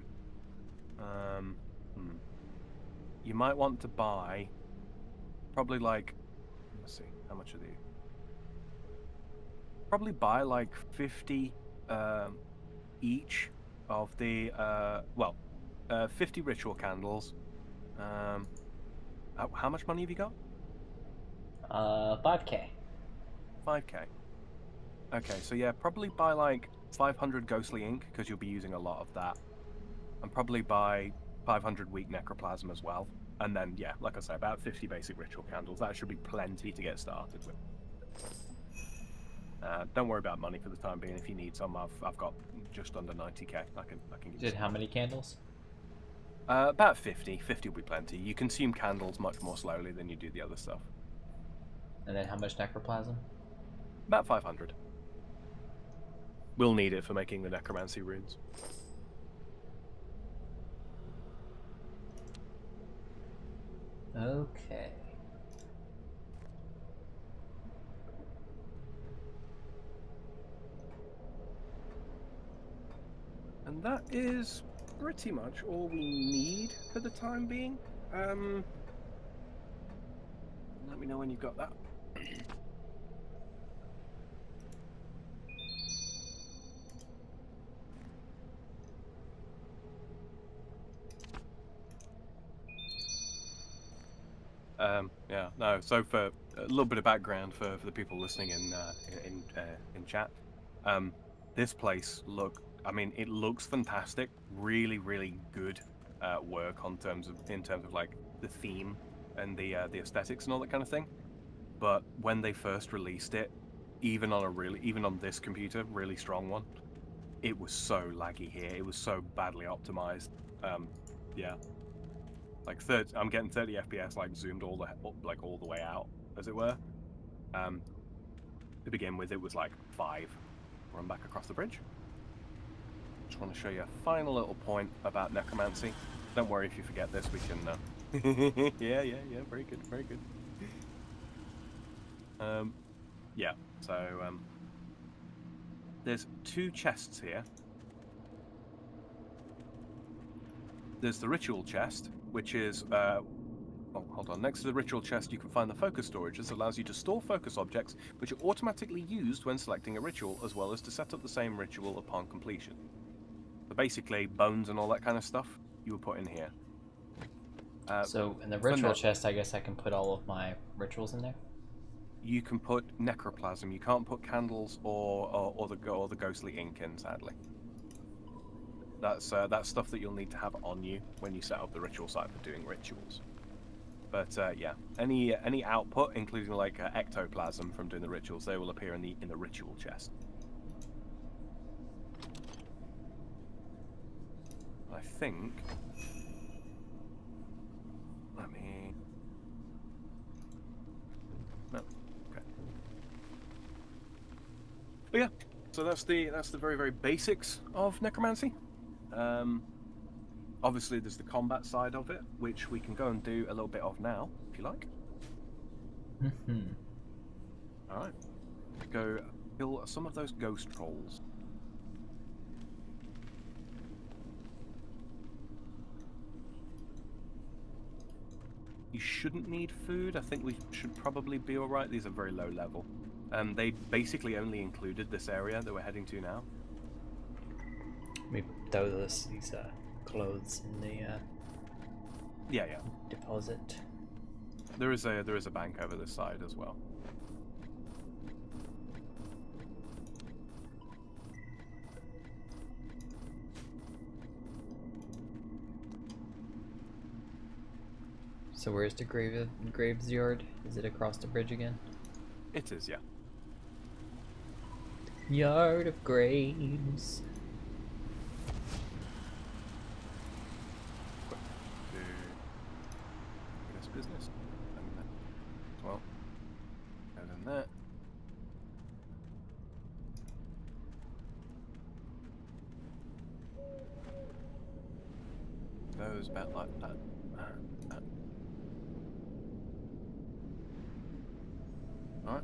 You might want to buy probably like. Let's see, how much are these? Probably buy like 50 each of the 50 ritual candles. How much money have you got? 5K. 5K. Okay, so yeah, probably buy like 500 ghostly ink because you'll be using a lot of that, and probably buy 500 weak necroplasm as well. And then yeah, like I say, about 50 basic ritual candles. That should be plenty to get started with. Don't worry about money for the time being. If you need some, I've got just under 90k. I can give you Did how many candles? about 50. 50 will be plenty. You consume candles much more slowly than you do the other stuff. And then how much necroplasm? About 500. We'll need it for making the necromancy runes. Okay. And that is pretty much all we need for the time being. Let me know when you've got that. Yeah, no. So for a little bit of background for the people listening in chat, this place it looks fantastic. Really, really good work in terms of like the theme and the aesthetics and all that kind of thing. But when they first released it, even on this computer, really strong one, it was so laggy here. It was so badly optimized. Yeah. Like I'm getting 30 FPS, like zoomed all the way out, as it were. To begin with, it was like 5. Run back across the bridge. Just want to show you a final little point about necromancy. Don't worry if you forget this. We can. Yeah. Very good. Very good. Yeah. So there's 2 chests here. There's the ritual chest, which is, hold on. Next to the ritual chest, you can find the focus storage. This allows you to store focus objects, which are automatically used when selecting a ritual, as well as to set up the same ritual upon completion. So basically, bones and all that kind of stuff, you would put in here. So in the ritual chest, I guess I can put all of my rituals in there? You can put necroplasm. You can't put candles or the ghostly ink in, sadly. That's stuff that you'll need to have on you when you set up the ritual site for doing rituals. But yeah, any output, including like ectoplasm from doing the rituals, they will appear in the ritual chest. I think. Let me. No. Okay. But yeah, so that's the very, very basics of necromancy. Obviously there's the combat side of it, which we can go and do a little bit of now, if you like. Alright. Go kill some of those ghost trolls. You shouldn't need food. I think we should probably be alright. These are very low level. They basically only included this area that we're heading to now. We throw these clothes in the yeah deposit. There is a bank over this side as well. So where's the Graves Yard? Is it across the bridge again? It is, yeah. Yard of Graves. Do this business. And then, well, and then that. Goes about like that. That. Alright.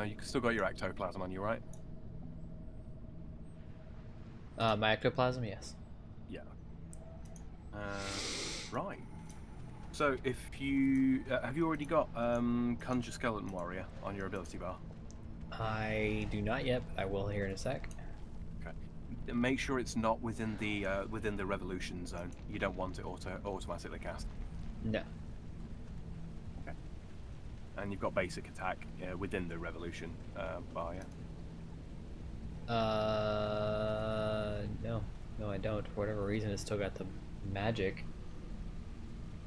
You still got your ectoplasm on you, right? My ectoplasm, yes. Yeah. Right. So if you have you already got Conjure Skeleton Warrior on your ability bar? I do not yet, but I will here in a sec. Okay. Make sure it's not within the revolution zone. You don't want it automatically cast. No. Okay. And you've got basic attack within the revolution bar, yeah. No, I don't. For whatever reason, it's still got the magic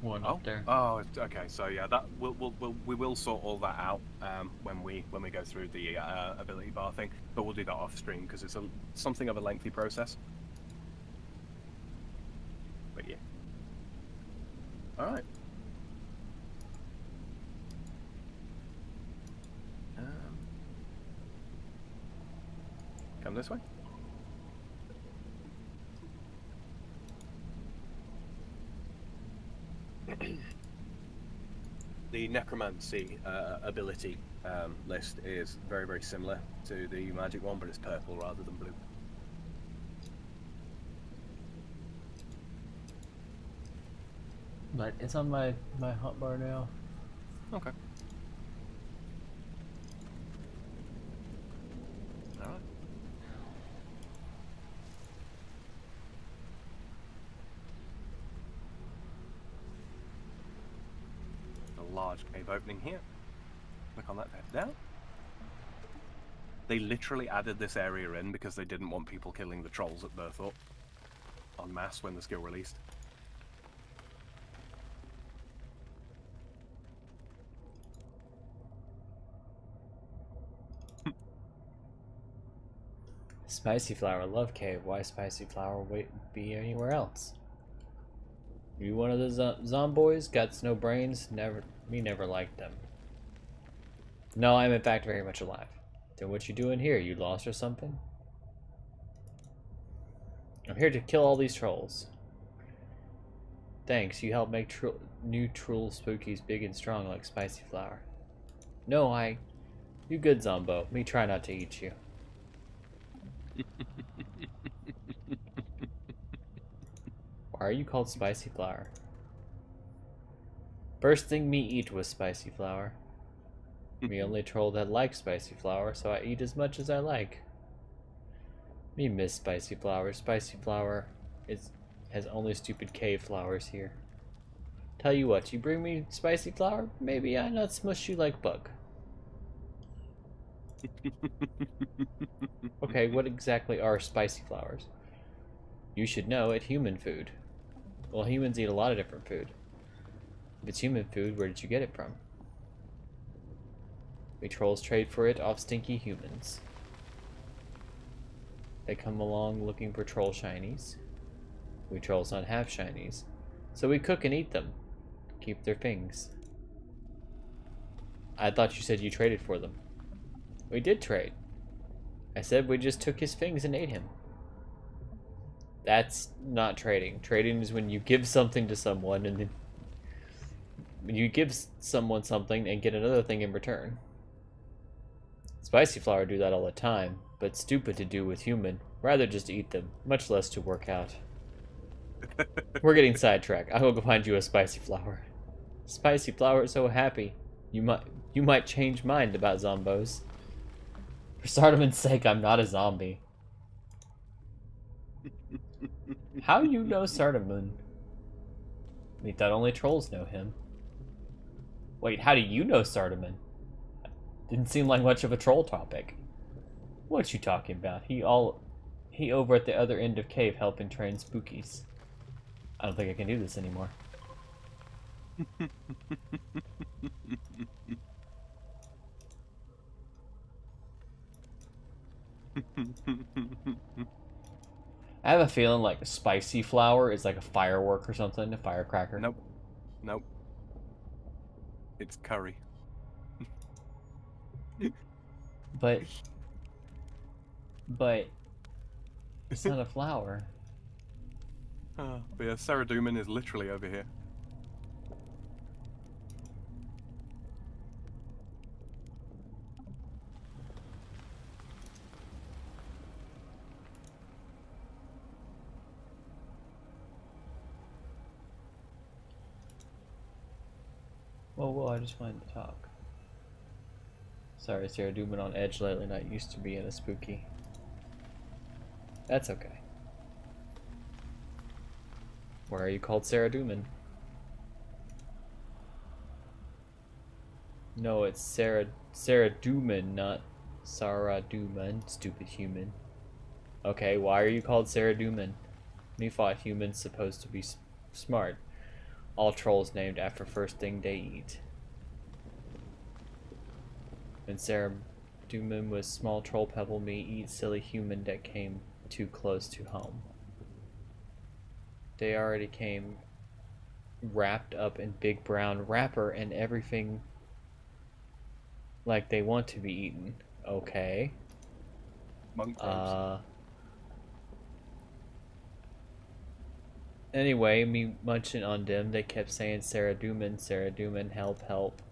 one up there. Oh, okay. So yeah, that we will sort all that out when we go through the ability bar thing. But we'll do that off stream because it's something of a lengthy process. But yeah. All right. Come this way. The necromancy ability list is very, very similar to the magic one, but it's purple rather than blue. But it's on my hotbar now. Okay. All right. A large cave opening here. Click on that to head down. They literally added this area in because they didn't want people killing the trolls at Berthorpe en masse when the skill released. Spicy Flower, love cave. Why Spicy Flower be anywhere else? You one of the zomboys? Guts, no brains? Never liked them. No, I'm in fact very much alive. Then what you doing here? You lost or something? I'm here to kill all these trolls. Thanks, you helped make new troll spookies big and strong like Spicy Flower. No, you good zombo. Me try not to eat you. Why are you called Spicy Flower? First thing me eat was Spicy Flower. Me only troll that likes Spicy Flower, so I eat as much as I like. Me miss Spicy Flower. Spicy Flower has only stupid cave flowers here. Tell you what, you bring me Spicy Flower, maybe I not smush you like bug. Okay, what exactly are spicy flowers? You should know, it's human food. Well, humans eat a lot of different food. If it's human food, where did you get it from? We trolls trade for it off stinky humans. They come along looking for troll shinies. We trolls don't have shinies, so we cook and eat them. Keep their things. I thought you said you traded for them. We did trade. I said we just took his things and ate him. That's not trading. Trading is when you give something to someone and then you give someone something and get another thing in return. Spicy Flower do that all the time, but stupid to do with human. Rather just eat them, much less to work out. We're getting sidetracked. I will go find you a Spicy Flower. Spicy Flower is so happy. You might change mind about zombos. For Sardaman's sake, I'm not a zombie. How you know Sardaman? I thought only trolls know him. Wait, how do you know Sardaman? Didn't seem like much of a troll topic. What you talking about? He over at the other end of cave helping train spookies. I don't think I can do this anymore. I have a feeling like spicy flour is like a firework or something, a firecracker. Nope. Nope. It's curry. But it's not a flour. But yeah, Saradumin is literally over here. Whoa, I just wanted to talk. Sorry, Sarah Duman on edge lately, not used to being a spooky. That's okay. Why are you called Sarah Duman? No, it's Sarah Duman, not Sarah Duman, stupid human. Okay, why are you called Sarah Duman? You thought humans supposed to be smart. All trolls named after first thing they eat. And Sarah Duman was small troll pebble me eat silly human that came too close to home. They already came wrapped up in big brown wrapper and everything like they want to be eaten. Okay. Monk robes. Anyway, me munching on them, they kept saying Sarah Duman, help, help.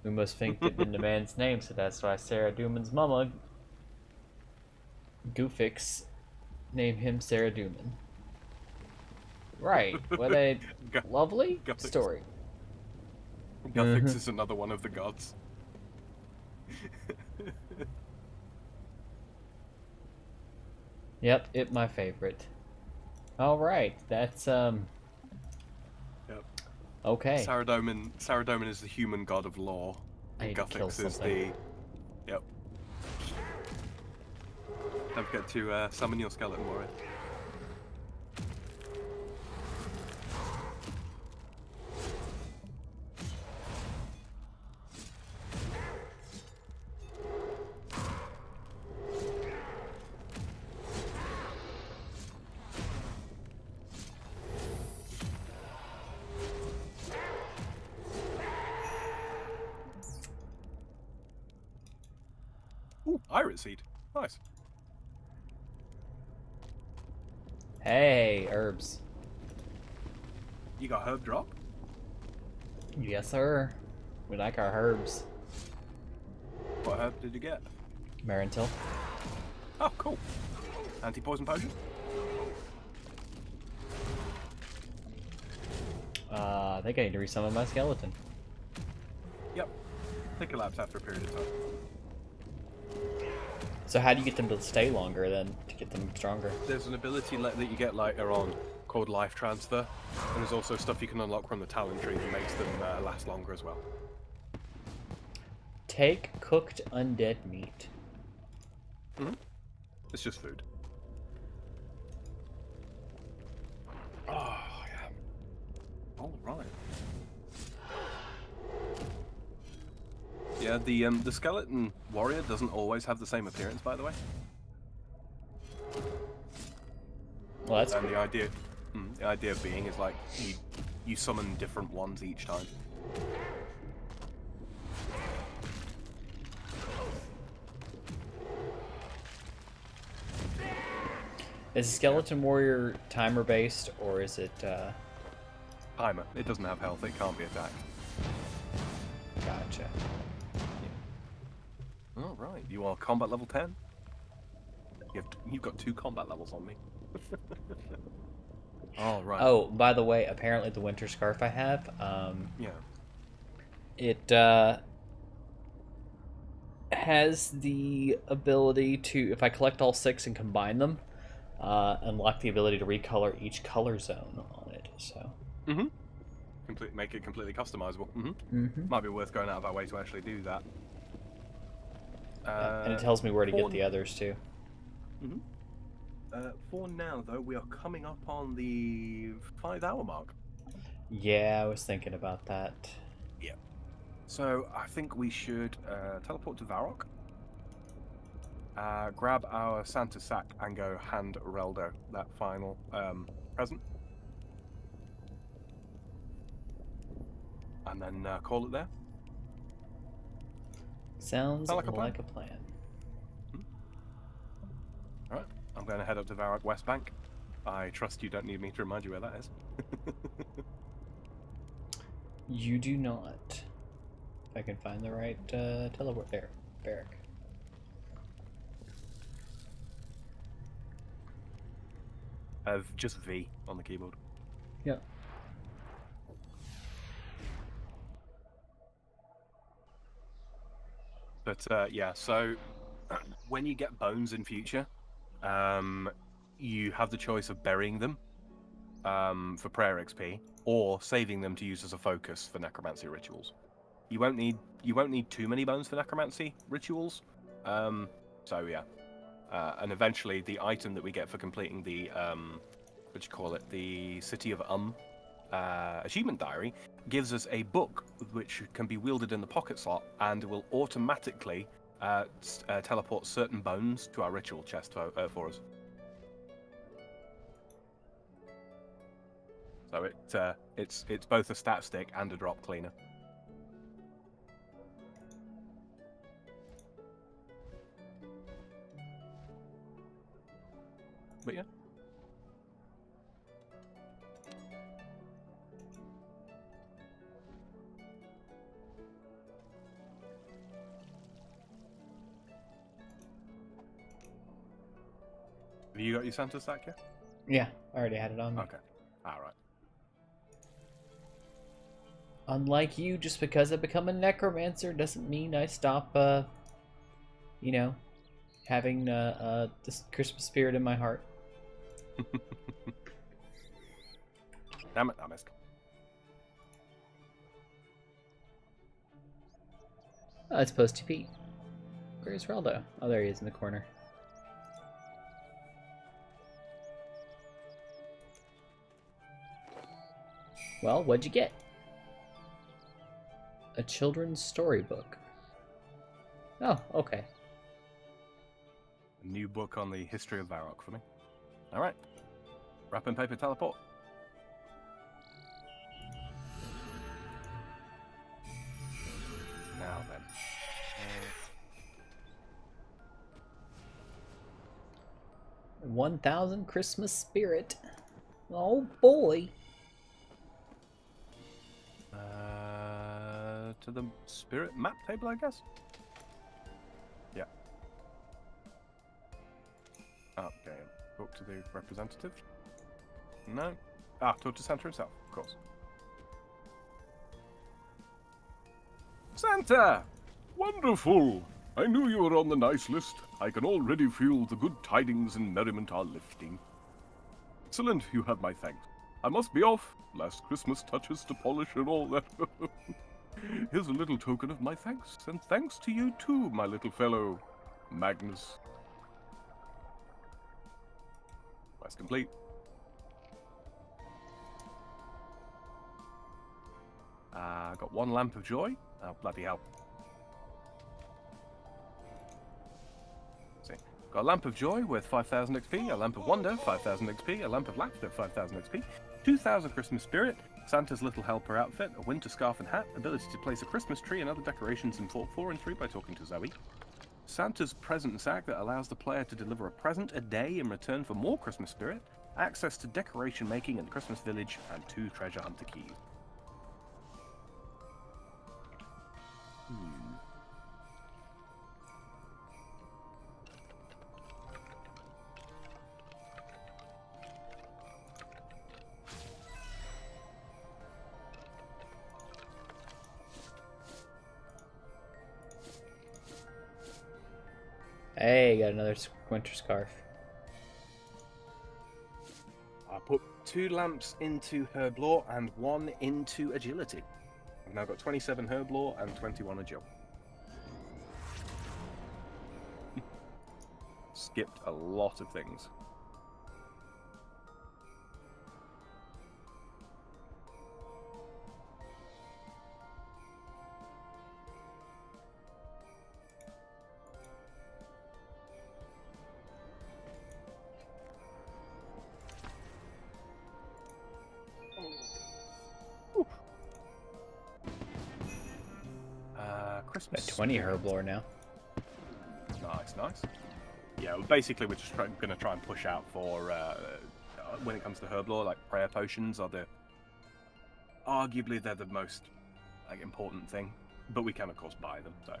We must think that in the man's name, so that's why Sarah Duman's mama, Goofix, named him Sarah Duman. Right, what a lovely Guffix. story. Guffix is another one of the gods. Yep, it my favorite. Alright, that's Yep. okay. Saradomin is the human god of law. I And need to kill Guffix is something. the... Yep. Don't forget to summon your skeleton warrior. Ooh, iron seed. Nice. Hey, herbs. You got herb drop? Yes, sir. We like our herbs. What herb did you get? Marintil. Oh, cool. Anti-poison potion? I think I need to resummon my skeleton. Yep. They collapse after a period of time. So how do you get them to stay longer then, to get them stronger? There's an ability that you get later on called life transfer, and there's also stuff you can unlock from the talent tree that makes them last longer as well. Take cooked undead meat. It's just food. Oh, yeah. All right. Yeah, the skeleton warrior doesn't always have the same appearance, by the way. Well, that's And the idea being is like you summon different ones each time. Is Skeleton Warrior timer based or is it Timer. It doesn't have health. It can't be attacked. gotcha. All right. You are combat level 10. You've got 2 combat levels on me. All right. Oh, by the way, apparently the winter scarf I have, Yeah. it has the ability to, if I collect all 6 and combine them, unlock the ability to recolor each color zone on it. So. Make it completely customizable. Mm-hmm. Might be worth going out of our way to actually do that. And it tells me where to get the others too. For now, though, we are coming up on the 5-hour mark. Yeah, I was thinking about that. Yeah. So I think we should teleport to Varrock, grab our Santa sack, and go hand Reldo that final present, and then call it there. Sounds Sound like a plan. All right, I'm going to head up to Varrock West Bank. I trust you don't need me to remind you where that is. You do not. If I can find the right teleport there. Barrack. Just V on the keyboard. Yep. But yeah, so when you get bones in future, you have the choice of burying them for prayer XP, or saving them to use as a focus for necromancy rituals. You won't need too many bones for necromancy rituals. So yeah, and eventually the item that we get for completing the the City of achievement diary gives us a book which can be wielded in the pocket slot and will automatically teleport certain bones to our ritual chest for us. So it's both a stat stick and a drop cleaner. But yeah. Have you got your Santa stack yet? Yeah, I already had it on me. Okay. Alright. Unlike you, just because I become a necromancer doesn't mean I stop, you know, having this Christmas spirit in my heart. Damn it, I missed. Oh, it's supposed to be. Where's Reldo? Oh, there he is in the corner. Well, what'd you get? A children's storybook. Oh, okay. A new book on the history of Varrock for me. Alright. Wrap and paper teleport. Now then. 1,000 Christmas spirit. Oh boy. To the spirit map table, I guess? Yeah. Okay. Talk to the representative? No. Talk to Santa himself, of course. Santa! Wonderful! I knew you were on the nice list. I can already feel the good tidings and merriment are lifting. Excellent, you have my thanks. I must be off. Last Christmas touches to polish and all that. Here's a little token of my thanks, and thanks to you too, my little fellow, Magnus. Quest complete. Got one lamp of joy. Oh, bloody hell. See. Got a lamp of joy worth 5,000 XP, a lamp of wonder, 5,000 XP, a lamp of laughter, 5,000 XP, 2,000 Christmas spirit, Santa's little helper outfit, a winter scarf and hat, ability to place a Christmas tree and other decorations in Fort 4 and 3 by talking to Zoe, Santa's present sack that allows the player to deliver a present a day in return for more Christmas spirit, access to decoration making in the Christmas village, and 2 treasure hunter keys. Hey, got another winter scarf. I put 2 lamps into herb lore and 1 into agility. I've now got 27 herb lore and 21 agility. Skipped a lot of things. A 20 herblore now. Nice, nice. Yeah, well, basically we're just going to try and push out for, when it comes to herblore, like prayer potions are arguably they're the most like important thing, but we can of course buy them, so.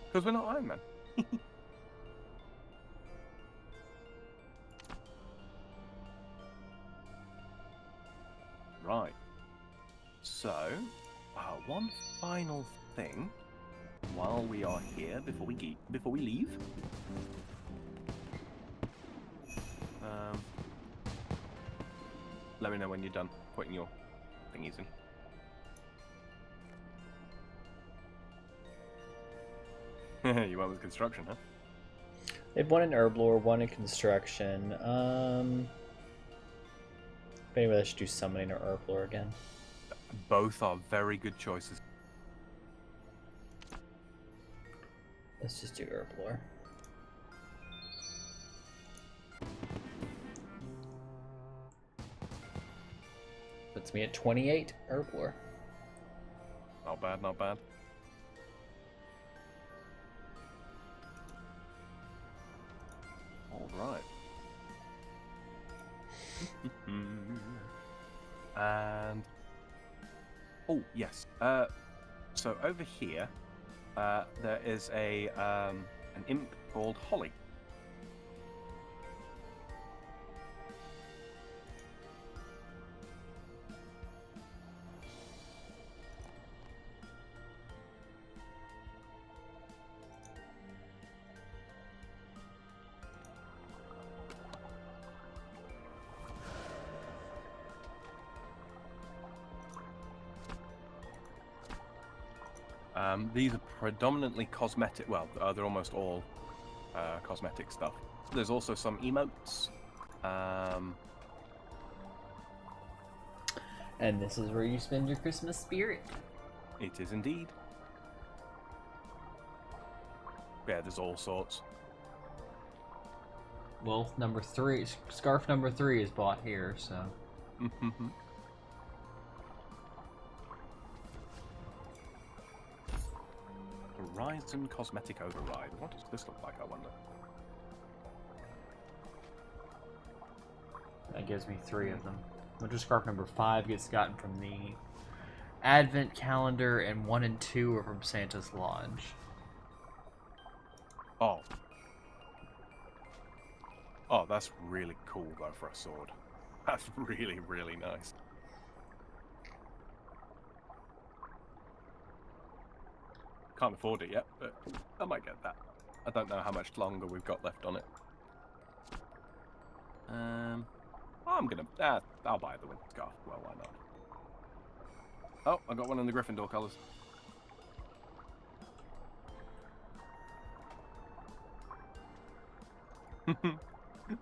Because we're not Iron Man. Right. So, one final thing while we are here before we leave. Let me know when you're done putting your thingies in. You went with construction, huh? They've one in herblore, one in construction. Anyway, I should do summoning or herblore again. Both are very good choices. Let's just do herblore. Puts me at 28 herblore. Not bad, not bad. All right. And oh yes. So over here, there is an imp called Holly. These are predominantly cosmetic. Well, they're almost all cosmetic stuff. There's also some emotes. And this is where you spend your Christmas spirit. It is indeed. Yeah, there's all sorts. Well, scarf number 3 is bought here, so. Horizon Cosmetic Override. What does this look like, I wonder? That gives me 3 of them. Winter scarf number 5 gets gotten from the Advent calendar, and 1 and 2 are from Santa's Lodge. Oh. Oh, that's really cool, though, for a sword. That's really, really nice. Can't afford it yet, but I might get that. I don't know how much longer we've got left on it. I'm gonna... I'll buy the winter scarf. Well, why not? Oh, I got one in the Gryffindor colours.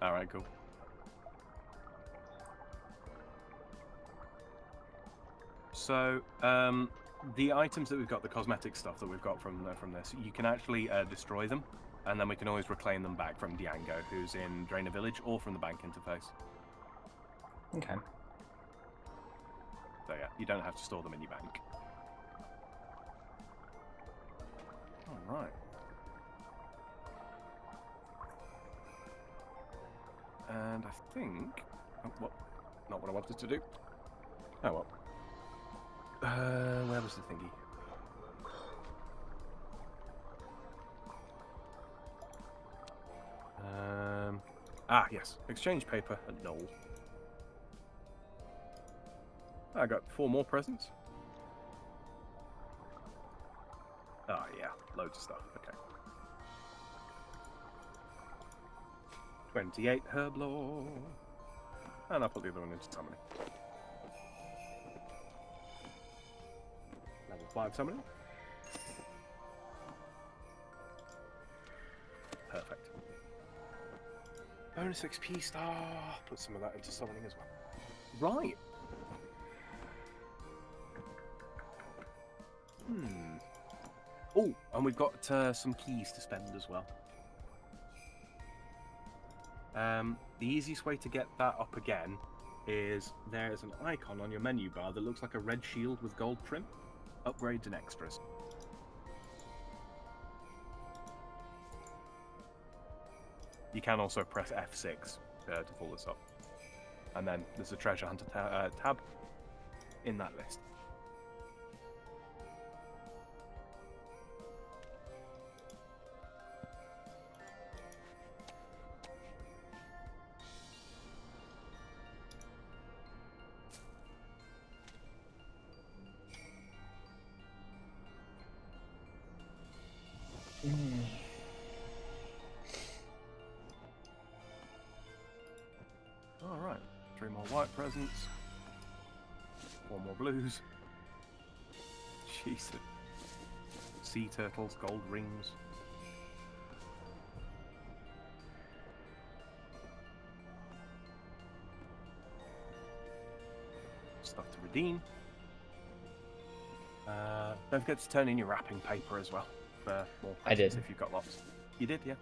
Alright, cool. So, the items that we've got, the cosmetic stuff that we've got from this, you can actually destroy them, and then we can always reclaim them back from Diango, who's in Draenor Village, or from the bank interface. Okay. So yeah, you don't have to store them in your bank. Alright. And I think... Oh, well, not what I wanted to do. Oh well. Where was the thingy? Yes. Exchange paper and Knoll. I got 4 more presents. Ah, yeah. Loads of stuff. Okay. 28 herblore. And I'll put the other one into summoning. Level 5 summoning. Perfect. Bonus XP star. Put some of that into summoning as well. Right. Oh, and we've got some keys to spend as well. The easiest way to get that up again is there's an icon on your menu bar that looks like a red shield with gold trim. Upgrades and extras. You can also press F6 to pull this up. And then there's a treasure hunter tab in that list. Alright, 3 more white presents, 4 more blues. Jesus. Sea turtles, gold rings. Stuff to redeem. Don't forget to turn in your wrapping paper as well. For more I did. if you've got lots. You did, yeah?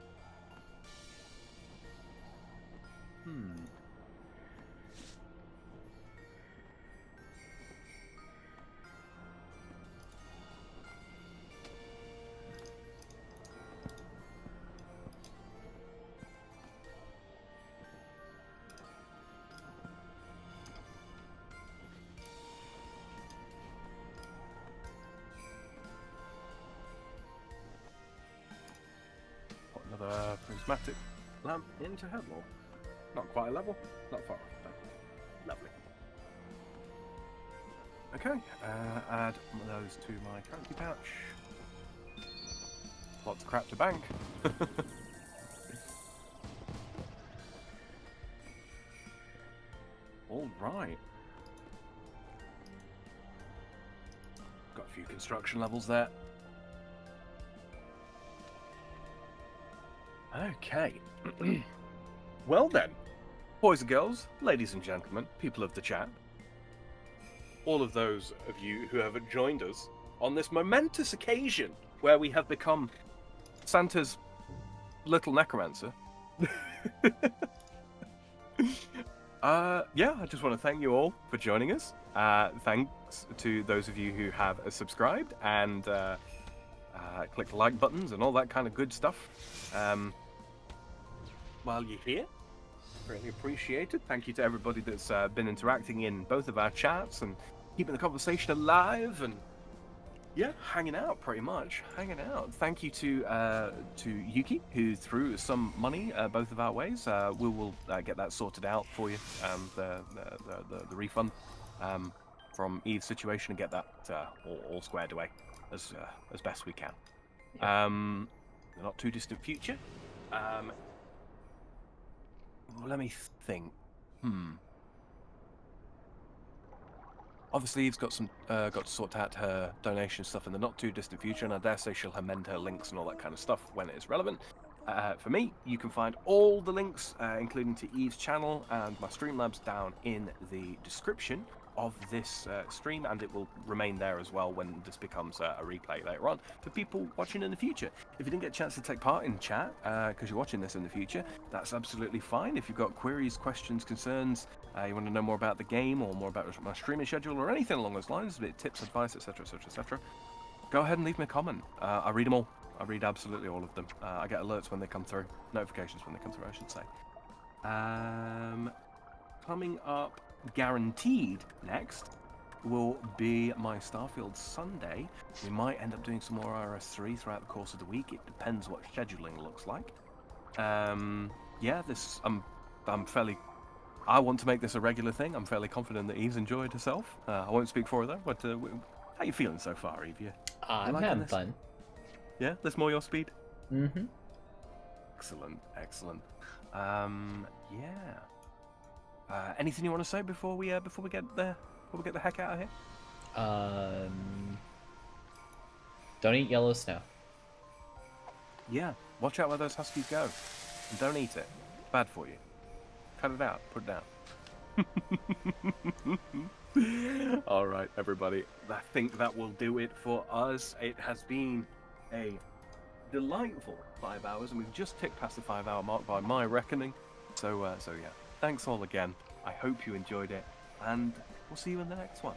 Put another prismatic lamp into Headlaw. Not quite a level, not far off. No. Lovely. Okay, add those to my currency pouch. Lots of crap to bank. All right. Got a few construction levels there. Okay. Well then, boys and girls, ladies and gentlemen, people of the chat, all of those of you who have joined us on this momentous occasion where we have become Santa's little necromancer. Yeah, I just want to thank you all for joining us. Thanks to those of you who have subscribed and click the like buttons and all that kind of good stuff. While you're here, really appreciated. Thank you to everybody that's been interacting in both of our chats and keeping the conversation alive and yeah, hanging out pretty much. Hanging out. Thank you to Yuki who threw some money both of our ways. We will get that sorted out for you. The refund from Eve's situation and get that all squared away as best we can. The not too distant future. Let me think. Obviously, Eve's got to sort out her donation stuff in the not too distant future, and I dare say she'll amend her links and all that kind of stuff when it is relevant. For me, you can find all the links, including to Eve's channel and my Streamlabs, down in the description of this stream, and it will remain there as well when this becomes a replay later on for people watching in the future. If you didn't get a chance to take part in chat because you're watching this in the future, that's absolutely fine. If you've got queries, questions, concerns, you want to know more about the game or more about my streaming schedule or anything along those lines, a bit of tips, advice, etc, etc, etc, go ahead and leave me a comment. I read them all. I read absolutely all of them. I get alerts when they come through, notifications when they come through, I should say. Coming up guaranteed next will be my Starfield Sunday. We might end up doing some more RS3 throughout the course of the week. It depends what scheduling looks like. Yeah, this I'm fairly. I want to make this a regular thing. I'm fairly confident that Eve's enjoyed herself. I won't speak for her though. But how you feeling so far, Eve? I'm having fun. Yeah, this more your speed. Mm-hmm. Excellent, excellent. Yeah. Anything you want to say before we get the heck out of here? Don't eat yellow snow. Yeah, watch out where those huskies go, and don't eat it. Bad for you. Cut it out. Put it down. All right, everybody. I think that will do it for us. It has been a delightful 5 hours, and we've just ticked past the 5-hour mark by my reckoning. So yeah. Thanks all again. I hope you enjoyed it, and we'll see you in the next one.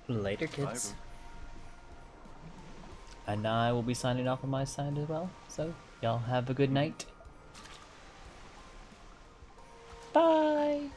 Later, kids. Bye, And I will be signing off on my side as well. So, y'all have a good night. Bye!